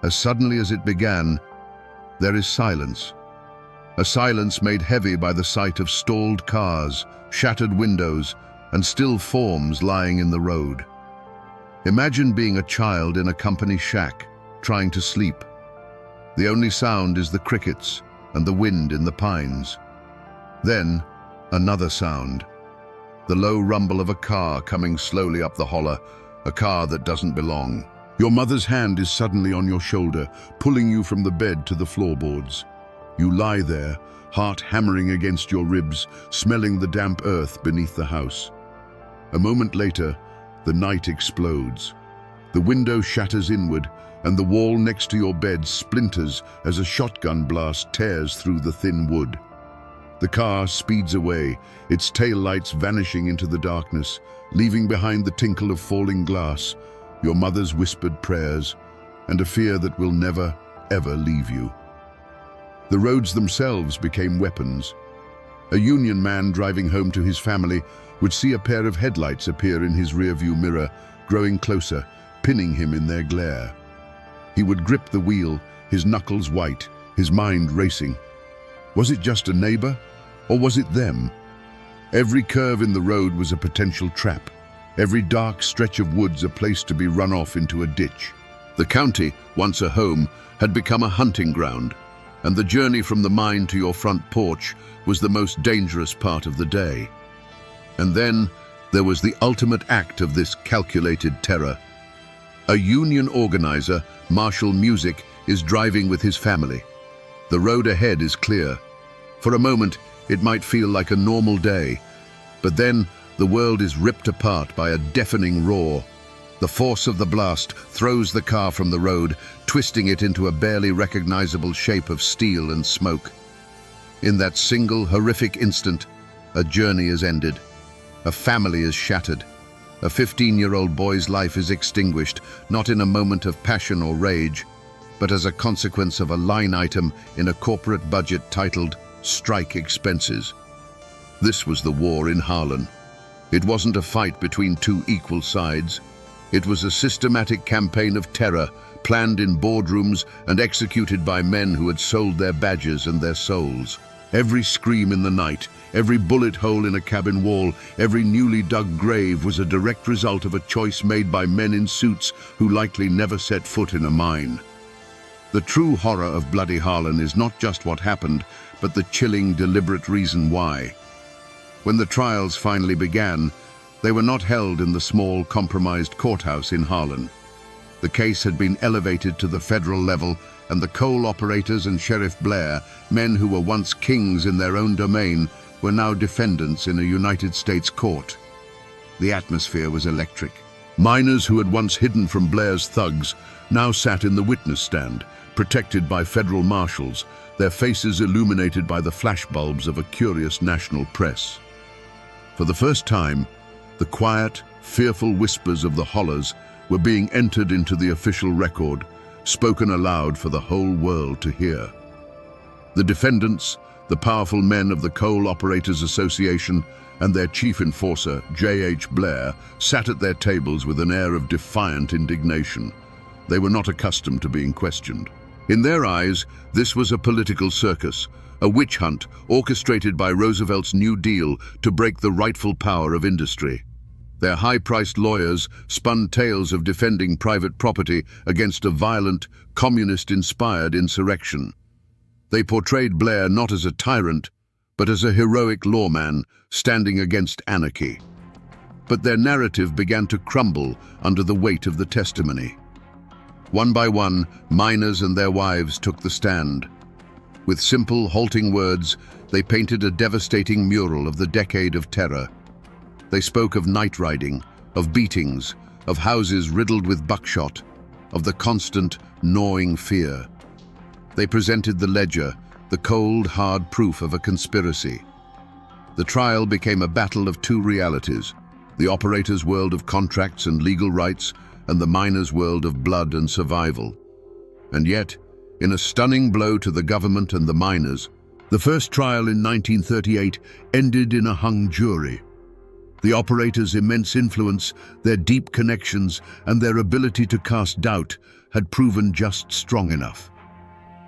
as suddenly as it began, there is silence. A silence made heavy by the sight of stalled cars, shattered windows, and still forms lying in the road. Imagine being a child in a company shack, trying to sleep. The only sound is the crickets and the wind in the pines. Then, another sound. The low rumble of a car coming slowly up the holler, a car that doesn't belong. Your mother's hand is suddenly on your shoulder, pulling you from the bed to the floorboards. You lie there, heart hammering against your ribs, smelling the damp earth beneath the house. A moment later, the night explodes. The window shatters inward, and the wall next to your bed splinters as a shotgun blast tears through the thin wood. The car speeds away, its taillights vanishing into the darkness, leaving behind the tinkle of falling glass, your mother's whispered prayers, and a fear that will never, ever leave you. The roads themselves became weapons. A union man driving home to his family would see a pair of headlights appear in his rearview mirror, growing closer, pinning him in their glare. He would grip the wheel, his knuckles white, his mind racing. Was it just a neighbor, or was it them? Every curve in the road was a potential trap. Every dark stretch of woods a place to be run off into a ditch. The county, once a home, had become a hunting ground, and the journey from the mine to your front porch was the most dangerous part of the day. And then there was the ultimate act of this calculated terror. A union organizer, Marshall Music, is driving with his family. The road ahead is clear. For a moment, it might feel like a normal day, but then the world is ripped apart by a deafening roar. The force of the blast throws the car from the road, twisting it into a barely recognizable shape of steel and smoke. In that single horrific instant, a journey is ended. A family is shattered. A 15-year-old boy's life is extinguished, not in a moment of passion or rage, but as a consequence of a line item in a corporate budget titled "Strike Expenses." This was the war in Harlan. It wasn't a fight between two equal sides. It was a systematic campaign of terror, planned in boardrooms and executed by men who had sold their badges and their souls. Every scream in the night, every bullet hole in a cabin wall, every newly dug grave was a direct result of a choice made by men in suits who likely never set foot in a mine. The true horror of Bloody Harlan is not just what happened, but the chilling, deliberate reason why. When the trials finally began, they were not held in the small, compromised courthouse in Harlan. The case had been elevated to the federal level, and the coal operators and Sheriff Blair, men who were once kings in their own domain, were now defendants in a United States court. The atmosphere was electric. Miners who had once hidden from Blair's thugs now sat in the witness stand, protected by federal marshals, their faces illuminated by the flashbulbs of a curious national press. For the first time, the quiet, fearful whispers of the hollers were being entered into the official record, spoken aloud for the whole world to hear. The defendants, the powerful men of the Coal Operators Association, and their chief enforcer, J.H. Blair, sat at their tables with an air of defiant indignation. They were not accustomed to being questioned. In their eyes, this was a political circus, a witch hunt orchestrated by Roosevelt's New Deal to break the rightful power of industry. Their high-priced lawyers spun tales of defending private property against a violent, communist-inspired insurrection. They portrayed Blair not as a tyrant, but as a heroic lawman standing against anarchy. But their narrative began to crumble under the weight of the testimony. One by one, miners and their wives took the stand. With simple, halting words, they painted a devastating mural of the decade of terror. They spoke of night riding, of beatings, of houses riddled with buckshot, of the constant, gnawing fear. They presented the ledger, the cold, hard proof of a conspiracy. The trial became a battle of two realities, the operator's world of contracts and legal rights, and the miner's world of blood and survival. And yet, in a stunning blow to the government and the miners, the first trial in 1938 ended in a hung jury. The operators' immense influence, their deep connections, and their ability to cast doubt had proven just strong enough.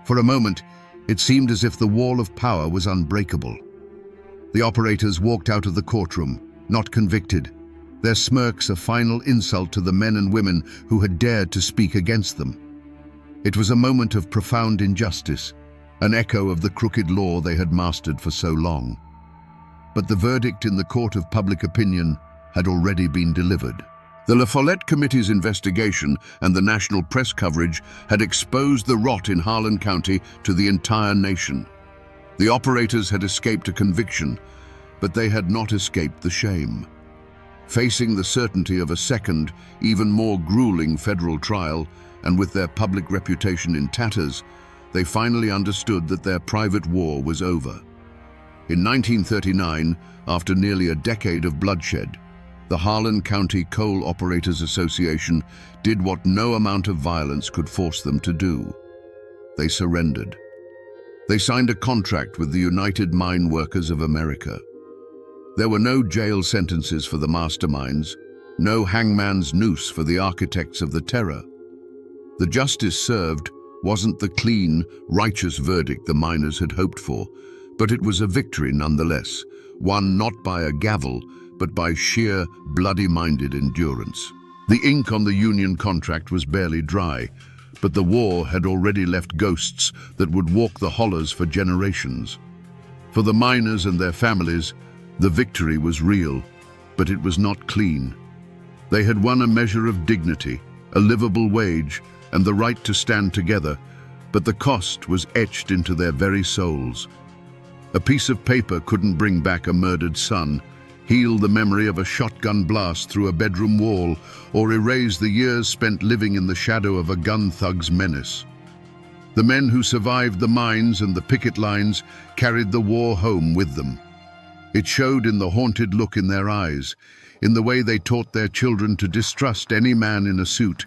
For a moment, it seemed as if the wall of power was unbreakable. The operators walked out of the courtroom, not convicted, their smirks a final insult to the men and women who had dared to speak against them. It was a moment of profound injustice, an echo of the crooked law they had mastered for so long. But the verdict in the court of public opinion had already been delivered. The La Follette Committee's investigation and the national press coverage had exposed the rot in Harlan County to the entire nation. The operators had escaped a conviction, but they had not escaped the shame. Facing the certainty of a second, even more grueling federal trial, and with their public reputation in tatters, they finally understood that their private war was over. In 1939, after nearly a decade of bloodshed, the Harlan County Coal Operators Association did what no amount of violence could force them to do. They surrendered. They signed a contract with the United Mine Workers of America. There were no jail sentences for the masterminds, no hangman's noose for the architects of the terror. The justice served wasn't the clean, righteous verdict the miners had hoped for, but it was a victory nonetheless, won not by a gavel, but by sheer, bloody-minded endurance. The ink on the union contract was barely dry, but the war had already left ghosts that would walk the hollers for generations. For the miners and their families, the victory was real, but it was not clean. They had won a measure of dignity, a livable wage, and the right to stand together, but the cost was etched into their very souls. A piece of paper couldn't bring back a murdered son, heal the memory of a shotgun blast through a bedroom wall, or erase the years spent living in the shadow of a gun thug's menace. The men who survived the mines and the picket lines carried the war home with them. It showed in the haunted look in their eyes, in the way they taught their children to distrust any man in a suit,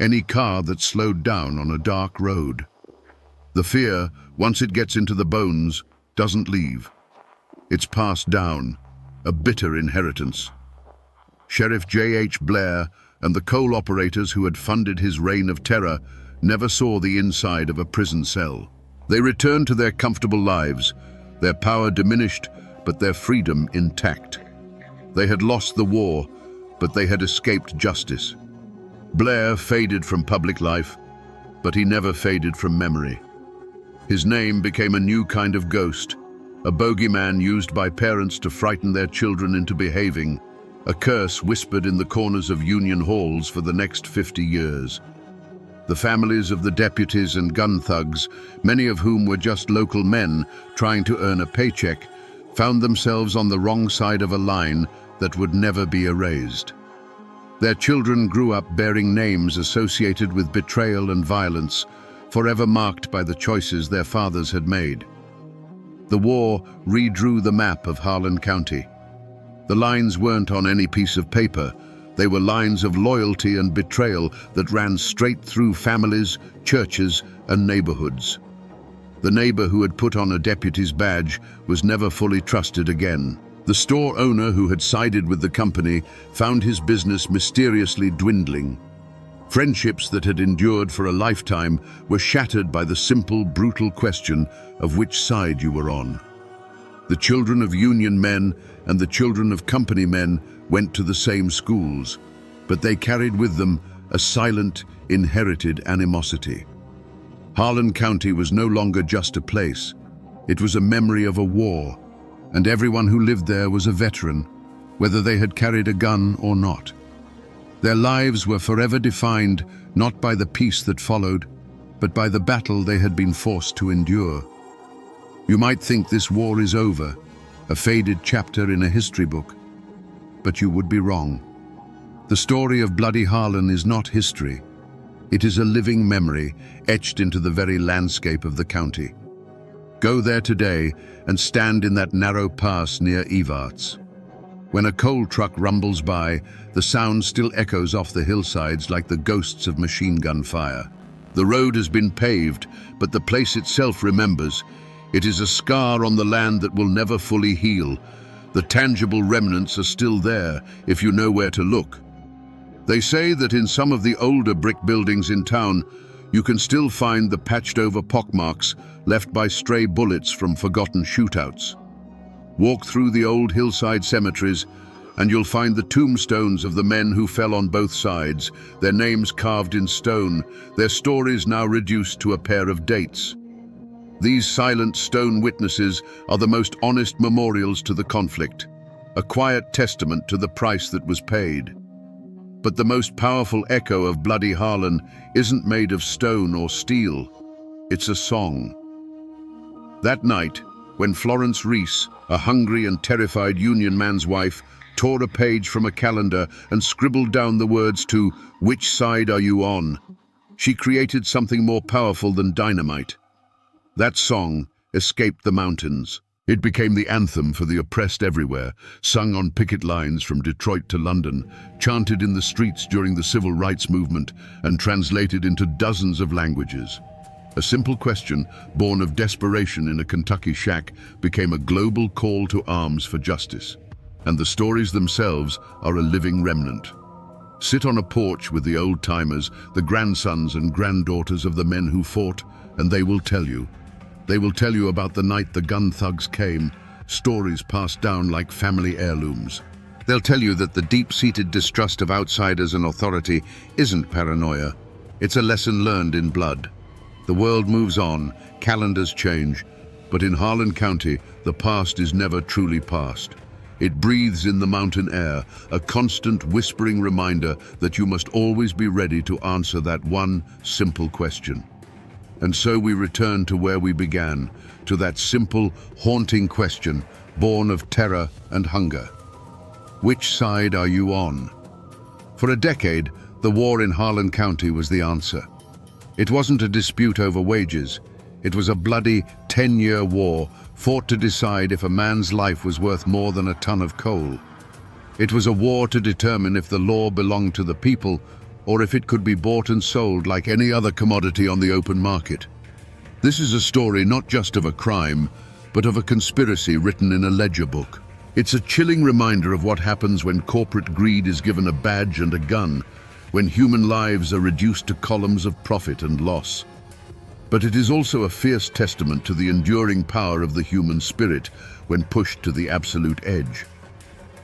any car that slowed down on a dark road. The fear, once it gets into the bones, doesn't leave. It's passed down, a bitter inheritance. Sheriff J.H. Blair and the coal operators who had funded his reign of terror never saw the inside of a prison cell. They returned to their comfortable lives, their power diminished, but their freedom intact. They had lost the war, but they had escaped justice. Blair faded from public life, but he never faded from memory. His name became a new kind of ghost, a bogeyman used by parents to frighten their children into behaving, a curse whispered in the corners of union halls for the next 50 years. The families of the deputies and gun thugs, many of whom were just local men trying to earn a paycheck, found themselves on the wrong side of a line that would never be erased. Their children grew up bearing names associated with betrayal and violence, forever marked by the choices their fathers had made. The war redrew the map of Harlan County. The lines weren't on any piece of paper. They were lines of loyalty and betrayal that ran straight through families, churches, and neighborhoods. The neighbor who had put on a deputy's badge was never fully trusted again. The store owner who had sided with the company found his business mysteriously dwindling. Friendships that had endured for a lifetime were shattered by the simple, brutal question of which side you were on. The children of Union men and the children of company men went to the same schools, but they carried with them a silent, inherited animosity. Harlan County was no longer just a place. It was a memory of a war, and everyone who lived there was a veteran, whether they had carried a gun or not. Their lives were forever defined not by the peace that followed, but by the battle they had been forced to endure. You might think this war is over, a faded chapter in a history book, but you would be wrong. The story of Bloody Harlan is not history. It is a living memory etched into the very landscape of the county. Go there today and stand in that narrow pass near Evarts. When a coal truck rumbles by, the sound still echoes off the hillsides like the ghosts of machine gun fire. The road has been paved, but the place itself remembers. It is a scar on the land that will never fully heal. The tangible remnants are still there, if you know where to look. They say that in some of the older brick buildings in town, you can still find the patched-over pockmarks left by stray bullets from forgotten shootouts. Walk through the old hillside cemeteries, and you'll find the tombstones of the men who fell on both sides, their names carved in stone, their stories now reduced to a pair of dates. These silent stone witnesses are the most honest memorials to the conflict, a quiet testament to the price that was paid. But the most powerful echo of Bloody Harlan isn't made of stone or steel. It's a song. That night, when Florence Reese, a hungry and terrified Union man's wife, tore a page from a calendar and scribbled down the words to "Which side are you on?" she created something more powerful than dynamite. That song escaped the mountains. It became the anthem for the oppressed everywhere, sung on picket lines from Detroit to London, chanted in the streets during the civil rights movement, and translated into dozens of languages. A simple question, born of desperation in a Kentucky shack, became a global call to arms for justice. And the stories themselves are a living remnant. Sit on a porch with the old-timers, the grandsons and granddaughters of the men who fought, and they will tell you. They will tell you about the night the gun thugs came, stories passed down like family heirlooms. They'll tell you that the deep-seated distrust of outsiders and authority isn't paranoia. It's a lesson learned in blood. The world moves on, calendars change, but in Harlan County, the past is never truly past. It breathes in the mountain air, a constant whispering reminder that you must always be ready to answer that one simple question. And so we return to where we began, to that simple, haunting question, born of terror and hunger. Which side are you on? For a decade, the war in Harlan County was the answer. It wasn't a dispute over wages. It was a bloody 10-year war fought to decide if a man's life was worth more than a ton of coal. It was a war to determine if the law belonged to the people or if it could be bought and sold like any other commodity on the open market. This is a story not just of a crime, but of a conspiracy written in a ledger book. It's a chilling reminder of what happens when corporate greed is given a badge and a gun, when human lives are reduced to columns of profit and loss. But it is also a fierce testament to the enduring power of the human spirit when pushed to the absolute edge.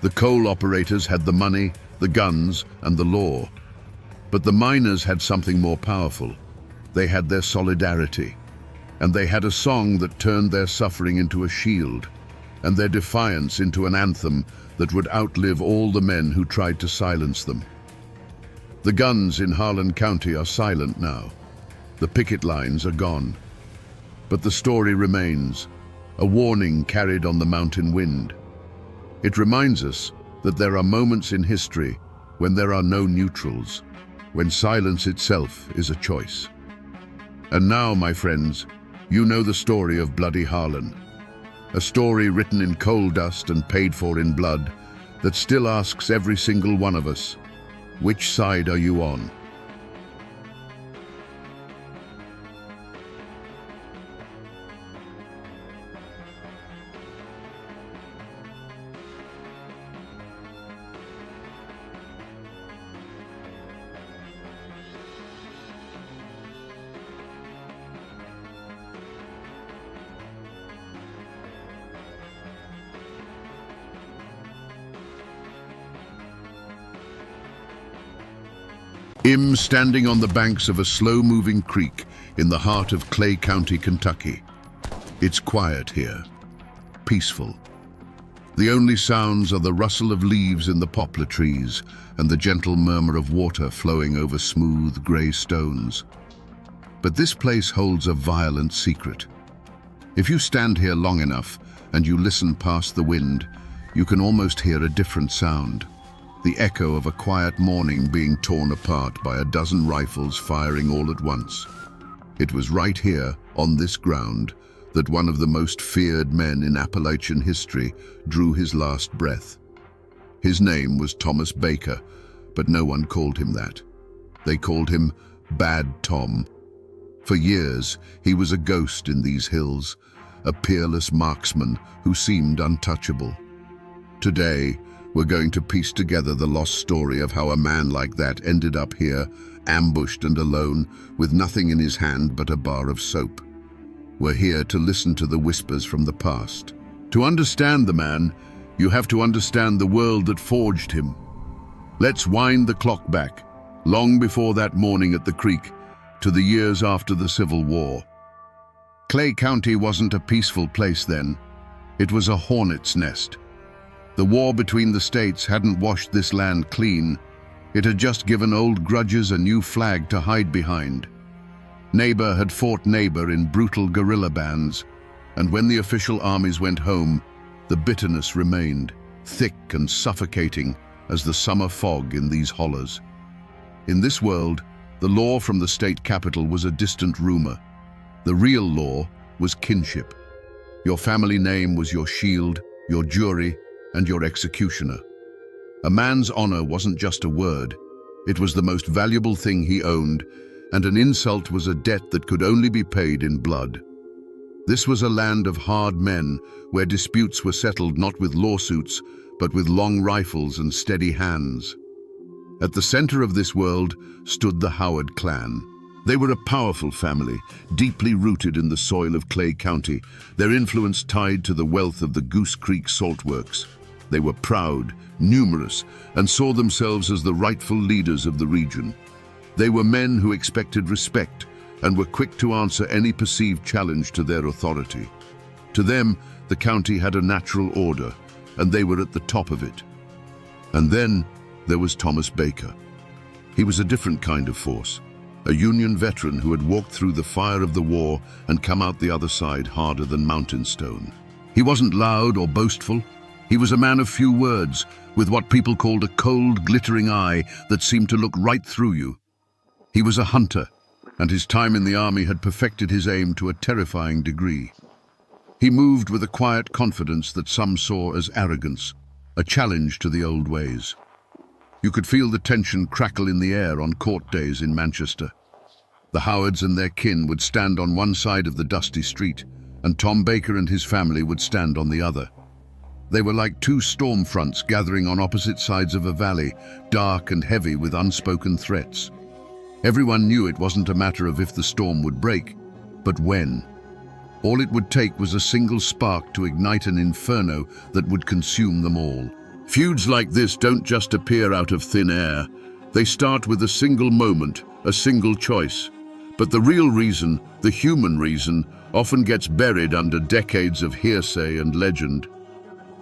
The coal operators had the money, the guns, and the law. But the miners had something more powerful. They had their solidarity. And they had a song that turned their suffering into a shield, and their defiance into an anthem that would outlive all the men who tried to silence them. The guns in Harlan County are silent now. The picket lines are gone. But the story remains, a warning carried on the mountain wind. It reminds us that there are moments in history when there are no neutrals, when silence itself is a choice. And now, my friends, you know the story of Bloody Harlan, a story written in coal dust and paid for in blood that still asks every single one of us, which side are you on? Standing on the banks of a slow-moving creek in the heart of Clay County, Kentucky. It's quiet here, peaceful. The only sounds are the rustle of leaves in the poplar trees and the gentle murmur of water flowing over smooth gray stones. But this place holds a violent secret. If you stand here long enough and you listen past the wind, you can almost hear a different sound. The echo of a quiet morning being torn apart by a dozen rifles firing all at once. It was right here, on this ground, that one of the most feared men in Appalachian history drew his last breath. His name was Thomas Baker, but no one called him that. They called him Bad Tom. For years, he was a ghost in these hills, a peerless marksman who seemed untouchable. Today, we're going to piece together the lost story of how a man like that ended up here, ambushed and alone, with nothing in his hand but a bar of soap. We're here to listen to the whispers from the past. To understand the man, you have to understand the world that forged him. Let's wind the clock back, long before that morning at the creek, to the years after the Civil War. Clay County wasn't a peaceful place then. It was a hornet's nest. The war between the states hadn't washed this land clean. It had just given old grudges a new flag to hide behind. Neighbor had fought neighbor in brutal guerrilla bands, and when the official armies went home, the bitterness remained, thick and suffocating as the summer fog in these hollows. In this world, the law from the state capital was a distant rumor. The real law was kinship. Your family name was your shield, your jury, and your executioner. A man's honor wasn't just a word. It was the most valuable thing he owned, and an insult was a debt that could only be paid in blood. This was a land of hard men, where disputes were settled not with lawsuits, but with long rifles and steady hands. At the center of this world stood the Howard clan. They were a powerful family, deeply rooted in the soil of Clay County, their influence tied to the wealth of the Goose Creek salt works. They were proud, numerous, and saw themselves as the rightful leaders of the region. They were men who expected respect and were quick to answer any perceived challenge to their authority. To them, the county had a natural order, and they were at the top of it. And then there was Thomas Baker. He was a different kind of force, a Union veteran who had walked through the fire of the war and come out the other side harder than mountain stone. He wasn't loud or boastful. He was a man of few words, with what people called a cold, glittering eye that seemed to look right through you. He was a hunter, and his time in the army had perfected his aim to a terrifying degree. He moved with a quiet confidence that some saw as arrogance, a challenge to the old ways. You could feel the tension crackle in the air on court days in Manchester. The Howards and their kin would stand on one side of the dusty street, and Tom Baker and his family would stand on the other. They were like two storm fronts gathering on opposite sides of a valley, dark and heavy with unspoken threats. Everyone knew it wasn't a matter of if the storm would break, but when. All it would take was a single spark to ignite an inferno that would consume them all. Feuds like this don't just appear out of thin air. They start with a single moment, a single choice. But the real reason, the human reason, often gets buried under decades of hearsay and legend.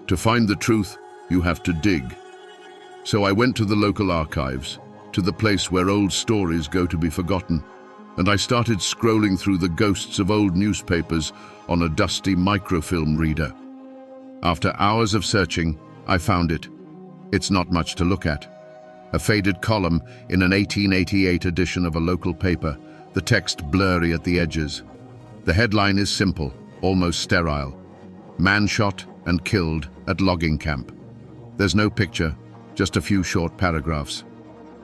To find the truth, you have to dig. So I went to the local archives, to the place where old stories go to be forgotten, and I started scrolling through the ghosts of old newspapers on a dusty microfilm reader. After hours of searching, I found it. It's not much to look at. A faded column in an 1888 edition of a local paper, the text blurry at the edges. The headline is simple, almost sterile. Man shot and killed at logging camp. There's no picture, just a few short paragraphs.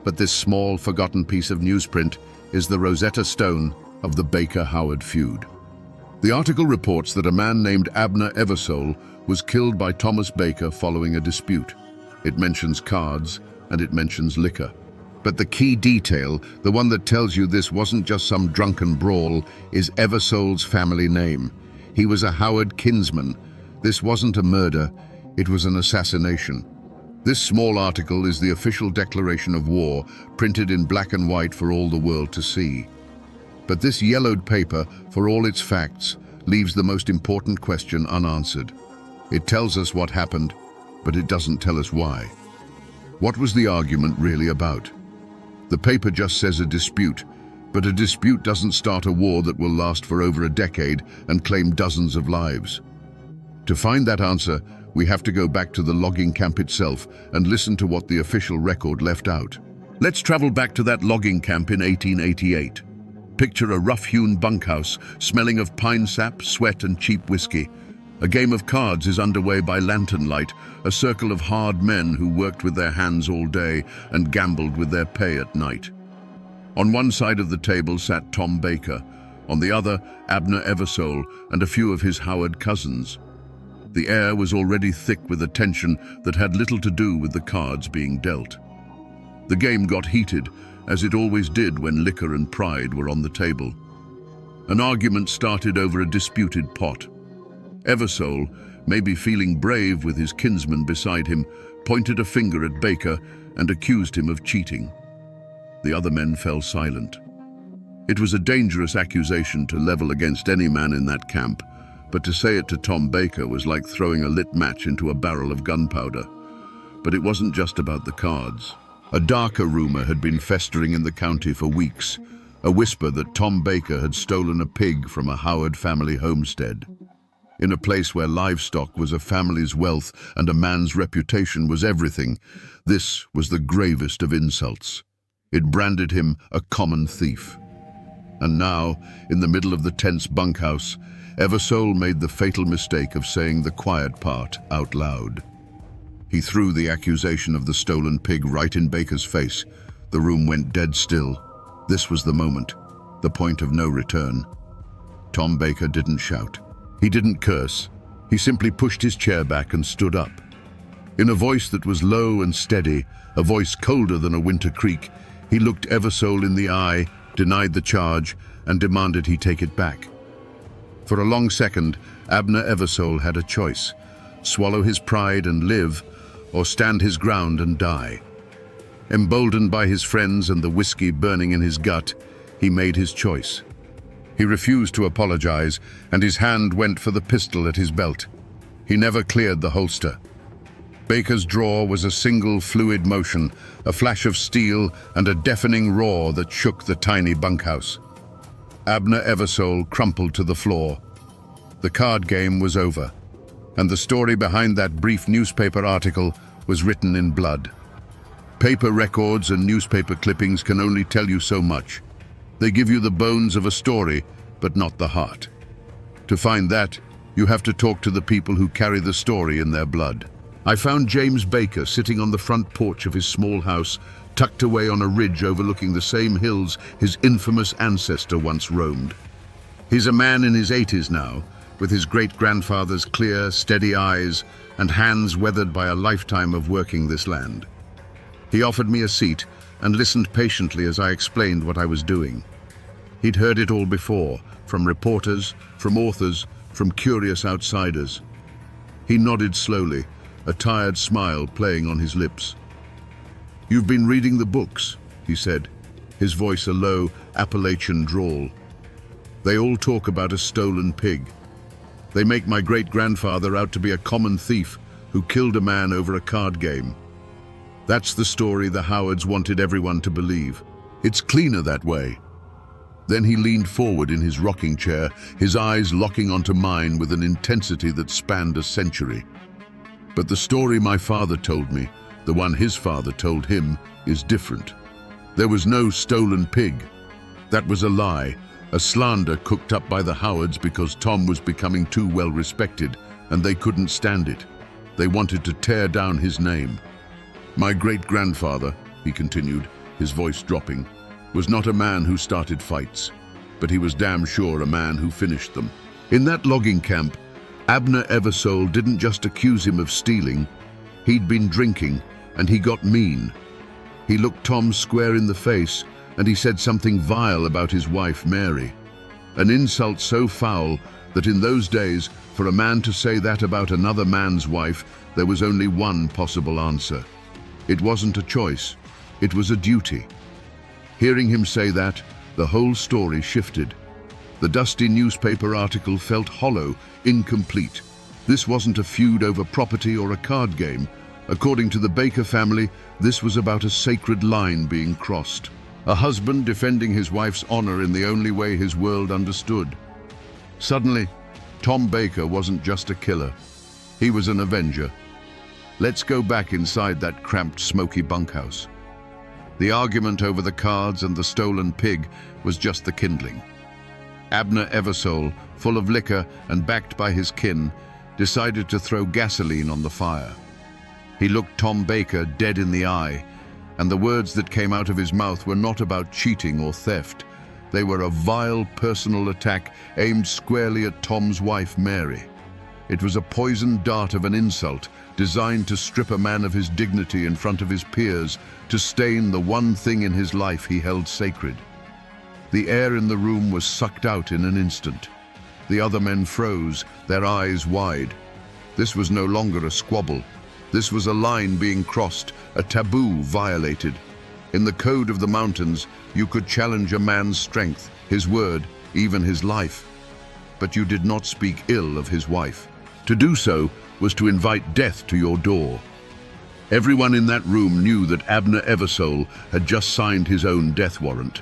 But this small, forgotten piece of newsprint is the Rosetta Stone of the Baker-Howard feud. The article reports that a man named Abner Eversole was killed by Thomas Baker following a dispute. It mentions cards and it mentions liquor. But the key detail, the one that tells you this wasn't just some drunken brawl, is Eversole's family name. He was a Howard kinsman. This wasn't a murder, it was an assassination. This small article is the official declaration of war, printed in black and white for all the world to see. But this yellowed paper, for all its facts, leaves the most important question unanswered. It tells us what happened, but it doesn't tell us why. What was the argument really about? The paper just says a dispute, but a dispute doesn't start a war that will last for over a decade and claim dozens of lives. To find that answer, we have to go back to the logging camp itself and listen to what the official record left out. Let's travel back to that logging camp in 1888. Picture a rough-hewn bunkhouse, smelling of pine sap, sweat and cheap whiskey. A game of cards is underway by lantern light, a circle of hard men who worked with their hands all day and gambled with their pay at night. On one side of the table sat Tom Baker, on the other, Abner Eversole and a few of his Howard cousins. The air was already thick with a tension that had little to do with the cards being dealt. The game got heated, as it always did when liquor and pride were on the table. An argument started over a disputed pot. Eversole, maybe feeling brave with his kinsman beside him, pointed a finger at Baker and accused him of cheating. The other men fell silent. It was a dangerous accusation to level against any man in that camp, but to say it to Tom Baker was like throwing a lit match into a barrel of gunpowder. But it wasn't just about the cards. A darker rumor had been festering in the county for weeks, a whisper that Tom Baker had stolen a pig from a Howard family homestead. In a place where livestock was a family's wealth and a man's reputation was everything, this was the gravest of insults. It branded him a common thief. And now, in the middle of the tense bunkhouse, Eversole made the fatal mistake of saying the quiet part out loud. He threw the accusation of the stolen pig right in Baker's face. The room went dead still. This was the moment, the point of no return. Tom Baker didn't shout. He didn't curse. He simply pushed his chair back and stood up. In a voice that was low and steady, a voice colder than a winter creek, he looked Eversole in the eye, denied the charge, and demanded he take it back. For a long second, Abner Eversole had a choice: swallow his pride and live, or stand his ground and die. Emboldened by his friends and the whiskey burning in his gut, he made his choice. He refused to apologize, and his hand went for the pistol at his belt. He never cleared the holster. Baker's draw was a single fluid motion, a flash of steel and a deafening roar that shook the tiny bunkhouse. Abner Eversole crumpled to the floor. The card game was over, and the story behind that brief newspaper article was written in blood. Paper records and newspaper clippings can only tell you so much. They give you the bones of a story, but not the heart. To find that, you have to talk to the people who carry the story in their blood. I found James Baker sitting on the front porch of his small house, tucked away on a ridge overlooking the same hills his infamous ancestor once roamed. He's a man in his 80s now, with his great-grandfather's clear, steady eyes and hands weathered by a lifetime of working this land. He offered me a seat and listened patiently as I explained what I was doing. He'd heard it all before, from reporters, from authors, from curious outsiders. He nodded slowly, a tired smile playing on his lips. "You've been reading the books," he said, his voice a low Appalachian drawl. "They all talk about a stolen pig. They make my great-grandfather out to be a common thief who killed a man over a card game. That's the story the Howards wanted everyone to believe. It's cleaner that way." Then he leaned forward in his rocking chair, his eyes locking onto mine with an intensity that spanned a century. "But the story my father told me, the one his father told him, is different. There was no stolen pig. That was a lie, a slander cooked up by the Howards because Tom was becoming too well respected, and they couldn't stand it. They wanted to tear down his name. My great-grandfather," he continued, his voice dropping, "was not a man who started fights, but he was damn sure a man who finished them. In that logging camp, Abner Eversole didn't just accuse him of stealing. He'd been drinking, and he got mean. He looked Tom square in the face, and he said something vile about his wife, Mary. An insult so foul that in those days, for a man to say that about another man's wife, there was only one possible answer. It wasn't a choice, it was a duty. Hearing him say that, the whole story shifted. The dusty newspaper article felt hollow, incomplete. This wasn't a feud over property or a card game. According to the Baker family, this was about a sacred line being crossed. A husband defending his wife's honor in the only way his world understood. Suddenly, Tom Baker wasn't just a killer. He was an avenger. Let's go back inside that cramped, smoky bunkhouse. The argument over the cards and the stolen pig was just the kindling. Abner Eversole, full of liquor and backed by his kin, decided to throw gasoline on the fire. He looked Tom Baker dead in the eye, and the words that came out of his mouth were not about cheating or theft. They were a vile personal attack aimed squarely at Tom's wife, Mary. It was a poisoned dart of an insult designed to strip a man of his dignity in front of his peers, to stain the one thing in his life he held sacred. The air in the room was sucked out in an instant. The other men froze, their eyes wide. This was no longer a squabble. This was a line being crossed, a taboo violated. In the code of the mountains, you could challenge a man's strength, his word, even his life. But you did not speak ill of his wife. To do so was to invite death to your door. Everyone in that room knew that Abner Eversole had just signed his own death warrant.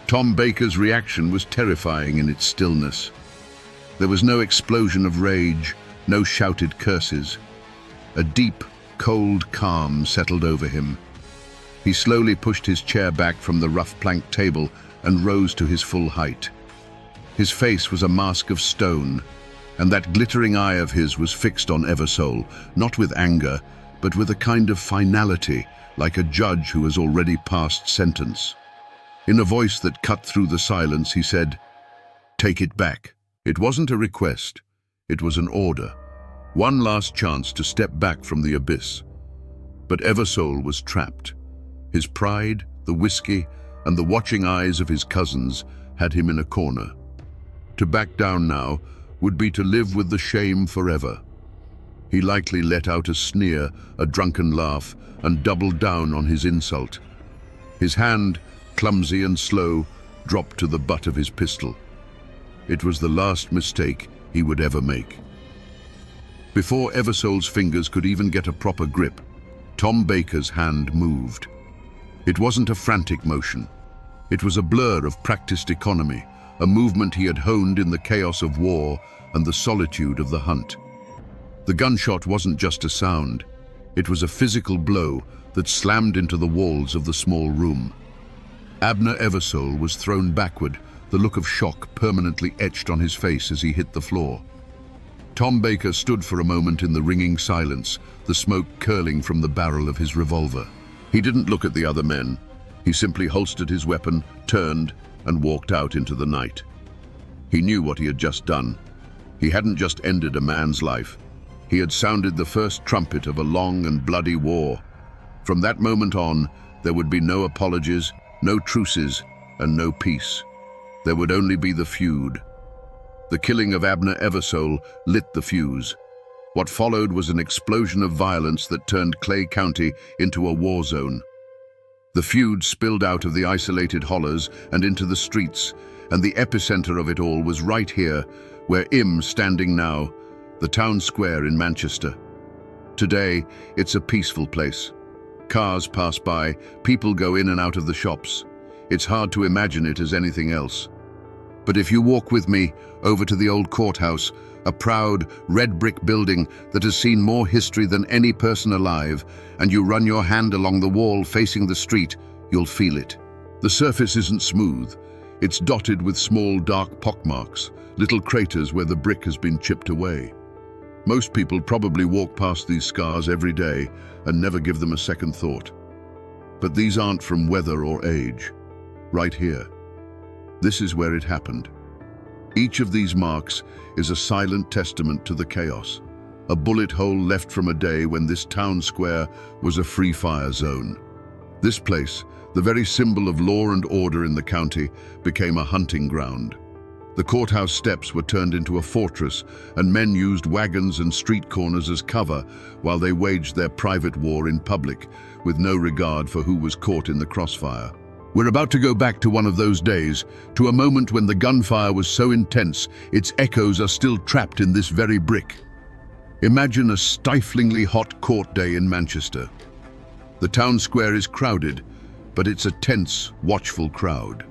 Tom Baker's reaction was terrifying in its stillness. There was no explosion of rage, no shouted curses. A deep, cold calm settled over him. He slowly pushed his chair back from the rough plank table and rose to his full height. His face was a mask of stone, and that glittering eye of his was fixed on Eversole, not with anger, but with a kind of finality, like a judge who has already passed sentence. In a voice that cut through the silence, he said, "Take it back." It wasn't a request, it was an order. One last chance to step back from the abyss. But Eversole was trapped. His pride, the whiskey, and the watching eyes of his cousins had him in a corner. To back down now would be to live with the shame forever. He likely let out a sneer, a drunken laugh, and doubled down on his insult. His hand, clumsy and slow, dropped to the butt of his pistol. It was the last mistake he would ever make. Before Eversole's fingers could even get a proper grip, Tom Baker's hand moved. It wasn't a frantic motion. It was a blur of practiced economy, a movement he had honed in the chaos of war and the solitude of the hunt. The gunshot wasn't just a sound. It was a physical blow that slammed into the walls of the small room. Abner Eversole was thrown backward, the look of shock permanently etched on his face as he hit the floor. Tom Baker stood for a moment in the ringing silence, the smoke curling from the barrel of his revolver. He didn't look at the other men. He simply holstered his weapon, turned, and walked out into the night. He knew what he had just done. He hadn't just ended a man's life. He had sounded the first trumpet of a long and bloody war. From that moment on, there would be no apologies, no truces, and no peace. There would only be the feud. The killing of Abner Eversole lit the fuse. What followed was an explosion of violence that turned Clay County into a war zone. The feud spilled out of the isolated hollers and into the streets, and the epicenter of it all was right here, where I'm standing now, the town square in Manchester. Today, it's a peaceful place. Cars pass by, people go in and out of the shops. It's hard to imagine it as anything else. But if you walk with me over to the old courthouse, a proud red brick building that has seen more history than any person alive, and you run your hand along the wall facing the street, you'll feel it. The surface isn't smooth. It's dotted with small dark pockmarks, little craters where the brick has been chipped away. Most people probably walk past these scars every day and never give them a second thought. But these aren't from weather or age. Right here. This is where it happened. Each of these marks is a silent testament to the chaos, a bullet hole left from a day when this town square was a free fire zone. This place, the very symbol of law and order in the county, became a hunting ground. The courthouse steps were turned into a fortress, and men used wagons and street corners as cover while they waged their private war in public, with no regard for who was caught in the crossfire. We're about to go back to one of those days, to a moment when the gunfire was so intense its echoes are still trapped in this very brick. Imagine a stiflingly hot court day in Manchester. The town square is crowded, but it's a tense, watchful crowd.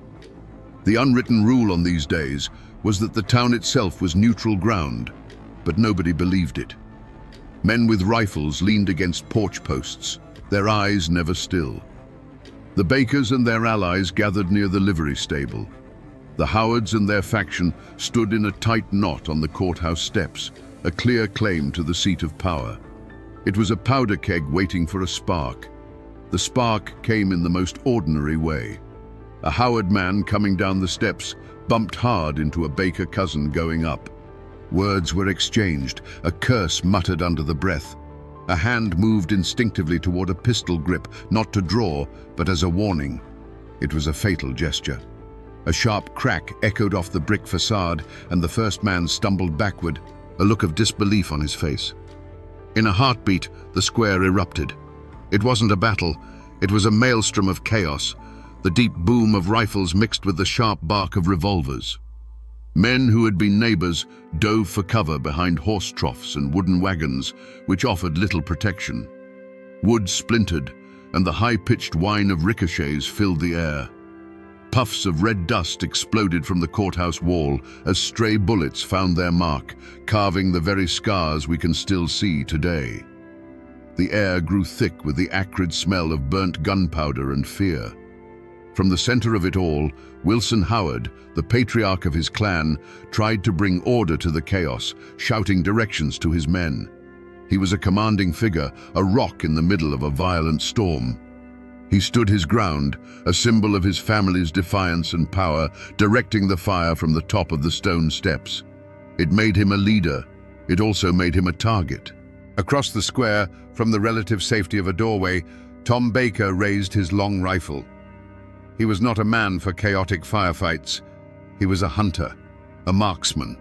The unwritten rule on these days was that the town itself was neutral ground, but nobody believed it. Men with rifles leaned against porch posts, their eyes never still. The Bakers and their allies gathered near the livery stable. The Howards and their faction stood in a tight knot on the courthouse steps, a clear claim to the seat of power. It was a powder keg waiting for a spark. The spark came in the most ordinary way. A Howard man coming down the steps bumped hard into a Baker cousin going up. Words were exchanged, a curse muttered under the breath. A hand moved instinctively toward a pistol grip, not to draw, but as a warning. It was a fatal gesture. A sharp crack echoed off the brick facade, and the first man stumbled backward, a look of disbelief on his face. In a heartbeat, the square erupted. It wasn't a battle, it was a maelstrom of chaos, the deep boom of rifles mixed with the sharp bark of revolvers. Men who had been neighbors dove for cover behind horse troughs and wooden wagons, which offered little protection. Wood splintered, and the high-pitched whine of ricochets filled the air. Puffs of red dust exploded from the courthouse wall as stray bullets found their mark, carving the very scars we can still see today. The air grew thick with the acrid smell of burnt gunpowder and fear. From the center of it all, Wilson Howard, the patriarch of his clan, tried to bring order to the chaos, shouting directions to his men. He was a commanding figure, a rock in the middle of a violent storm. He stood his ground, a symbol of his family's defiance and power, directing the fire from the top of the stone steps. It made him a leader. It also made him a target. Across the square, from the relative safety of a doorway, Tom Baker raised his long rifle. He was not a man for chaotic firefights. He was a hunter, a marksman.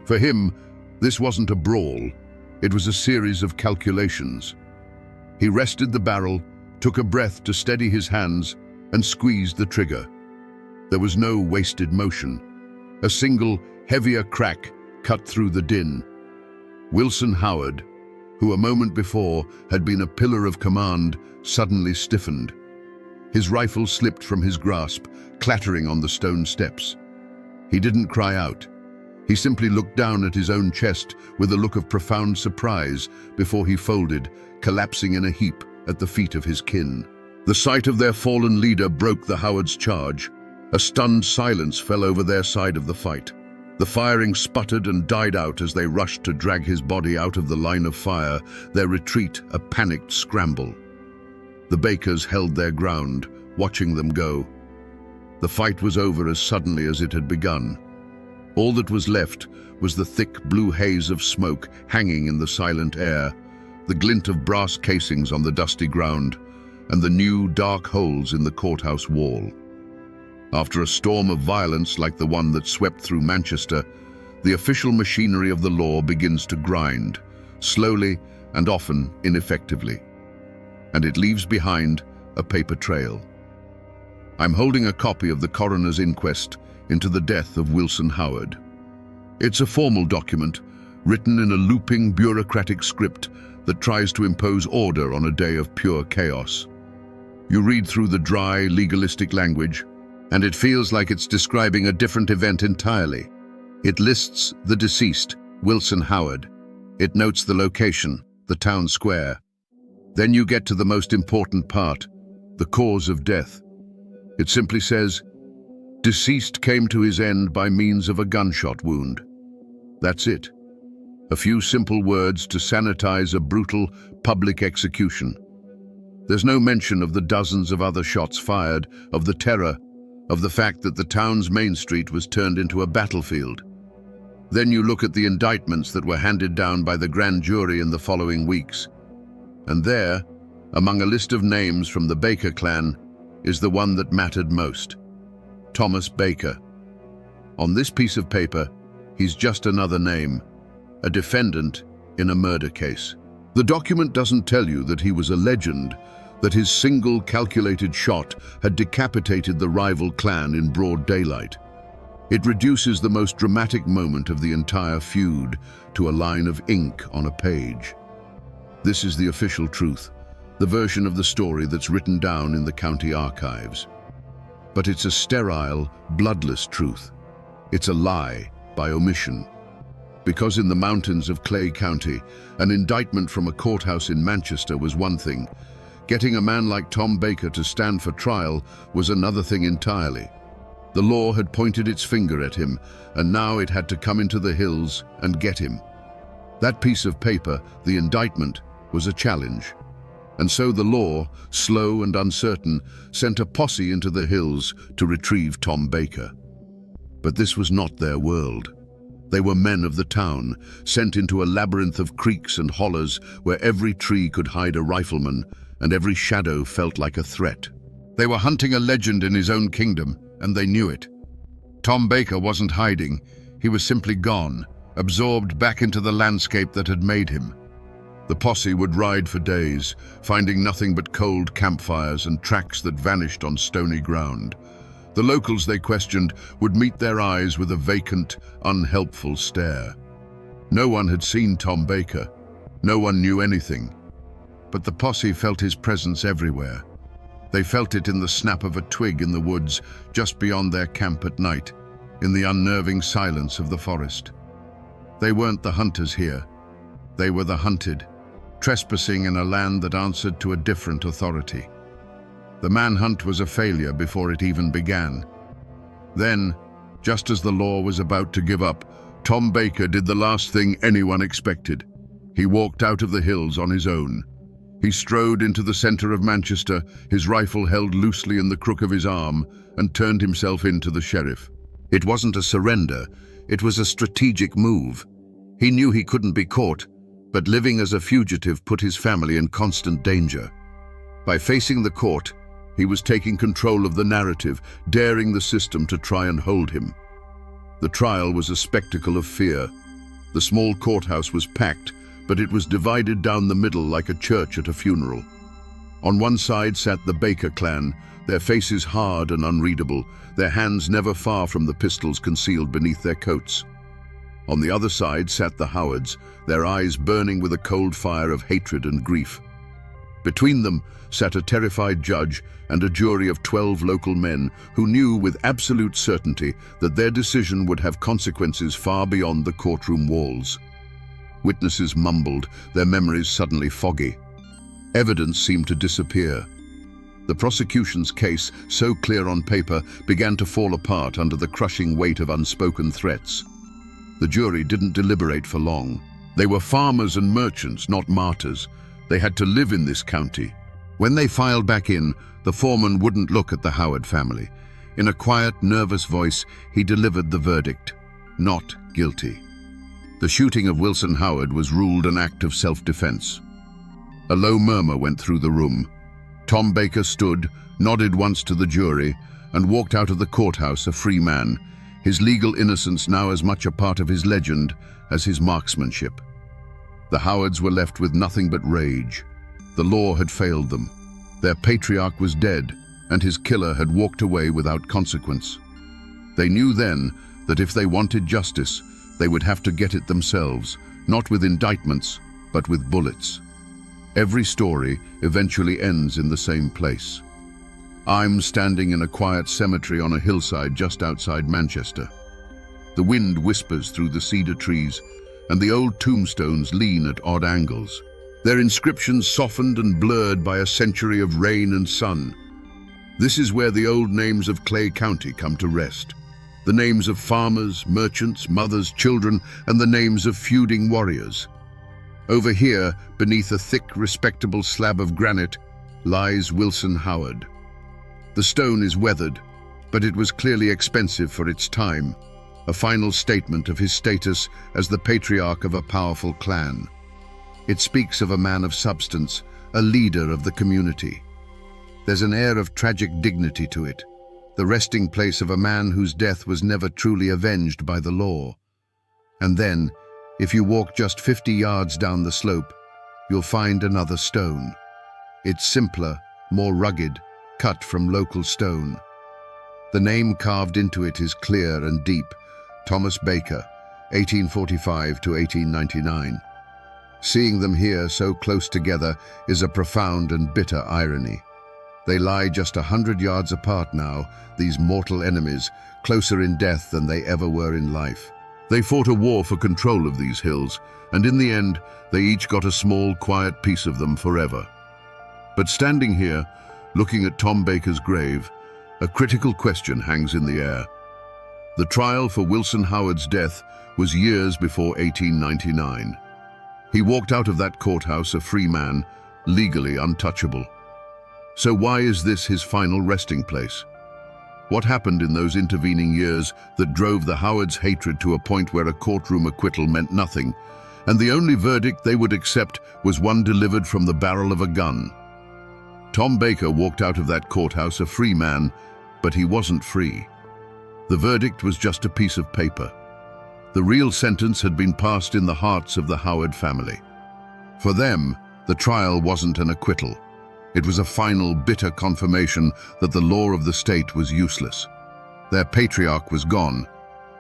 For him, this wasn't a brawl. It was a series of calculations. He rested the barrel, took a breath to steady his hands, and squeezed the trigger. There was no wasted motion. A single, heavier crack cut through the din. Wilson Howard, who a moment before had been a pillar of command, suddenly stiffened. His rifle slipped from his grasp, clattering on the stone steps. He didn't cry out. He simply looked down at his own chest with a look of profound surprise before he folded, collapsing in a heap at the feet of his kin. The sight of their fallen leader broke the Howards' charge. A stunned silence fell over their side of the fight. The firing sputtered and died out as they rushed to drag his body out of the line of fire, their retreat a panicked scramble. The Bakers held their ground, watching them go. The fight was over as suddenly as it had begun. All that was left was the thick blue haze of smoke hanging in the silent air, the glint of brass casings on the dusty ground, and the new dark holes in the courthouse wall. After a storm of violence like the one that swept through Manchester, the official machinery of the law begins to grind, slowly and often ineffectively. And it leaves behind a paper trail. I'm holding a copy of the coroner's inquest into the death of Wilson Howard. It's a formal document, written in a looping bureaucratic script that tries to impose order on a day of pure chaos. You read through the dry, legalistic language, and it feels like it's describing a different event entirely. It lists the deceased, Wilson Howard. It notes the location, the town square. Then you get to the most important part, the cause of death. It simply says, "Deceased came to his end by means of a gunshot wound." That's it. A few simple words to sanitize a brutal public execution. There's no mention of the dozens of other shots fired, of the terror, of the fact that the town's main street was turned into a battlefield. Then you look at the indictments that were handed down by the grand jury in the following weeks. And there, among a list of names from the Baker clan, is the one that mattered most. Thomas Baker. On this piece of paper, he's just another name, a defendant in a murder case. The document doesn't tell you that he was a legend, that his single calculated shot had decapitated the rival clan in broad daylight. It reduces the most dramatic moment of the entire feud to a line of ink on a page. This is the official truth, the version of the story that's written down in the county archives. But it's a sterile, bloodless truth. It's a lie by omission. Because in the mountains of Clay County, an indictment from a courthouse in Manchester was one thing. Getting a man like Tom Baker to stand for trial was another thing entirely. The law had pointed its finger at him, and now it had to come into the hills and get him. That piece of paper, the indictment, was a challenge. And so the law, slow and uncertain, sent a posse into the hills to retrieve Tom Baker. But this was not their world. They were men of the town, sent into a labyrinth of creeks and hollers where every tree could hide a rifleman and every shadow felt like a threat. They were hunting a legend in his own kingdom, and they knew it. Tom Baker wasn't hiding. He was simply gone, absorbed back into the landscape that had made him. The posse would ride for days, finding nothing but cold campfires and tracks that vanished on stony ground. The locals they questioned would meet their eyes with a vacant, unhelpful stare. No one had seen Tom Baker. No one knew anything. But the posse felt his presence everywhere. They felt it in the snap of a twig in the woods just beyond their camp at night, in the unnerving silence of the forest. They weren't the hunters here. They were the hunted, trespassing in a land that answered to a different authority. The manhunt was a failure before it even began. Then, just as the law was about to give up, Tom Baker did the last thing anyone expected. He walked out of the hills on his own. He strode into the center of Manchester, his rifle held loosely in the crook of his arm, and turned himself in to the sheriff. It wasn't a surrender, it was a strategic move. He knew he couldn't be caught, but living as a fugitive put his family in constant danger. By facing the court, he was taking control of the narrative, daring the system to try and hold him. The trial was a spectacle of fear. The small courthouse was packed, but it was divided down the middle like a church at a funeral. On one side sat the Baker clan, their faces hard and unreadable, their hands never far from the pistols concealed beneath their coats. On the other side sat the Howards, their eyes burning with a cold fire of hatred and grief. Between them sat a terrified judge and a jury of 12 local men who knew with absolute certainty that their decision would have consequences far beyond the courtroom walls. Witnesses mumbled, their memories suddenly foggy. Evidence seemed to disappear. The prosecution's case, so clear on paper, began to fall apart under the crushing weight of unspoken threats. The jury didn't deliberate for long. They were farmers and merchants, not martyrs. They had to live in this county. When they filed back in, the foreman wouldn't look at the Howard family. In a quiet, nervous voice, he delivered the verdict: not guilty. The shooting of Wilson Howard was ruled an act of self-defense. A low murmur went through the room. Tom Baker stood, nodded once to the jury, and walked out of the courthouse a free man, his legal innocence now as much a part of his legend as his marksmanship. The Howards were left with nothing but rage. The law had failed them. Their patriarch was dead, and his killer had walked away without consequence. They knew then that if they wanted justice, they would have to get it themselves, not with indictments, but with bullets. Every story eventually ends in the same place. I'm standing in a quiet cemetery on a hillside just outside Manchester. The wind whispers through the cedar trees, and the old tombstones lean at odd angles, their inscriptions softened and blurred by a century of rain and sun. This is where the old names of Clay County come to rest. The names of farmers, merchants, mothers, children, and the names of feuding warriors. Over here, beneath a thick, respectable slab of granite, lies Wilson Howard. The stone is weathered, but it was clearly expensive for its time, a final statement of his status as the patriarch of a powerful clan. It speaks of a man of substance, a leader of the community. There's an air of tragic dignity to it, the resting place of a man whose death was never truly avenged by the law. And then, if you walk just 50 yards down the slope, you'll find another stone. It's simpler, more rugged, cut from local stone. The name carved into it is clear and deep: Thomas Baker, 1845 to 1899. Seeing them here so close together is a profound and bitter irony. They lie just 100 yards apart now, these mortal enemies, closer in death than they ever were in life. They fought a war for control of these hills, and in the end, they each got a small, quiet piece of them forever. But standing here, looking at Tom Baker's grave, a critical question hangs in the air. The trial for Wilson Howard's death was years before 1899. He walked out of that courthouse a free man, legally untouchable. So why is this his final resting place? What happened in those intervening years that drove the Howards' hatred to a point where a courtroom acquittal meant nothing, and the only verdict they would accept was one delivered from the barrel of a gun? Tom Baker walked out of that courthouse a free man, but he wasn't free. The verdict was just a piece of paper. The real sentence had been passed in the hearts of the Howard family. For them, the trial wasn't an acquittal. It was a final, bitter confirmation that the law of the state was useless. Their patriarch was gone,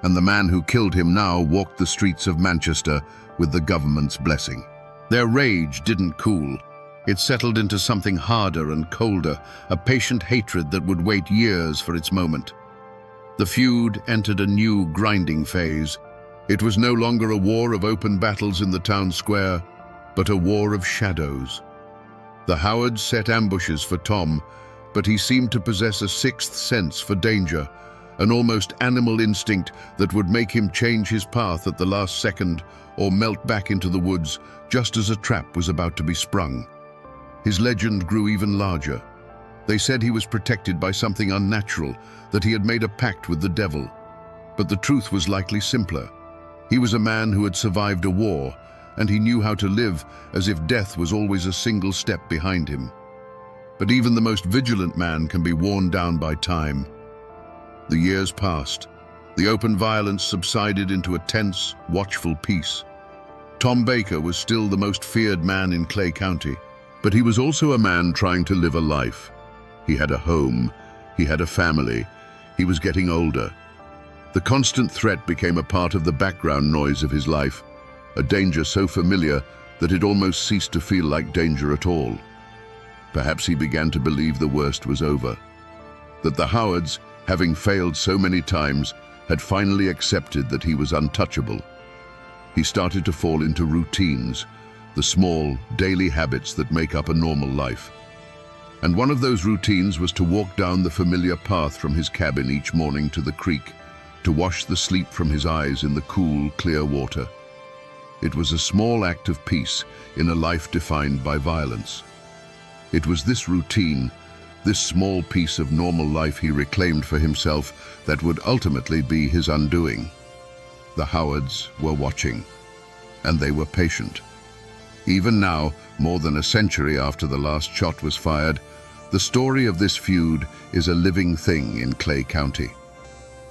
and the man who killed him now walked the streets of Manchester with the government's blessing. Their rage didn't cool. It settled into something harder and colder, a patient hatred that would wait years for its moment. The feud entered a new grinding phase. It was no longer a war of open battles in the town square, but a war of shadows. The Howards set ambushes for Tom, but he seemed to possess a sixth sense for danger, an almost animal instinct that would make him change his path at the last second or melt back into the woods just as a trap was about to be sprung. His legend grew even larger. They said he was protected by something unnatural, that he had made a pact with the devil. But the truth was likely simpler. He was a man who had survived a war, and he knew how to live as if death was always a single step behind him. But even the most vigilant man can be worn down by time. The years passed. The open violence subsided into a tense, watchful peace. Tom Baker was still the most feared man in Clay County, but he was also a man trying to live a life. He had a home, he had a family, he was getting older. The constant threat became a part of the background noise of his life, a danger so familiar that it almost ceased to feel like danger at all. Perhaps he began to believe the worst was over, that the Howards, having failed so many times, had finally accepted that he was untouchable. He started to fall into routines, the small, daily habits that make up a normal life. And one of those routines was to walk down the familiar path from his cabin each morning to the creek, to wash the sleep from his eyes in the cool, clear water. It was a small act of peace in a life defined by violence. It was this routine, this small piece of normal life he reclaimed for himself, that would ultimately be his undoing. The Howards were watching, and they were patient. Even now, more than a century after the last shot was fired, the story of this feud is a living thing in Clay County.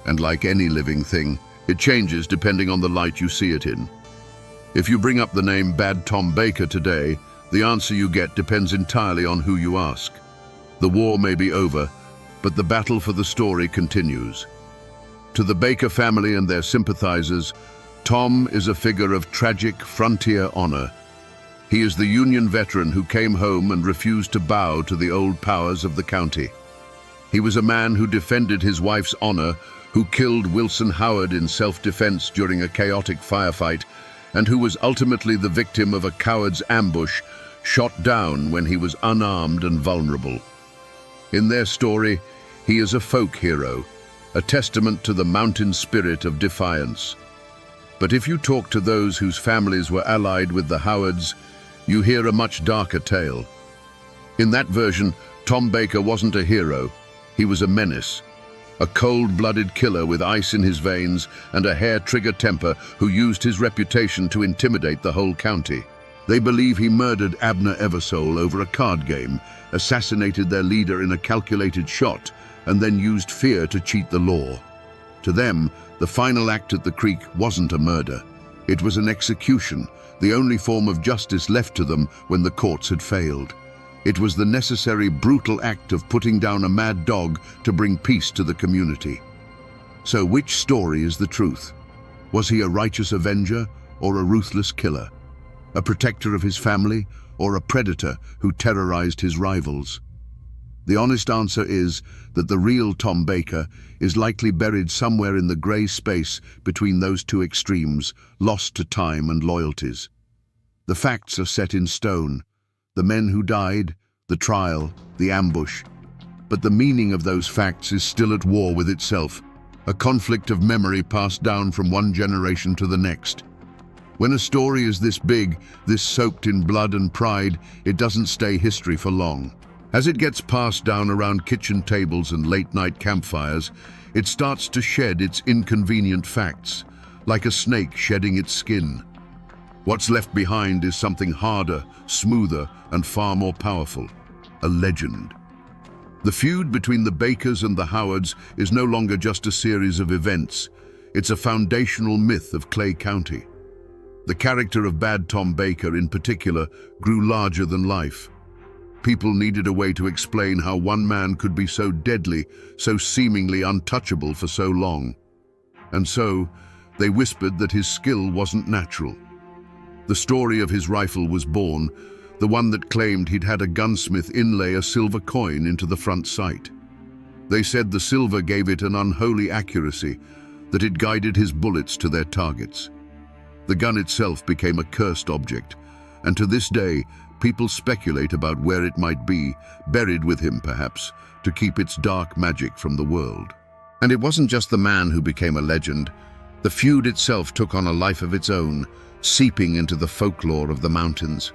And like any living thing, it changes depending on the light you see it in. If you bring up the name Bad Tom Baker today, the answer you get depends entirely on who you ask. The war may be over, but the battle for the story continues. To the Baker family and their sympathizers, Tom is a figure of tragic frontier honor. He is the Union veteran who came home and refused to bow to the old powers of the county. He was a man who defended his wife's honor, who killed Wilson Howard in self-defense during a chaotic firefight, and who was ultimately the victim of a coward's ambush, shot down when he was unarmed and vulnerable. In their story, he is a folk hero, a testament to the mountain spirit of defiance. But if you talk to those whose families were allied with the Howards, you hear a much darker tale. In that version, Tom Baker wasn't a hero, he was a menace. A cold-blooded killer with ice in his veins and a hair-trigger temper who used his reputation to intimidate the whole county. They believe he murdered Abner Eversole over a card game, assassinated their leader in a calculated shot, and then used fear to cheat the law. To them, the final act at the creek wasn't a murder. It was an execution, the only form of justice left to them when the courts had failed. It was the necessary, brutal act of putting down a mad dog to bring peace to the community. So which story is the truth? Was he a righteous avenger or a ruthless killer? A protector of his family or a predator who terrorized his rivals? The honest answer is that the real Tom Baker is likely buried somewhere in the grey space between those two extremes, lost to time and loyalties. The facts are set in stone. The men who died, the trial, the ambush. But the meaning of those facts is still at war with itself, a conflict of memory passed down from one generation to the next. When a story is this big, this soaked in blood and pride, it doesn't stay history for long. As it gets passed down around kitchen tables and late-night campfires, it starts to shed its inconvenient facts, like a snake shedding its skin. What's left behind is something harder, smoother, and far more powerful: a legend. The feud between the Bakers and the Howards is no longer just a series of events. It's a foundational myth of Clay County. The character of Bad Tom Baker, in particular, grew larger than life. People needed a way to explain how one man could be so deadly, so seemingly untouchable for so long. And so, they whispered that his skill wasn't natural. The story of his rifle was born, the one that claimed he'd had a gunsmith inlay a silver coin into the front sight. They said the silver gave it an unholy accuracy, that it guided his bullets to their targets. The gun itself became a cursed object, and to this day, people speculate about where it might be, buried with him perhaps, to keep its dark magic from the world. And it wasn't just the man who became a legend. The feud itself took on a life of its own, seeping into the folklore of the mountains.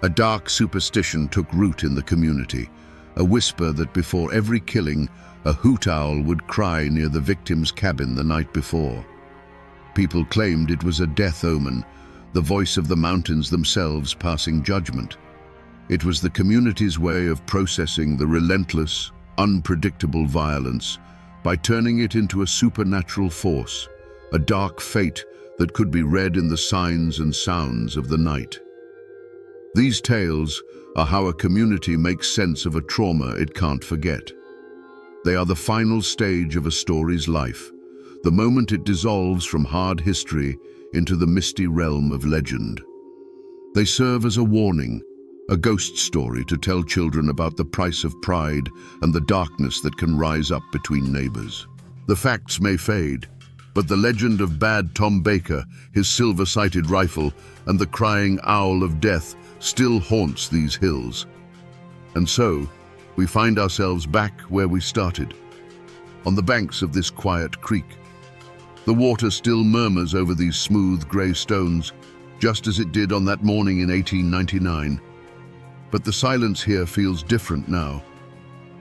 A dark superstition took root in the community, a whisper that before every killing, a hoot owl would cry near the victim's cabin the night before. People claimed it was a death omen, the voice of the mountains themselves passing judgment. It was the community's way of processing the relentless, unpredictable violence by turning it into a supernatural force, a dark fate that could be read in the signs and sounds of the night. These tales are how a community makes sense of a trauma it can't forget. They are the final stage of a story's life, the moment it dissolves from hard history into the misty realm of legend. They serve as a warning, a ghost story to tell children about the price of pride and the darkness that can rise up between neighbors. The facts may fade, but the legend of Bad Tom Baker, his silver-sighted rifle, and the crying owl of death still haunts these hills. And so, we find ourselves back where we started, on the banks of this quiet creek. The water still murmurs over these smooth grey stones, just as it did on that morning in 1899. But the silence here feels different now.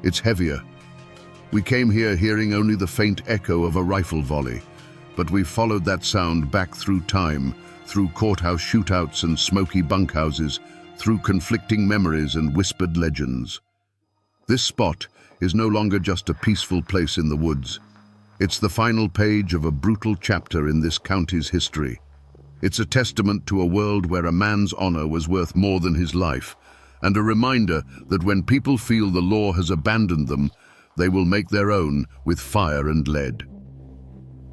It's heavier. We came here hearing only the faint echo of a rifle volley, but we've followed that sound back through time, through courthouse shootouts and smoky bunkhouses, through conflicting memories and whispered legends. This spot is no longer just a peaceful place in the woods. It's the final page of a brutal chapter in this county's history. It's a testament to a world where a man's honor was worth more than his life, and a reminder that when people feel the law has abandoned them, they will make their own with fire and lead.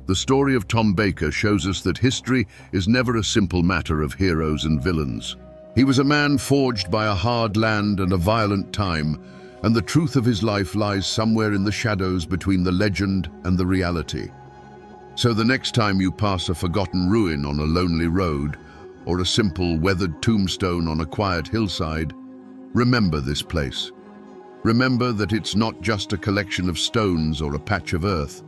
The story of Tom Baker shows us that history is never a simple matter of heroes and villains. He was a man forged by a hard land and a violent time, and the truth of his life lies somewhere in the shadows between the legend and the reality. So the next time you pass a forgotten ruin on a lonely road, or a simple weathered tombstone on a quiet hillside, remember this place. Remember that it's not just a collection of stones or a patch of earth.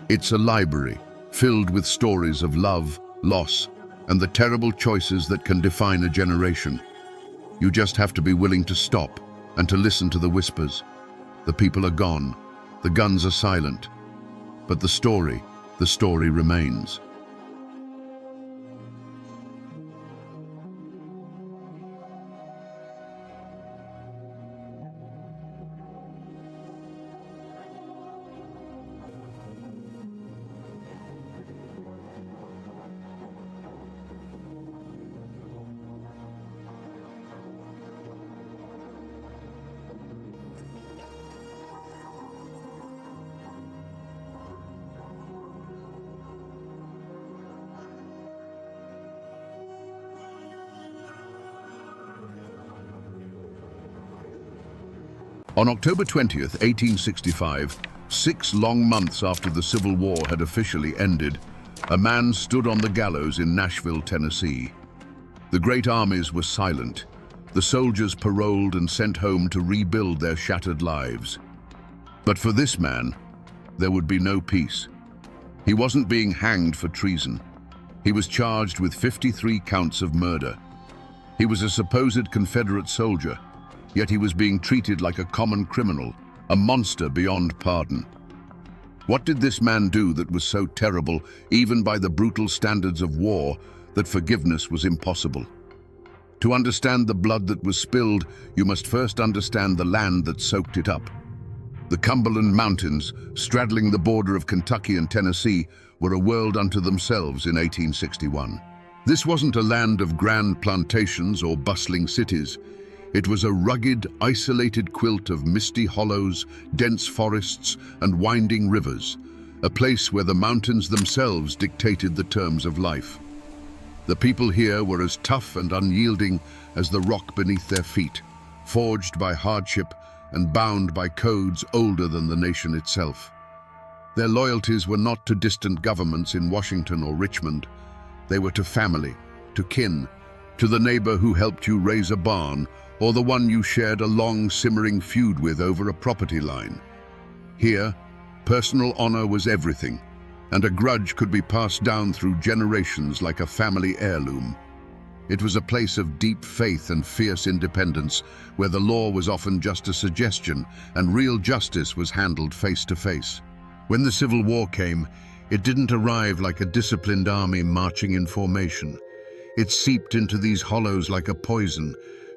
It's a library filled with stories of love, loss, and the terrible choices that can define a generation. You just have to be willing to stop and to listen to the whispers. The people are gone, the guns are silent, but the story remains. On October 20th, 1865, 6 long months after the Civil War had officially ended, a man stood on the gallows in Nashville, Tennessee. The great armies were silent, the soldiers paroled and sent home to rebuild their shattered lives. But for this man, there would be no peace. He wasn't being hanged for treason. He was charged with 53 counts of murder. He was a supposed Confederate soldier, yet he was being treated like a common criminal, a monster beyond pardon. What did this man do that was so terrible, even by the brutal standards of war, that forgiveness was impossible? To understand the blood that was spilled, you must first understand the land that soaked it up. The Cumberland Mountains, straddling the border of Kentucky and Tennessee, were a world unto themselves in 1861. This wasn't a land of grand plantations or bustling cities. It was a rugged, isolated quilt of misty hollows, dense forests, and winding rivers, a place where the mountains themselves dictated the terms of life. The people here were as tough and unyielding as the rock beneath their feet, forged by hardship and bound by codes older than the nation itself. Their loyalties were not to distant governments in Washington or Richmond. They were to family, to kin, to the neighbor who helped you raise a barn, or the one you shared a long, simmering feud with over a property line. Here, personal honor was everything, and a grudge could be passed down through generations like a family heirloom. It was a place of deep faith and fierce independence, where the law was often just a suggestion and real justice was handled face to face. When the Civil War came, it didn't arrive like a disciplined army marching in formation. It seeped into these hollows like a poison,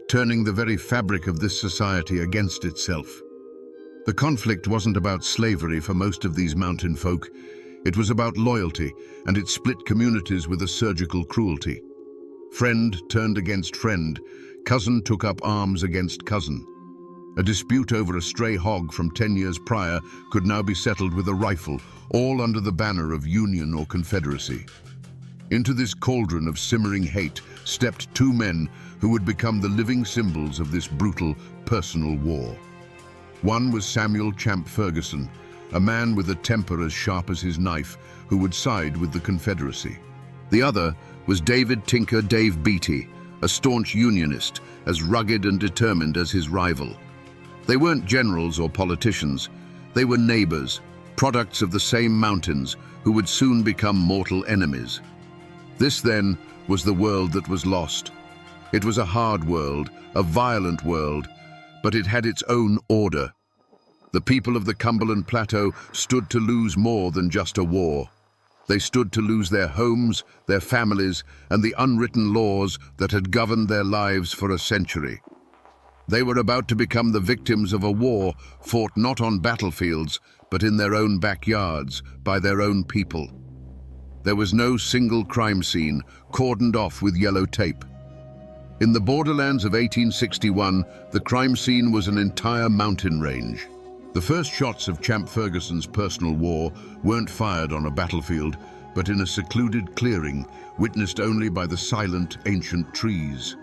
turning the very fabric of this society against itself. The conflict wasn't about slavery for most of these mountain folk. It was about loyalty, and it split communities with a surgical cruelty. Friend turned against friend, cousin took up arms against cousin. A dispute over a stray hog from 10 years prior could now be settled with a rifle, all under the banner of Union or Confederacy. Into this cauldron of simmering hate stepped 2 men who would become the living symbols of this brutal, personal war. One was Samuel Champ Ferguson, a man with a temper as sharp as his knife, who would side with the Confederacy. The other was David Tinker Dave Beatty, a staunch Unionist, as rugged and determined as his rival. They weren't generals or politicians. They were neighbors, products of the same mountains, who would soon become mortal enemies. This, then, was the world that was lost. It was a hard world, a violent world, but it had its own order. The people of the Cumberland Plateau stood to lose more than just a war. They stood to lose their homes, their families, and the unwritten laws that had governed their lives for a century. They were about to become the victims of a war fought not on battlefields, but in their own backyards, by their own people. There was no single crime scene, cordoned off with yellow tape. In the borderlands of 1861, the crime scene was an entire mountain range. The first shots of Champ Ferguson's personal war weren't fired on a battlefield, but in a secluded clearing, witnessed only by the silent, ancient trees.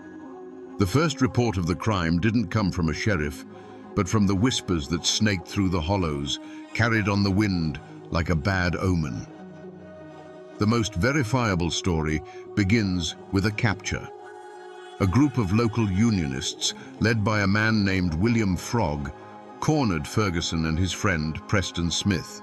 The first report of the crime didn't come from a sheriff, but from the whispers that snaked through the hollows, carried on the wind like a bad omen. The most verifiable story begins with a capture. A group of local Unionists, led by a man named William Frog, cornered Ferguson and his friend Preston Smith.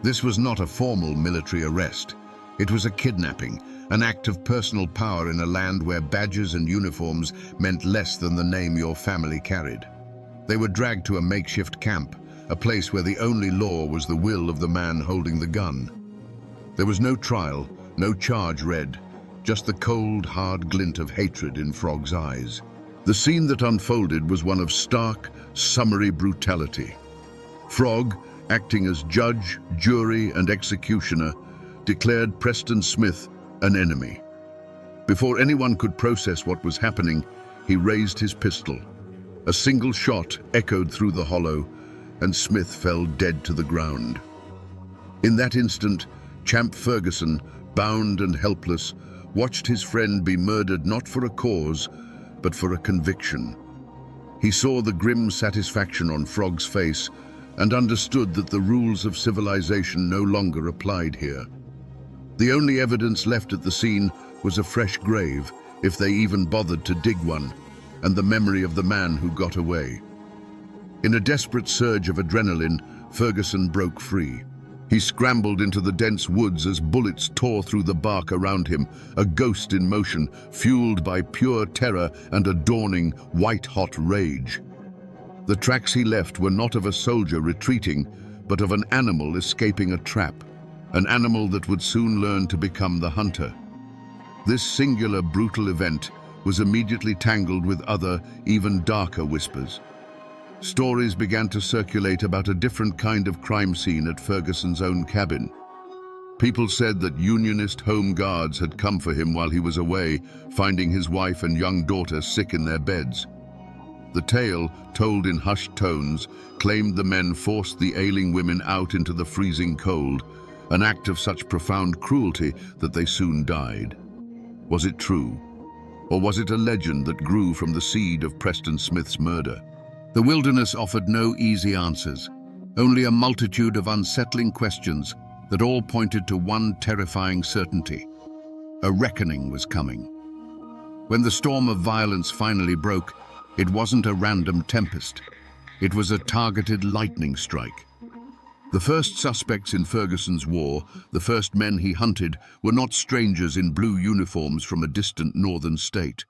This was not a formal military arrest. It was a kidnapping, an act of personal power in a land where badges and uniforms meant less than the name your family carried. They were dragged to a makeshift camp, a place where the only law was the will of the man holding the gun. There was no trial, no charge read, just the cold, hard glint of hatred in Frog's eyes. The scene that unfolded was one of stark, summary brutality. Frog, acting as judge, jury, and executioner, declared Preston Smith an enemy. Before anyone could process what was happening, he raised his pistol. A single shot echoed through the hollow, and Smith fell dead to the ground. In that instant, Champ Ferguson, bound and helpless, watched his friend be murdered not for a cause, but for a conviction. He saw the grim satisfaction on Frog's face and understood that the rules of civilization no longer applied here. The only evidence left at the scene was a fresh grave, if they even bothered to dig one, and the memory of the man who got away. In a desperate surge of adrenaline, Ferguson broke free. He scrambled into the dense woods as bullets tore through the bark around him, a ghost in motion, fueled by pure terror and a dawning, white-hot rage. The tracks he left were not of a soldier retreating, but of an animal escaping a trap, an animal that would soon learn to become the hunter. This singular, brutal event was immediately tangled with other, even darker whispers. Stories began to circulate about a different kind of crime scene at Ferguson's own cabin. People said that Unionist home guards had come for him while he was away, finding his wife and young daughter sick in their beds. The tale, told in hushed tones, claimed the men forced the ailing women out into the freezing cold, an act of such profound cruelty that they soon died. Was it true? Or was it a legend that grew from the seed of Preston Smith's murder? The wilderness offered no easy answers, only a multitude of unsettling questions that all pointed to one terrifying certainty. A reckoning was coming. When the storm of violence finally broke, it wasn't a random tempest. It was a targeted lightning strike. The first suspects in Ferguson's war, the first men he hunted, were not strangers in blue uniforms from a distant northern state.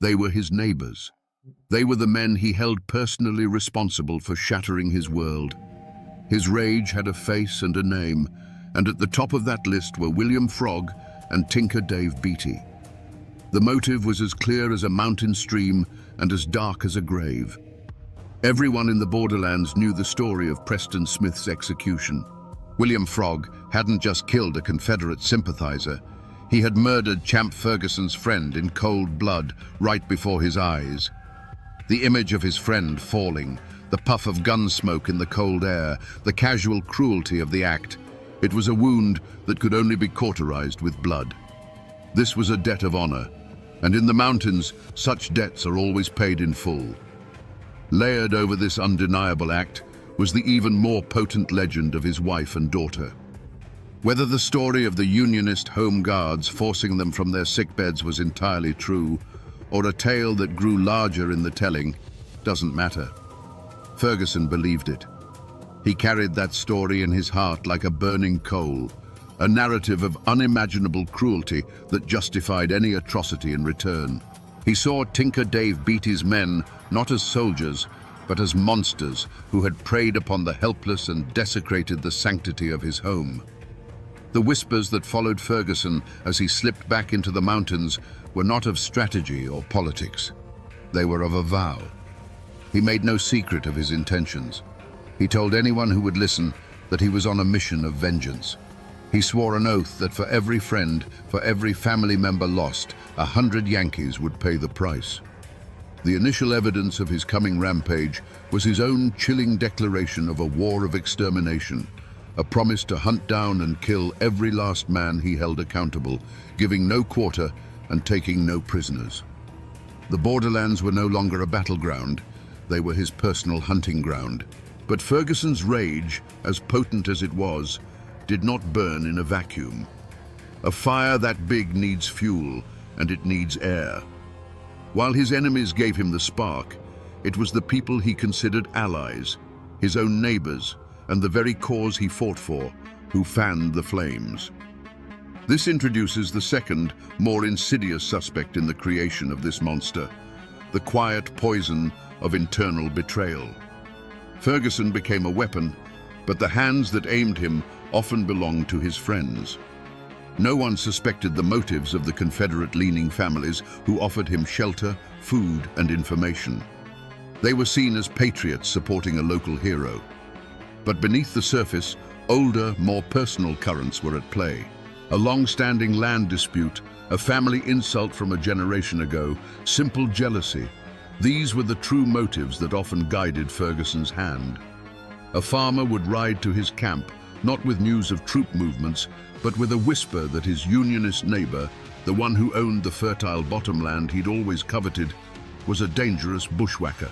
They were his neighbors. They were the men he held personally responsible for shattering his world. His rage had a face and a name, and at the top of that list were William Frog and Tinker Dave Beatty. The motive was as clear as a mountain stream and as dark as a grave. Everyone in the borderlands knew the story of Preston Smith's execution. William Frog hadn't just killed a Confederate sympathizer, he had murdered Champ Ferguson's friend in cold blood right before his eyes. The image of his friend falling, the puff of gun smoke in the cold air, the casual cruelty of the act, it was a wound that could only be cauterized with blood. This was a debt of honor, and in the mountains, such debts are always paid in full. Layered over this undeniable act was the even more potent legend of his wife and daughter. Whether the story of the Unionist home guards forcing them from their sickbeds was entirely true, or a tale that grew larger in the telling, doesn't matter. Ferguson believed it. He carried that story in his heart like a burning coal, a narrative of unimaginable cruelty that justified any atrocity in return. He saw Tinker Dave Beatty's men not as soldiers, but as monsters who had preyed upon the helpless and desecrated the sanctity of his home. The whispers that followed Ferguson as he slipped back into the mountains were not of strategy or politics. They were of a vow. He made no secret of his intentions. He told anyone who would listen that he was on a mission of vengeance. He swore an oath that for every friend, for every family member lost, 100 Yankees would pay the price. The initial evidence of his coming rampage was his own chilling declaration of a war of extermination, a promise to hunt down and kill every last man he held accountable, giving no quarter and taking no prisoners. The borderlands were no longer a battleground, they were his personal hunting ground. But Ferguson's rage, as potent as it was, did not burn in a vacuum. A fire that big needs fuel, and it needs air. While his enemies gave him the spark, it was the people he considered allies, his own neighbors, and the very cause he fought for, who fanned the flames. This introduces the second, more insidious suspect in the creation of this monster, the quiet poison of internal betrayal. Ferguson became a weapon, but the hands that aimed him often belonged to his friends. No one suspected the motives of the Confederate-leaning families who offered him shelter, food, and information. They were seen as patriots supporting a local hero. But beneath the surface, older, more personal currents were at play. A long-standing land dispute, a family insult from a generation ago, simple jealousy. These were the true motives that often guided Ferguson's hand. A farmer would ride to his camp, not with news of troop movements, but with a whisper that his Unionist neighbor, the one who owned the fertile bottomland he'd always coveted, was a dangerous bushwhacker.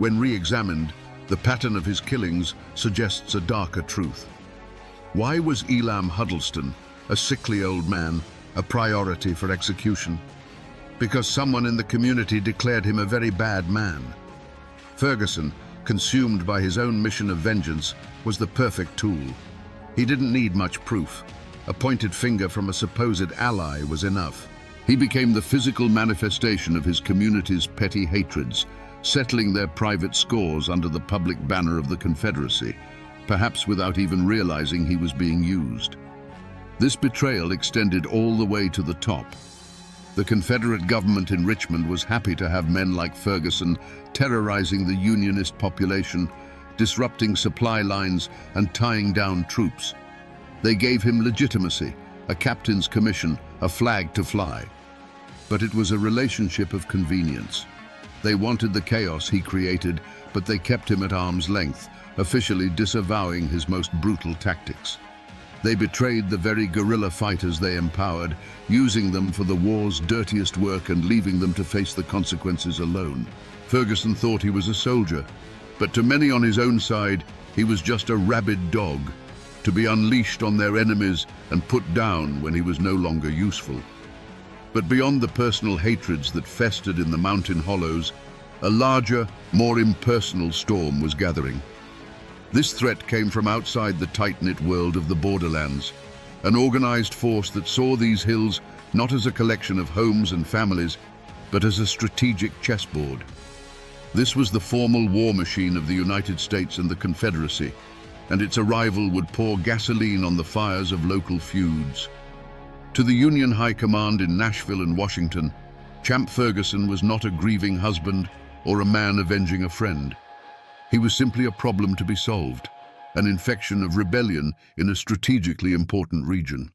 When re-examined, the pattern of his killings suggests a darker truth. Why was Elam Huddleston, a sickly old man, a priority for execution? Because someone in the community declared him a very bad man. Ferguson, consumed by his own mission of vengeance, was the perfect tool. He didn't need much proof. A pointed finger from a supposed ally was enough. He became the physical manifestation of his community's petty hatreds, settling their private scores under the public banner of the Confederacy, perhaps without even realizing he was being used. This betrayal extended all the way to the top. The Confederate government in Richmond was happy to have men like Ferguson terrorizing the Unionist population, disrupting supply lines and tying down troops. They gave him legitimacy, a captain's commission, a flag to fly. But it was a relationship of convenience. They wanted the chaos he created, but they kept him at arm's length, officially disavowing his most brutal tactics. They betrayed the very guerrilla fighters they empowered, using them for the war's dirtiest work and leaving them to face the consequences alone. Ferguson thought he was a soldier, but to many on his own side, he was just a rabid dog, to be unleashed on their enemies and put down when he was no longer useful. But beyond the personal hatreds that festered in the mountain hollows, a larger, more impersonal storm was gathering. This threat came from outside the tight-knit world of the borderlands, an organized force that saw these hills not as a collection of homes and families, but as a strategic chessboard. This was the formal war machine of the United States and the Confederacy, and its arrival would pour gasoline on the fires of local feuds. To the Union High Command in Nashville and Washington, Champ Ferguson was not a grieving husband or a man avenging a friend. He was simply a problem to be solved, an infection of rebellion in a strategically important region.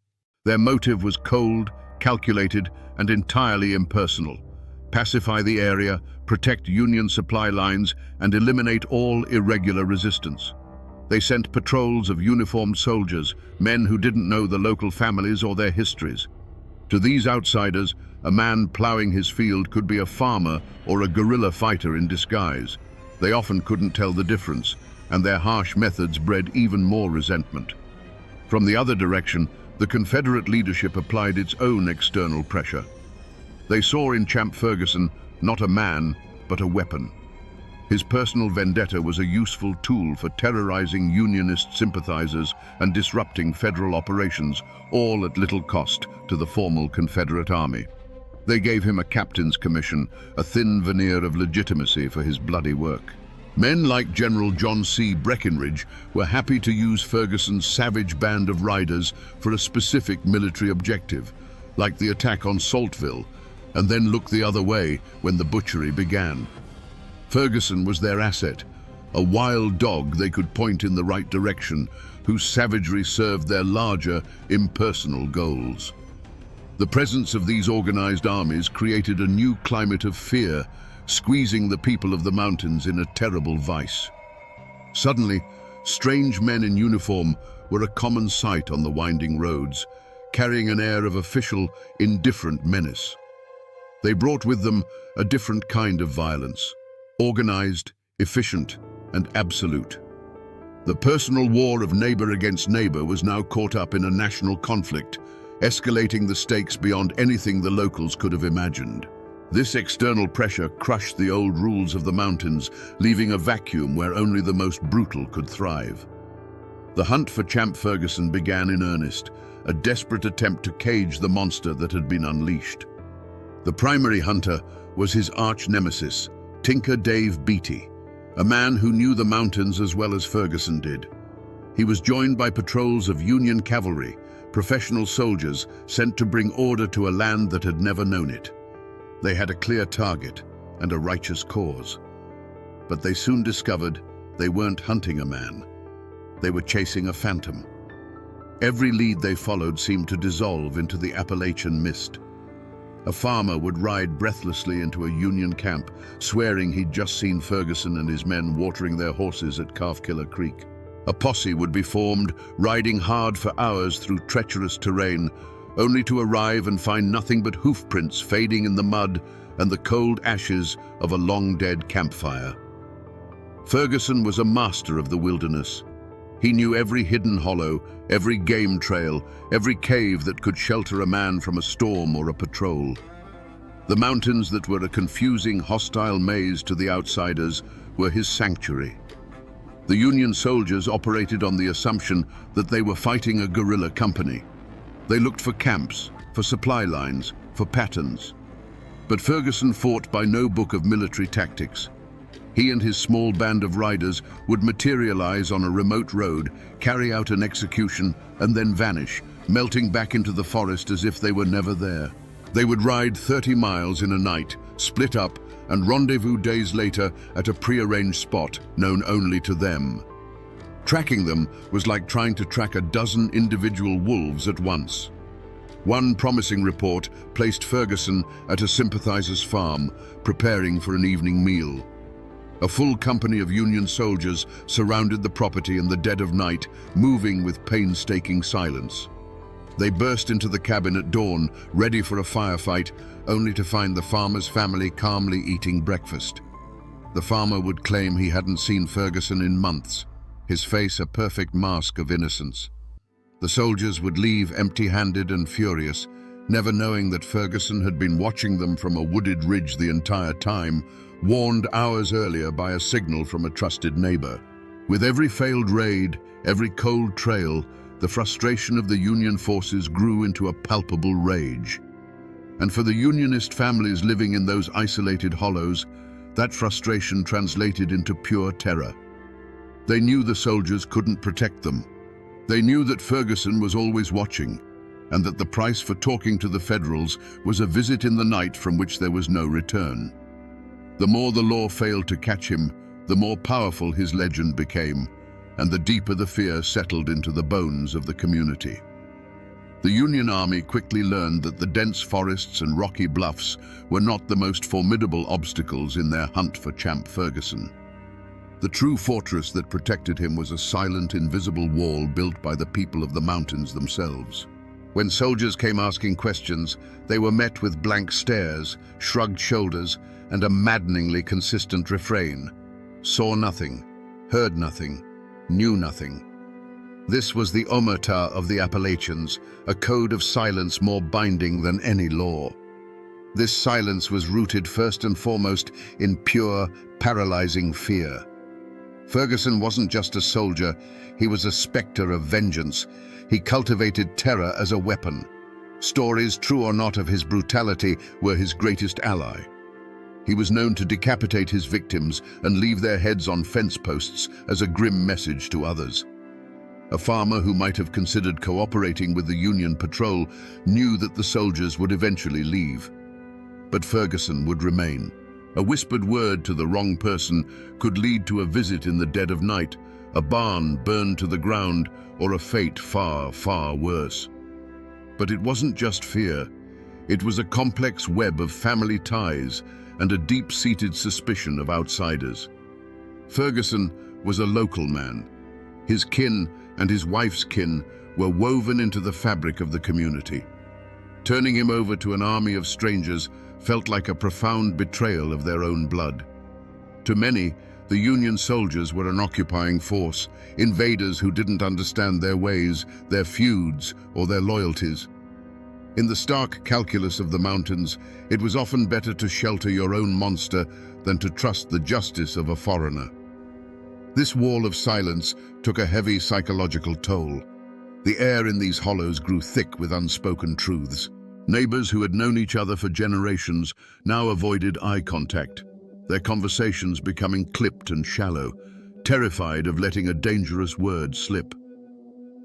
Their motive was cold, calculated, and entirely impersonal. Pacify the area, protect Union supply lines, and eliminate all irregular resistance. They sent patrols of uniformed soldiers, men who didn't know the local families or their histories. To these outsiders, a man plowing his field could be a farmer or a guerrilla fighter in disguise. They often couldn't tell the difference, and their harsh methods bred even more resentment. From the other direction, the Confederate leadership applied its own external pressure. They saw in Champ Ferguson not a man, but a weapon. His personal vendetta was a useful tool for terrorizing Unionist sympathizers and disrupting federal operations, all at little cost to the formal Confederate Army. They gave him a captain's commission, a thin veneer of legitimacy for his bloody work. Men like General John C. Breckinridge were happy to use Ferguson's savage band of riders for a specific military objective, like the attack on Saltville, and then look the other way when the butchery began. Ferguson was their asset, a wild dog they could point in the right direction, whose savagery served their larger, impersonal goals. The presence of these organized armies created a new climate of fear, squeezing the people of the mountains in a terrible vice. Suddenly, strange men in uniform were a common sight on the winding roads, carrying an air of official, indifferent menace. They brought with them a different kind of violence, organized, efficient, and absolute. The personal war of neighbor against neighbor was now caught up in a national conflict, escalating the stakes beyond anything the locals could have imagined. This external pressure crushed the old rules of the mountains, leaving a vacuum where only the most brutal could thrive. The hunt for Champ Ferguson began in earnest, a desperate attempt to cage the monster that had been unleashed. The primary hunter was his arch-nemesis, Tinker Dave Beatty, a man who knew the mountains as well as Ferguson did. He was joined by patrols of Union cavalry, professional soldiers sent to bring order to a land that had never known it. They had a clear target and a righteous cause. But they soon discovered they weren't hunting a man. They were chasing a phantom. Every lead they followed seemed to dissolve into the Appalachian mist. A farmer would ride breathlessly into a Union camp, swearing he'd just seen Ferguson and his men watering their horses at Calfkiller Creek. A posse would be formed, riding hard for hours through treacherous terrain, only to arrive and find nothing but hoof prints fading in the mud and the cold ashes of a long-dead campfire. Ferguson was a master of the wilderness. He knew every hidden hollow, every game trail, every cave that could shelter a man from a storm or a patrol. The mountains that were a confusing, hostile maze to the outsiders were his sanctuary. The Union soldiers operated on the assumption that they were fighting a guerrilla company. They looked for camps, for supply lines, for patterns. But Ferguson fought by no book of military tactics. He and his small band of riders would materialize on a remote road, carry out an execution, and then vanish, melting back into the forest as if they were never there. They would ride 30 miles in a night, split up, and rendezvous days later at a prearranged spot known only to them. Tracking them was like trying to track a dozen individual wolves at once. One promising report placed Ferguson at a sympathizer's farm, preparing for an evening meal. A full company of Union soldiers surrounded the property in the dead of night, moving with painstaking silence. They burst into the cabin at dawn, ready for a firefight, only to find the farmer's family calmly eating breakfast. The farmer would claim he hadn't seen Ferguson in months, his face a perfect mask of innocence. The soldiers would leave empty-handed and furious, never knowing that Ferguson had been watching them from a wooded ridge the entire time, warned hours earlier by a signal from a trusted neighbor. With every failed raid, every cold trail, the frustration of the Union forces grew into a palpable rage. And for the Unionist families living in those isolated hollows, that frustration translated into pure terror. They knew the soldiers couldn't protect them. They knew that Ferguson was always watching, and that the price for talking to the Federals was a visit in the night from which there was no return. The more the law failed to catch him, the more powerful his legend became, and the deeper the fear settled into the bones of the community. The Union Army quickly learned that the dense forests and rocky bluffs were not the most formidable obstacles in their hunt for Champ Ferguson. The true fortress that protected him was a silent, invisible wall built by the people of the mountains themselves. When soldiers came asking questions, they were met with blank stares, shrugged shoulders, and a maddeningly consistent refrain: saw nothing, heard nothing, knew nothing. This was the omerta of the Appalachians, a code of silence more binding than any law. This silence was rooted first and foremost in pure, paralyzing fear. Ferguson wasn't just a soldier, he was a specter of vengeance. He cultivated terror as a weapon. Stories, true or not, of his brutality were his greatest ally. He was known to decapitate his victims and leave their heads on fence posts as a grim message to others. A farmer who might have considered cooperating with the Union patrol knew that the soldiers would eventually leave. But Ferguson would remain. A whispered word to the wrong person could lead to a visit in the dead of night, a barn burned to the ground, or a fate far, far worse. But it wasn't just fear. It was a complex web of family ties and a deep-seated suspicion of outsiders. Ferguson was a local man. His kin and his wife's kin were woven into the fabric of the community. Turning him over to an army of strangers felt like a profound betrayal of their own blood. To many, the Union soldiers were an occupying force, invaders who didn't understand their ways, their feuds, or their loyalties. In the stark calculus of the mountains, it was often better to shelter your own monster than to trust the justice of a foreigner. This wall of silence took a heavy psychological toll. The air in these hollows grew thick with unspoken truths. Neighbors who had known each other for generations now avoided eye contact, their conversations becoming clipped and shallow, terrified of letting a dangerous word slip.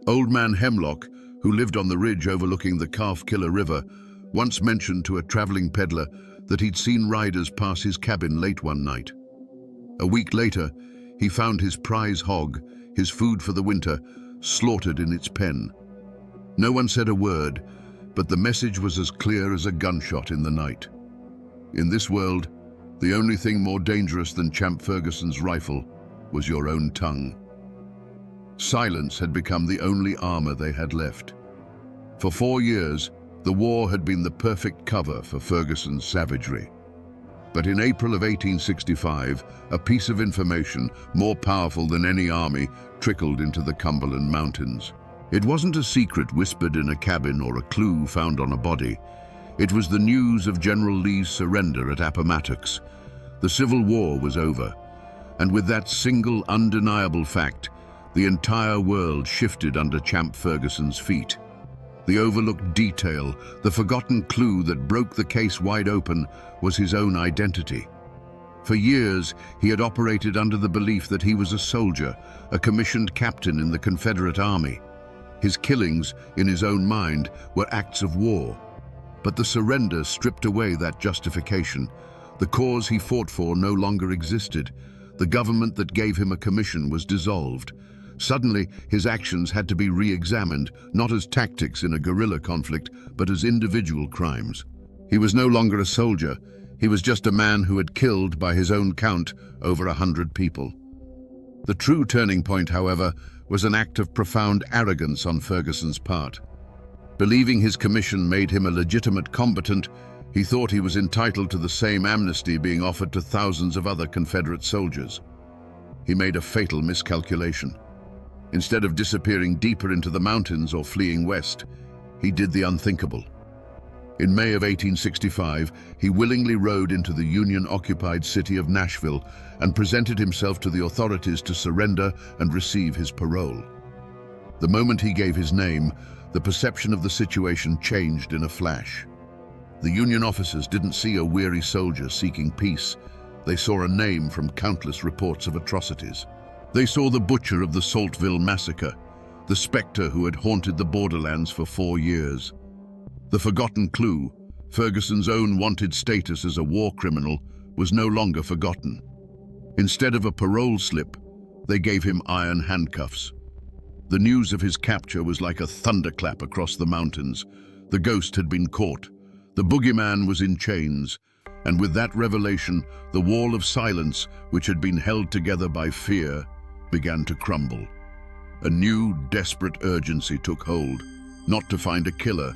Old Man Hemlock, who lived on the ridge overlooking the Calf Killer River, once mentioned to a traveling peddler that he'd seen riders pass his cabin late one night. A week later, he found his prize hog, his food for the winter, slaughtered in its pen. No one said a word, but the message was as clear as a gunshot in the night. In this world, the only thing more dangerous than Champ Ferguson's rifle was your own tongue. Silence had become the only armor they had left. For 4 years, the war had been the perfect cover for Ferguson's savagery. But in April of 1865, a piece of information more powerful than any army trickled into the Cumberland Mountains. It wasn't a secret whispered in a cabin or a clue found on a body. It was the news of General Lee's surrender at Appomattox. The Civil War was over, and with that single undeniable fact, the entire world shifted under Champ Ferguson's feet. The overlooked detail, the forgotten clue that broke the case wide open, was his own identity. For years, he had operated under the belief that he was a soldier, a commissioned captain in the Confederate Army. His killings, in his own mind, were acts of war. But the surrender stripped away that justification. The cause he fought for no longer existed. The government that gave him a commission was dissolved. Suddenly, his actions had to be re-examined, not as tactics in a guerrilla conflict, but as individual crimes. He was no longer a soldier. He was just a man who had killed, by his own count, over 100 people. The true turning point, however, was an act of profound arrogance on Ferguson's part. Believing his commission made him a legitimate combatant, he thought he was entitled to the same amnesty being offered to thousands of other Confederate soldiers. He made a fatal miscalculation. Instead of disappearing deeper into the mountains or fleeing west, he did the unthinkable. In May of 1865, he willingly rode into the Union-occupied city of Nashville and presented himself to the authorities to surrender and receive his parole. The moment he gave his name, the perception of the situation changed in a flash. The Union officers didn't see a weary soldier seeking peace. They saw a name from countless reports of atrocities. They saw the butcher of the Saltville massacre, the specter who had haunted the borderlands for 4 years. The forgotten clue, Ferguson's own wanted status as a war criminal, was no longer forgotten. Instead of a parole slip, they gave him iron handcuffs. The news of his capture was like a thunderclap across the mountains. The ghost had been caught. The boogeyman was in chains. And with that revelation, the wall of silence, which had been held together by fear, began to crumble. A new, desperate urgency took hold, not to find a killer,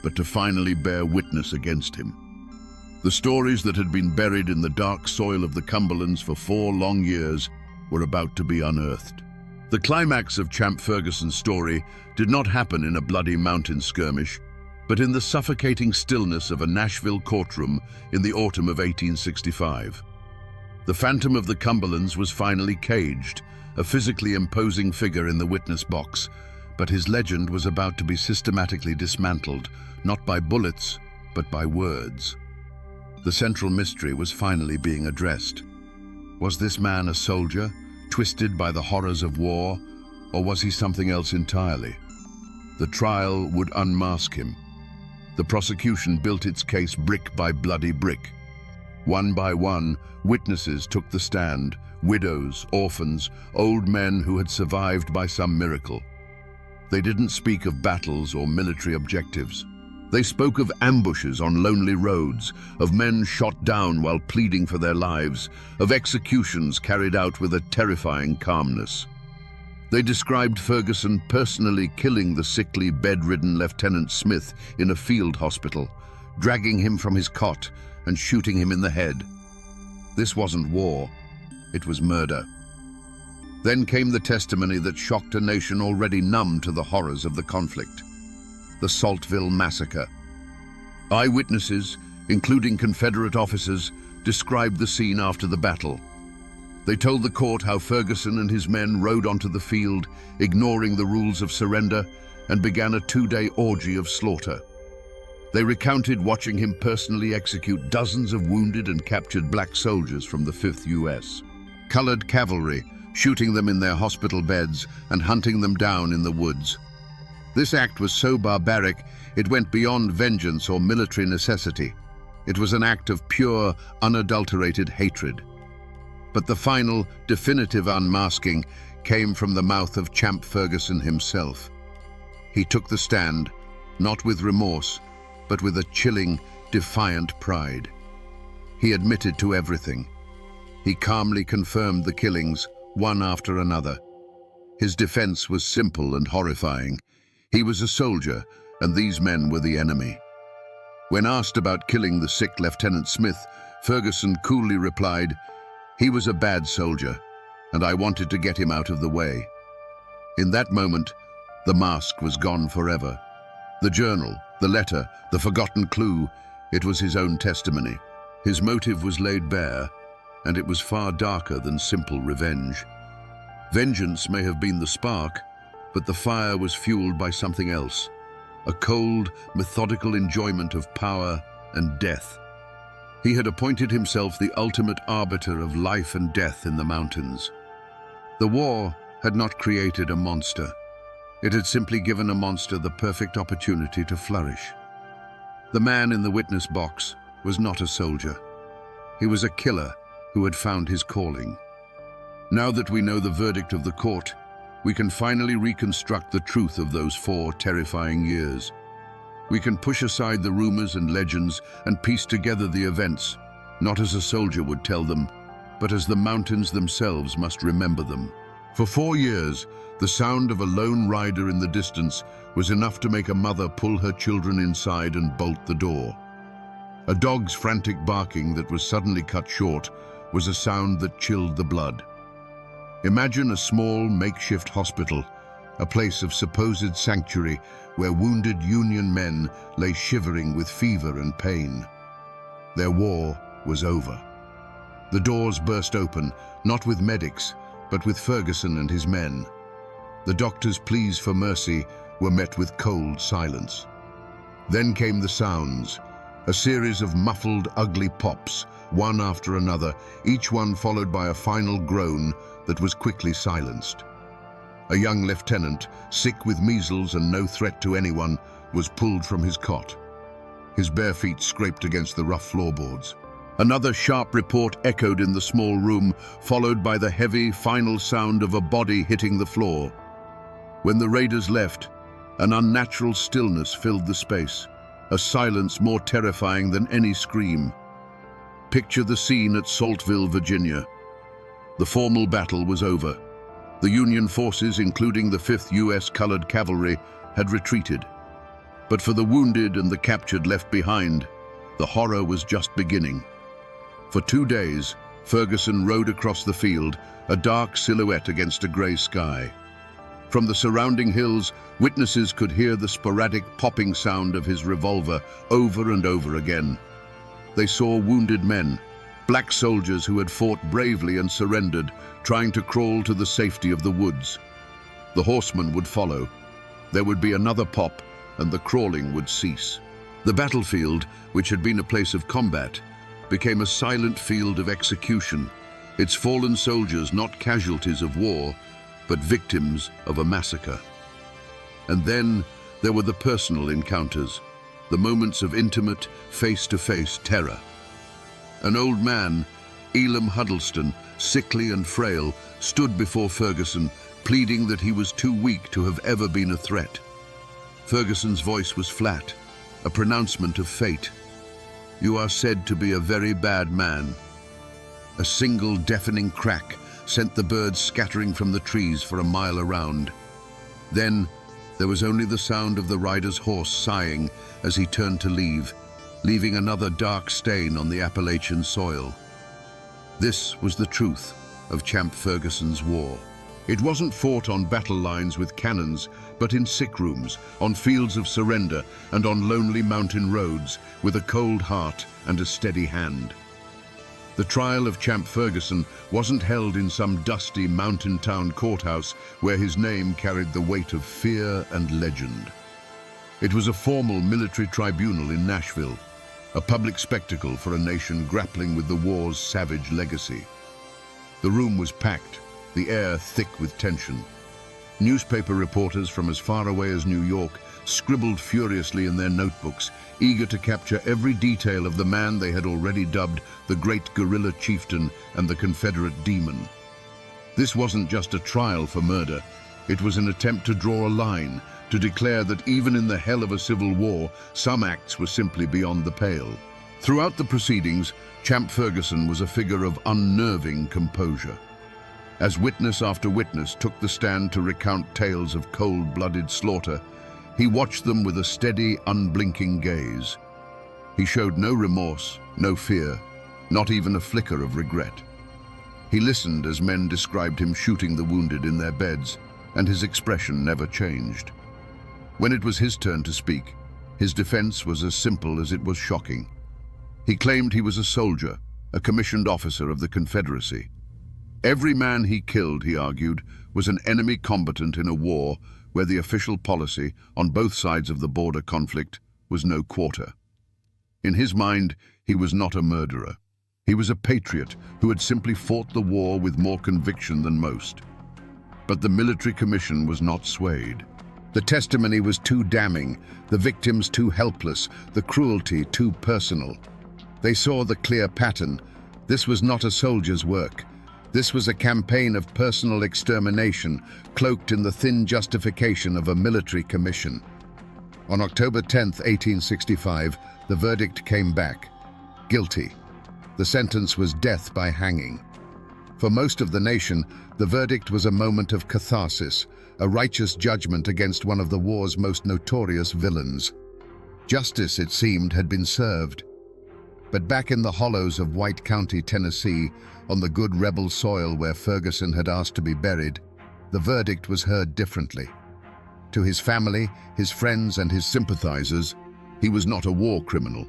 but to finally bear witness against him. The stories that had been buried in the dark soil of the Cumberlands for 4 long years were about to be unearthed. The climax of Champ Ferguson's story did not happen in a bloody mountain skirmish, but in the suffocating stillness of a Nashville courtroom in the autumn of 1865. The Phantom of the Cumberlands was finally caged, a physically imposing figure in the witness box, but his legend was about to be systematically dismantled, not by bullets, but by words. The central mystery was finally being addressed. Was this man a soldier, twisted by the horrors of war, or was he something else entirely? The trial would unmask him. The prosecution built its case brick by bloody brick. One by one, witnesses took the stand, widows, orphans, old men who had survived by some miracle. They didn't speak of battles or military objectives. They spoke of ambushes on lonely roads, of men shot down while pleading for their lives, of executions carried out with a terrifying calmness. They described Ferguson personally killing the sickly, bedridden Lieutenant Smith in a field hospital, dragging him from his cot and shooting him in the head. This wasn't war, it was murder. Then came the testimony that shocked a nation already numb to the horrors of the conflict. The Saltville massacre. Eyewitnesses, including Confederate officers, described the scene after the battle. They told the court how Ferguson and his men rode onto the field, ignoring the rules of surrender, and began a 2-day orgy of slaughter. They recounted watching him personally execute dozens of wounded and captured black soldiers from the 5th U.S. Colored cavalry, shooting them in their hospital beds and hunting them down in the woods. This act was so barbaric, it went beyond vengeance or military necessity. It was an act of pure, unadulterated hatred. But the final, definitive unmasking came from the mouth of Champ Ferguson himself. He took the stand, not with remorse, but with a chilling, defiant pride. He admitted to everything. He calmly confirmed the killings, one after another. His defense was simple and horrifying. He was a soldier, and these men were the enemy. When asked about killing the sick Lieutenant Smith, Ferguson coolly replied, "He was a bad soldier, and I wanted to get him out of the way." In that moment, the mask was gone forever. The journal, the letter, the forgotten clue, it was his own testimony. His motive was laid bare, and it was far darker than simple revenge. Vengeance may have been the spark, but the fire was fueled by something else, a cold, methodical enjoyment of power and death. He had appointed himself the ultimate arbiter of life and death in the mountains. The war had not created a monster. It had simply given a monster the perfect opportunity to flourish. The man in the witness box was not a soldier. He was a killer who had found his calling. Now that we know the verdict of the court, we can finally reconstruct the truth of those 4 terrifying years. We can push aside the rumors and legends and piece together the events, not as a soldier would tell them, but as the mountains themselves must remember them. For 4 years, the sound of a lone rider in the distance was enough to make a mother pull her children inside and bolt the door. A dog's frantic barking that was suddenly cut short was a sound that chilled the blood. Imagine a small makeshift hospital, a place of supposed sanctuary where wounded Union men lay shivering with fever and pain. Their war was over. The doors burst open, not with medics, but with Ferguson and his men. The doctor's pleas for mercy were met with cold silence. Then came the sounds, a series of muffled, ugly pops, one after another, each one followed by a final groan that was quickly silenced. A young lieutenant, sick with measles and no threat to anyone, was pulled from his cot. His bare feet scraped against the rough floorboards. Another sharp report echoed in the small room, followed by the heavy, final sound of a body hitting the floor. When the raiders left, an unnatural stillness filled the space, a silence more terrifying than any scream. Picture the scene at Saltville, Virginia. The formal battle was over. The Union forces, including the 5th U.S. Colored Cavalry, had retreated. But for the wounded and the captured left behind, the horror was just beginning. For 2 days, Ferguson rode across the field, a dark silhouette against a grey sky. From the surrounding hills, witnesses could hear the sporadic popping sound of his revolver over and over again. They saw wounded men, black soldiers who had fought bravely and surrendered, trying to crawl to the safety of the woods. The horsemen would follow. There would be another pop, and the crawling would cease. The battlefield, which had been a place of combat, became a silent field of execution, its fallen soldiers not casualties of war, but victims of a massacre. And then there were the personal encounters, the moments of intimate, face-to-face terror. An old man, Elam Huddleston, sickly and frail, stood before Ferguson, pleading that he was too weak to have ever been a threat. Ferguson's voice was flat, a pronouncement of fate. "You are said to be a very bad man." A single deafening crack sent the birds scattering from the trees for a mile around. Then there was only the sound of the rider's horse sighing as he turned to leave, leaving another dark stain on the Appalachian soil. This was the truth of Champ Ferguson's war. It wasn't fought on battle lines with cannons, but in sick rooms, on fields of surrender, and on lonely mountain roads, with a cold heart and a steady hand. The trial of Champ Ferguson wasn't held in some dusty mountain town courthouse where his name carried the weight of fear and legend. It was a formal military tribunal in Nashville, a public spectacle for a nation grappling with the war's savage legacy. The room was packed, the air thick with tension. Newspaper reporters from as far away as New York scribbled furiously in their notebooks, eager to capture every detail of the man they had already dubbed the great guerrilla chieftain and the Confederate demon. This wasn't just a trial for murder. It was an attempt to draw a line, to declare that even in the hell of a civil war, some acts were simply beyond the pale. Throughout the proceedings, Champ Ferguson was a figure of unnerving composure. As witness after witness took the stand to recount tales of cold-blooded slaughter, he watched them with a steady, unblinking gaze. He showed no remorse, no fear, not even a flicker of regret. He listened as men described him shooting the wounded in their beds, and his expression never changed. When it was his turn to speak, his defense was as simple as it was shocking. He claimed he was a soldier, a commissioned officer of the Confederacy. Every man he killed, he argued, was an enemy combatant in a war where the official policy on both sides of the border conflict was no quarter. In his mind, he was not a murderer. He was a patriot who had simply fought the war with more conviction than most. But the military commission was not swayed. The testimony was too damning, the victims too helpless, the cruelty too personal. They saw the clear pattern. This was not a soldier's work. This was a campaign of personal extermination, cloaked in the thin justification of a military commission. On October 10, 1865, the verdict came back. Guilty. The sentence was death by hanging. For most of the nation, the verdict was a moment of catharsis, a righteous judgment against one of the war's most notorious villains. Justice, it seemed, had been served. But back in the hollows of White County, Tennessee, on the good rebel soil where Ferguson had asked to be buried, the verdict was heard differently. To his family, his friends, and his sympathizers, he was not a war criminal.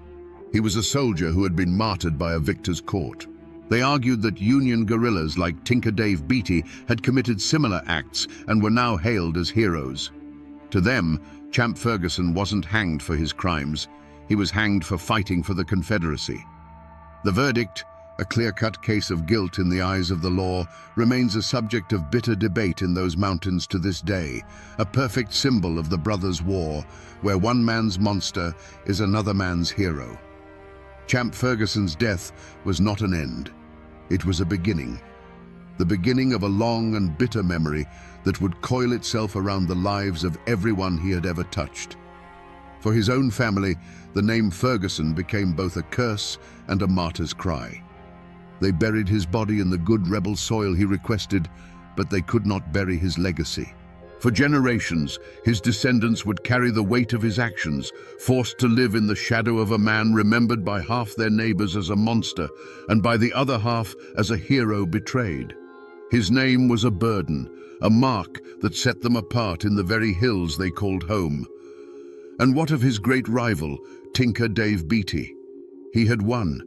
He was a soldier who had been martyred by a victor's court. They argued that Union guerrillas like Tinker Dave Beatty had committed similar acts and were now hailed as heroes. To them, Champ Ferguson wasn't hanged for his crimes. He was hanged for fighting for the Confederacy. The verdict, a clear-cut case of guilt in the eyes of the law, remains a subject of bitter debate in those mountains to this day, a perfect symbol of the brothers' war, where one man's monster is another man's hero. Champ Ferguson's death was not an end. It was a beginning. The beginning of a long and bitter memory that would coil itself around the lives of everyone he had ever touched. For his own family, the name Ferguson became both a curse and a martyr's cry. They buried his body in the good rebel soil he requested, but they could not bury his legacy. For generations, his descendants would carry the weight of his actions, forced to live in the shadow of a man remembered by half their neighbors as a monster, and by the other half as a hero betrayed. His name was a burden, a mark that set them apart in the very hills they called home. And what of his great rival, Tinker Dave Beatty? He had won.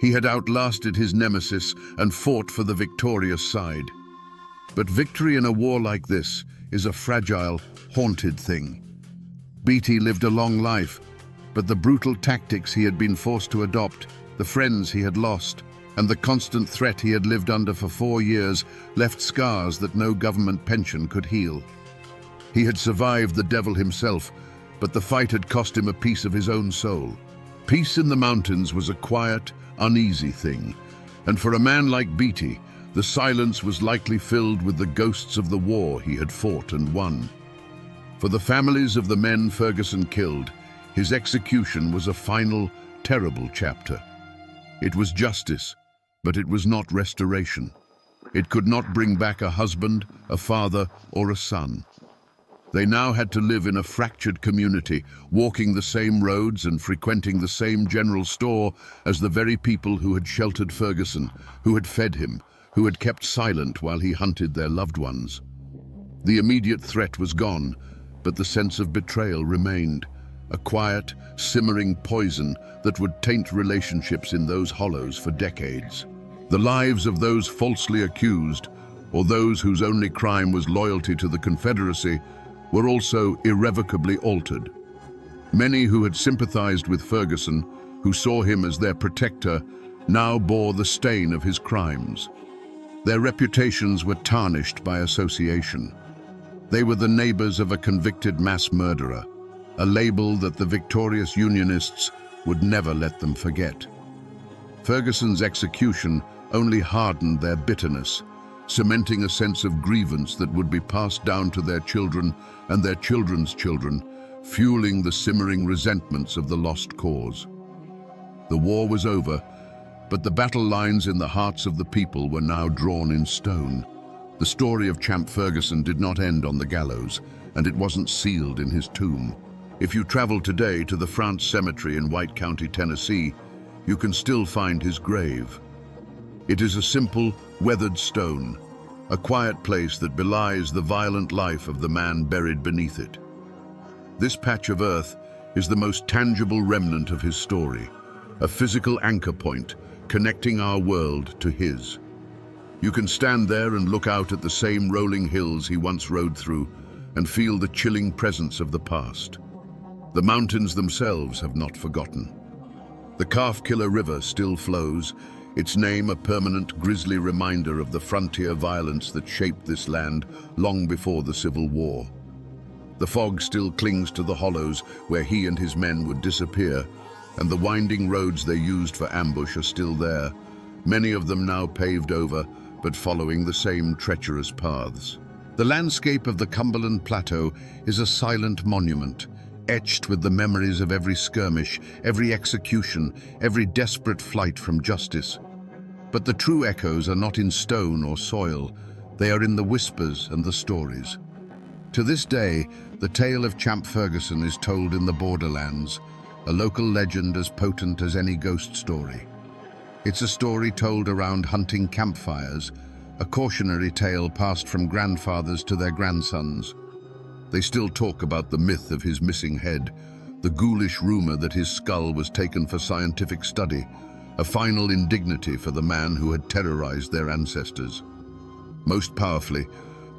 He had outlasted his nemesis and fought for the victorious side. But victory in a war like this is a fragile, haunted thing. Beatty lived a long life, but the brutal tactics he had been forced to adopt, the friends he had lost, and the constant threat he had lived under for 4 years left scars that no government pension could heal. He had survived the devil himself, but the fight had cost him a piece of his own soul. Peace in the mountains was a quiet, uneasy thing, and for a man like Beatty, the silence was likely filled with the ghosts of the war he had fought and won. For the families of the men Ferguson killed, his execution was a final, terrible chapter. It was justice, but it was not restoration. It could not bring back a husband, a father, or a son. They now had to live in a fractured community, walking the same roads and frequenting the same general store as the very people who had sheltered Ferguson, who had fed him, who had kept silent while he hunted their loved ones. The immediate threat was gone, but the sense of betrayal remained, a quiet, simmering poison that would taint relationships in those hollows for decades. The lives of those falsely accused, or those whose only crime was loyalty to the Confederacy, were also irrevocably altered. Many who had sympathized with Ferguson, who saw him as their protector, now bore the stain of his crimes. Their reputations were tarnished by association. They were the neighbors of a convicted mass murderer, a label that the victorious Unionists would never let them forget. Ferguson's execution only hardened their bitterness, cementing a sense of grievance that would be passed down to their children and their children's children, fueling the simmering resentments of the lost cause. The war was over, but the battle lines in the hearts of the people were now drawn in stone. The story of Champ Ferguson did not end on the gallows, and it wasn't sealed in his tomb. If you travel today to the France Cemetery in White County, Tennessee, you can still find his grave. It is a simple, weathered stone, a quiet place that belies the violent life of the man buried beneath it. This patch of earth is the most tangible remnant of his story, a physical anchor point connecting our world to his. You can stand there and look out at the same rolling hills he once rode through and feel the chilling presence of the past. The mountains themselves have not forgotten. The Calf-Killer River still flows, its name a permanent grisly reminder of the frontier violence that shaped this land long before the Civil War. The fog still clings to the hollows where he and his men would disappear, and the winding roads they used for ambush are still there, many of them now paved over, but following the same treacherous paths. The landscape of the Cumberland Plateau is a silent monument, etched with the memories of every skirmish, every execution, every desperate flight from justice. But the true echoes are not in stone or soil, they are in the whispers and the stories. To this day, the tale of Champ Ferguson is told in the borderlands, a local legend as potent as any ghost story. It's a story told around hunting campfires, a cautionary tale passed from grandfathers to their grandsons. They still talk about the myth of his missing head, the ghoulish rumor that his skull was taken for scientific study, a final indignity for the man who had terrorized their ancestors. Most powerfully,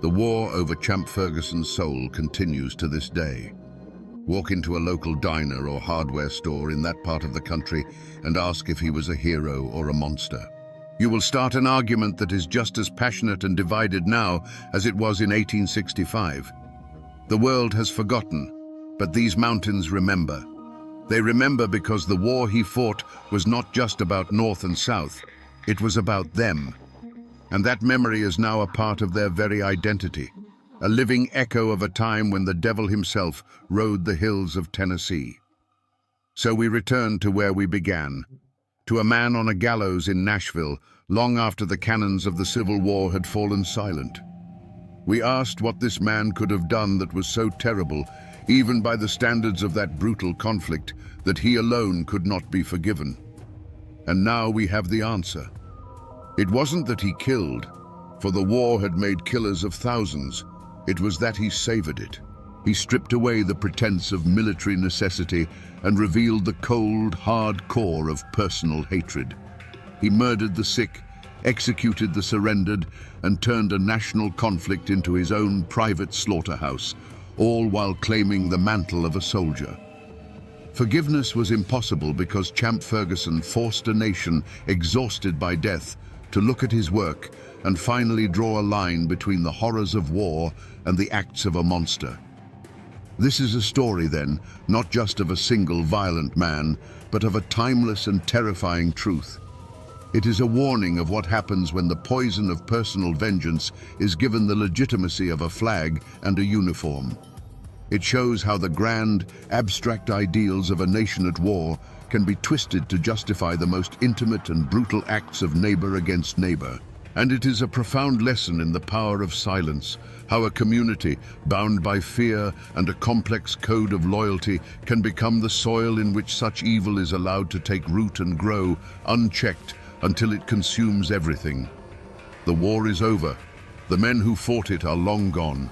the war over Champ Ferguson's soul continues to this day. Walk into a local diner or hardware store in that part of the country and ask if he was a hero or a monster. You will start an argument that is just as passionate and divided now as it was in 1865. The world has forgotten, but these mountains remember. They remember because the war he fought was not just about North and South, it was about them. And that memory is now a part of their very identity, a living echo of a time when the devil himself rode the hills of Tennessee. So we return to where we began, to a man on a gallows in Nashville, long after the cannons of the Civil War had fallen silent. We asked what this man could have done that was so terrible, even by the standards of that brutal conflict, that he alone could not be forgiven. And now we have the answer. It wasn't that he killed, for the war had made killers of thousands. It was that he savored it. He stripped away the pretense of military necessity and revealed the cold, hard core of personal hatred. He murdered the sick, executed the surrendered, and turned a national conflict into his own private slaughterhouse, all while claiming the mantle of a soldier. Forgiveness was impossible because Champ Ferguson forced a nation exhausted by death to look at his work and finally draw a line between the horrors of war and the acts of a monster. This is a story, then, not just of a single violent man, but of a timeless and terrifying truth. It is a warning of what happens when the poison of personal vengeance is given the legitimacy of a flag and a uniform. It shows how the grand, abstract ideals of a nation at war can be twisted to justify the most intimate and brutal acts of neighbor against neighbor. And it is a profound lesson in the power of silence, how a community bound by fear and a complex code of loyalty can become the soil in which such evil is allowed to take root and grow, unchecked, until it consumes everything. The war is over. The men who fought it are long gone.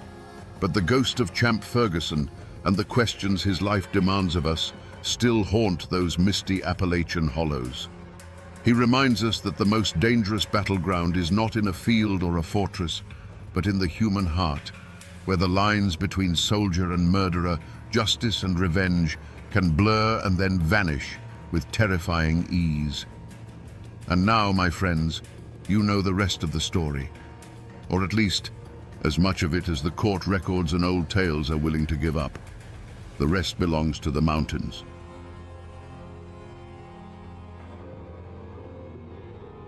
But the ghost of Champ Ferguson and the questions his life demands of us still haunt those misty Appalachian hollows. He reminds us that the most dangerous battleground is not in a field or a fortress, but in the human heart, where the lines between soldier and murderer, justice and revenge, can blur and then vanish with terrifying ease. And now, my friends, you know the rest of the story, or at least as much of it as the court records and old tales are willing to give up. The rest belongs to the mountains.